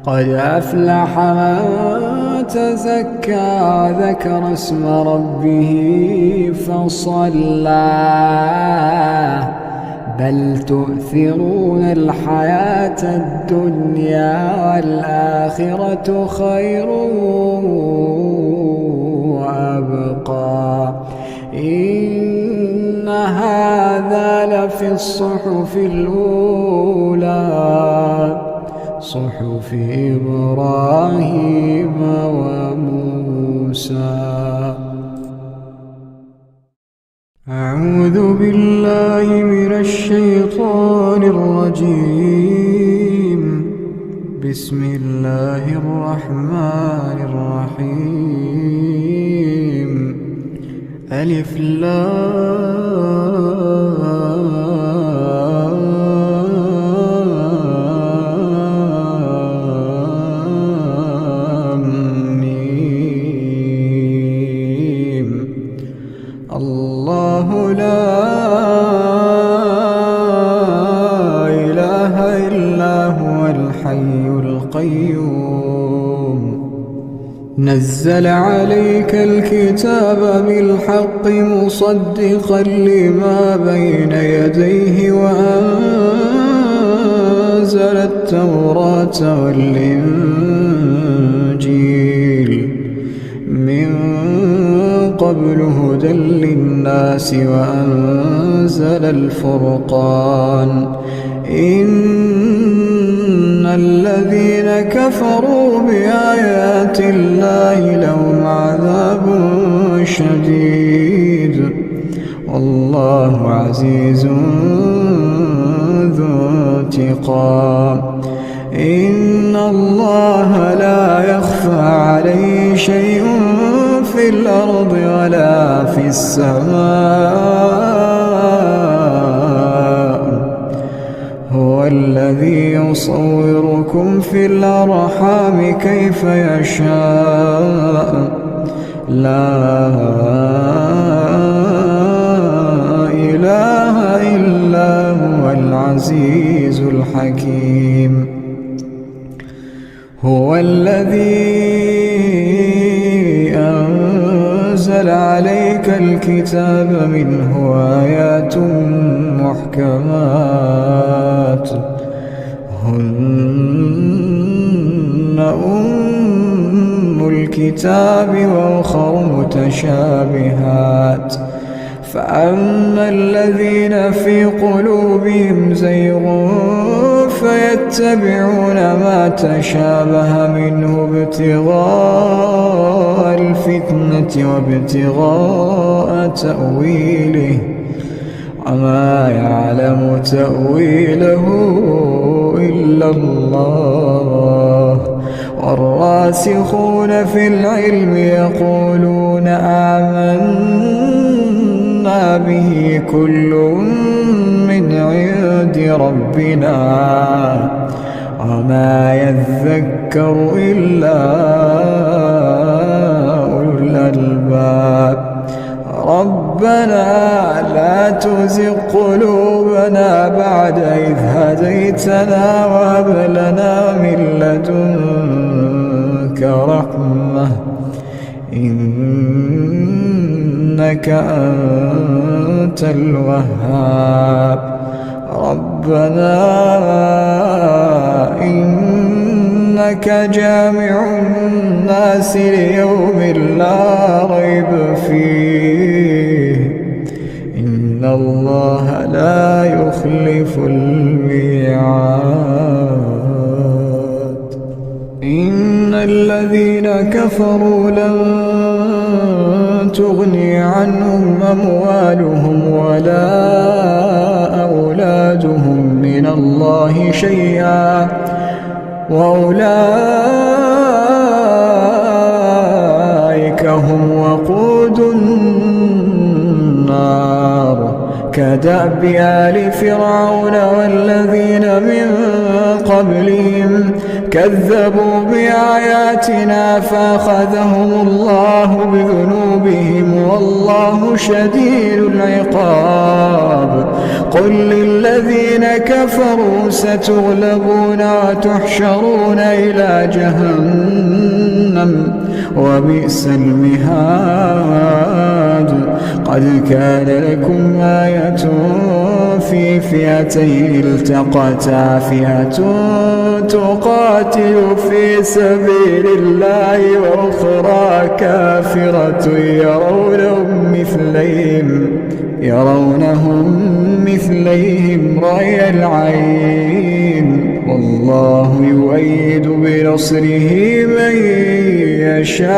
قد أفلح من تزكى ذكر اسم ربه فصلى بل تؤثرون الحياة الدنيا والآخرة خير وأبقى إن هذا لفي الصحف الأولى صحف إبراهيم وموسى. أعوذ بالله من الشيطان الرجيم. بسم الله الرحمن الرحيم. ألف لام ميم. الله لا إله إلا هو الحي القيوم. نزل عليك الكتاب بالحق مصدقا لما بين يديه وأنزل التوراة والإنجيل من قبل هدى للناس وأنزل الفرقان. إن الذين كفروا بآيات الله لهم عذاب شديد والله عزيز ذو انتقام. إن الله لا يخفى عليه شيء في الأرض ولا في السماء. هو الذي يصوركم في الأرحام كيف يشاء لا إله إلا هو العزيز الحكيم. هو الذي أنزل عليك الكتاب منه آيات محكمات هن أم الكتاب وأخر متشابهات. فأما الذين في قلوبهم زيغ فيتبعون ما تشابه منه ابتغاء الفتنة وابتغاء تأويله وما يعلم تأويله إلا الله. والراسخون في العلم يقولون آمنا به كل من عند ربنا وما يذكر إلا أولو الألباب. ربنا لا تزغ قلوبنا بعد إذ هديتنا وهب لنا من لدنك رحمة إنك أنت الوهاب. ربنا إنك جامع الناس ليوم لا ريب فيه إن الله لا يخلف الميعاد. إن الذين كفروا لن تغني عنهم أموالهم ولا أولادهم من الله شيئا وأولئك هم وقود النار. كدأب آل فرعون والذين من قبلهم كذبوا بآياتنا فأخذهم الله بذنوبهم والله شديد العقاب. قل للذين كفروا ستغلبون وتحشرون إلى جهنم وبئس المهاد. قد كان لكم آية في فئتين التقتا فئة تقاتل في سبيل الله وأخرى كافرة يرونهم مثليهم رأي العين والله يؤيد بنصره من يشاء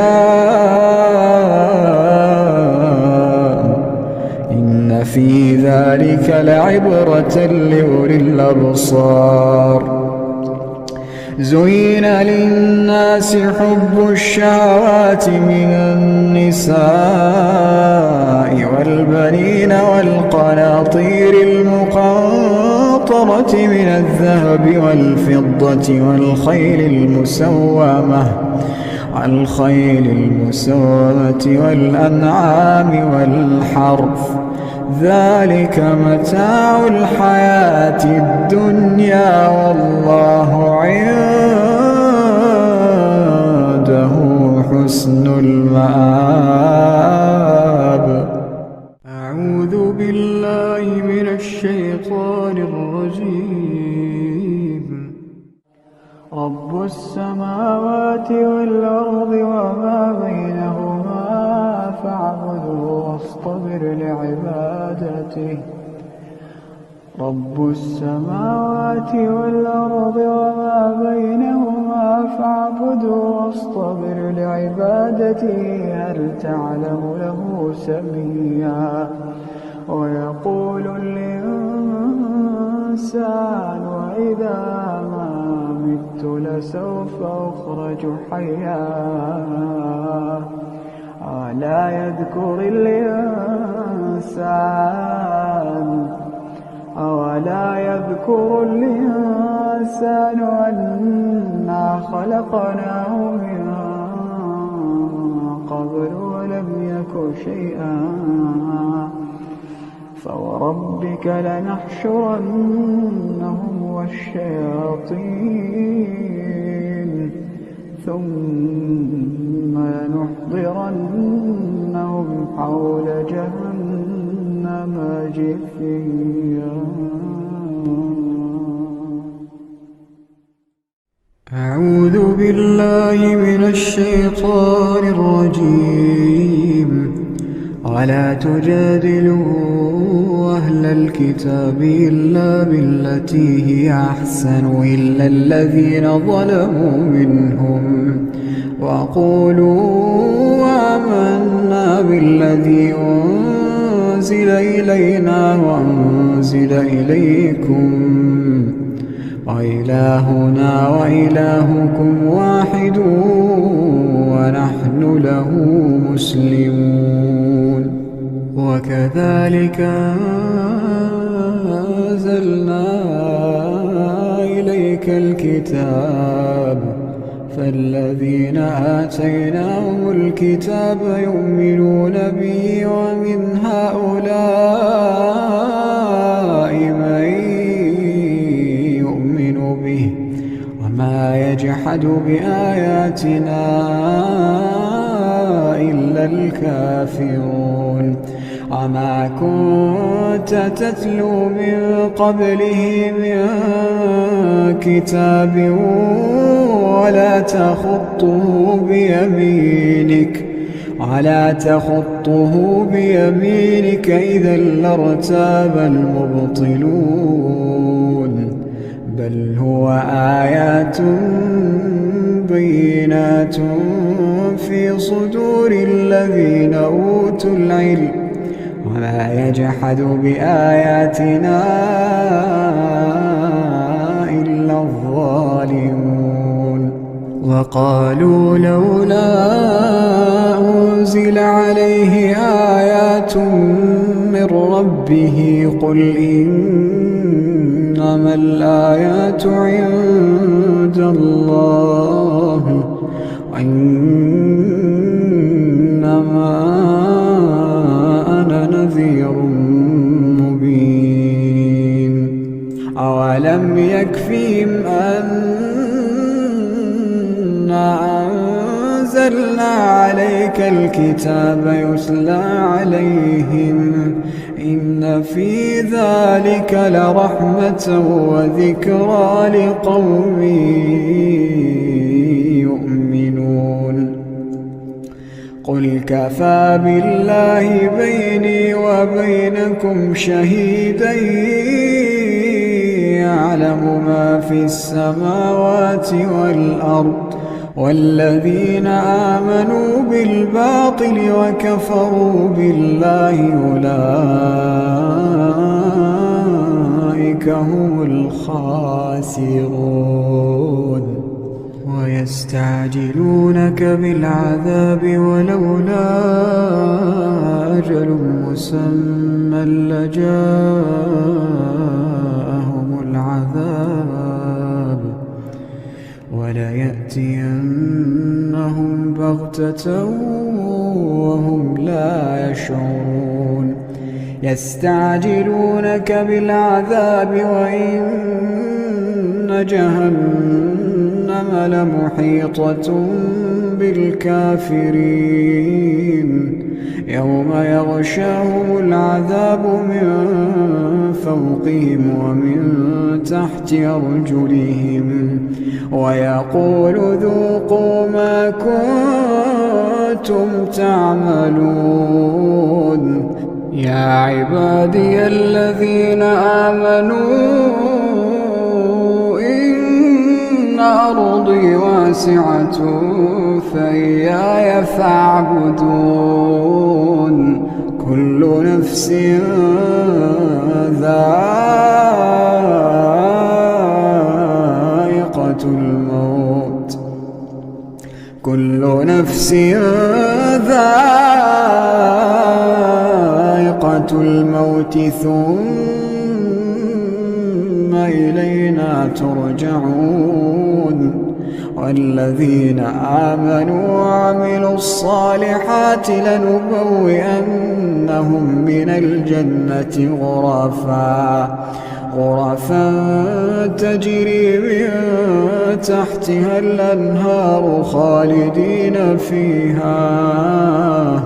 إن في ذلك لعبرة لأولي الأبصار زين للناس حب الشهوات من النساء والبنين والقناطير المقنطرة من الذهب والفضة والخيل المسومة والأنعام والحرث ذلك متاع الحياة الدنيا والله عنده حسن المآب. أعوذ بالله من الشيطان الرجيم. رب السماوات والأرض وما بينهما فاعبده واصطبر لعبادته. رب السماوات والأرض وما بينهما فاعبده واصطبر لعبادته هل تعلم له سميا ويقول الإنسان وإذا ما مت لسوف أخرج حيا ألا يذكر الإنسان أنا خلقناه من قبل ولم يك شيئا فوربك لنحشرنهم والشياطين ثم لنحضرنهم حول جهنم جثيا. أعوذ بالله من الشيطان الرجيم. ولا تجادلوا أهل الكتاب إلا بالتي هي أحسن إلا الذين ظلموا منهم وقولوا آمنا بالذي أنزل إلينا وأنزل إليكم وإلهنا وإلهكم واحد ونحن له مسلمون. وكذلك أنزلنا إليك الكتاب فالذين آتيناهم الكتاب يؤمنون به ومن هؤلاء من يؤمن به وما يجحد بآياتنا إلا الكافرون. وما كنت تتلو من قبله من كتاب ولا تخطه بيمينك إذا لارتاب المبطلون بل هو آيات بينات في صدور الذين أوتوا العلم وما يجحد بآياتنا إلا الظالمون. وقالوا لولا أنزل عليه آيات من ربه قل إنما الآيات عند الله وإنما أنا نذير مبين. أولم يكفهم أنا أنزلنا عليك الكتاب يتلى عليهم إن في ذلك لرحمة وذكرى لقوم يؤمنون قل كفى بالله بيني وبينكم شهيدا يعلم ما في السماوات والأرض والذين آمنوا بالباطل وكفروا بالله أولئك هم الخاسرون ويستعجلونك بالعذاب ولولا أجل مسمى لجاءهم العذاب وليأتينهم بغتة وهم لا يشعرون يستعجلونك بالعذاب وإن جهنم لمحيطة بالكافرين يوم يغشاهم العذاب من فوقهم ومن تحت أرجلهم ويقول ذوقوا ما كنتم تعملون يا عبادي الذين آمنوا إن أرضي واسعة فإياي فاعبدون كل نفس ذائقة الموت كل نفس ذائقة الموت ثم إلينا ترجعون والذين آمنوا وعملوا الصالحات لنبوئنهم من الجنة غرفا تجري من تحتها الأنهار خالدين فيها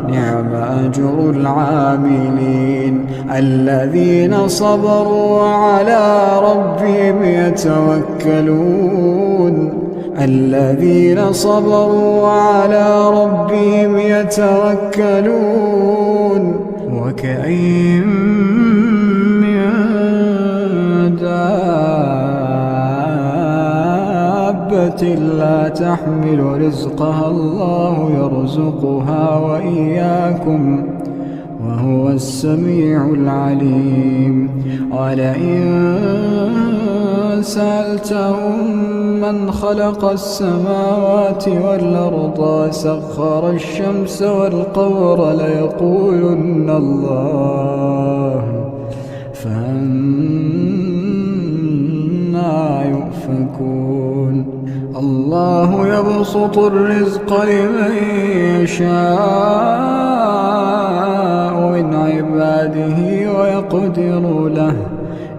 نعم أجر العاملين الذين صبروا وعلى ربهم يتوكلون وكأين من دابة لا تحمل رزقها الله يرزقها وإياكم وهو السميع العليم ولئن سألتهم من خلق السماوات والأرض وسخر الشمس والقمر ليقولن الله فأنى يؤفكون الله يبسط الرزق لمن يشاء من عباده ويقدر له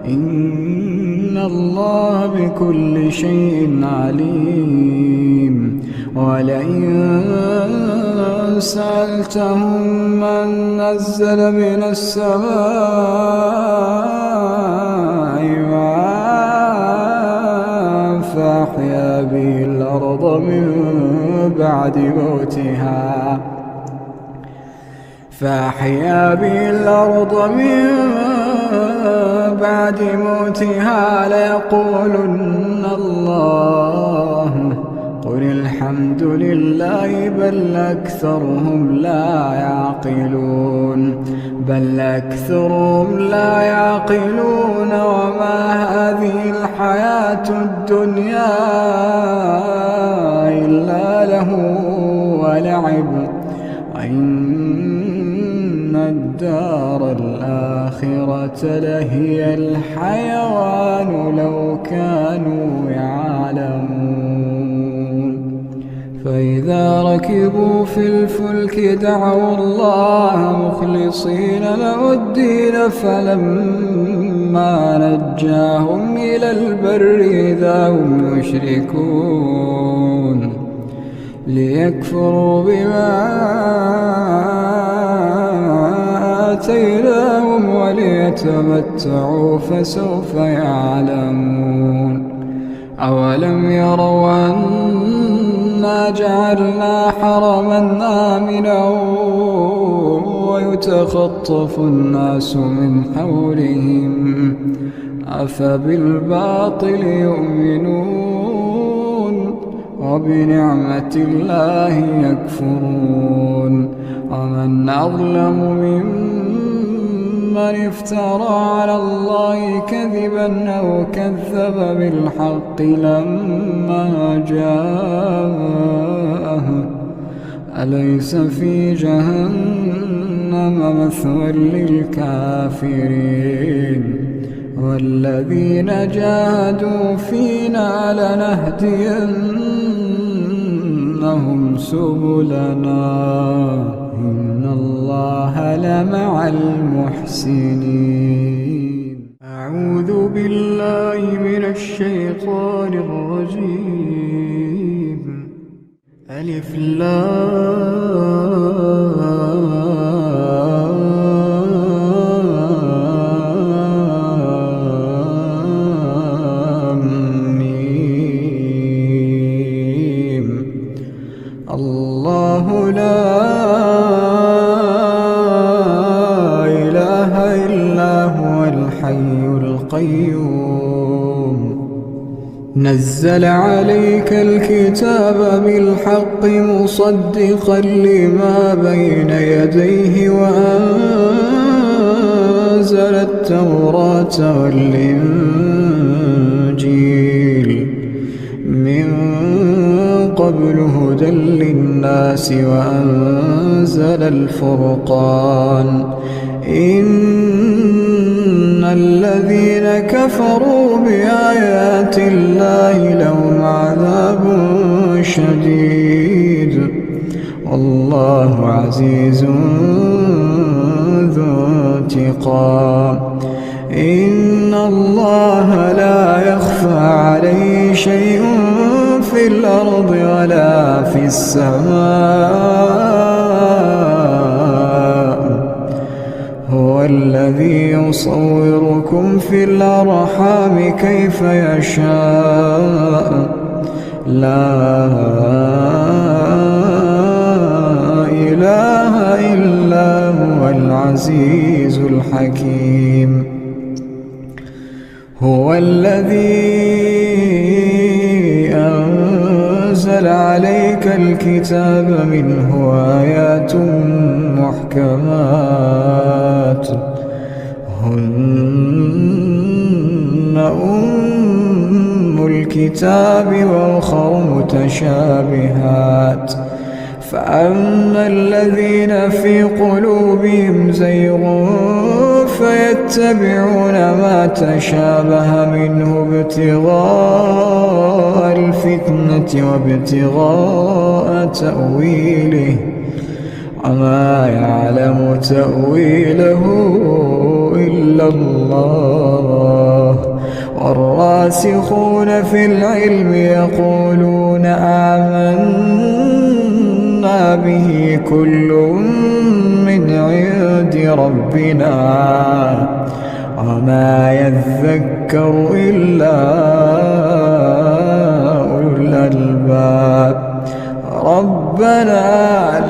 إن الله بكل شيء عليم ولئن سألتهم من نزل من السماء ماء فأحيا به الأرض من بعد موتها ليقولن الله قل الحمد لله بل أكثرهم لا يعقلون وما هذه الحياة الدنيا إلا له ولعب وإن الدار الآخرة لهي الحيوان لو كانوا يعلمون فإذا ركبوا في الفلك دعوا الله مخلصين له الدين فلما نجاهم إلى البر إذا هم يشركون ليكفروا بما آتيناهم وليتمتعوا فسوف يعلمون. أولم يروا أنا جعلنا حرما آمنا ويتخطف الناس من حولهم أفبالباطل يؤمنون وبنعمة الله يكفرون. ومن أظلم ممن افترى على الله كذبا أو كذب بالحق لما جاءه أليس في جهنم مثوى للكافرين. والذين جاهدوا فينا لنهدينهم سبلنا إن الله لمع المحسنين. أعوذ بالله من الشيطان الرجيم. ألف لام ميم. الله لا إله إلا هو الحي القيوم. نزل عليك الكتاب بالحق مصدقا لما بين يديه وأنزل التوراة والإنجيل من قبل هدى للناس وأنزل الفرقان. إن الذين كفروا بآيات الله لهم عذاب شديد والله عزيز ذو انتقام. إن الله لا يخفى عليه شيء في الأرض ولا في السماء. هو الذي يصوركم في الأرحام كيف يشاء لا إله إلا هو العزيز الحكيم. هو الذي أنزل عليك الكتاب منه آيات محكمات هن أم الكتاب وأخر متشابهات. فأما الذين في قلوبهم زيغ فيتبعون ما تشابه منه ابتغاء الفتنة وابتغاء تأويله وما يعلم تأويله إلا الله. والراسخون في العلم يقولون آمنا به كل من عند ربنا وما يذكر إلا أولو الألباب. ربنا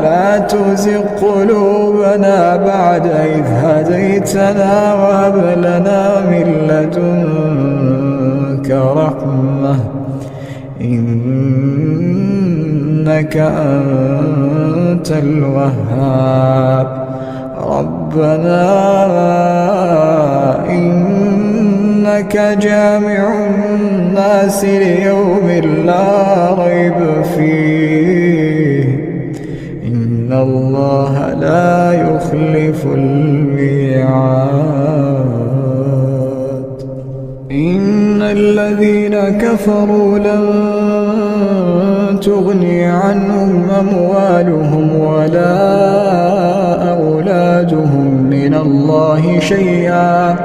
لا تزغ قلوبنا بعد إذ هديتنا وهب لنا من لدنك رحمة إنك أنت الوهاب. ربنا إنك جامع الناس ليوم لا ريب فيه إن الله لا يخلف الميعاد. إن الذين كفروا لن تغني عنهم أموالهم ولا أولادهم من الله شيئا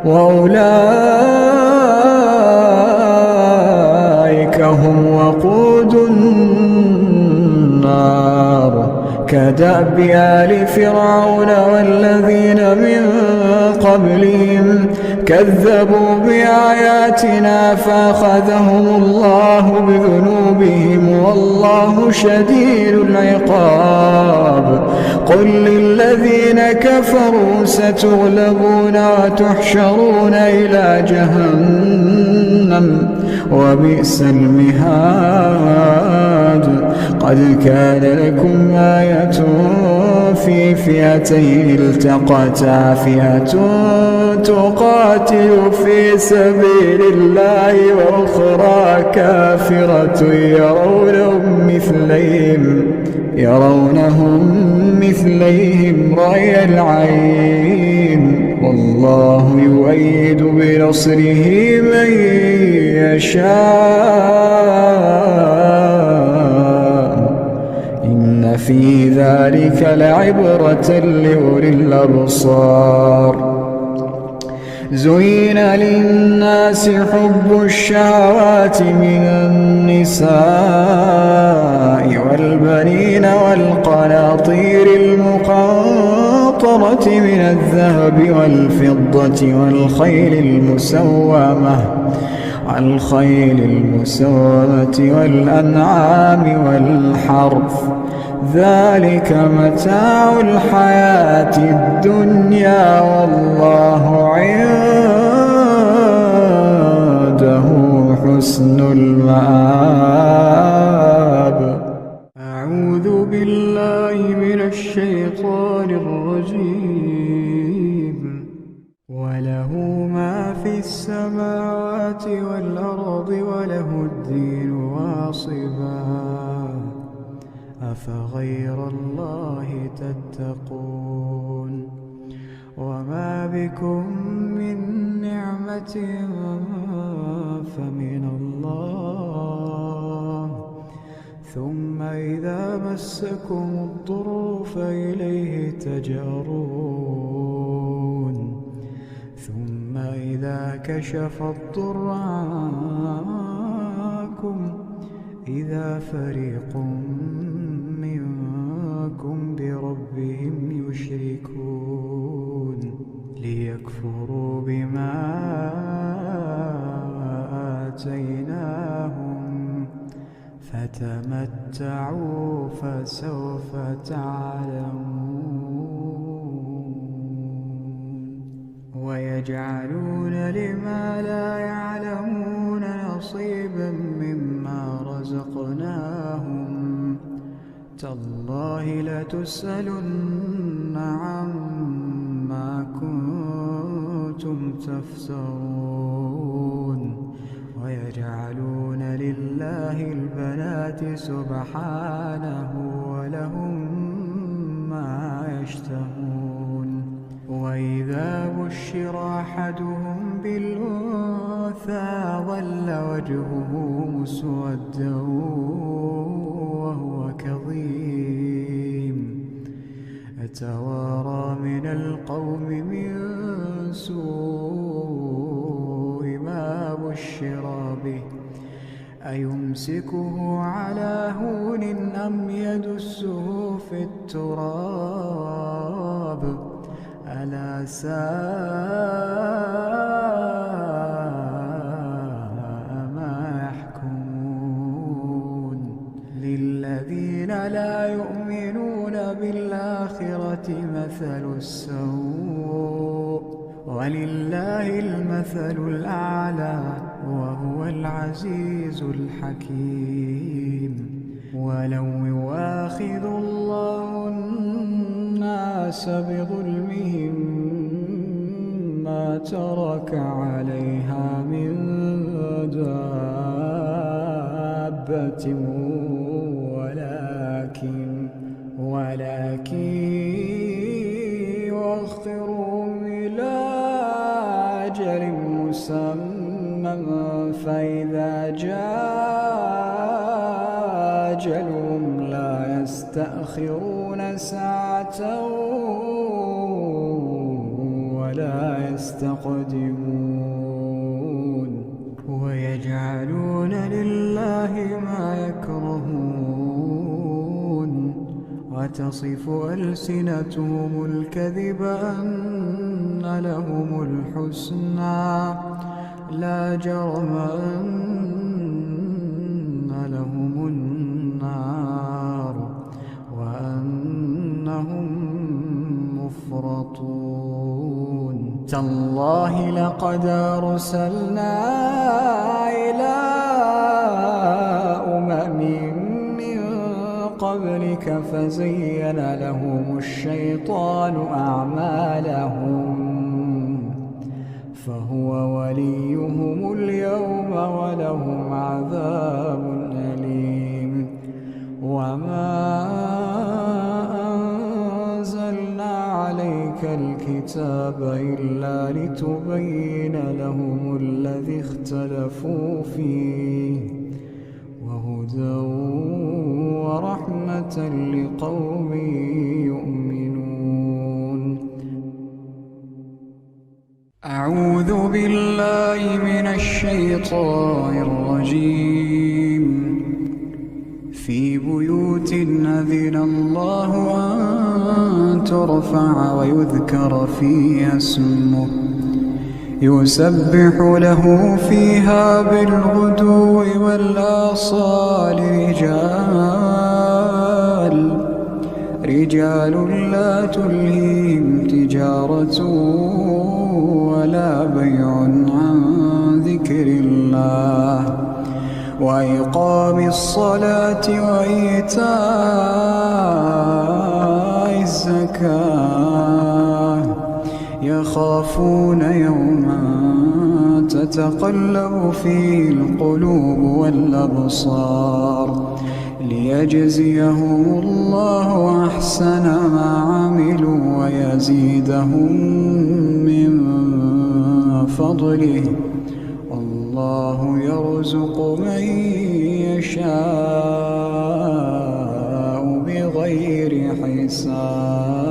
وأولئك هم وقود النار. كدأب آل فرعون والذين كذبوا بآياتنا فأخذهم الله بذنوبهم والله شديد العقاب. قل للذين كفروا ستغلبون وتحشرون إلى جهنم وبئس المهاد. قد كان لكم آية في فئتين التقتا، فئة تقاتل في سبيل الله وأخرى كافرة يرونهم مثليهم رأي العين والله يؤيد بنصره من يشاء إن في ذلك لعبرة لأولي الأبصار. زين للناس حب الشهوات من النساء والبنين والقناطير المقنطرة من الذهب والفضة والخيل المسومة والأنعام والحرث، ذلك متاع الحياة الدنيا والله عنده حسن المآب. أعوذ بالله من الشيطان الرجيم. وله ما في السماوات والأرض وله الدين واصبا أفغير الله تتقون. وما بكم من نعمة فمن الله ثم إذا مسكم الضر فإليه تجأرون ثم إذا كشف الضر عنكم إذا فريق منكم بربهم يشركون ليكفروا بما آتيناهم فتمتعوا فسوف تعلمون. ويجعلون لما لا يعلمون نصيبا مما رزقناهم تالله لتسألن عما كنتم تفترون. ويجعلون لله البنات سبحانه ولهم ما يشتهون. وإذا بشر أحدهم بالأنثى ظل وجهه مسودا وهو كظيم يتوارى من القوم من سوء ما بشر به أيمسكه على هون أم يدسه في التراب ألا ساء ما يحكمون. للذين لا يؤمنون بالآخرة مثل السوء ولله المثل الأعلى وهو العزيز الحكيم. ولو يؤاخذ الله الناس بظلمهم ما ترك عليها من دابة ولكن يؤخرهم إلى أجل مسمى فإذا جاء أجلهم لا يستأخرون ساعة ولا يستقدمون. ويجعلون لله ما يكرهون وتصف ألسنتهم الكذب أن لهم الحسنى لا جرم أن لهم النار وأنهم مفرطون تالله لقد أرسلنا إلى أمم من قبلك فزين لهم الشيطان أعمالهم فهو وليهم اليوم ولهم عذاب أليم وما أنزلنا عليك الكتاب إلا لتبين لهم الذي اختلفوا فيه وهدى ورحمة لقوم يؤمنون. أعوذ بالله من الشيطان الرجيم. في بيوت أذن الله أن ترفع ويذكر فيها اسمه يسبح له فيها بالغدو والآصال رجال لا تلهيهم تجارة ولا بيع عن ذكر الله وإقام الصلاة وإيتاء الزكاة يخافون يوما تتقلب فيه القلوب والأبصار ليجزيهم الله أحسن ما عملوا ويزيدهم من فضله والله يرزق من يشاء بغير حساب.